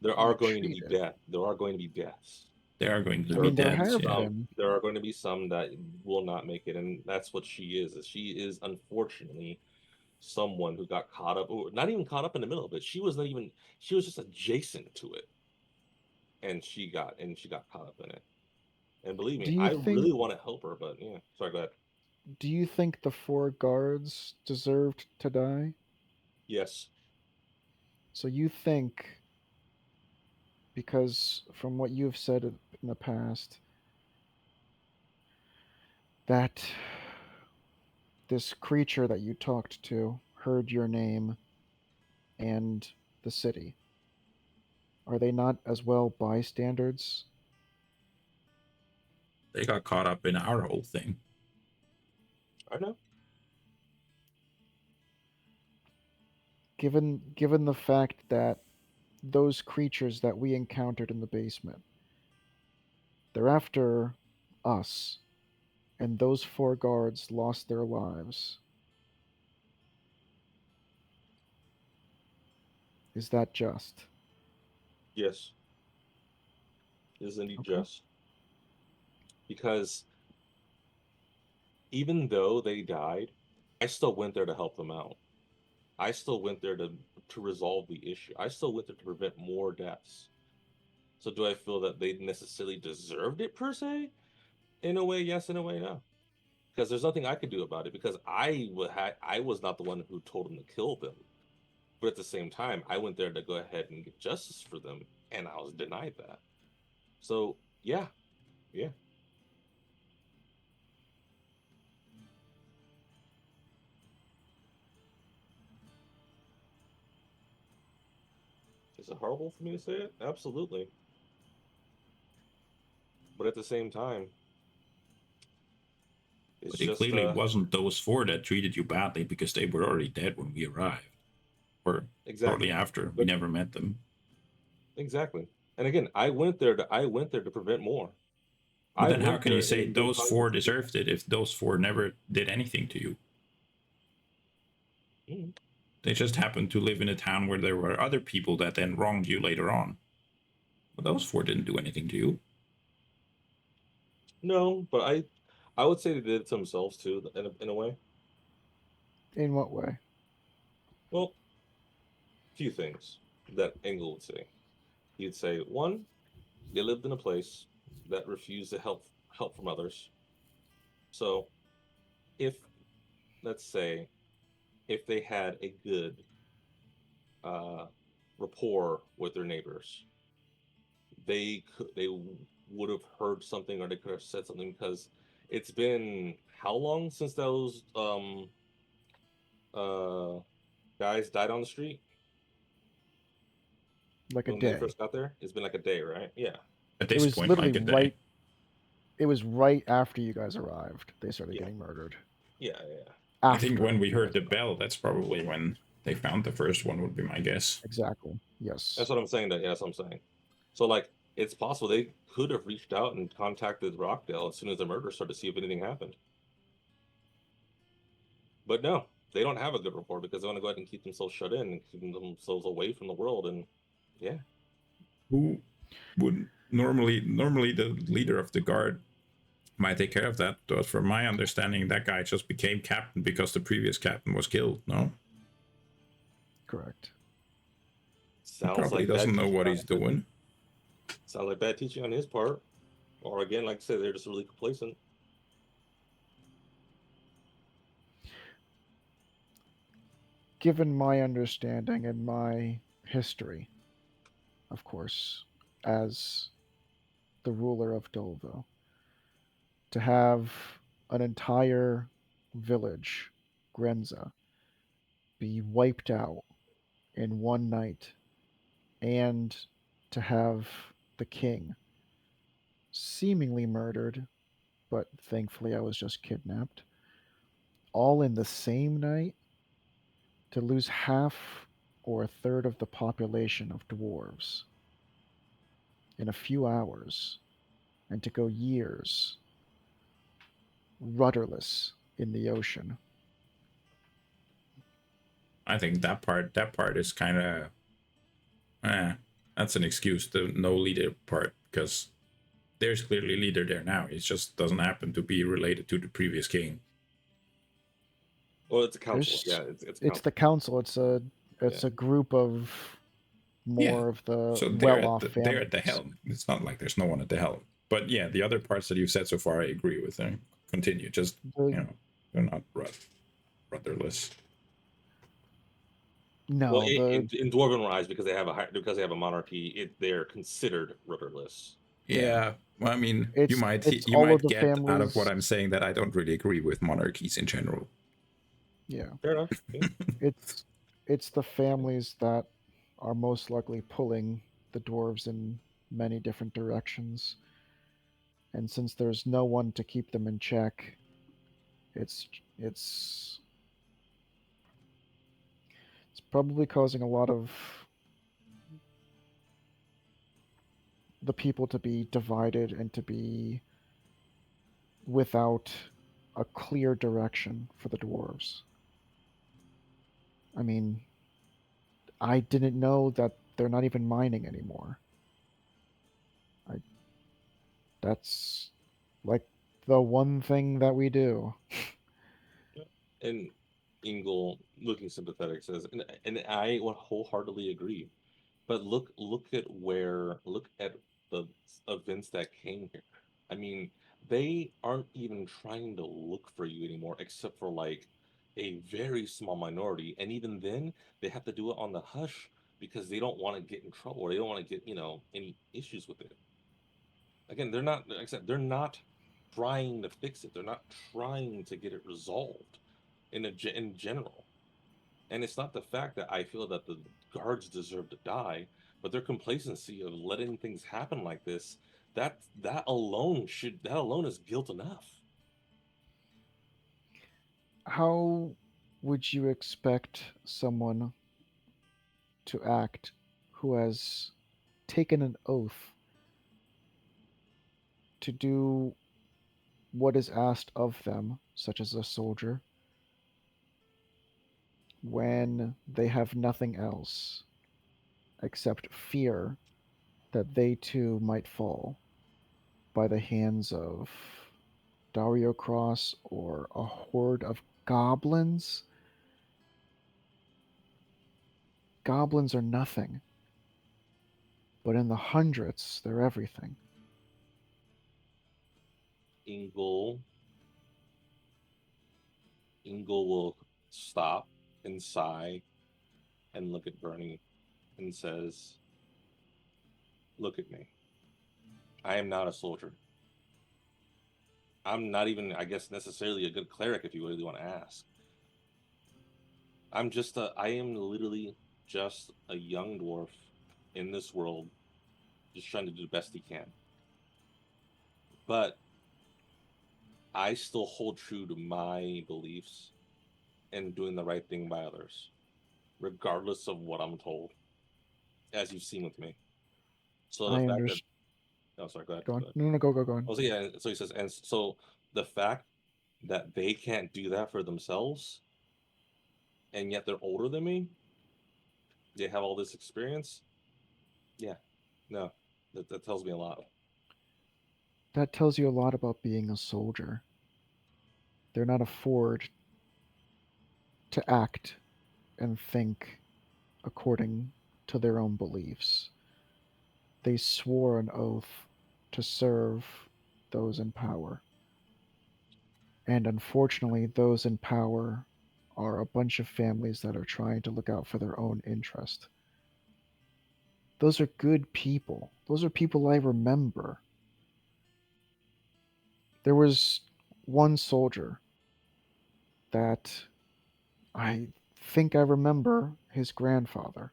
there You are going to be treat it. death. There are going to be deaths. There are going to I be mean, there deaths, have yeah. been. There are going to be some that will not make it, and that's what she is. She is unfortunately someone who got caught up, or not even caught up in the middle of it. She was not even. She was just adjacent to it, and she got caught up in it. And believe Do me, you I think? really want to help her, but yeah. Sorry, go ahead. Do you think the 4 guards deserved to die? Yes. So you think because from what you've said in the past, that this creature that you talked to heard your name and the city. Are they not as well bystanders? They got caught up in our whole thing. I know. Given the fact that those creatures that we encountered in the basement, they're after us, and those 4 guards lost their lives. Is that just? Yes, it is indeed Okay. just because even though they died, I still went there to help them out. I still went there to resolve the issue. I still went there to prevent more deaths. So do I feel that they necessarily deserved it per se? In a way, yes. In a way, no. Because there's nothing I could do about it because I was not the one who told them to kill them. But at the same time, I went there to go ahead and get justice for them, and I was denied that. So yeah, yeah. Is it horrible for me to say it? Absolutely. But at the same time, it's But it just clearly wasn't those 4 that treated you badly because they were already dead when we arrived. Or shortly exactly. after. We But never met them. exactly. And again, I went there to prevent more. But I then how went can you there say in good those 4 conscience to do deserved it if those 4 never did anything to you? that. Mhm. They just happened to live in a town where there were other people that then wronged you later on. But those 4 didn't do anything to you. No, but I would say they did it to themselves too, in a way. In what way? Well, few things that Engel would say. He'd say, one, they lived in a place that refused to help from others. So if, let's say, if they had a good uh, rapport with their neighbors, they would have heard something or they could have said something because it's been how long since those uh guys died on the street Like a when they day. first got there? It's been like a day, right? Yeah, At It this was point, literally like a day. right. It was right after you guys arrived. They started yeah, getting murdered. yeah. I think After when we you heard guys the arrived. bell, that's probably when they found the first one, would be my guess. Exactly. That's Yes. what I'm saying. That yeah, that's what I'm saying. So like, it's possible they could have reached out and contacted Rockdale as soon as the murder started to see if anything happened. But no, they don't have a good rapport because they want to go ahead and keep themselves shut in and keep themselves away from the world. And yeah, Who would normally the leader of the guard might take care of that? But from my understanding, that guy just became captain because the previous captain was killed. No, Correct. he sounds probably like bad doesn't know teaching what on he's doing. sounds like bad teaching on his part. Or again, like I said, they're just really complacent. Given my understanding and my history, of course, as the ruler of Dolvo, to have an entire village, Grenza, be wiped out in one night, and to have the king seemingly murdered, but thankfully I was just kidnapped, all in the same night, to lose half or a third of the population of dwarves in a few hours, and to go years rudderless in the ocean. I think that part is kind of that's an excuse. The no leader part, because there's clearly a leader there now. It just doesn't happen to be related to the previous king. Well, it's a council. There's Yeah, it's a it's the council. council. Yeah. It's a group of Yeah, more of the so well-off they're at the families. helm. It's not like there's no one at the helm. But yeah, the other parts that you've said so far, I agree with. Continue. Just The, they're not rudderless. Well, No, in Dwarven Rise, because they have a monarchy, they're considered rudderless. yeah, Yeah, well, I mean, it's you all of might the get out of what families. I'm saying that I don't really agree with monarchies in general. Yeah, Fair enough. Yeah. it's it's the families that are most likely pulling the dwarves in many different directions. And since there's no one to keep them in check, it's it's it's probably causing a lot of the people to be divided and to be without a clear direction for the dwarves. I mean, I didn't know that they're not even mining anymore. I That's like the one thing that we do. And Engel, looking sympathetic, says, and I would wholeheartedly agree. But look at the events that came here. I mean, they aren't even trying to look for you anymore, except for like a very small minority, and even then, they have to do it on the hush because they don't want to get in trouble or they don't want to get any issues with it. Again, they're not. Like I said, they're not trying to fix it. They're not trying to get it resolved in general. And it's not the fact that I feel that the guards deserve to die, but their complacency of letting things happen like this, that alone is guilt enough. How would you expect someone to act who has taken an oath to do what is asked of them, such as a soldier, when they have nothing else except fear that they too might fall by the hands of Dario Cross or a horde of goblins? Goblins are nothing, but in the hundreds, they're everything. Engel Engel will stop and sigh and look at Bernie and says, "Look at me. I am not a soldier. I'm not even, I guess, necessarily a good cleric if you really want to ask. I am literally just a young dwarf in this world, just trying to do the best he can. But I still hold true to my beliefs and doing the right thing by others, regardless of what I'm told, as you've seen with me. So the I fact that, understand. oh, sorry, go ahead. Go Go on. ahead. No, no, go, go, go on. Oh, so yeah, so he says, and so the fact that they can't do that for themselves, and yet they're older than me, they have all this experience. Yeah, no, that tells me a lot. That tells you a lot about being a soldier. They're not afford to act and think according to their own beliefs. They swore an oath to serve those in power. And unfortunately, those in power are a bunch of families that are trying to look out for their own interest. Those are good people. Those are people I remember. There was one soldier that I think I remember his grandfather.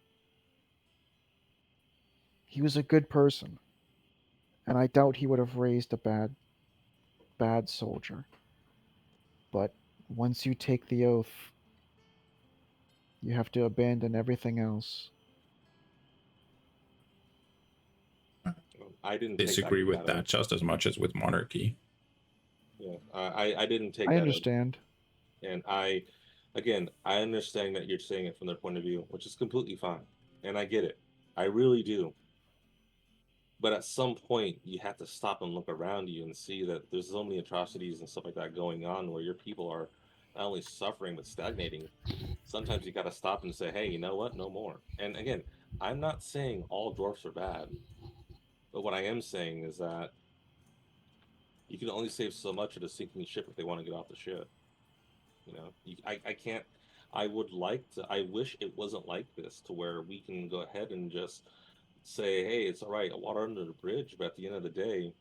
He was a good person, and I doubt he would have raised a bad soldier. But once you take the oath, you have to abandon everything else. I didn't take Disagree with that that oath. just as much as with monarchy. Yeah, I didn't take I that oath, understand. and I understand that you're saying it from their point of view, which is completely fine, and I get it. I really do. But at some point, you have to stop and look around you and see that there's so many atrocities and stuff like that going on where your people are not only suffering but stagnating. Sometimes you got to stop and say, hey, you know what? No more. And again, I'm not saying all dwarfs are bad, but what I am saying is that you can only save so much of a sinking ship if they want to get off the ship. I can't. I would like to. I wish it wasn't like this, to where we can go ahead and just say, "Hey, it's all right, water under the bridge." But at the end of the day,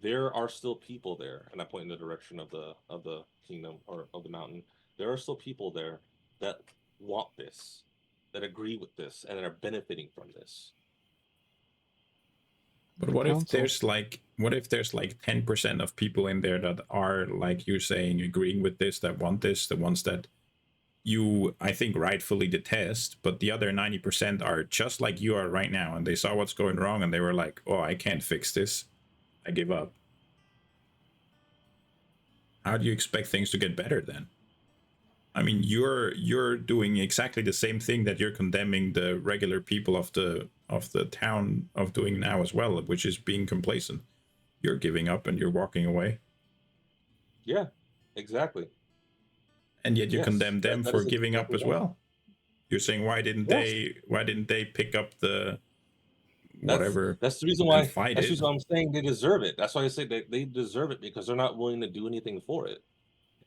there are still people there, and I point in the direction of the kingdom or of the mountain. There are still people there that want this, that agree with this, and are benefiting from this. But The council. what if there's like 10% of people in there that are, like you're saying, agreeing with this, that want this, the ones that you, I think, rightfully detest, but the other 90% are just like you are right now, and they saw what's going wrong and they were like, oh, I can't fix this, I give up. How do you expect things to get better then? I mean, you're doing exactly the same thing that you're condemning the regular people of the town of doing now as well, which is being complacent. You're giving up and you're walking away, Yeah, exactly. and yet you Yes, condemn them that for is giving up exactly as right. well. You're saying, Yes, why didn't they pick up the that's whatever that's the reason and why. fight That's the it? reason why I'm saying they deserve it. That's why I say they deserve it, because they're not willing to do anything for it.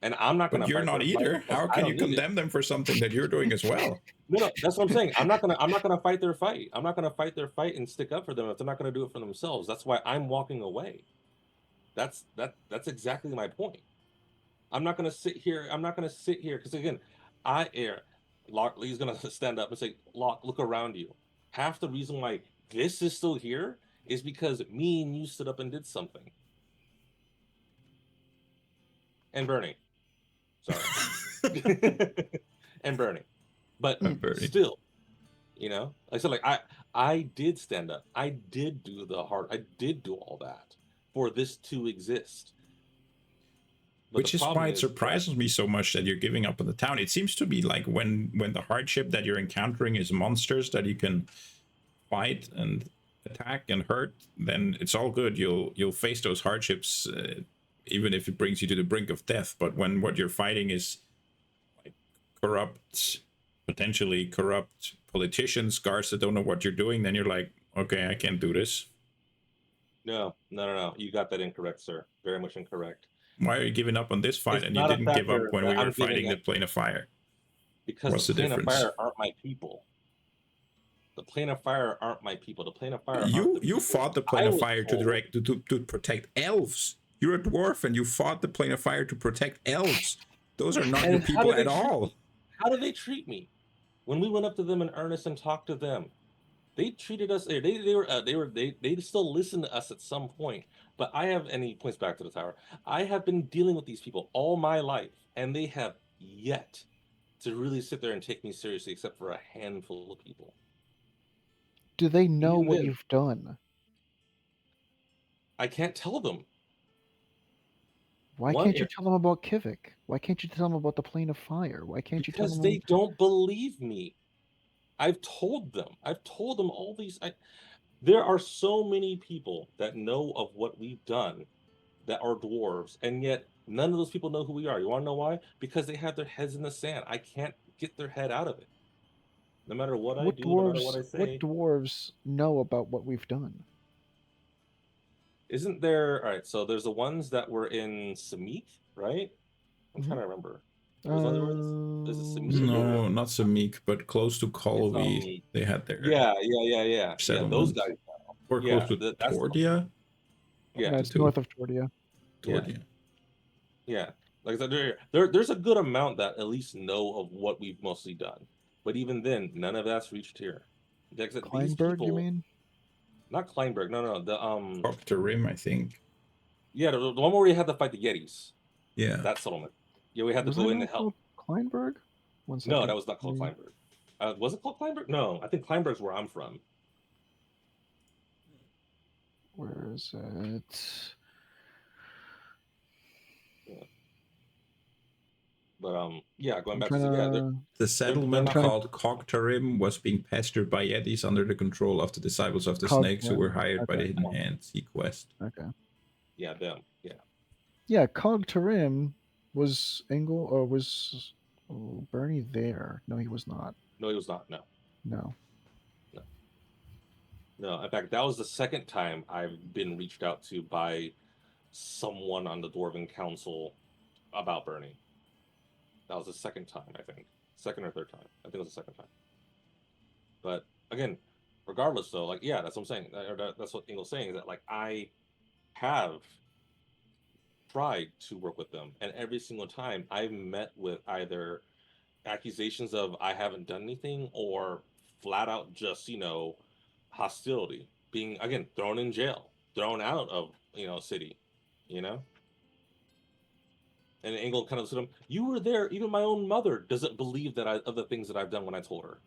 And I'm not But gonna you're fight not their fight either. because How I can you don't need it. condemn them for something that you're doing as well? No, that's what I'm saying. I'm not gonna fight their fight. I'm not gonna fight their fight and stick up for them if they're not gonna do it for themselves. That's why I'm walking away. That's exactly my point. I'm not gonna sit here. I'm not gonna sit here because, again, I air. Locke Lee's gonna stand up and say, "Locke, look around you." Half the reason why this is still here is because me and you stood up and did something. And Bernie, sorry, and Bernie, but I'm Bernie. still, like I said, like I did stand up. I did do the hard. I did do all that for this to exist. But the Which is why problem it is that surprises me so much that you're giving up on the town. It seems to be like when the hardship that you're encountering is monsters that you can fight and attack and hurt, then it's all good. You'll face those hardships, even if it brings you to the brink of death. But when what you're fighting is like corrupt, potentially corrupt politicians, guards that don't know what you're doing, then you're like, okay, I can't do this. no. You got that incorrect, sir. Very much incorrect. Why are you giving up on this fight It's and you not a didn't give up factor when that we were I'm giving fighting the it, plane of fire? because the What's the plane of difference? fire aren't my people. The plane of fire aren't my people. The plane of fire aren't You the you people. fought the plane I of was fire to told. direct to protect elves. You're a dwarf and you fought the plane of fire to protect elves. Those are not your And how people did they at treat all. me? How did they treat me? When we went up to them in earnest and talked to them, they treated us. They still listened to us at some point. But I have, and he points back to the tower. I have been dealing with these people all my life, and they have yet to really sit there and take me seriously, except for a handful of people. Do they know Even what then, you've done? I can't tell them. Why One, can't you tell them about Kivik? Why can't you tell them about the plane of fire? Why can't you tell because them? they don't believe me. I've told them. I've told them all these. There are so many people that know of what we've done that are dwarves, and yet none of those people know who we are. You want to know why? Because they have their heads in the sand. I can't get their head out of it. No matter what I What do, no matter what dwarves? I What say, dwarves know about what we've done? isn't there? All right, so there's the ones that were in Samik, right? I'm Hmm. trying to remember. There was one that were in. Is it Samik No, or not so meek, but close to it's Colby. They had their yeah. Those settlement. guys. Or close Yeah, to that's Tordia. One yeah, of Yeah, the it's two. north of Tordia. yeah. Tordia. Yeah, like I said, there's a good amount that at least know of what we've mostly done, but even then, none of that's reached here. Like I said, these Kleinberg, you people, mean? not Kleinberg, no, the Talk to Rim, I think. yeah, the one where we had to fight the Yetis, Yeah. that settlement. Yeah, we had to Was go that in to not help. called Kleinberg? One No, that second. was not called Mm, Kleinberg. Was it called Kleinberg? No, I think Kleinberg's where I'm from. Where is it? Yeah. But yeah, going I'm back trying to yeah, to. The they're I'm settlement not trying my to. called Cogtarim was being pestered by Yetis under the control of the disciples of the snakes who were Cogtarim. hired by Okay. the Hidden Hand. See quest. Okay. yeah them yeah. Yeah, Cogtarim was Engel or was Bernie there? No, he was not. No, he was not. No, No. no. No, in fact, that was the second time I've been reached out to by someone on the Dwarven Council about Bernie. That was the second time, I think. second or third time. I think it was the second time. But again, regardless, though, like yeah, that's what I'm saying. That's what Engel's saying is that like I have tried to work with them, and every single time I've met with either accusations of I haven't done anything or flat out just hostility, being again thrown in jail, thrown out of city, you know. And Engel kind of said, "You were there. Even my own mother doesn't believe that of the things that I've done when I told her."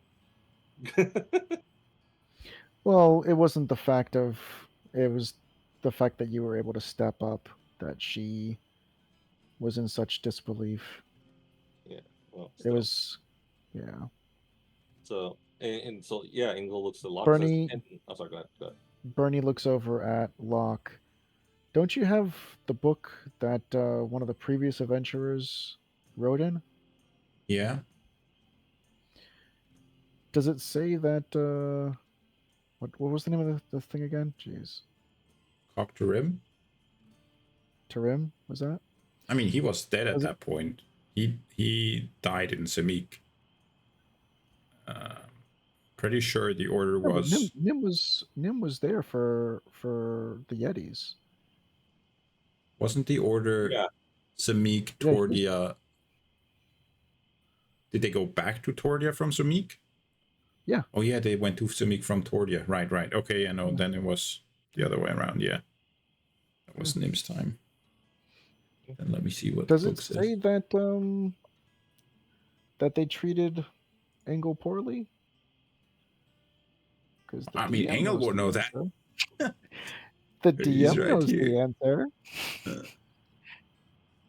Well, it wasn't the fact of it was the fact that you were able to step up that she was in such disbelief. Yeah, well, It still. was, yeah. So and so yeah, Engel looks at Locke says, Bernie and I'm sorry, go ahead, go ahead. Bernie looks over at Locke. Don't you have the book that one of the previous adventurers wrote in? Yeah. Does it say that what was the name of the thing again? Jeez. Cock to rim. Tarim, was that? I mean, he was dead at Was it? that point. He died in Samik. Pretty sure the order No, but was Nim was there for the Yetis. wasn't the order Yeah, Samik Yeah, he was. Tordia. Did they go back to Tordia from Samik? Yeah. Oh yeah, they went to Samik from Tordia. Right, right. Okay, yeah, no, Yeah. then it was the other way around. Yeah, that Yeah. was Nim's time. Then let me see what the Does it book says. say that they treated Engel poorly? Because the I mean, DM Engel knows would the know that. answer. The He's DM right knows here. the answer.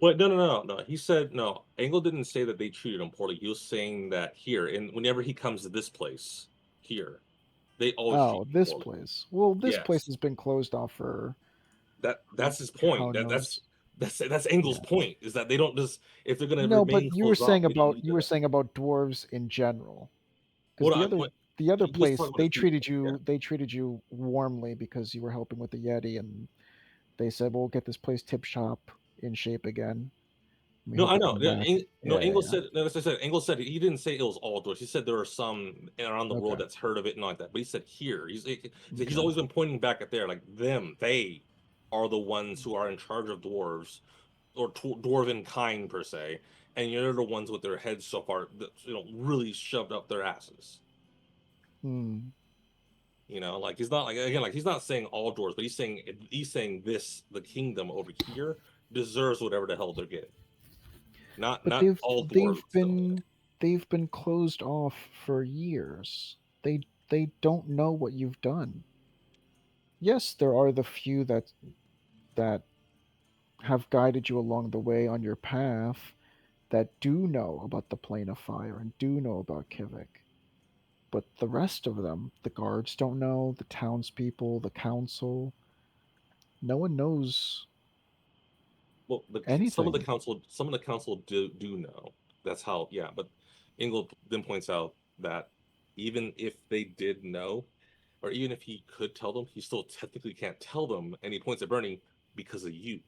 Wait, no. He said no. Engel didn't say that they treated him poorly. He was saying that here, and whenever he comes to this place, here, they always treat Oh, him this poorly. place. Well, this place Yes, has been closed off for that's his how point. knows. That's Engel's Yeah. point is that they don't just if they're going to No, but remain closed off, they don't do you were that. saying about dwarves in general. Because What the other he was place talking about his people. Yeah. they treated you warmly because you were helping with the Yeti, and they said we'll get this place tip top in shape again. We No, hope I you know. come back. No, Yeah, yeah, Engel yeah. said. No, as I said, Engel said he didn't say it was all doors. He said there are some around the world Okay, that's heard of it and like that. But he said here. He's okay. always been pointing back at there, like them. They are the ones who are in charge of dwarves or dwarven kind per se, and you're the ones with their heads so far, really shoved up their asses. Hmm. Like he's not like again, like he's not saying all dwarves, but he's saying this the kingdom over here deserves whatever the hell they're getting. Not But not all dwarves still. they've been closed off for years. They don't know what you've done. Yes, there are the few that have guided you along the way on your path that do know about the plane of fire and do know about Kivik. But the rest of them, the guards don't know, the townspeople, the council, no one knows Well, anything. some of the council do know. That's how, yeah. But Engel then points out that even if they did know, or even if he could tell them, he still technically can't tell them. And he points at Bernie because of you,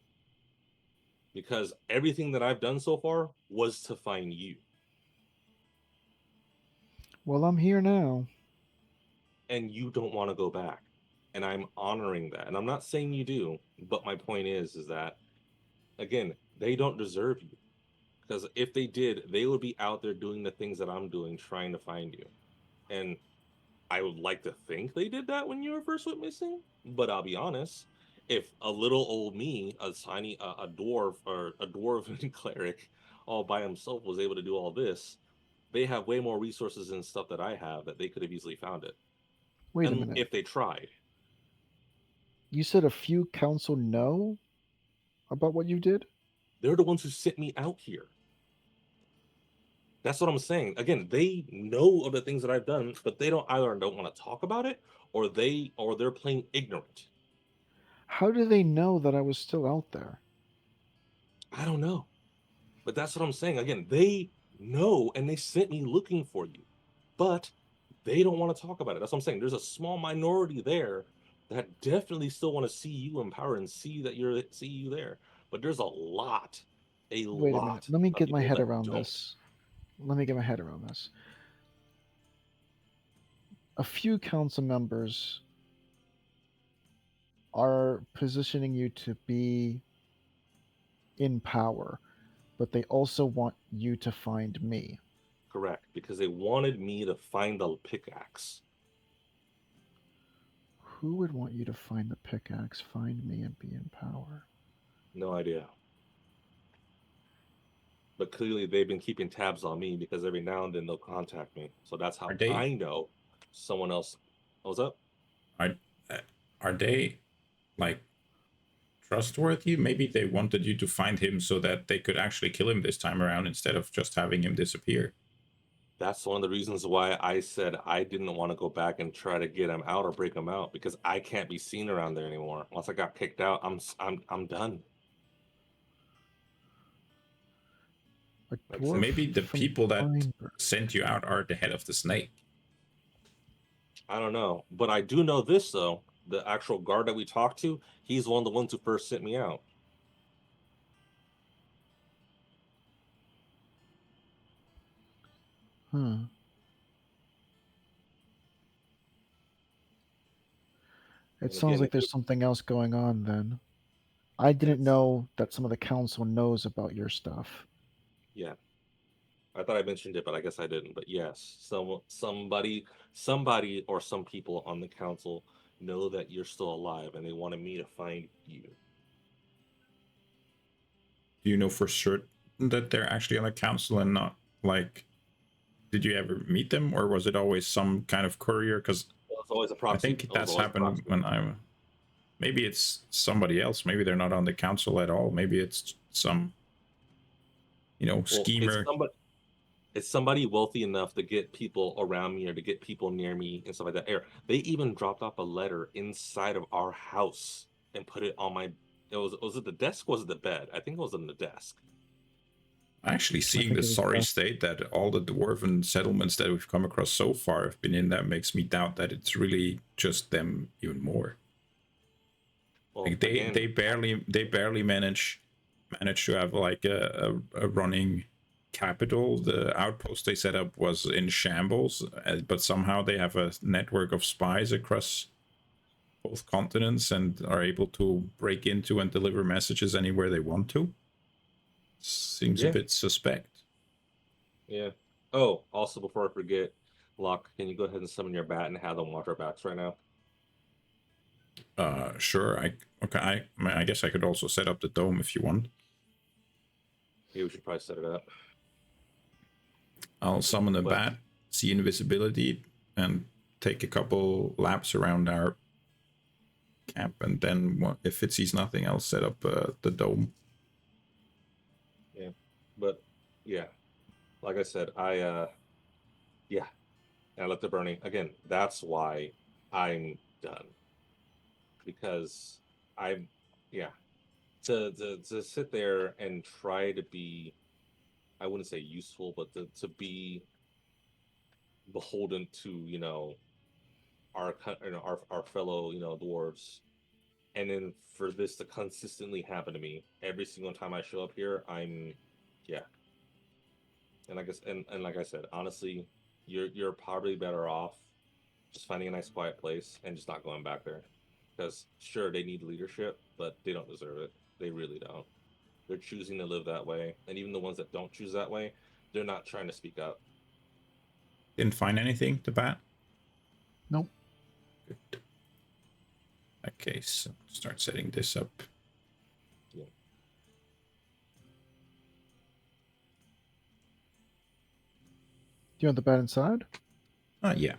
because everything that I've done so far was to find you, Well, I'm here now. and you don't want to go back, and I'm honoring that. And I'm not saying you do, but my point is that again, they don't deserve you. Because if they did, they would be out there doing the things that I'm doing, trying to find you. And I would like to think they did that when you were first went missing. But I'll be honest, if a little old me, a tiny, a dwarf or a dwarven cleric, all by himself was able to do all this, they have way more resources and stuff that I have that they could have easily found it. Wait a And minute. if they tried, You said a few council know about what you did? they're the ones who sent me out here. That's what I'm saying. Again, they know of the things that I've done, but they don't want to talk about it, or they're playing ignorant. How do they know that I was still out there? I don't know. But that's what I'm saying. Again, they know and they sent me looking for you. But they don't want to talk about it. That's what I'm saying. There's a small minority there that definitely still want to see you in power and see you there. But there's a Wait a minute. lot Let me of get my people head that around don't. this. let me get my head around this. A few council members are positioning you to be in power, but they also want you to find me. Correct, because they wanted me to find the pickaxe. Who would want you to find the pickaxe, find me, and be in power? No idea. But clearly they've been keeping tabs on me because every now and then they'll contact me. So that's how Are they I know someone else. What's up? are are they like trustworthy? Maybe they wanted you to find him so that they could actually kill him this time around instead of just having him disappear. That's one of the reasons why I said I didn't want to go back and try to get him out or break him out because I can't be seen around there anymore. Once I got kicked out, I'm done. A Like I So said, dwarf maybe the from people that Kleinberg. sent you out are the head of the snake. I don't know, but I do know this though. The actual guard that we talked to, he's one of the ones who first sent me out. Huh. It And sounds again, like if there's it, something else going on then. I didn't it's know that some of the council knows about your stuff. yeah. I thought I mentioned it, but I guess I didn't. But yes, somebody, or some people on the council know that you're still alive, and they wanted me to find you. Do you know for certain that they're actually on the council and not like? Did you ever meet them, or was it always some kind of courier? Because It was always a I proxy. think It was that's always a happened proxy. when I. Maybe it's somebody else. Maybe they're not on the council at all. Maybe it's some Well, schemer. it's somebody wealthy enough to get people around me or to get people near me and stuff like that. Air. They even dropped off a letter inside of our house and put it on my. Was it the desk? Or was it the bed? I think it was on the desk. Actually, I seeing think the it was sorry best. state that all the dwarven settlements that we've come across so far have been in, that makes me doubt that it's really just them even more. Well, Like again, they barely manage to have like a running capital. The outpost they set up was in shambles, but somehow they have a network of spies across both continents and are able to break into and deliver messages anywhere they want to. Seems a yeah, bit suspect. yeah. Oh, also before I forget, Locke, can you go ahead and summon your bat and have them watch our backs right now? Sure. I guess I could also set up the dome if you want. Yeah, we should probably set it up. I'll summon a But bat, see invisibility, and take a couple laps around our camp, and then if it sees nothing, I'll set up the dome. yeah, but yeah, like I said, yeah, and I left it burning again. That's why I'm done because I'm yeah to sit there and try to be, I wouldn't say useful, but to be beholden to our fellow dwarves, and then for this to consistently happen to me every single time I show up here, I'm yeah. And I guess and like I said, honestly, you're probably better off just finding a nice quiet place and just not going back there. Because sure, they need leadership, but they don't deserve it. They really don't. They're choosing to live that way, and even the ones that don't choose that way, they're not trying to speak up. Didn't find anything to bat. Nope. Good. Okay, so start setting this up. Yeah. Do you want the bed inside? Yeah.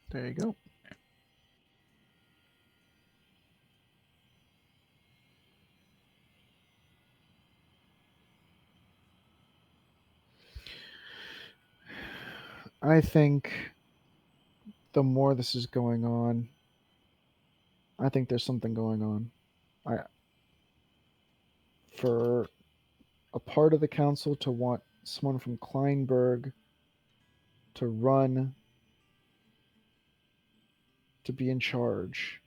There you go. I think the more this is going on, I think there's something going on. I For a part of the council to want someone from Kleinberg to run to be in charge.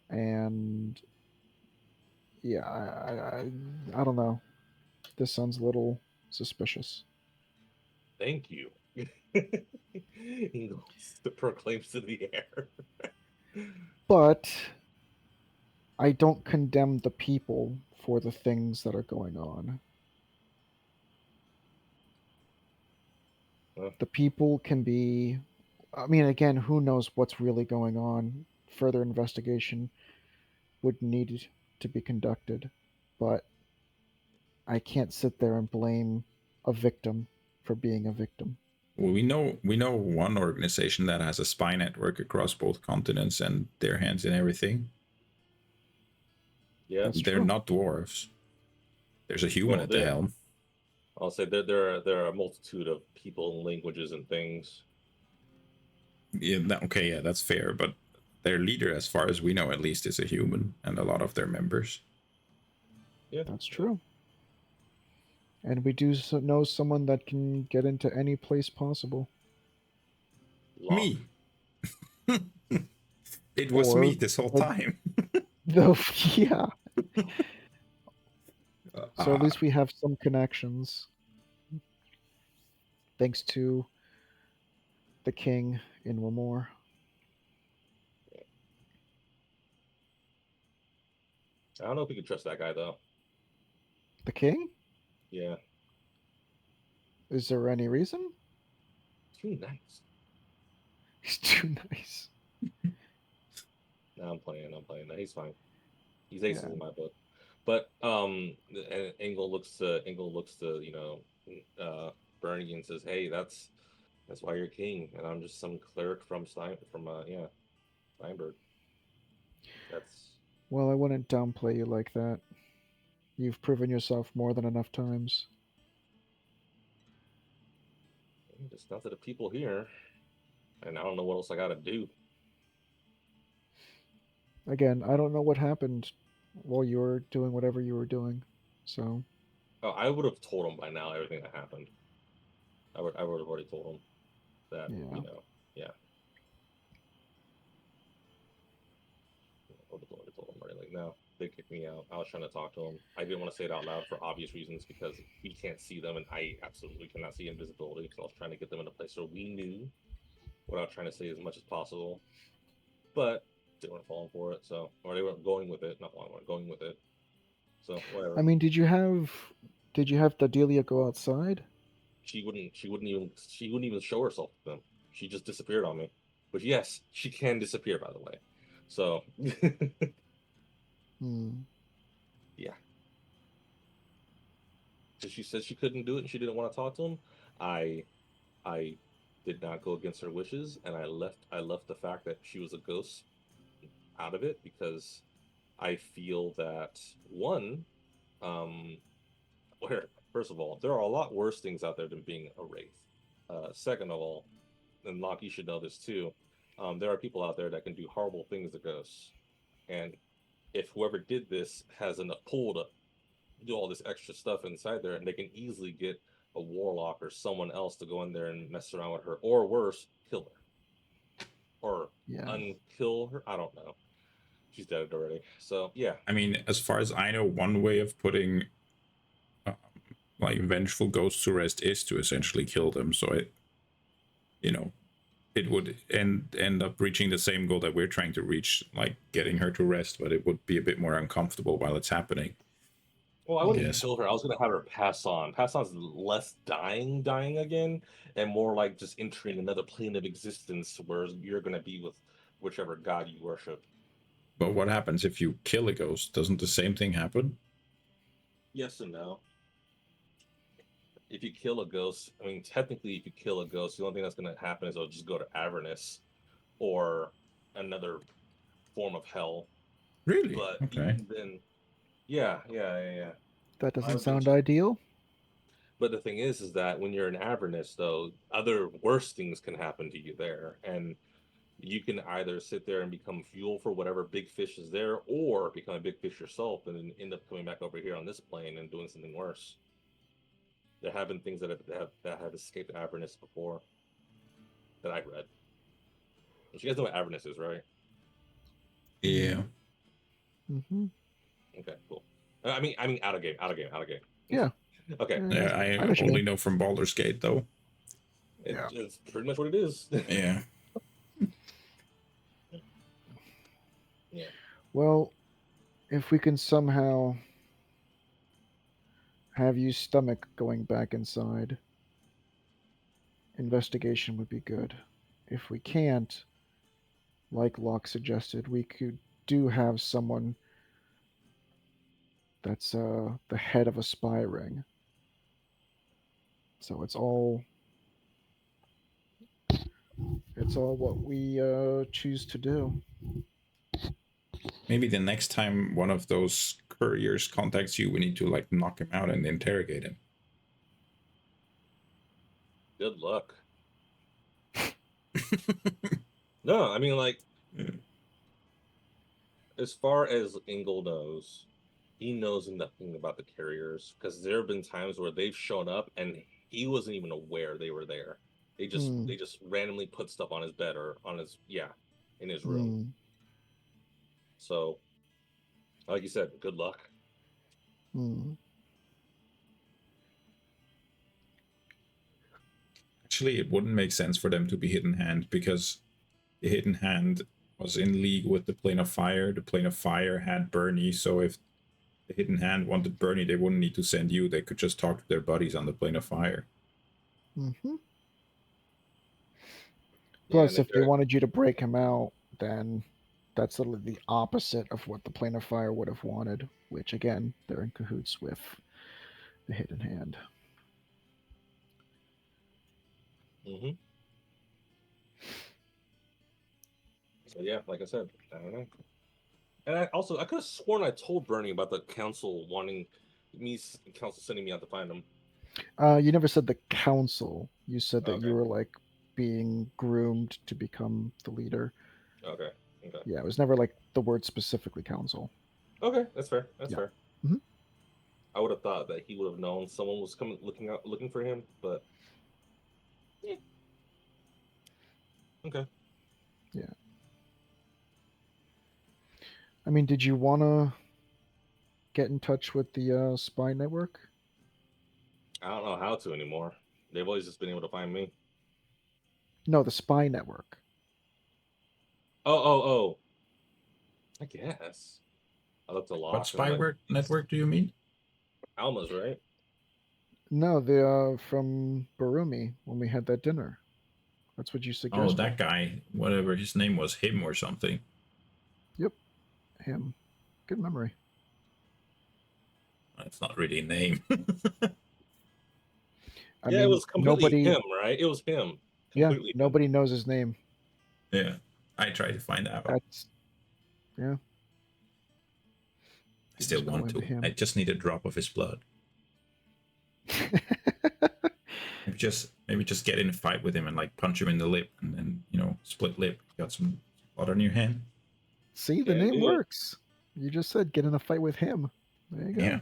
And yeah, I don't know. This sounds a little suspicious. Thank you. He proclaims to the air. But I don't condemn the people for the things that are going on. Well, The people can be. I mean, again, who knows what's really going on? Further investigation would need to be conducted. But I can't sit there and blame a victim for being a victim. Well, we know one organization that has a spy network across both continents and their hands in everything. yeah. That's They're true. not dwarves. There's a human Well, at the helm. I'll say there are a multitude of people and languages and things. Yeah, okay, yeah, that's fair. But their leader, as far as we know, at least, is a human, and a lot of their members. Yeah. That's true. And we do know someone that can get into any place possible. Locke. Me. It was me Or, this whole or time. though, yeah. So at Ah, least we have some connections, thanks to the king in Wamore. I don't know if we can trust that guy though. The king? Yeah. Is there any reason? Too nice. He's too nice. No, I'm playing. No, he's fine. He's aces Yeah. in my book. But and Engel looks to Bernie and says, "Hey, that's why you're king, and I'm just some cleric from Steinberg. That's Well, I wouldn't downplay you like that. You've proven yourself more than enough times. just not to the people here, and I don't know what else I got to do. Again, I don't know what happened while you were doing whatever you were doing. So, Oh, I would have told him by now everything that happened. I would have already told him that yeah. yeah. I would have already told him already. Like, no, they kicked me out. I was trying to talk to him. I didn't want to say it out loud for obvious reasons because we can't see them, and I absolutely cannot see invisibility. So I was trying to get them in a place where we knew without trying to say as much as possible. But they weren't falling for it, so or they weren't going with it. Not falling for it, going with it. So I whatever. mean, did you have Delia go outside? She wouldn't even show herself to them. She just disappeared on me. But yes, she can disappear, by the way. So Hmm. yeah. So she said she couldn't do it and she didn't want to talk to him. I I did not go against her wishes, and I left the fact that she was a ghost out of it because I feel that one, um, where first of all, there are a lot worse things out there than being a wraith. Second of all, and Locke, you should know this too. There are people out there that can do horrible things to ghosts, and if whoever did this has enough pull to do all this extra stuff inside there, and they can easily get a warlock or someone else to go in there and mess around with her, or worse, kill her or Yeah. unkill her. I don't know. She's dead already. So yeah, I mean, as far as I know, one way of putting um, like vengeful ghosts to rest is to essentially kill them. So you know, it would end up reaching the same goal that we're trying to reach, like getting her to rest, but it would be a bit more uncomfortable while it's happening. well, I wouldn't Hmm. Yes. kill her. I was gonna have her pass on. Pass on's less dying again, and more like just entering another plane of existence where you're gonna be with whichever god you worship. But what happens if you kill a ghost? Doesn't the same thing happen? Yes and no. If you kill a ghost, I mean, technically, if you kill a ghost, the only thing that's gonna happen is it'll just go to Avernus or another form of hell. Really? But Okay. even then, yeah. That doesn't I've been sound ideal. But the thing is that when you're in Avernus, though, other worse things can happen to you there, and you can either sit there and become fuel for whatever big fish is there, or become a big fish yourself, and then end up coming back over here on this plane and doing something worse. There have been things that have escaped Avernus before that I've read. You guys know what Avernus is, right? Yeah. Mm-hmm. Okay, cool. I mean, out of game, out of game, out of game. Yeah. Okay, Yeah, Yeah, I I know what you only mean. know from Baldur's Gate though. Yeah. it's pretty much what it is. Yeah. Yeah. Well, if we can somehow have you stomach going back inside, investigation would be good. If we can't, like Locke suggested, we could do have someone that's the head of a spy ring. So it's all what we choose to do. Maybe the next time one of those couriers contacts you, we need to like knock him out and interrogate him. Good luck. No, I mean, like, Yeah. as far as Engel knows, he knows nothing about the carriers because there have been times where they've shown up and he wasn't even aware they were there. They just Hmm. they just randomly put stuff on his bed or on his in his room. Hmm. So, like you said, good luck. Hmm. Actually, it wouldn't make sense for them to be hidden hand because the hidden hand was in league with the plane of fire. The plane of fire had Bernie, so if the hidden hand wanted Bernie, they wouldn't need to send you. They could just talk to their buddies on the plane of fire. Mm-hmm. Yeah, and Plus, if if they they're wanted you to break him out, then that's literally the opposite of what the Plane of Fire would have wanted, which again, they're in cahoots with the Hidden Hand. hmm So yeah, like I said, I don't know. And I could have sworn I told Bernie about the council wanting council sending me out to find him. You never said the council. You said that Okay, you were like being groomed to become the leader. okay, okay, Yeah, it was never like the word specifically council. okay. That's fair. That's Yeah. fair. Hmm. I would have thought that he would have known someone was coming, looking for him. But yeah, okay. Yeah. I mean, did you want to get in touch with the spy network? I don't know how to anymore. They've always just been able to find me. No, the spy network. Oh. I guess I looked a What lock and I'm like, spyware network do you mean? Alma's right. No, the from Barumi when we had that dinner. That's what you Oh, suggested. that guy, whatever his name was, him or something. Yep, him. Good memory. That's not really a name. I Yeah, it mean, was completely nobody. him, right? It was him, Yeah, completely him. nobody knows his name. Yeah, I tried to find out. That's yeah. I You still just go want into to. I him. just need a drop of his blood. Maybe just get in a fight with him and like punch him in the lip and then split lip. You got some blood on your hand. See, the Can name do it. works. You just said get in a fight with him. There you Yeah.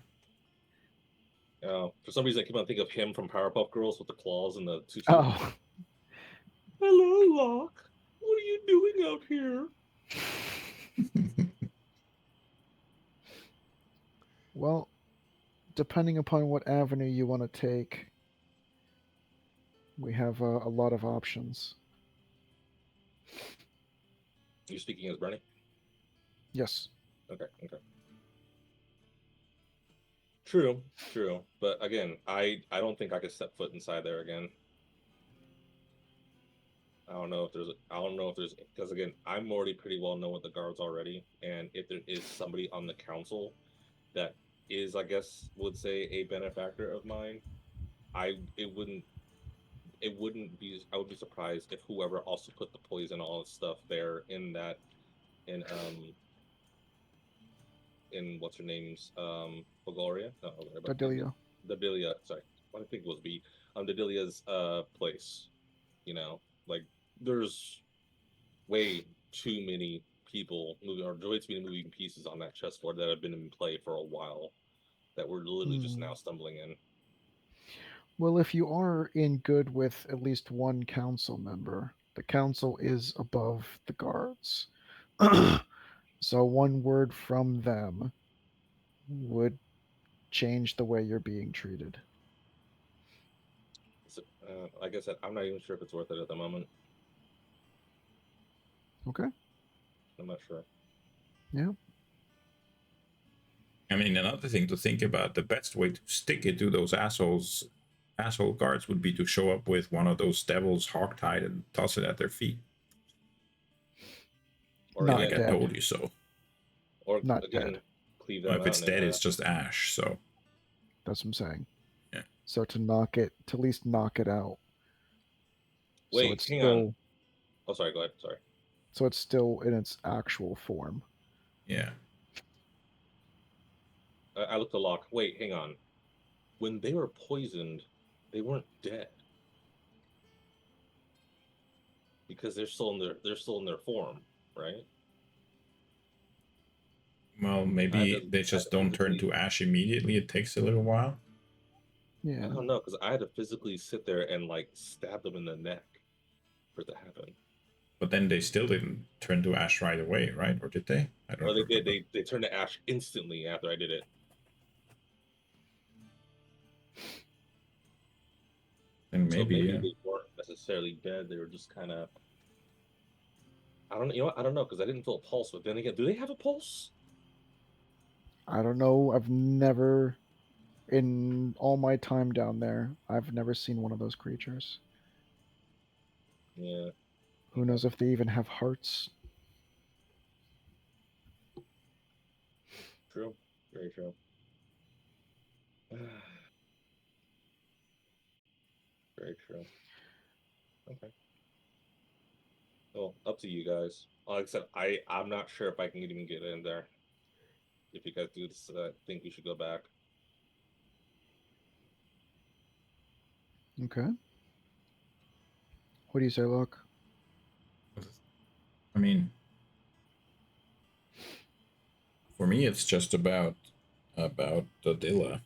go. For some reason, I keep on thinking of him from Powerpuff Girls with the claws and the tutu. Oh. Hello, Locke. What are you doing out here? Well, depending upon what avenue you want to take, we have a lot of options. You speaking as Bernie? Yes. Okay. True. But again, I don't think I could step foot inside there again. I don't know if there's because again, I'm already pretty well known with the guards already, and if there is somebody on the council that is, I guess, would say a benefactor of mine, I it wouldn't be I would be surprised if whoever also put the poison all this stuff there in in what's her name's Bulgaria, no, but Dadilia. Dadilia, sorry, I think it was B, Dadilia's place. Like there's way too many people moving or way too many moving pieces on that chessboard that have been in play for a while that we're literally just now Hmm. stumbling in. Well, if you are in good with at least one council member, The council is above the guards. So one word from them would change the way you're being treated. So, like I said, I'm not even sure if it's worth it at the moment. Okay? I'm not sure. Yeah. I mean, another thing to think about: the best way to stick it to those asshole guards would be to show up with one of those devils hogtied and toss it at their feet. Or Not Like I again, dead. told you so. or Not again, dead. cleave Well, them if out it's and dead, it's just ash. So That's what I'm saying. yeah. So to knock it, to at least knock it out. So wait, it's hang on. still, Oh, sorry. Go ahead. Sorry. so it's still in its actual form. Yeah. I looked at Locke. Wait, hang on. When they were poisoned, they weren't dead because they're still in their form, right? Well, I had maybe to they I had just to don't turn physically to ash immediately. It takes a little while. I Yeah. don't know because I had to physically sit there and like stab them in the neck for it to happen. But then they still didn't turn to ash right away, right? Or did they? I Or don't they did. remember. They turned to ash instantly after I did it. And So maybe, maybe yeah. they weren't necessarily dead. They were just kind of. I don't. You know what? I don't know because I didn't feel a pulse. But then again, do they have a pulse? I don't know. I've never, in all my time down there, I've never seen one of those creatures. Yeah. Who Okay. knows if they even have hearts? True. Very true. Very true. Okay. Well, up to you guys. Like I said, I'm not sure if I can even get in there. If you guys do this, I think we should go back. Okay. What do you say, Locke? I mean, for me, it's just about the Dilla.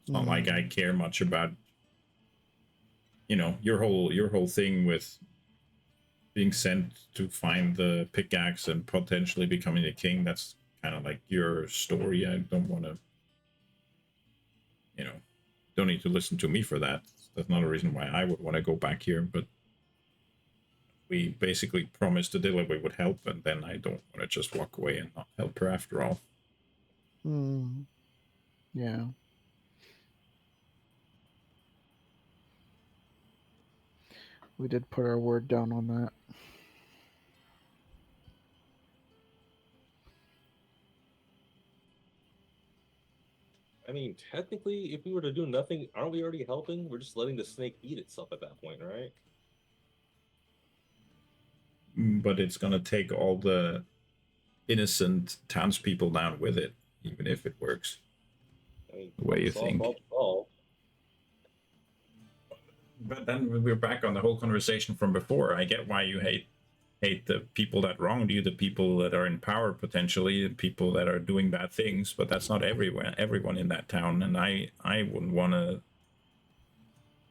It's not like I Hmm. care much about your whole thing with being sent to find the pickaxe and potentially becoming a king. That's kind of like your story. I don't want to, you know, don't need to listen to me for that. That's not a reason why I would want to go back here. But we basically promised Adila we would help, and then I don't want to just walk away and not help her after all. Hmm. Yeah. We did put our word down on that. I mean, technically, if we were to do nothing, aren't we already helping? We're just letting the snake eat itself at that point, right? But it's gonna take all the innocent townspeople down with it, even if it works I mean, the way problem you solved, think. problem solved. But then we're back on the whole conversation from before. I get why you hate the people that wronged you, the people that are in power potentially, the people that are doing bad things. But that's not everyone in that town, and I wouldn't want to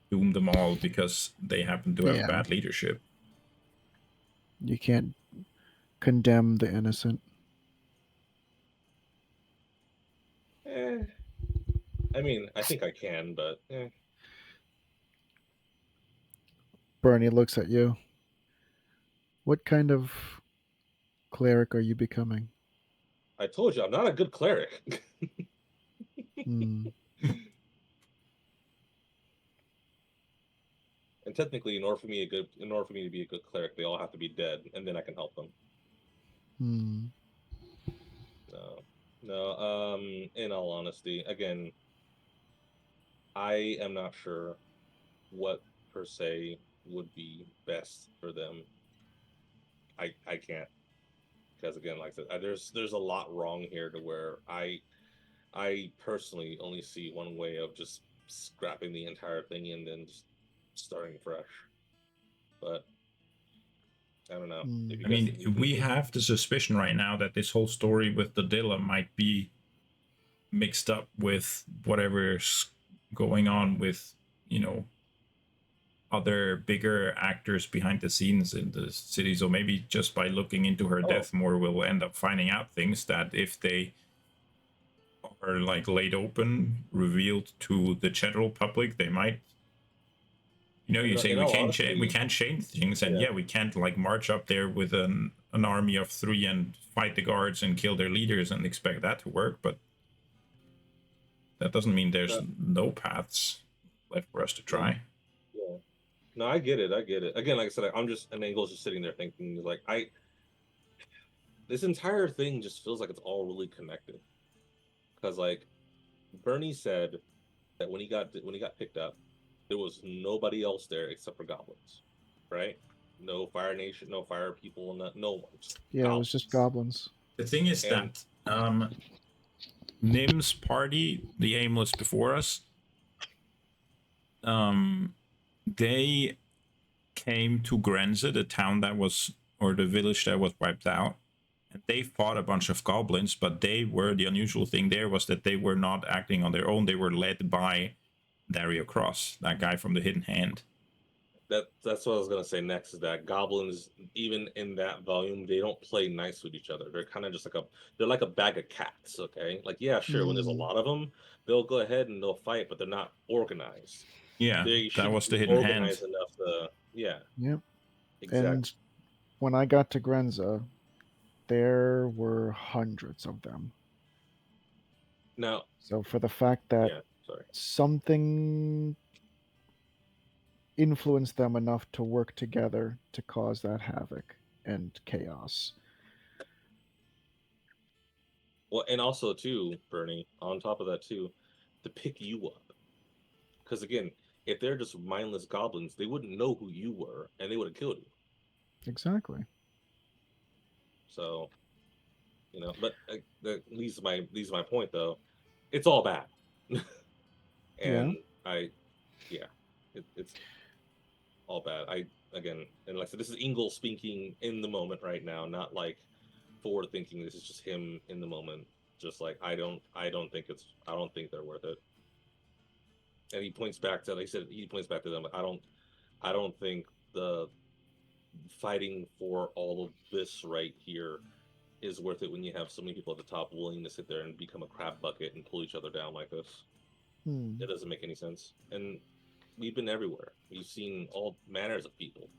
doom them all because they happen to have Yeah. bad leadership. You can't condemn the innocent. Eh, I mean, I think I can, but Bernie looks at you. What kind of cleric are you becoming? I told you I'm not a good cleric. Hmm. And technically, in order for me to be a good cleric, they all have to be dead, and then I can help them. Hmm. No, no. In all honesty, again, I am not sure what per se would be best for them. I can't because again, like I said, there's a lot wrong here to where I personally only see one way of just scrapping the entire thing and then just starting fresh. But I don't know if you I Hmm. guys mean, think we can we do it. have the suspicion right now that this whole story with the Dilla might be mixed up with whatever's going on with, you know, other bigger actors behind the scenes in the city. So maybe just by looking into her death more, we'll end up finding out things that if they are like laid open, revealed to the general public, they might. You know, you say in we all can't honesty, we can't change things, and yeah. yeah, we can't like march up there with an army of 3 and fight the guards and kill their leaders and expect that to work. But that doesn't mean there's no paths left for us to try. Yeah. No, I get it. I get it. Again, like I said, I'm just an Engel's just sitting there thinking like this entire thing just feels like it's all really connected. Because like Bernie said that when he got picked up, there was nobody else there except for goblins, right? No Fire Nation, no Fire people, no one. Just Yeah, it was just goblins. The thing is And- that Nim's party, the Aimless before us, they came to Grenze, the town that was, or the village that was wiped out, and they fought a bunch of goblins, but they were, the unusual thing there was that they were not acting on their own. They were led by Dario Cross, that guy from the Hidden Hand. That's what I was gonna say next, is that goblins, even in that volume, they don't play nice with each other. They're kind of just like a bag of cats, okay? Like, yeah, sure, when there's a lot of them, they'll go ahead and they'll fight, but they're not organized. Yeah, They that was the be Hidden organized Hand. enough to, yeah. Yep. Exactly. And when I got to Grenza, there were hundreds of them. Now, So for the fact that yeah, sorry. something influenced them enough to work together to cause that havoc and chaos. Well, and also too, Bernie, on top of that too, to pick you up. Because again, if they're just mindless goblins, they wouldn't know who you were, and they would have killed you. Exactly. So, but that leads to my point though. It's all bad, and it's all bad. And like I said, this is Engel speaking in the moment right now, not like forward thinking. This is just him in the moment. Just like I don't think they're worth it. And he points back to, like he said, he points back to them. I don't think the fighting for all of this right here is worth it when you have so many people at the top willing to sit there and become a crab bucket and pull each other down like this. It doesn't make any sense. And we've been everywhere. We've seen all manners of people.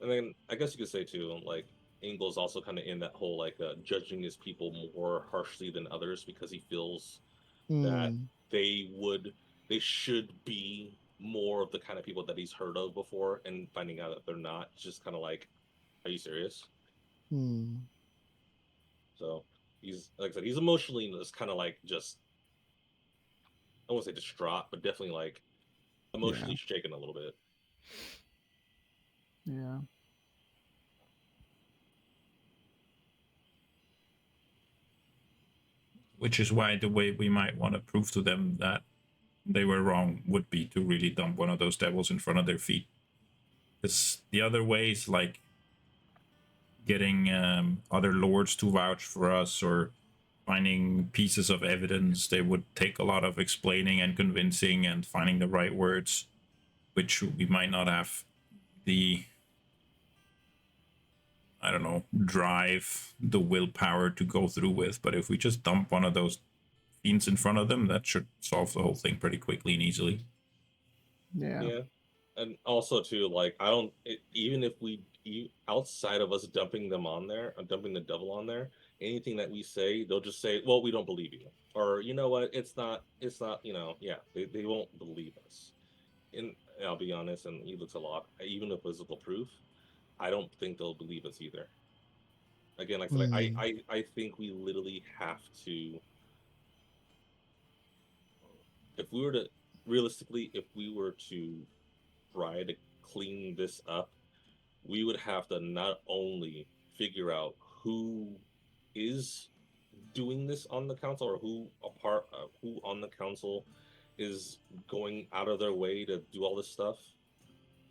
And then I guess you could say too, like Engel's also kind of in that whole like judging his people more harshly than others because he feels that they should be more of the kind of people that he's heard of before, and finding out that they're not, just kind of like, are you serious? So he's, like I said, he's emotionally just kind of like, just, I won't say distraught, but definitely like emotionally shaken a little bit. Yeah. Which is why the way we might want to prove to them that they were wrong would be to really dump one of those devils in front of their feet. Because the other way is like getting other lords to vouch for us, or finding pieces of evidence. They would take a lot of explaining and convincing and finding the right words, which we might not have the, I don't know, drive, the willpower to go through with. But if we just dump one of those fiends in front of them, that should solve the whole thing pretty quickly and easily. Yeah. And also too, like, even if outside of us dumping them on there, dumping the devil on there, anything that we say, they'll just say, well, we don't believe you, or you know what, it's not, they won't believe us. And I'll be honest, and he looks a lot, even with physical proof, I don't think they'll believe us either. Again, like I said, I think we literally have to, if we were to try to clean this up, we would have to not only figure out who is doing this on the council, or who on the council is going out of their way to do all this stuff,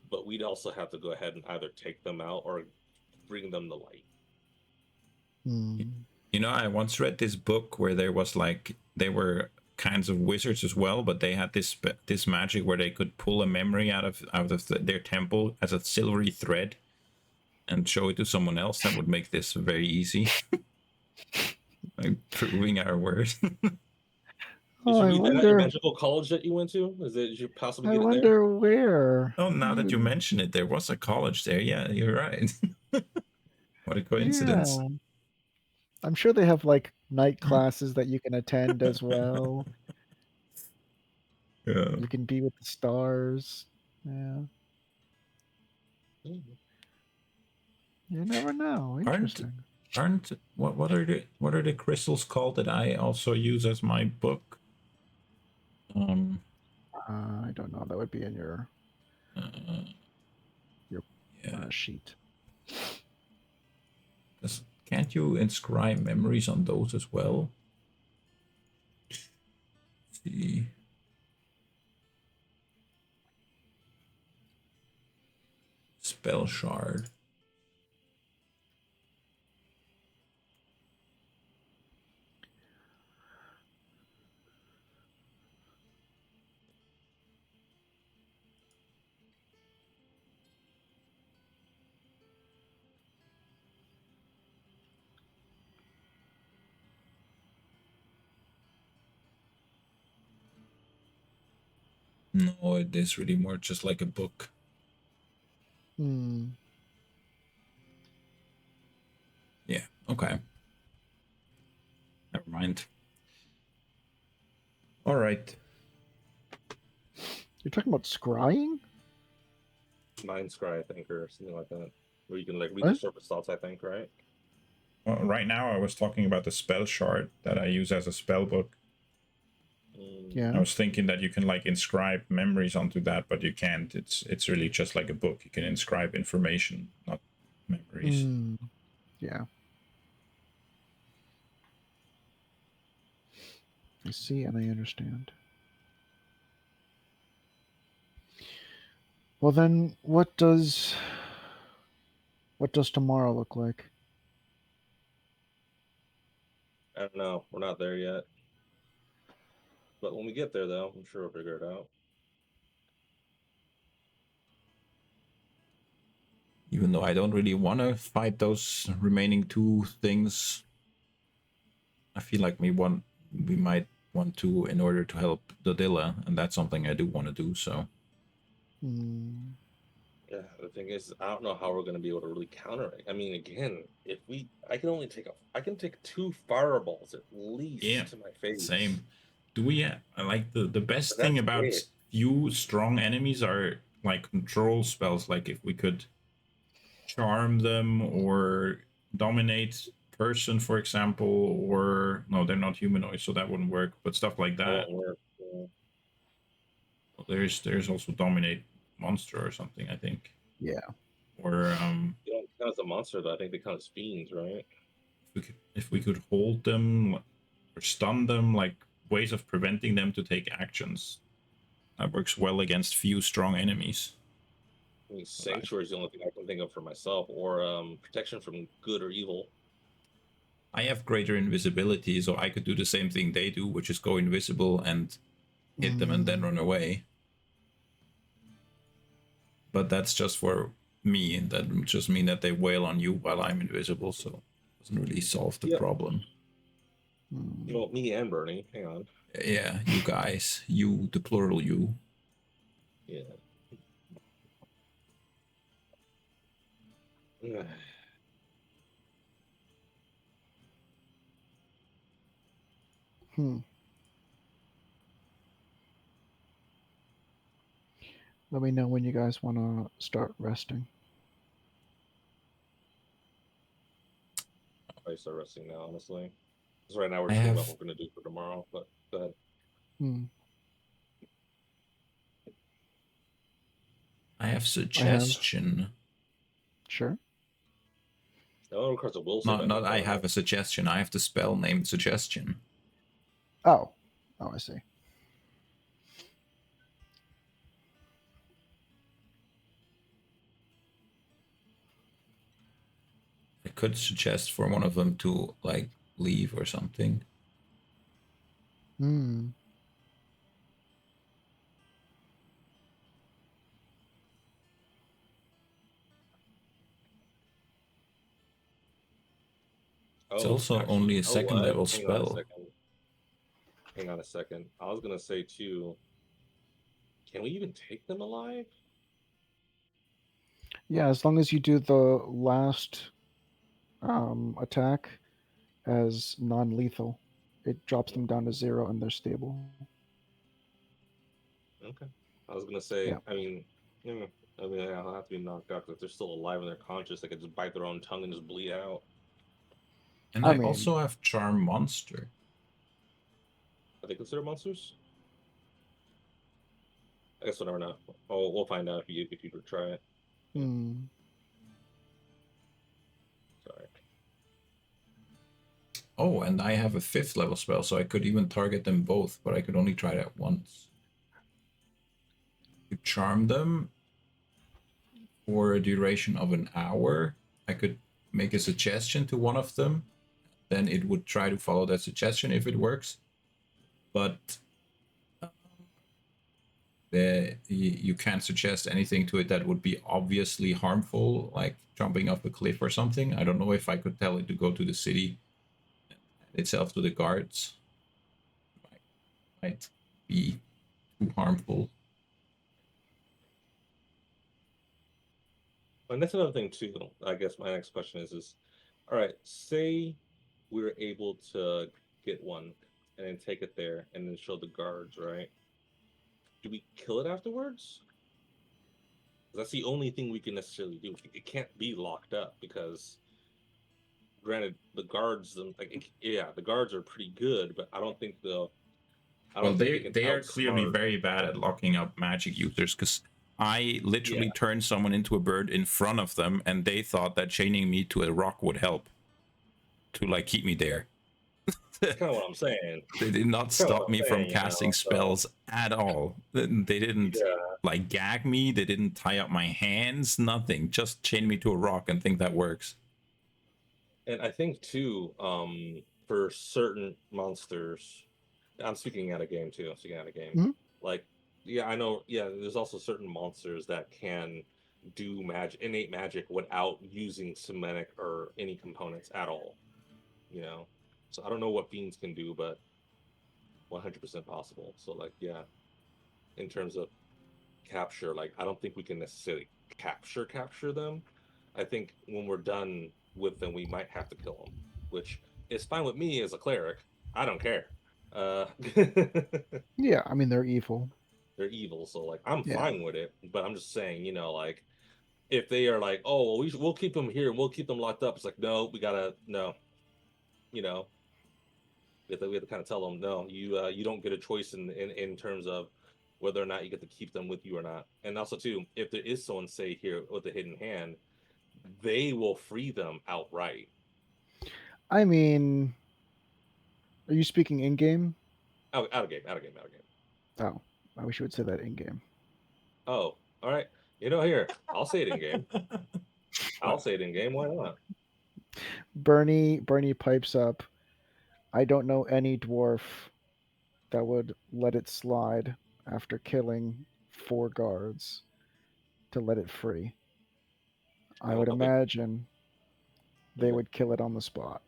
but we'd also have to go ahead and either take them out or bring them to light. You know, I once read this book where there was like, they were kinds of wizards as well, but they had this magic where they could pull a memory out of their temple as a silvery thread and show it to someone else. That would make this very easy. Like proving our word. Did Oh, you I read that at wonder. Evangelical College that you went to? Did you possibly I get it there? wonder where. Oh, now that you mention it, there was a college there. Yeah, you're right. What a coincidence. Yeah, I'm sure they have like night classes that you can attend as well. Yeah. You can be with the stars. Yeah, Mhm. you never know. Aren't Interesting. what are the crystals called that I also use as my book? I don't know. That would be in your Uh, your yeah. sheet. Can't you inscribe memories on those as well? Let's see. Spell shard. No, it is really more just like a book. Hmm. Yeah, okay. Never mind. All right. You're talking about scrying? Mind Scry, I think, or something like that, where you can like read the What? surface thoughts. I think, right? Well, right now I was talking about the spell shard that I use as a spell book. I Yeah. was thinking that you can like inscribe memories onto that, but you can't. It's really just like a book. You can inscribe information, not memories. Hmm. Yeah. I see and I understand. Well then, what does tomorrow look like? I don't know. We're not there yet, but when we get there, though, I'm sure we'll figure it out. Even though I don't really want to fight those remaining two things, I feel like we might want to in order to help Dodilla, and that's something I do want to do. So Hmm. Yeah, the thing is, I don't know how we're going to be able to really counter it. I mean, again, I can take 2 fireballs at yeah, least to my face. same. Do we? I like the best But thing that's about it. few strong enemies are like control spells. Like if we could charm them or dominate person, for example, or no, they're not humanoids, so that wouldn't work. But stuff like That that. won't work. Yeah. There's also dominate monster or something, I think. Yeah. Or You don't count as a monster, though. I think they count as fiends, right? if we could hold them or stun them, like ways of preventing them to take actions. That works well against few strong enemies. I mean, Sanctuary is the only thing I can think of for myself, or protection from good or evil. I have greater invisibility, so I could do the same thing they do, which is go invisible and hit them and then run away. But that's just for me. That would just mean that they wail on you while I'm invisible, so it doesn't really solve the Yep. problem. Well, me and Bernie. Hang on. Yeah, you guys. You, the plural you. Yeah. Hmm. Let me know when you guys want to start resting. I start resting now, honestly. Because right now we're I just thinking about have what we're going to do for tomorrow. But go ahead. Hmm. I have I have. suggestion. Sure. No, it requires a will save, Not I think, I doesn't have it? a suggestion. I have the spell named suggestion. Oh. Oh, I see. I could suggest for one of them to like leave or something. Hmm. It's Oh, also actually, only you a know second what? level Hang on a spell. second. Hang on a second. I was gonna say too. Can we even take them alive? Yeah, as long as you do the last attack as non-lethal, it drops them down to 0 and they're stable. Okay. I was gonna Yeah. say. Yeah, I'll have to be knocked out because if they're still alive and they're conscious, they could just bite their own tongue and just bleed out. And I I mean, also have Charm Monster. Are they considered monsters? I guess we'll never know. Oh, we'll find out if you try it. Yeah. hmm. Sorry. Oh, and I have a 5th level spell, so I could even target them both, but I could only try that once. To charm them for a duration of an hour, I could make a suggestion to one of them. Then it would try to follow that suggestion if it works. But you can't suggest anything to it that would be obviously harmful, like jumping off a cliff or something. I don't know if I could tell it to go to the city itself to the guards. Might be too harmful. And that's another thing too. I guess my next question is, all right, say we were able to get one and then take it there and then show the guards, right? Do we kill it afterwards? That's the only thing we can necessarily do. It can't be locked up because, granted, the guards, yeah, the guards are pretty good, but I Well, don't think they can they are clearly outsmart. very bad at locking up magic users because I literally Yeah, turned someone into a bird in front of them, and they thought that chaining me to a rock would help to like keep me there. it's kind of what I'm saying. They did not Kind of what stop me I'm from saying, casting So spells at all. They didn't yeah, like gag me. They didn't tie up my hands. Nothing. Just chain me to a rock and think that works. and I think too, for certain monsters, I'm speaking out of game too. I'm speaking out of game. Mhm. Like, yeah, I know. Yeah, there's also certain monsters that can do magic, innate magic, without using somatic or any components at all. You know, so I don't know what fiends can do, but 100% possible. So like, yeah, in terms of capture, like I don't think we can necessarily capture them. I think when we're done with them, we might have to kill them, which is fine with me as a cleric. I don't care. Yeah, I mean they're evil. They're evil, so like I'm Yeah. fine with it. But I'm just saying, like if they are like, oh, well, we'll keep them here and we'll keep them locked up. It's like, no, we gotta no, you know, we have to kind of tell them, no, you don't get a choice in terms of whether or not you get to keep them with you or not. And also too, if there is someone say here with a hidden hand, they will free them outright. I mean, are you speaking in game? Out of game, out of game, out of game. Oh, I wish you would say that in game. Oh, all right. Here, I'll say it in game. I'll say it in game. Why not? Bernie pipes up. I don't know any dwarf that would let it slide after killing 4 guards to let it free. I would I think. imagine they Okay. would kill it on the spot.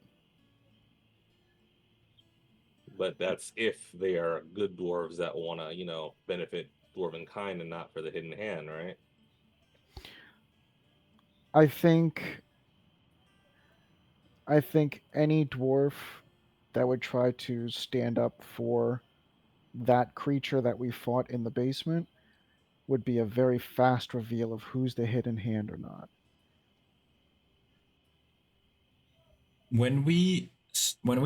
But that's if they are good dwarves that want to, benefit dwarven kind and not for the hidden hand, right? I think I think any dwarf that would try to stand up for that creature that we fought in the basement would be a very fast reveal of who's the hidden hand or not. When we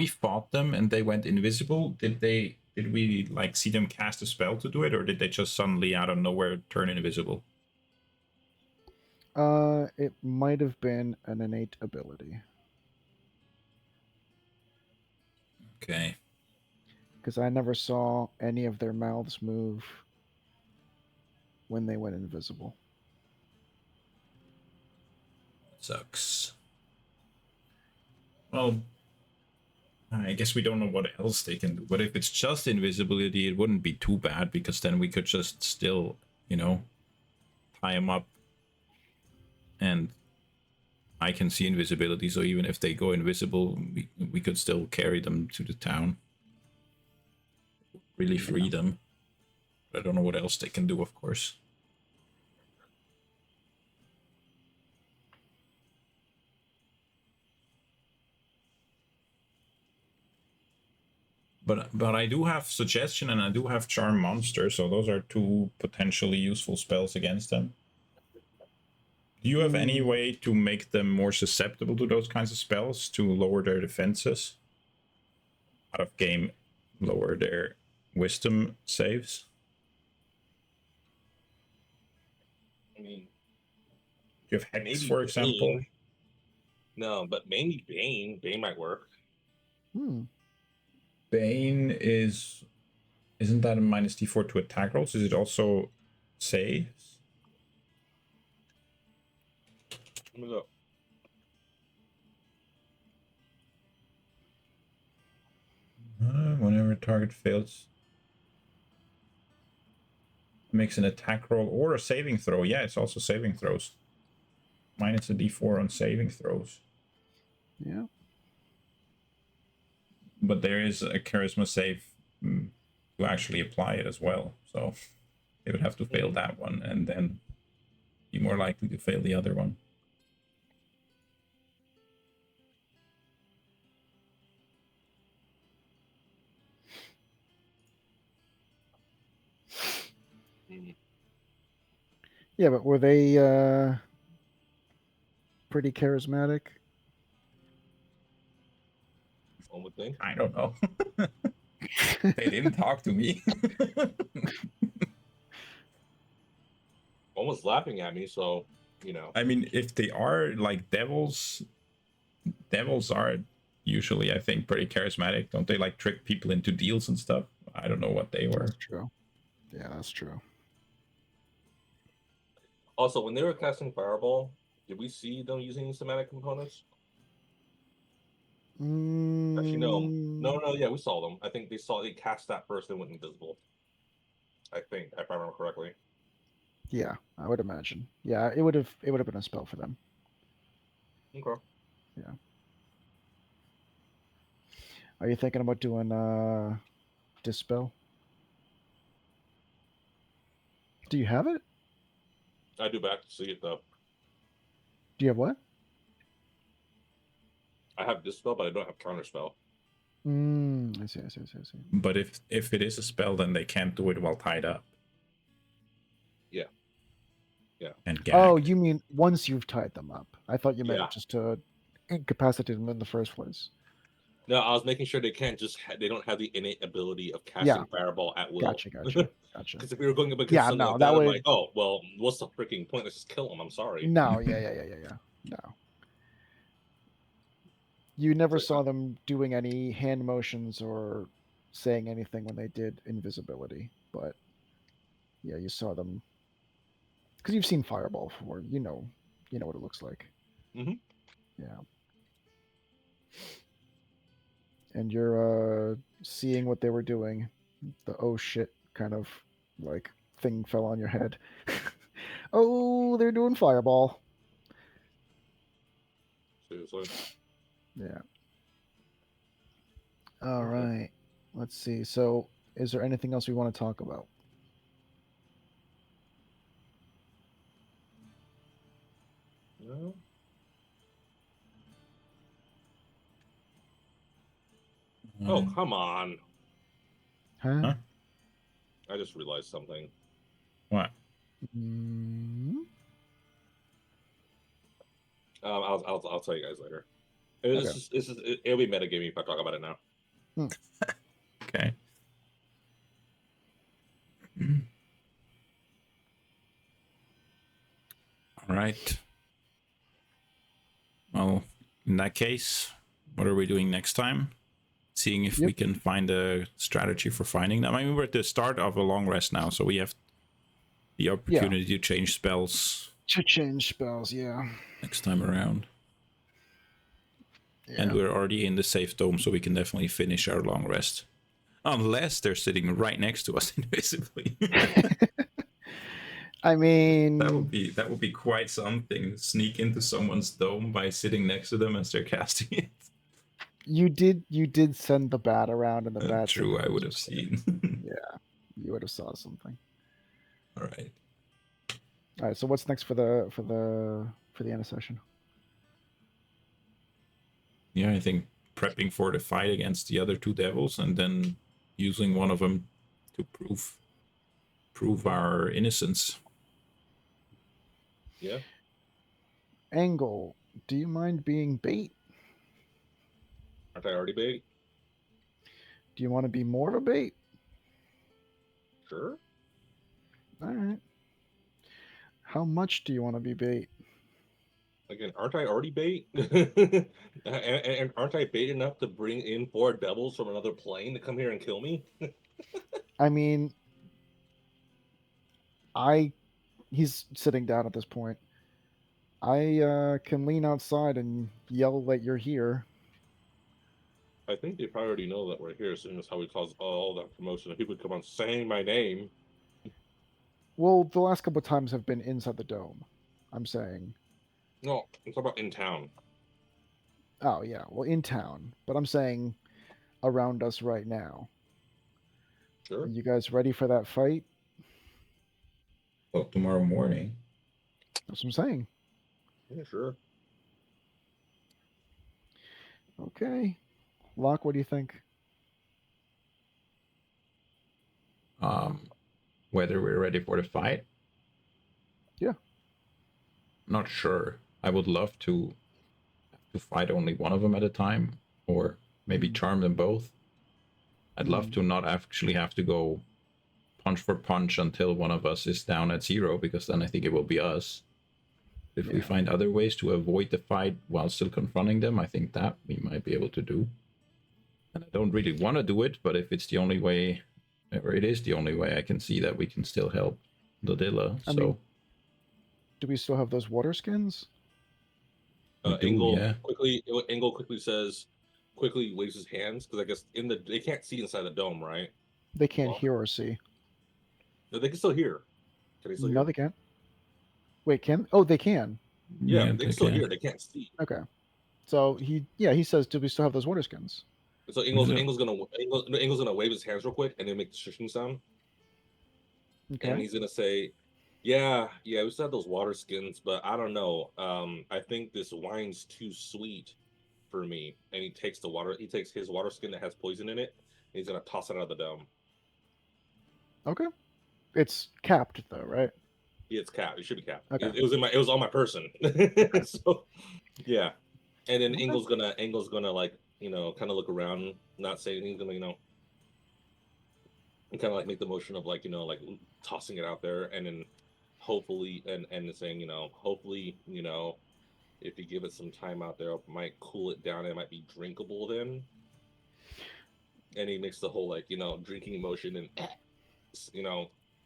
fought them and they went invisible, did we like see them cast a spell to do it, or did they just suddenly out of nowhere turn invisible? It might have been an innate ability Okay, because I never saw any of their mouths move when they went invisible. sucks. Well, I guess we don't know what else they can do. But if it's just invisibility, it wouldn't be too bad because then we could just still, tie them up. And I can see invisibility, so even if they go invisible, we could still carry them to the town. Really free them. I don't know what else they can do, of course. But I do have suggestion and I do have charm monster, so those are two potentially useful spells against them. Do you have any way to make them more susceptible to those kinds of spells to lower their defenses? Out of game, lower their wisdom saves? I mean, Do you have Hex, maybe for example? Bane. No, but maybe Bane. Bane might work. Bane isn't that a minus d4 to attack rolls? Is it also saves? Let me look. Whenever target fails, makes an attack roll or a saving throw. Yeah, it's also saving throws. Minus a d4 on saving throws. Yeah. But there is a charisma save to actually apply it as well. So they would have to fail that one and then be more likely to fail the other one. Yeah, but were they pretty charismatic? One would think. I don't know. They didn't talk to me. One was laughing at me, so I mean, if they are like devils are usually, I think, pretty charismatic. Don't they like trick people into deals and stuff? I don't know what they were. That's true. Yeah, that's true. Also, when they were casting Fireball, did we see them using somatic components? Actually, no. Yeah, we saw them. I think they cast that first and went invisible. I think, if I remember correctly. Yeah, I would imagine. Yeah, it would have been a spell for them. Okay. Yeah. Are you thinking about doing Dispel? Do you have it? I do back to see it though. Do you have what? I have Dispel, but I don't have Counterspell. I see. But if it is a spell, then they can't do it while tied up. Yeah. And gagged. Oh, you mean once you've tied them up? I thought you meant Yeah. just to incapacitate them in the first place. No, I was making sure they can't they don't have the innate ability of casting Fireball at will. Gotcha. Because if we were going up against Yeah, something no, like that that, would- I'm like, oh, well, what's the freaking point? Let's just kill him. I'm sorry. No, yeah. No. You never So, saw them doing any hand motions or saying anything when they did invisibility, but yeah, you saw them because you've seen Fireball before. You know what it looks like. Mhm. Yeah. And you're seeing what they were doing. The oh shit kind of like thing fell on your head. Oh, they're doing Fireball. seriously. Yeah. All right. Let's see. So, is there anything else we want to talk about? No. Oh, come on. Huh? I just realized something. What? I'll tell you guys later. It'll be metagaming if I talk about it now. Okay. All right. Well, in that case, what are we doing next time? Seeing if we can find a strategy for finding them. I mean, we're at the start of a long rest now, so we have the opportunity to change spells. Yeah. Next time around. Yeah. And we're already in the safe dome, so we can definitely finish our long rest. Unless they're sitting right next to us invisibly. I mean, That would be quite something. Sneak into someone's dome by sitting next to them as they're casting it. you did send the bat around, and the bat True, I symbol would was have just there. seen. Yeah, you would have saw something. All right. All right. So what's next for the end of session? Yeah, I think prepping for the fight against the other two devils, and then using one of them to prove our innocence. Yeah. Engel, do you mind being bait? Aren't I already big? Do you want to be more of a bait? Sure. All right. How much do you want to be bait? Again, aren't I already bait? And aren't I bait enough to bring in 4 devils from another plane to come here and kill me? I mean, he's sitting down at this point. I can lean outside and yell that you're here. I think they probably already know that we're here, seeing as how we caused all that commotion. And people come on saying my name. Well, the last couple of times have been inside the dome. I'm saying. No, it's about in town. Oh yeah, well in town, but I'm saying around us right now. Are Sure. you guys ready for that fight? Well, tomorrow morning. That's what I'm saying. Yeah, sure. Okay. Locke, what do you think? Whether we're ready for the fight, Yeah. not sure. I would love to fight only one of them at a time, or maybe charm them both. I'd love to not actually have to go punch for punch until one of us is down at 0, because then I think it will be us. If we Yeah. find other ways to avoid the fight while still confronting them, I think that we might be able to do. And I don't really want to do it, but if it's the only way, or it is the only way, I can see that we can still help Dodilla. I So mean, do we still have those water skins? we do, yeah. Engel quickly waves his hands because I guess they can't see inside the dome, right? They can't Well, hear or see. no, they can still hear. Can they still No, hear? they can't. Wait, can? Oh, they can. Yeah, Yeah, they can still hear. They can't see. Okay. So he says, do we still have those water skins? So Engel's gonna wave his hands real quick and then make the shushing sound, and Okay. he's gonna say, "Yeah, we still have those water skins, but I don't know. I think this wine's too sweet for me." And he takes his water skin that has poison in it, and he's gonna toss it out of the dome. Okay. It's capped though, right? Yeah, it's capped. It should be capped. Okay. It was on my person. So yeah. And then Okay. Engel's gonna like, kind of look around, not say anything. He's gonna, and kind of like make the motion of like, like tossing it out there, and then hopefully and saying, hopefully, if you give it some time out there, it might cool it down. It might be drinkable then. And he makes the whole like, drinking motion and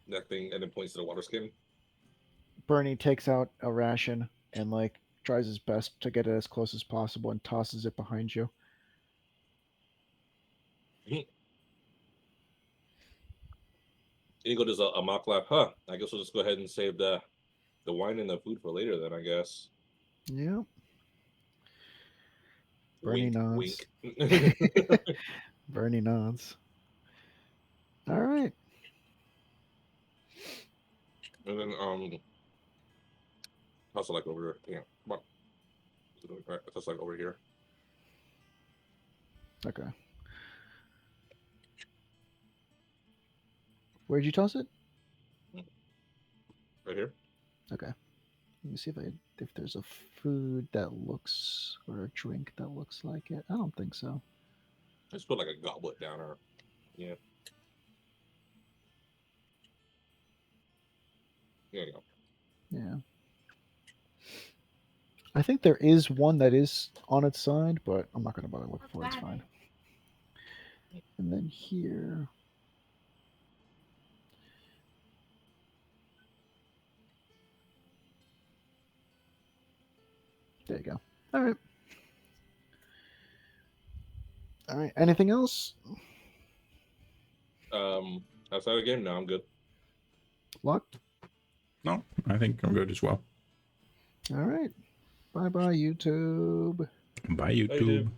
that thing, and then points to the water skin. Bernie takes out a ration and like tries his best to get it as close as possible and tosses it behind you. Ego does a mock laugh. Huh? I guess we'll just go ahead and save the wine and the food for later then, I guess. Yeah. Bernie Wink, nods. wink. Bernie nods. All right. And then toss it like over here. Yeah, come on. Right, toss it like over here. Okay. Where'd you toss it? Right here. Okay. Let me see if there's a food that looks or a drink that looks like it. I don't think so. Just put like a goblet down or yeah. There you go. Yeah. I think there is one that is on its side, but I'm not going to bother looking for it. It's fine. And then here. There you go. All right. All right. Anything else? Outside of the game, no, I'm good. Luck? No, I think I'm good as well. All right. Bye bye, YouTube. Bye, Hey, dude. YouTube.